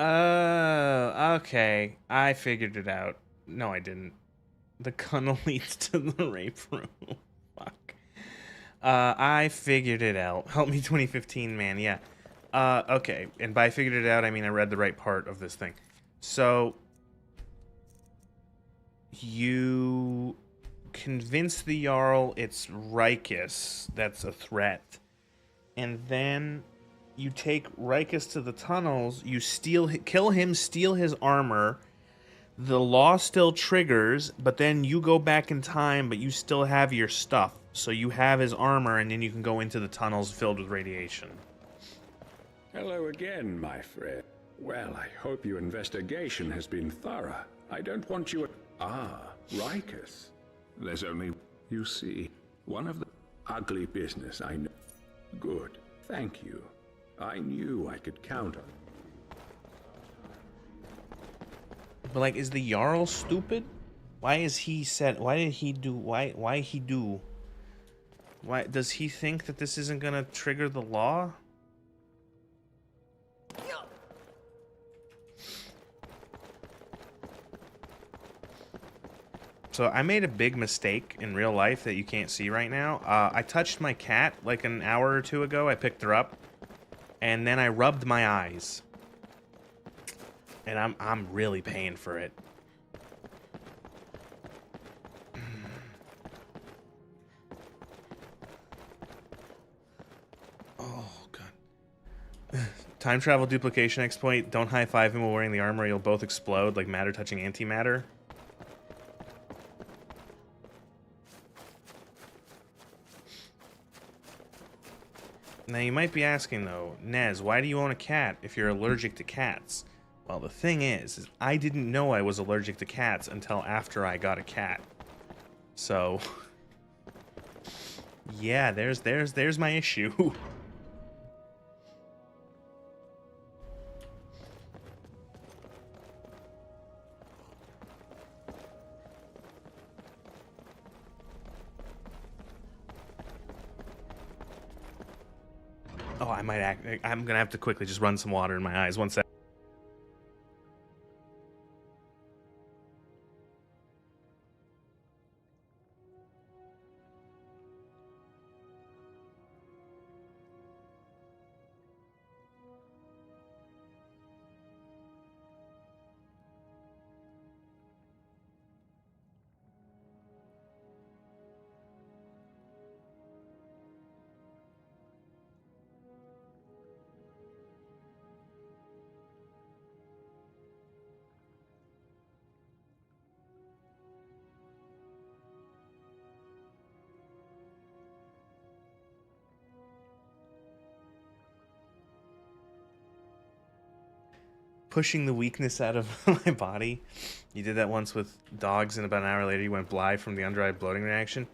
Okay. I figured it out. No, I didn't. The tunnel leads to the rape room. Fuck. I figured it out. Help me 2015, man. Yeah. Okay. And by figured it out, I mean I read the right part of this thing. So, you convince the Jarl it's Rikus that's a threat. And then you take Rikus to the tunnels, you kill him, steal his armor. The law still triggers, but then you go back in time, but you still have your stuff. So you have his armor, and then you can go into the tunnels filled with radiation. Hello again, my friend. Well, I hope your investigation has been thorough. I don't want you... Rikus. There's only... You see, one of the ugly business I know. Good. Thank you. I knew I could count on. But like, is the Jarl stupid? Why is he set? Why did he do? Why he do? Why does he think that this isn't gonna trigger the law? So I made a big mistake in real life that you can't see right now. I touched my cat like an hour or two ago. I picked her up, and then I rubbed my eyes, and I'm really paying for it. Oh god. Time travel duplication exploit. Don't high five him while wearing the armor. You'll both explode like matter touching antimatter. Now you might be asking though, Nez, why do you own a cat if you're allergic to cats? Well, the thing is I didn't know I was allergic to cats until after I got a cat. So, yeah, there's my issue. Oh, I'm gonna have to quickly just run some water in my eyes. One sec. Pushing the weakness out of my body. You did that once with dogs, and about an hour later you went blind from the under-eye bloating reaction.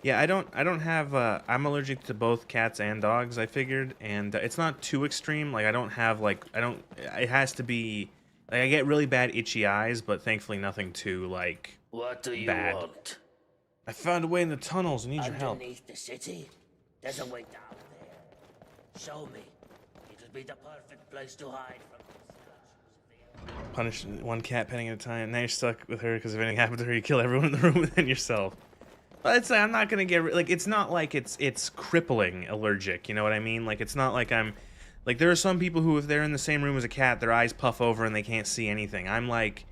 Yeah, I don't have, I'm allergic to both cats and dogs, I figured, and it's not too extreme. Like, I don't have, like, it has to be, like, I get really bad itchy eyes, but thankfully nothing too, like, What do you bad. want? I found a way in the tunnels. I need your help. Underneath the city? There's a way down there. Show me. It'll be the perfect place to hide from. Punish one cat petting at a time. Now you're stuck with her because if anything happened to her, you kill everyone in the room and then yourself. But it's, I'm not gonna get like, it's not like it's crippling allergic. You know what I mean? Like, it's not like I'm like, there are some people who, if they're in the same room as a cat, their eyes puff over and they can't see anything. I'm like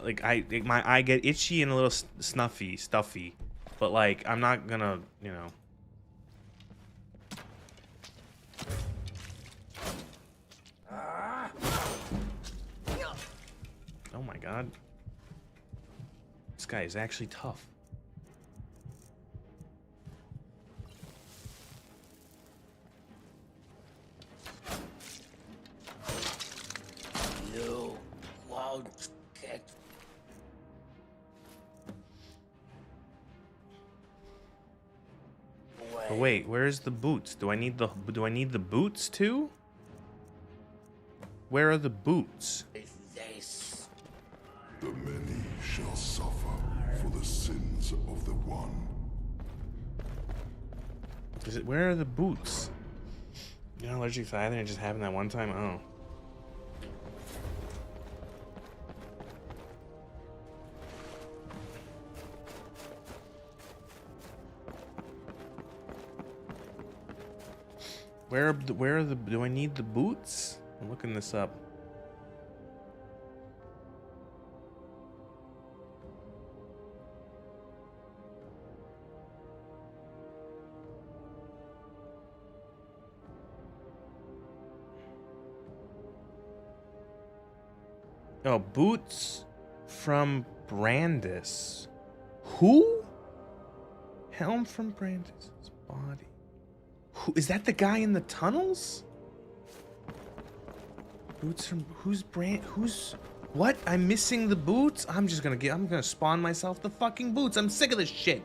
my eye get itchy and a little stuffy, but like I'm not gonna, you know. Oh my god. This guy is actually tough. You won't get. But wait, where's the boots? Do I need the boots too? Where are the boots? The many shall suffer for the sins of the one. Where are the boots? You're not allergic to either, it just happened that one time? Oh. Do I need the boots? I'm looking this up. Oh, boots from Brandis. Who? Helm from Brandis' body. Who is that? The guy in the tunnels? Boots from who's what? I'm missing the boots? I'm gonna spawn myself the fucking boots. I'm sick of this shit.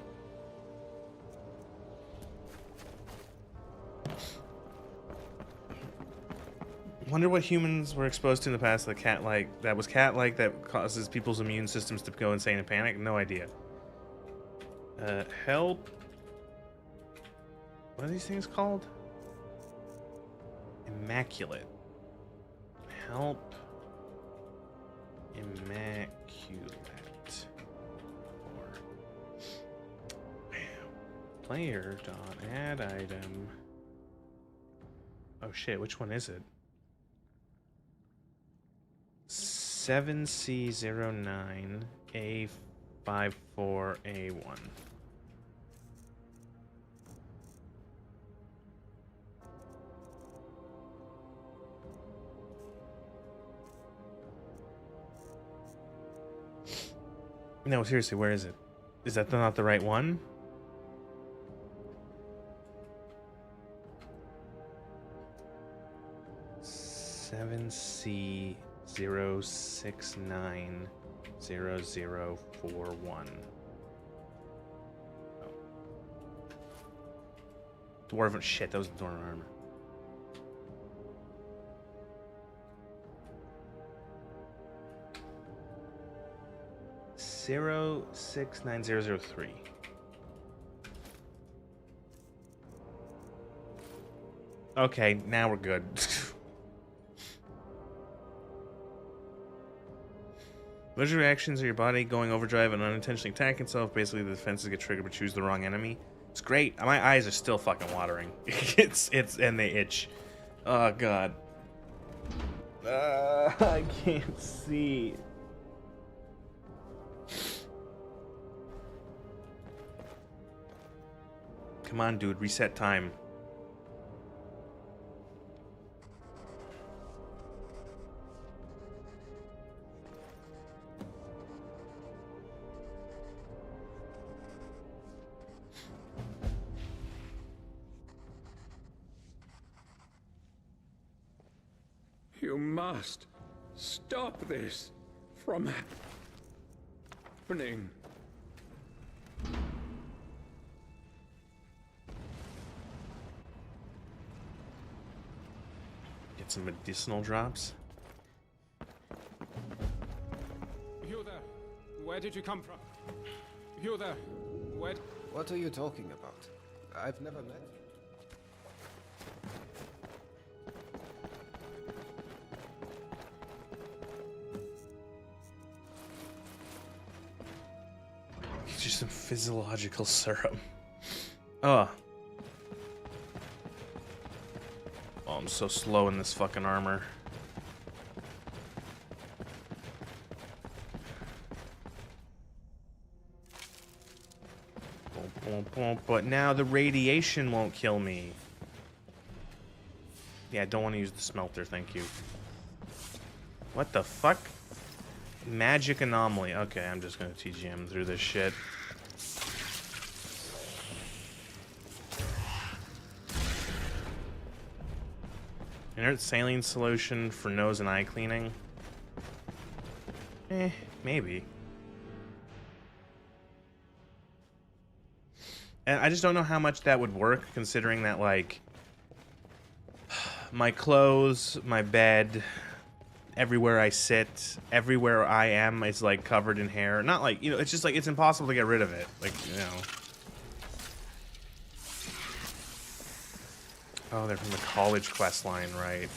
Wonder what humans were exposed to in the past that was cat-like that causes people's immune systems to go insane and panic? No idea. Help. What are these things called? Immaculate. Help. Immaculate. Player dot add item. Oh shit, which one is it? 7C09A54A1. No, seriously, where is it? Is that not the right one? Seven C 0690041. Oh. Dwarven shit, that was Dwarven armor. Zero 69003. Okay, now we're good. Leisure reactions are your body going overdrive and unintentionally attacking itself. Basically, the defenses get triggered but choose the wrong enemy. It's great. My eyes are still fucking watering. And they itch. Oh god. I can't see. Come on, dude. Reset time. You must stop this from happening. Get some medicinal drops. You there? Where did you come from? You there? Where? What are you talking about? I've never met you. Just some physiological serum. Oh. Oh, I'm so slow in this fucking armor. But now the radiation won't kill me. Yeah, I don't want to use the smelter, thank you. What the fuck? Magic anomaly. Okay, I'm just gonna TGM through this shit. Inert saline solution for nose and eye cleaning. Maybe. And I just don't know how much that would work, considering that, like, my clothes, my bed, everywhere I sit, everywhere I am is, like, covered in hair. Not like, you know, it's just, like, it's impossible to get rid of it. Like, you know. Oh, they're from the college quest line, right.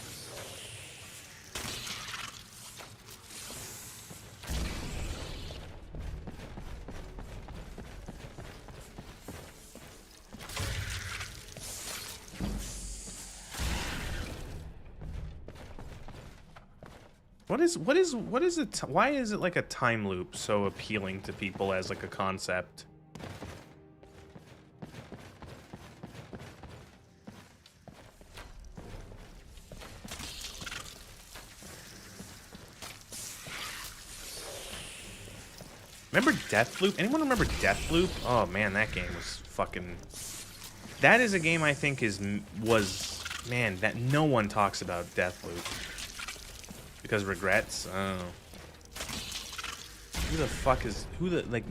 What is it? Why is it like a time loop so appealing to people as like a concept? Remember Deathloop? Anyone remember Deathloop? Oh man, that game was fucking... That is a game I think was... Man, that no one talks about Deathloop. Because regrets? Oh. Who the fuck is... Like...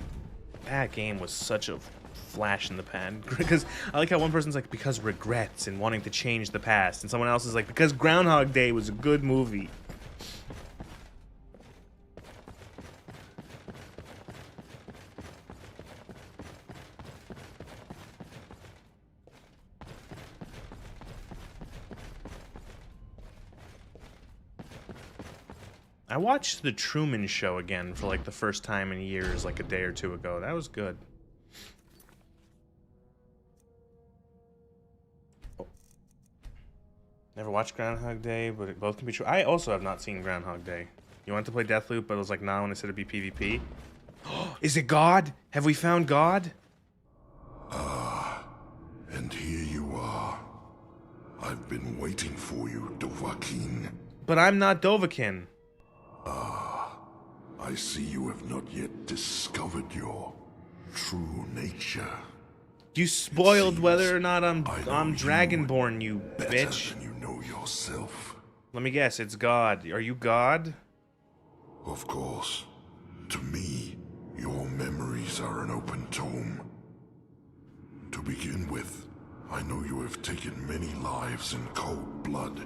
That game was such a flash in the pan. Because I like how one person's like, because regrets and wanting to change the past. And someone else is like, because Groundhog Day was a good movie. I watched The Truman Show again for like the first time in years, like a day or two ago. That was good. Oh. Never watched Groundhog Day, but it both can be true. I also have not seen Groundhog Day. You wanted to play Deathloop, but it was like, nah, when I said it'd be PvP. Is it God? Have we found God? And here you are. I've been waiting for you, Dovahkiin. But I'm not Dovahkiin. I see you have not yet discovered your true nature. You spoiled whether or not I'm Dragonborn, you bitch. Than you know yourself. Let me guess, it's God. Are you God? Of course. To me, your memories are an open tome. To begin with, I know you have taken many lives in cold blood.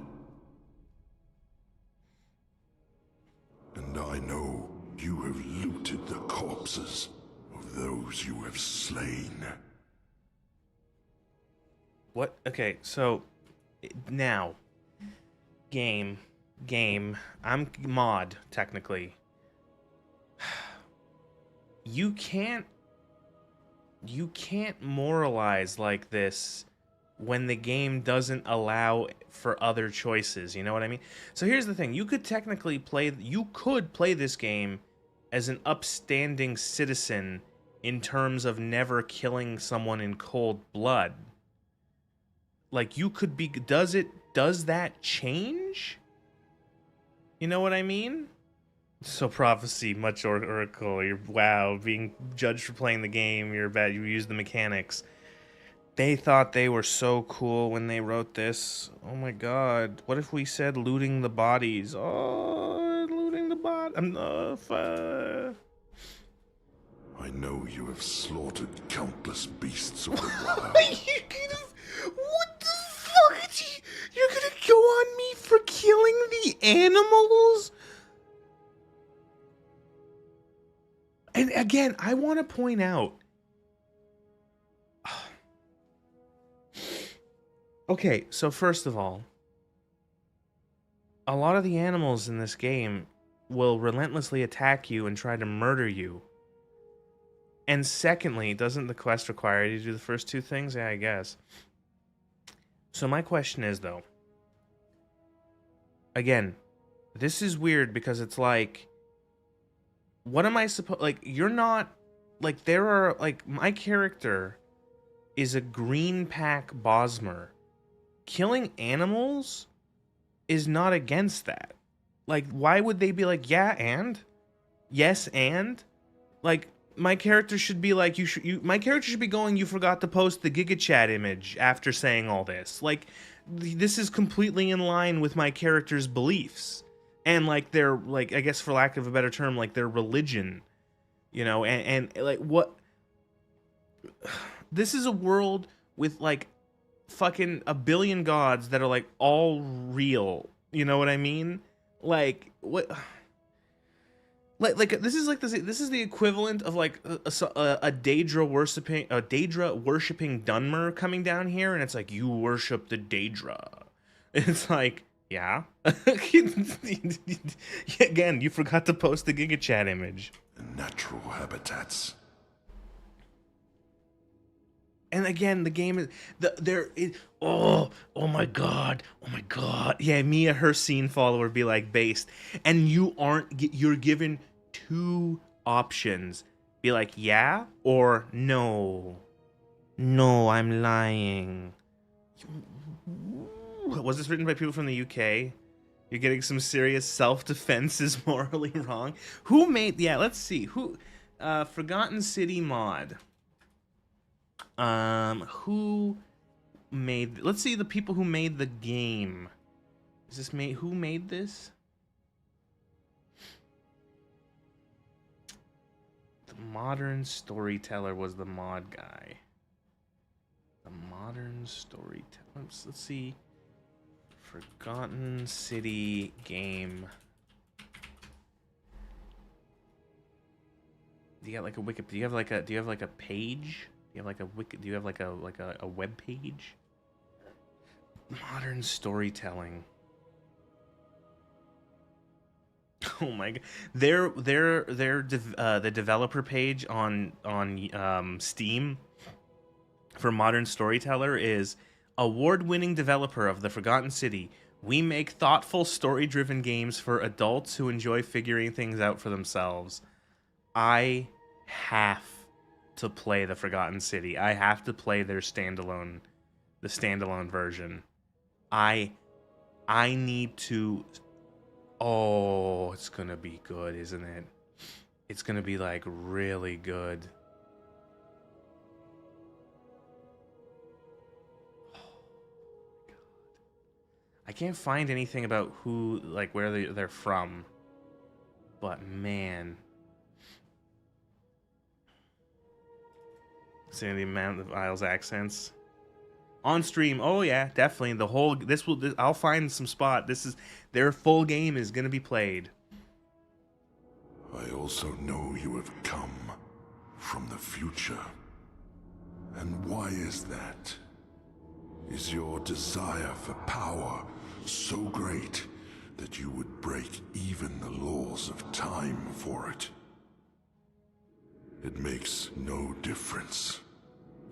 And I know you have looted the corpses of those you have slain. What? Okay, so now, game, I'm mod, technically. You can't moralize like this when the game doesn't allow for other choices, you know what I mean? So here's the thing, you could play this game as an upstanding citizen in terms of never killing someone in cold blood. Like, you could be... Does that change? You know what I mean? So prophecy, much oracle. Wow, being judged for playing the game. You're bad. You use the mechanics. They thought they were so cool when they wrote this. Oh my god. What if we said looting the bodies? Oh, looting the body. I know you have slaughtered countless beasts of the wild. What the fuck? You're gonna go on me for killing the animals? And again, I want to point out. Okay, so first of all, a lot of the animals in this game will relentlessly attack you and try to murder you. And secondly, doesn't the quest require you to do the first two things? Yeah, I guess. So my question is, though, again, this is weird because it's like, what am I supposed... Like, you're not... Like, there are... Like, my character is a green pack Bosmer. Killing animals is not against that. Like, why would they be like, yeah, and? Yes, and? Like, my character should be like, my character should be going, you forgot to post the Giga Chat image after saying all this. Like, this is completely in line with my character's beliefs. And, like, their, like, I guess for lack of a better term, like, their religion. You know, and like, what... This is a world with, like, fucking a billion gods that are, like, all real. You know what I mean? Like, what... Like this is like this is the equivalent of like a Daedra worshipping Dunmer coming down here, and it's like, you worship the Daedra. It's like, yeah. Again, you forgot to post the Giga Chat image. Natural habitats. And again, the game is oh my god, oh my god. Yeah, me, a her scene follower, be like based, and you're given two options. Be like yeah or no. No, I'm lying. Was this written by people from the UK? You're getting some serious self-defense is morally wrong. Who made? Yeah, let's see. Who? Forgotten City mod. Who made? Let's see the people who made the game. Is this made? Who made this? The Modern Storyteller was the mod guy. The Modern Storyteller. Let's see. Forgotten City game. Do you got like a wiki? Do you have like a? Do you have like a page? Do you have like a wiki? Do you have like a web page? Modern storytelling. Oh my god! The developer page on Steam for Modern Storyteller is award-winning developer of The Forgotten City. We make thoughtful, story-driven games for adults who enjoy figuring things out for themselves. I have to play The Forgotten City. I have to play their standalone version. I need to. Oh, it's gonna be good, isn't it? It's gonna be like really good. I can't find anything about who, like, where they're from. But man, seeing the amount of Isles accents on stream. Oh yeah, definitely. The whole I'll find some spot. This is their full game is gonna be played. I also know you have come from the future. And why is that? Is your desire for power so great that you would break even the laws of time for it? It makes no difference.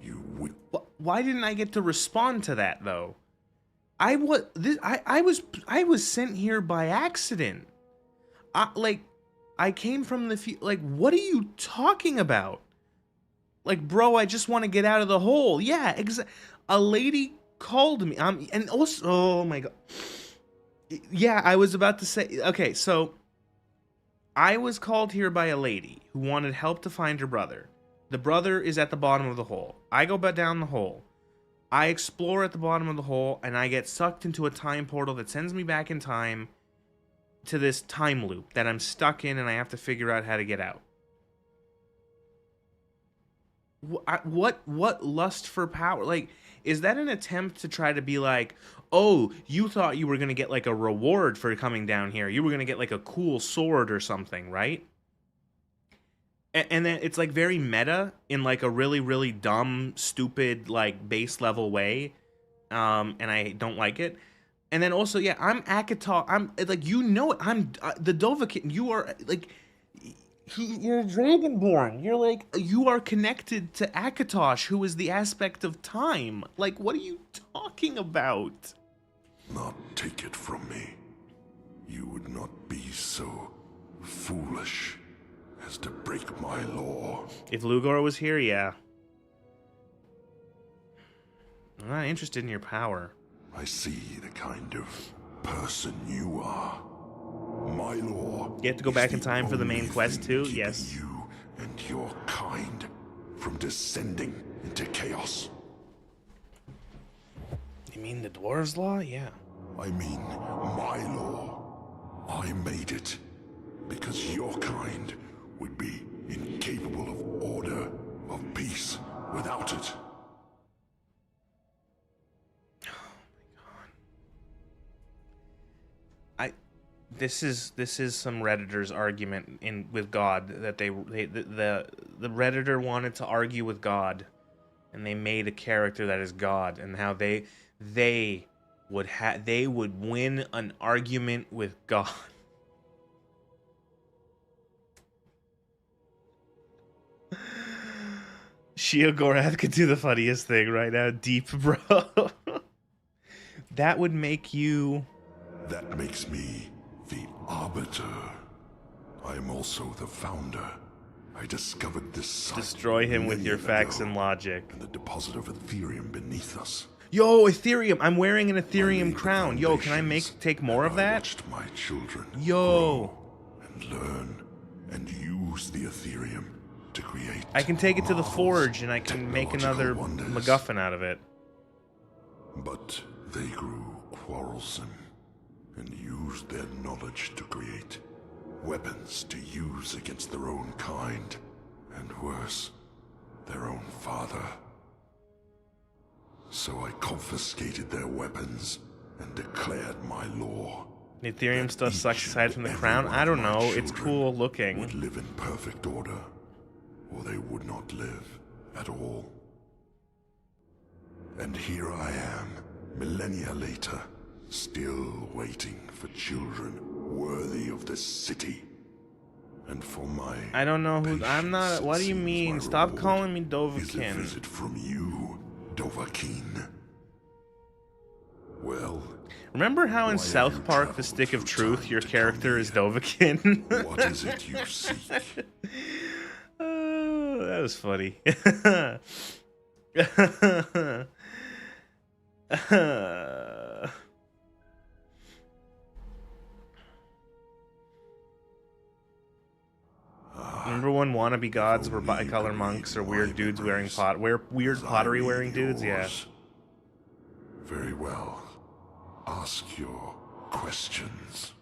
You would. Why didn't I get to respond to that though? I was sent here by accident. I came from the like, what are you talking about? Like, bro, I just want to get out of the hole. Yeah, a lady called me. And also, oh my god. Yeah, I was about to say. Okay, so I was called here by a lady who wanted help to find her brother. The brother is at the bottom of the hole. I go back down the hole. I explore at the bottom of the hole, and I get sucked into a time portal that sends me back in time to this time loop that I'm stuck in, and I have to figure out how to get out. What lust for power? Like, is that an attempt to try to be like, oh, you thought you were going to get like a reward for coming down here. You were going to get like a cool sword or something, right? And then it's like very meta in like a really, really dumb, stupid, like base level way. And I don't like it. And then also, yeah, I'm Akatar. I'm like, you know it. I'm the Dovahkiin. You are like, you're Dragonborn. You're like, you are connected to Akatosh, who is the aspect of time. Like, what are you talking about? Not take it from me. You would not be so foolish as to break my law. If Lugor was here, yeah. I'm not interested in your power. I see the kind of person you are. My law. You have to go back in time for the main quest too? Yes. You and your kind from descending into chaos. You mean the dwarves' law? Yeah. I mean my law. I made it because your kind would be incapable of order, of peace without it. This is some Redditor's argument with God that the Redditor wanted to argue with God, and they made a character that is God, and how they would win an argument with God. Sheogorath could do the funniest thing right now. Deep, bro. That would make you... That makes me the Arbiter. I am also the founder. I discovered this site Destroy him with your millennia facts ago, and logic. and the deposit of Ethereum beneath us. Yo, Ethereum. I'm wearing an Ethereum crown. Yo, can I take more of that? Watched my children Yo. and learn and use the Ethereum to create. I can take it to the forge and I can make another MacGuffin out of it. But they grew quarrelsome and used their knowledge to create weapons to use against their own kind, and worse, their own father. So I confiscated their weapons and declared my law. The Ethereum stuff sucks aside from the crown? I don't know. It's cool looking. Would live in perfect order, or they would not live at all. And here I am, millennia later, still waiting for children worthy of this city. And for my I don't know who... I'm not... What do you mean? Stop calling me is a Dovahkiin. visit from you, Dovahkiin. Well... Remember how in South Park, The Stick of Truth, your character is Dovahkiin? What is it you seek? Oh, that was funny. Remember when wannabe gods were bicolor monks or weird dudes wearing weird pottery wearing dudes? Yeah. Very well. Ask your questions.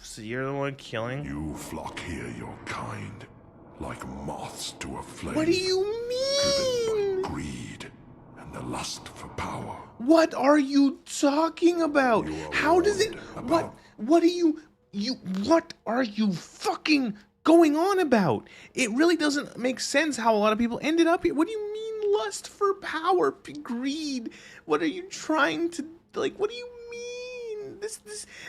So you're the one killing? You flock here your kind, like moths to a flame. What do you mean? Driven by greed and the lust for power. What are you talking about? How does it... What are you... What are you fucking going on about? It really doesn't make sense how a lot of people ended up here. What do you mean lust for power, greed? What are you trying to... Like, what do you mean?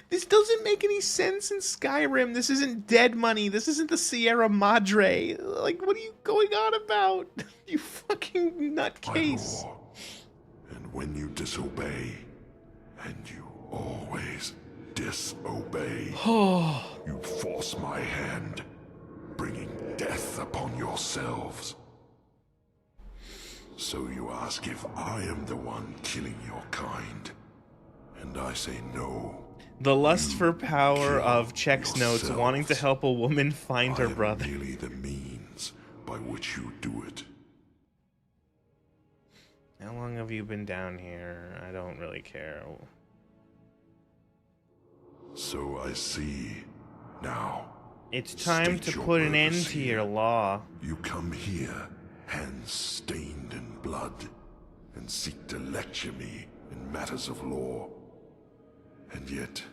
This doesn't make any sense in Skyrim. This isn't Dead Money. This isn't the Sierra Madre. Like, what are you going on about? You fucking nutcase. And when you disobey, and you always disobey, you force my hand, bringing death upon yourselves. So you ask if I am the one killing your kind, and I say no. The lust for power of checks notes, wanting to help a woman find her brother. Merely the means by which you do it. How long have you been down here? I don't really care. So I see. Now, it's time to put an end to your law. You come here, hands stained in blood, and seek to lecture me in matters of law. And yet,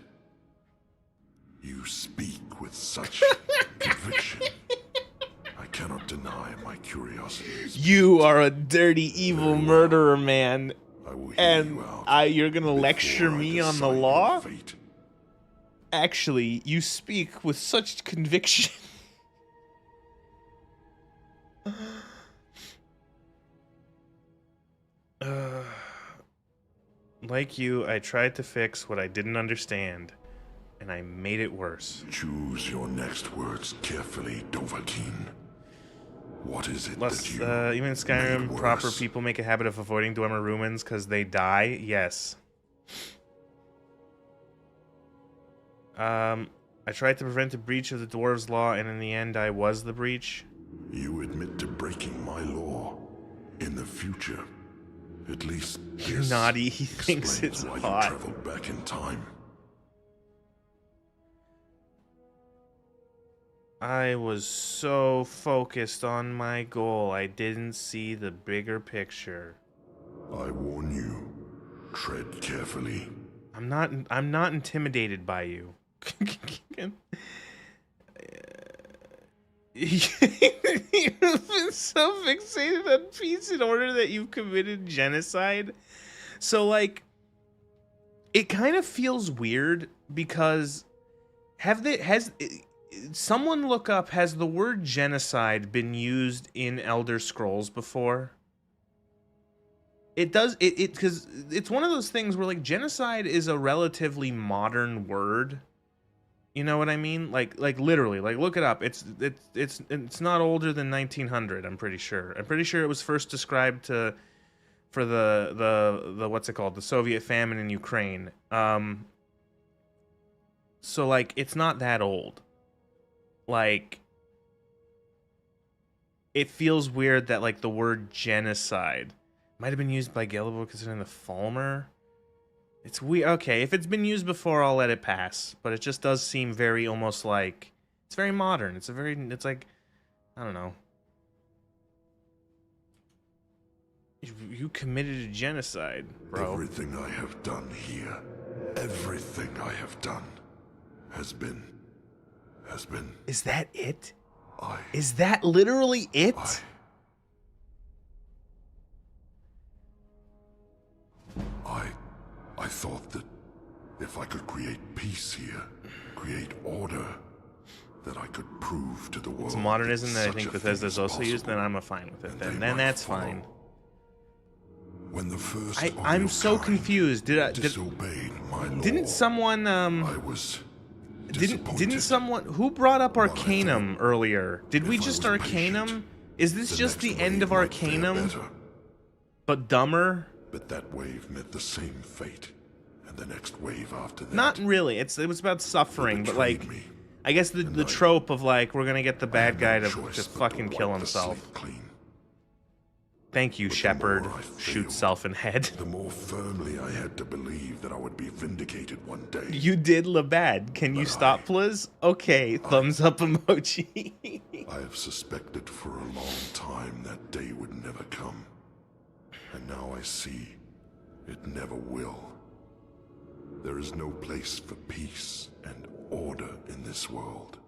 you speak with such conviction. I cannot deny my curiosity. You are a dirty, evil murderer, man. And you're gonna lecture me on the law? Actually, you speak with such conviction. Like you, I tried to fix what I didn't understand, and I made it worse. Choose your next words carefully, Dovahkiin. What is it Less, that you even in Skyrim, proper people make a habit of avoiding Dwemer ruins because they die? Yes. I tried to prevent a breach of the dwarves' law, and in the end, I was the breach. You admit to breaking my law. In the future, at least You're naughty. He thinks it's why hot. you traveled back in time. I was so focused on my goal, I didn't see the bigger picture. I warn you, tread carefully. I'm not intimidated by you. You've been so fixated on peace in order that you've committed genocide. So, like, it kind of feels weird because Someone look up, has the word genocide been used in Elder Scrolls before? It does, because it's one of those things where, like, genocide is a relatively modern word. You know what I mean? Like literally, like, look it up. It's not older than 1900, I'm pretty sure. I'm pretty sure it was first described for the what's it called? The Soviet famine in Ukraine. So, like, it's not that old. Like, it feels weird that, like, the word genocide might have been used by Gelebo considering the Falmer. It's weird. Okay, if it's been used before, I'll let it pass. But it just does seem very almost like... It's very modern. It's like... I don't know. You committed a genocide, bro. Everything I have done here, everything I have done has been... Is that it? Is that literally it? I thought that if I could create peace here, create order, that I could prove to the world. It's modernism that I think Bethesda's also used, then I'm fine with it. Then that's fine. When the first I'm so confused. Disobeyed my law. Didn't someone Didn't someone who brought up Arcanum earlier? Did we just Arcanum? Is this just the end of Arcanum? But dumber? But that wave met the same fate, and the next wave after that. Not really. It was about suffering, but like, I guess the trope of like we're gonna get the bad guy to just fucking kill himself. Thank you, Shepard. Shoot self in head. The more firmly I had to believe that I would be vindicated one day. You did Labad. Can you stop, please? Okay, thumbs up emoji. I have suspected for a long time that day would never come. And now I see it never will. There is no place for peace and order in this world.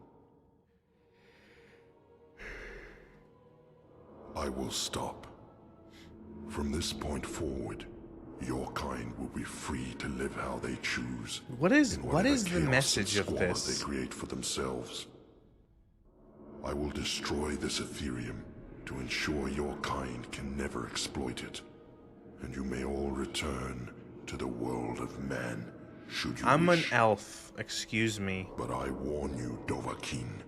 I will stop. From this point forward, your kind will be free to live how they choose. What is the message of this? They create for themselves. I will destroy this Ethereum to ensure your kind can never exploit it, and you may all return to the world of man, should you I'm wish. an elf, excuse me. But I warn you, Dovahkiin,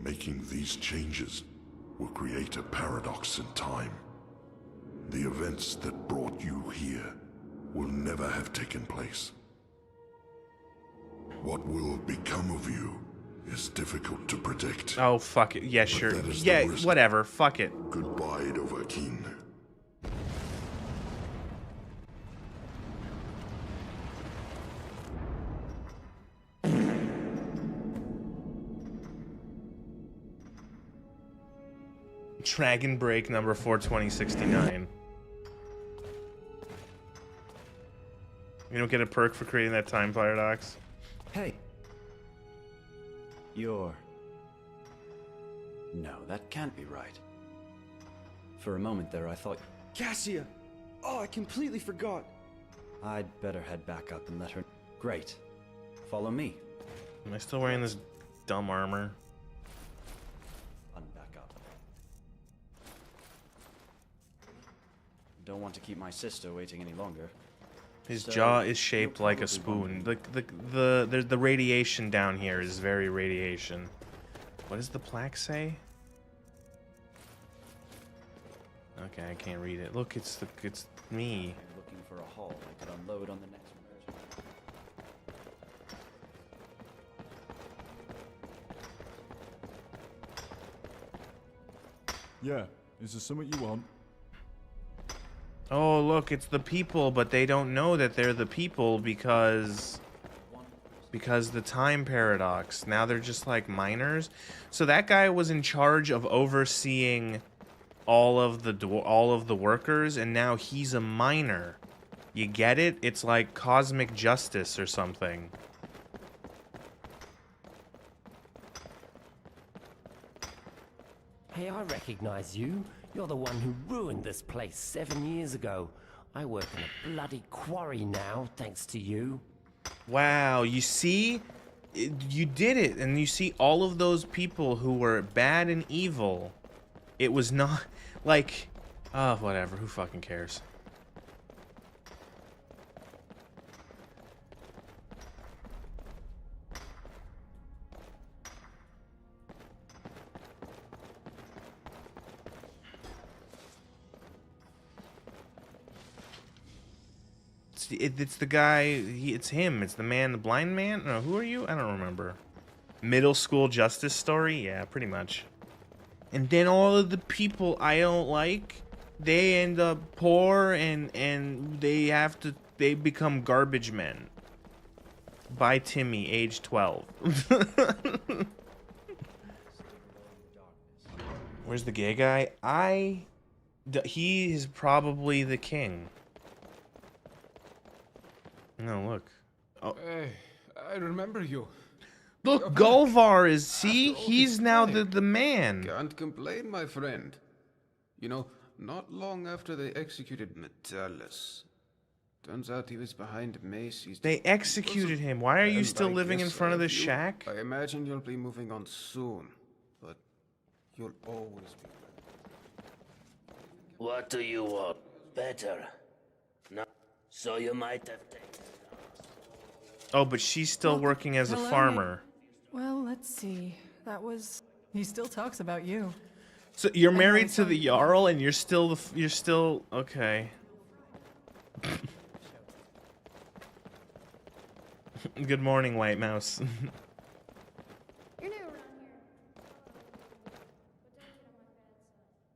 making these changes will create a paradox in time. The events that brought you here will never have taken place. What will become of you is difficult to predict. Oh, fuck it. Yeah, sure. Yeah, whatever. Fuck it. Goodbye, Dovahkiin. Dragon Break number 42069. You don't get a perk for creating that time paradox? Hey. You're... No, that can't be right. For a moment there, I thought... Cassia! Oh, I completely forgot. I'd better head back up and let her... Great. Follow me. Am I still wearing this dumb armor? Back up. Don't want to keep my sister waiting any longer. His jaw is shaped like a spoon. The radiation down here is very radiation. What does the plaque say? Okay, I can't read it. Look, it's me. Looking for a haul I could unload on the next merge. Yeah, is there something you want? Oh, look, it's the people, but they don't know that they're the people because the time paradox. Now they're just like minors. So that guy was in charge of overseeing all of the workers, and now he's a minor. You get it? It's like cosmic justice or something. Hey, I recognize you. You're the one who ruined this place 7 years ago. I work in a bloody quarry now, thanks to you. Wow, you see? You did it, and you see all of those people who were bad and evil. It was not like, oh, whatever. Who fucking cares? It's the guy. It's him. It's the man, the blind man. No, who are you? I don't remember. Middle school justice story. Yeah, pretty much. And then all of the people I don't like, they end up poor and they become garbage men. By Timmy, age 12. Where's the gay guy? He is probably the king. No, look. Oh. Hey, I remember you. Look, Golvar is, see? He's now the man. Can't complain, my friend. You know, not long after they executed Metellus, turns out he was behind Macy's. They executed him. Why are you still living in front of this shack? I imagine you'll be moving on soon, but you'll always be. What do you want? Better. No. So you might have taken. Oh, but she's still working as a farmer. Well, let's see. That was... He still talks about you. So you're married to the Jarl, and you're still okay. Good morning, White Mouse.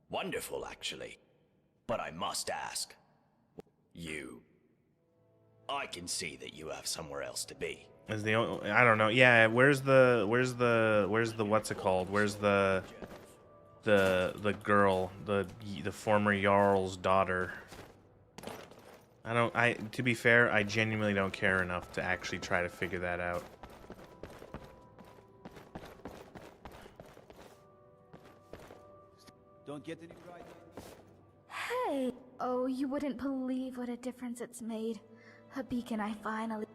Wonderful, actually. But I must ask. I can see that you have somewhere else to be. Is the I don't know. Yeah, where's the what's it called? Where's the girl, the former Jarl's daughter? To be fair, I genuinely don't care enough to actually try to figure that out. Don't get any right. Hey! Oh, you wouldn't believe what a difference it's made. A beacon I finally...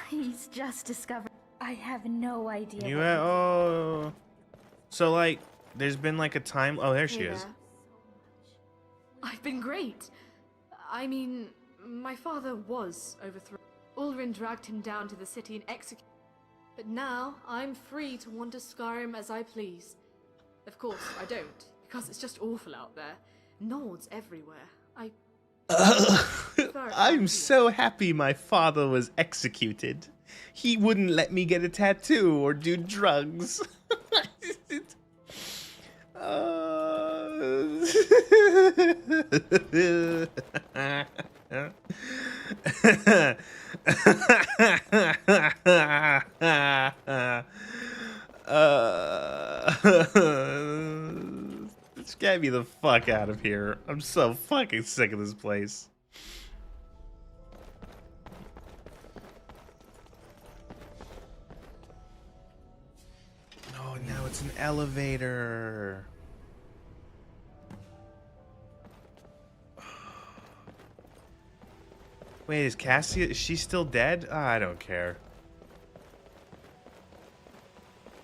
He's just discovered. I have no idea. So like, there's been like a time... Oh, there she is. I've been great. I mean, my father was overthrown. Ulrin dragged him down to the city and executed. But now, I'm free to wander Skyrim as I please. Of course, I don't, because it's just awful out there. Nords everywhere. I'm so happy my father was executed. He wouldn't let me get a tattoo or do drugs. Just get me the fuck out of here. I'm so fucking sick of this place. Oh, now it's an elevator. Wait, is Cassia, is she still dead? I don't care.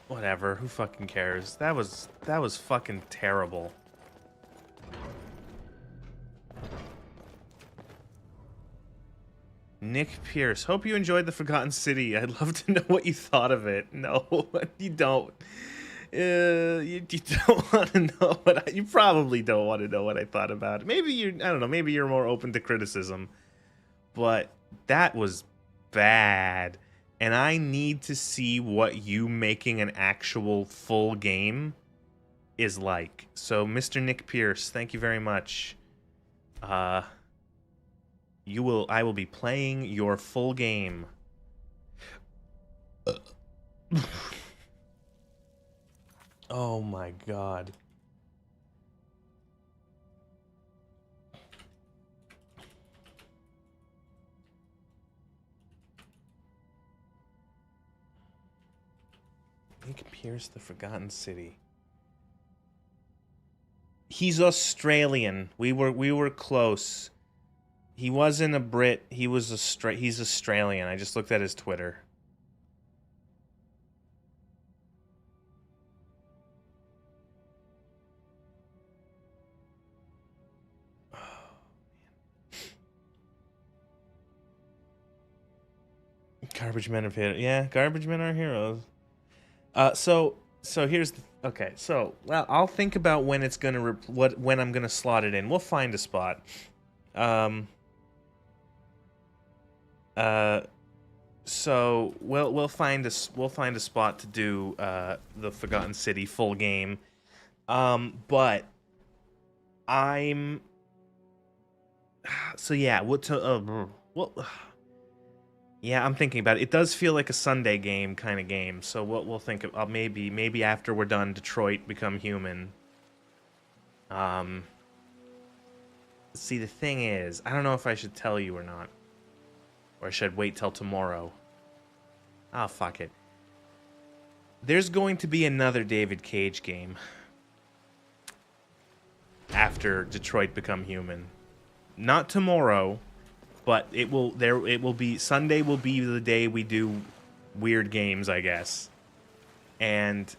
Whatever, who fucking cares? That was fucking terrible. Nick Pierce, hope you enjoyed The Forgotten City. I'd love to know what you thought of it. No, you don't. You don't want to know what you probably don't want to know what I thought about it. Maybe I don't know, maybe you're more open to criticism. But that was bad. And I need to see what you making an actual full game is like. So, Mr. Nick Pierce, thank you very much. I will be playing your full game. Oh my god. Nick Pierce, The Forgotten City. He's Australian. We were close. He wasn't a Brit. He's Australian. I just looked at his Twitter. Garbage men are yeah, garbage men are heroes. So here's the, okay. So well, I'll think about when it's gonna when I'm gonna slot it in. We'll find a spot. So we'll find a spot to do the Forgotten City full game. But I'm so yeah. Yeah, I'm thinking about it. It does feel like a Sunday game kind of game. So we'll think of maybe after we're done Detroit Become Human. See, the thing is, I don't know if I should tell you or not. Or should I wait till tomorrow? Ah, fuck it. There's going to be another David Cage game after Detroit Become Human. Not tomorrow, but it will be Sunday will be the day we do weird games, I guess. And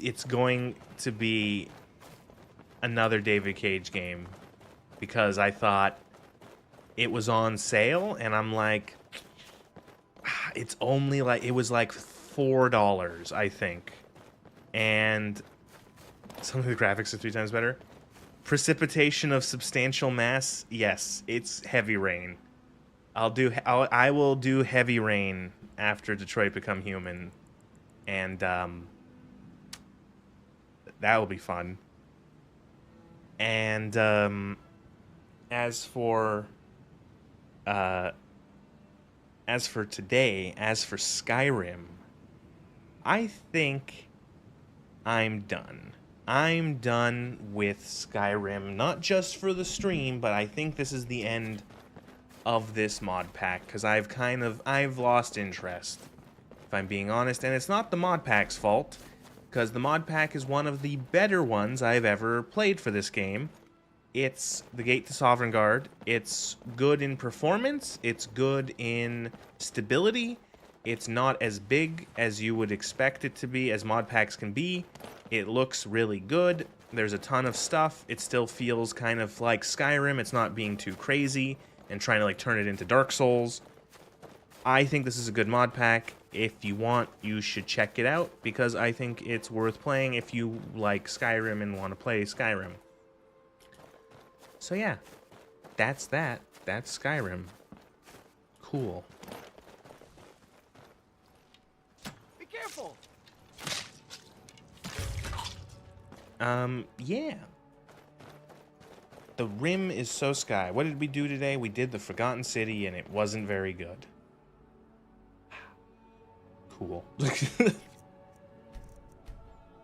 it's going to be another David Cage game because I thought it was on sale and I'm like, it's only like, it was like $4, I think. And some of the graphics are 3 times better. Precipitation of substantial mass, yes, it's Heavy Rain. I will do Heavy Rain after Detroit Become Human. And that will be fun. And as for today, as for Skyrim, I think I'm done. I'm done with Skyrim, not just for the stream, but I think this is the end of this mod pack, because I've lost interest, if I'm being honest, and it's not the mod pack's fault, because the mod pack is one of the better ones I've ever played for this game. It's the Gate to Sovngarde. It's good in performance. It's good in stability. It's not as big as you would expect it to be, as mod packs can be. It looks really good. There's a ton of stuff. It still feels kind of like Skyrim. It's not being too crazy and trying to like turn it into Dark Souls. I think this is a good mod pack. If you want, you should check it out, because I think it's worth playing if you like Skyrim and want to play Skyrim. So yeah, that's that. That's Skyrim. Cool. Be careful! Yeah. The Rim is so Sky. What did we do today? We did the Forgotten City, and it wasn't very good. Cool.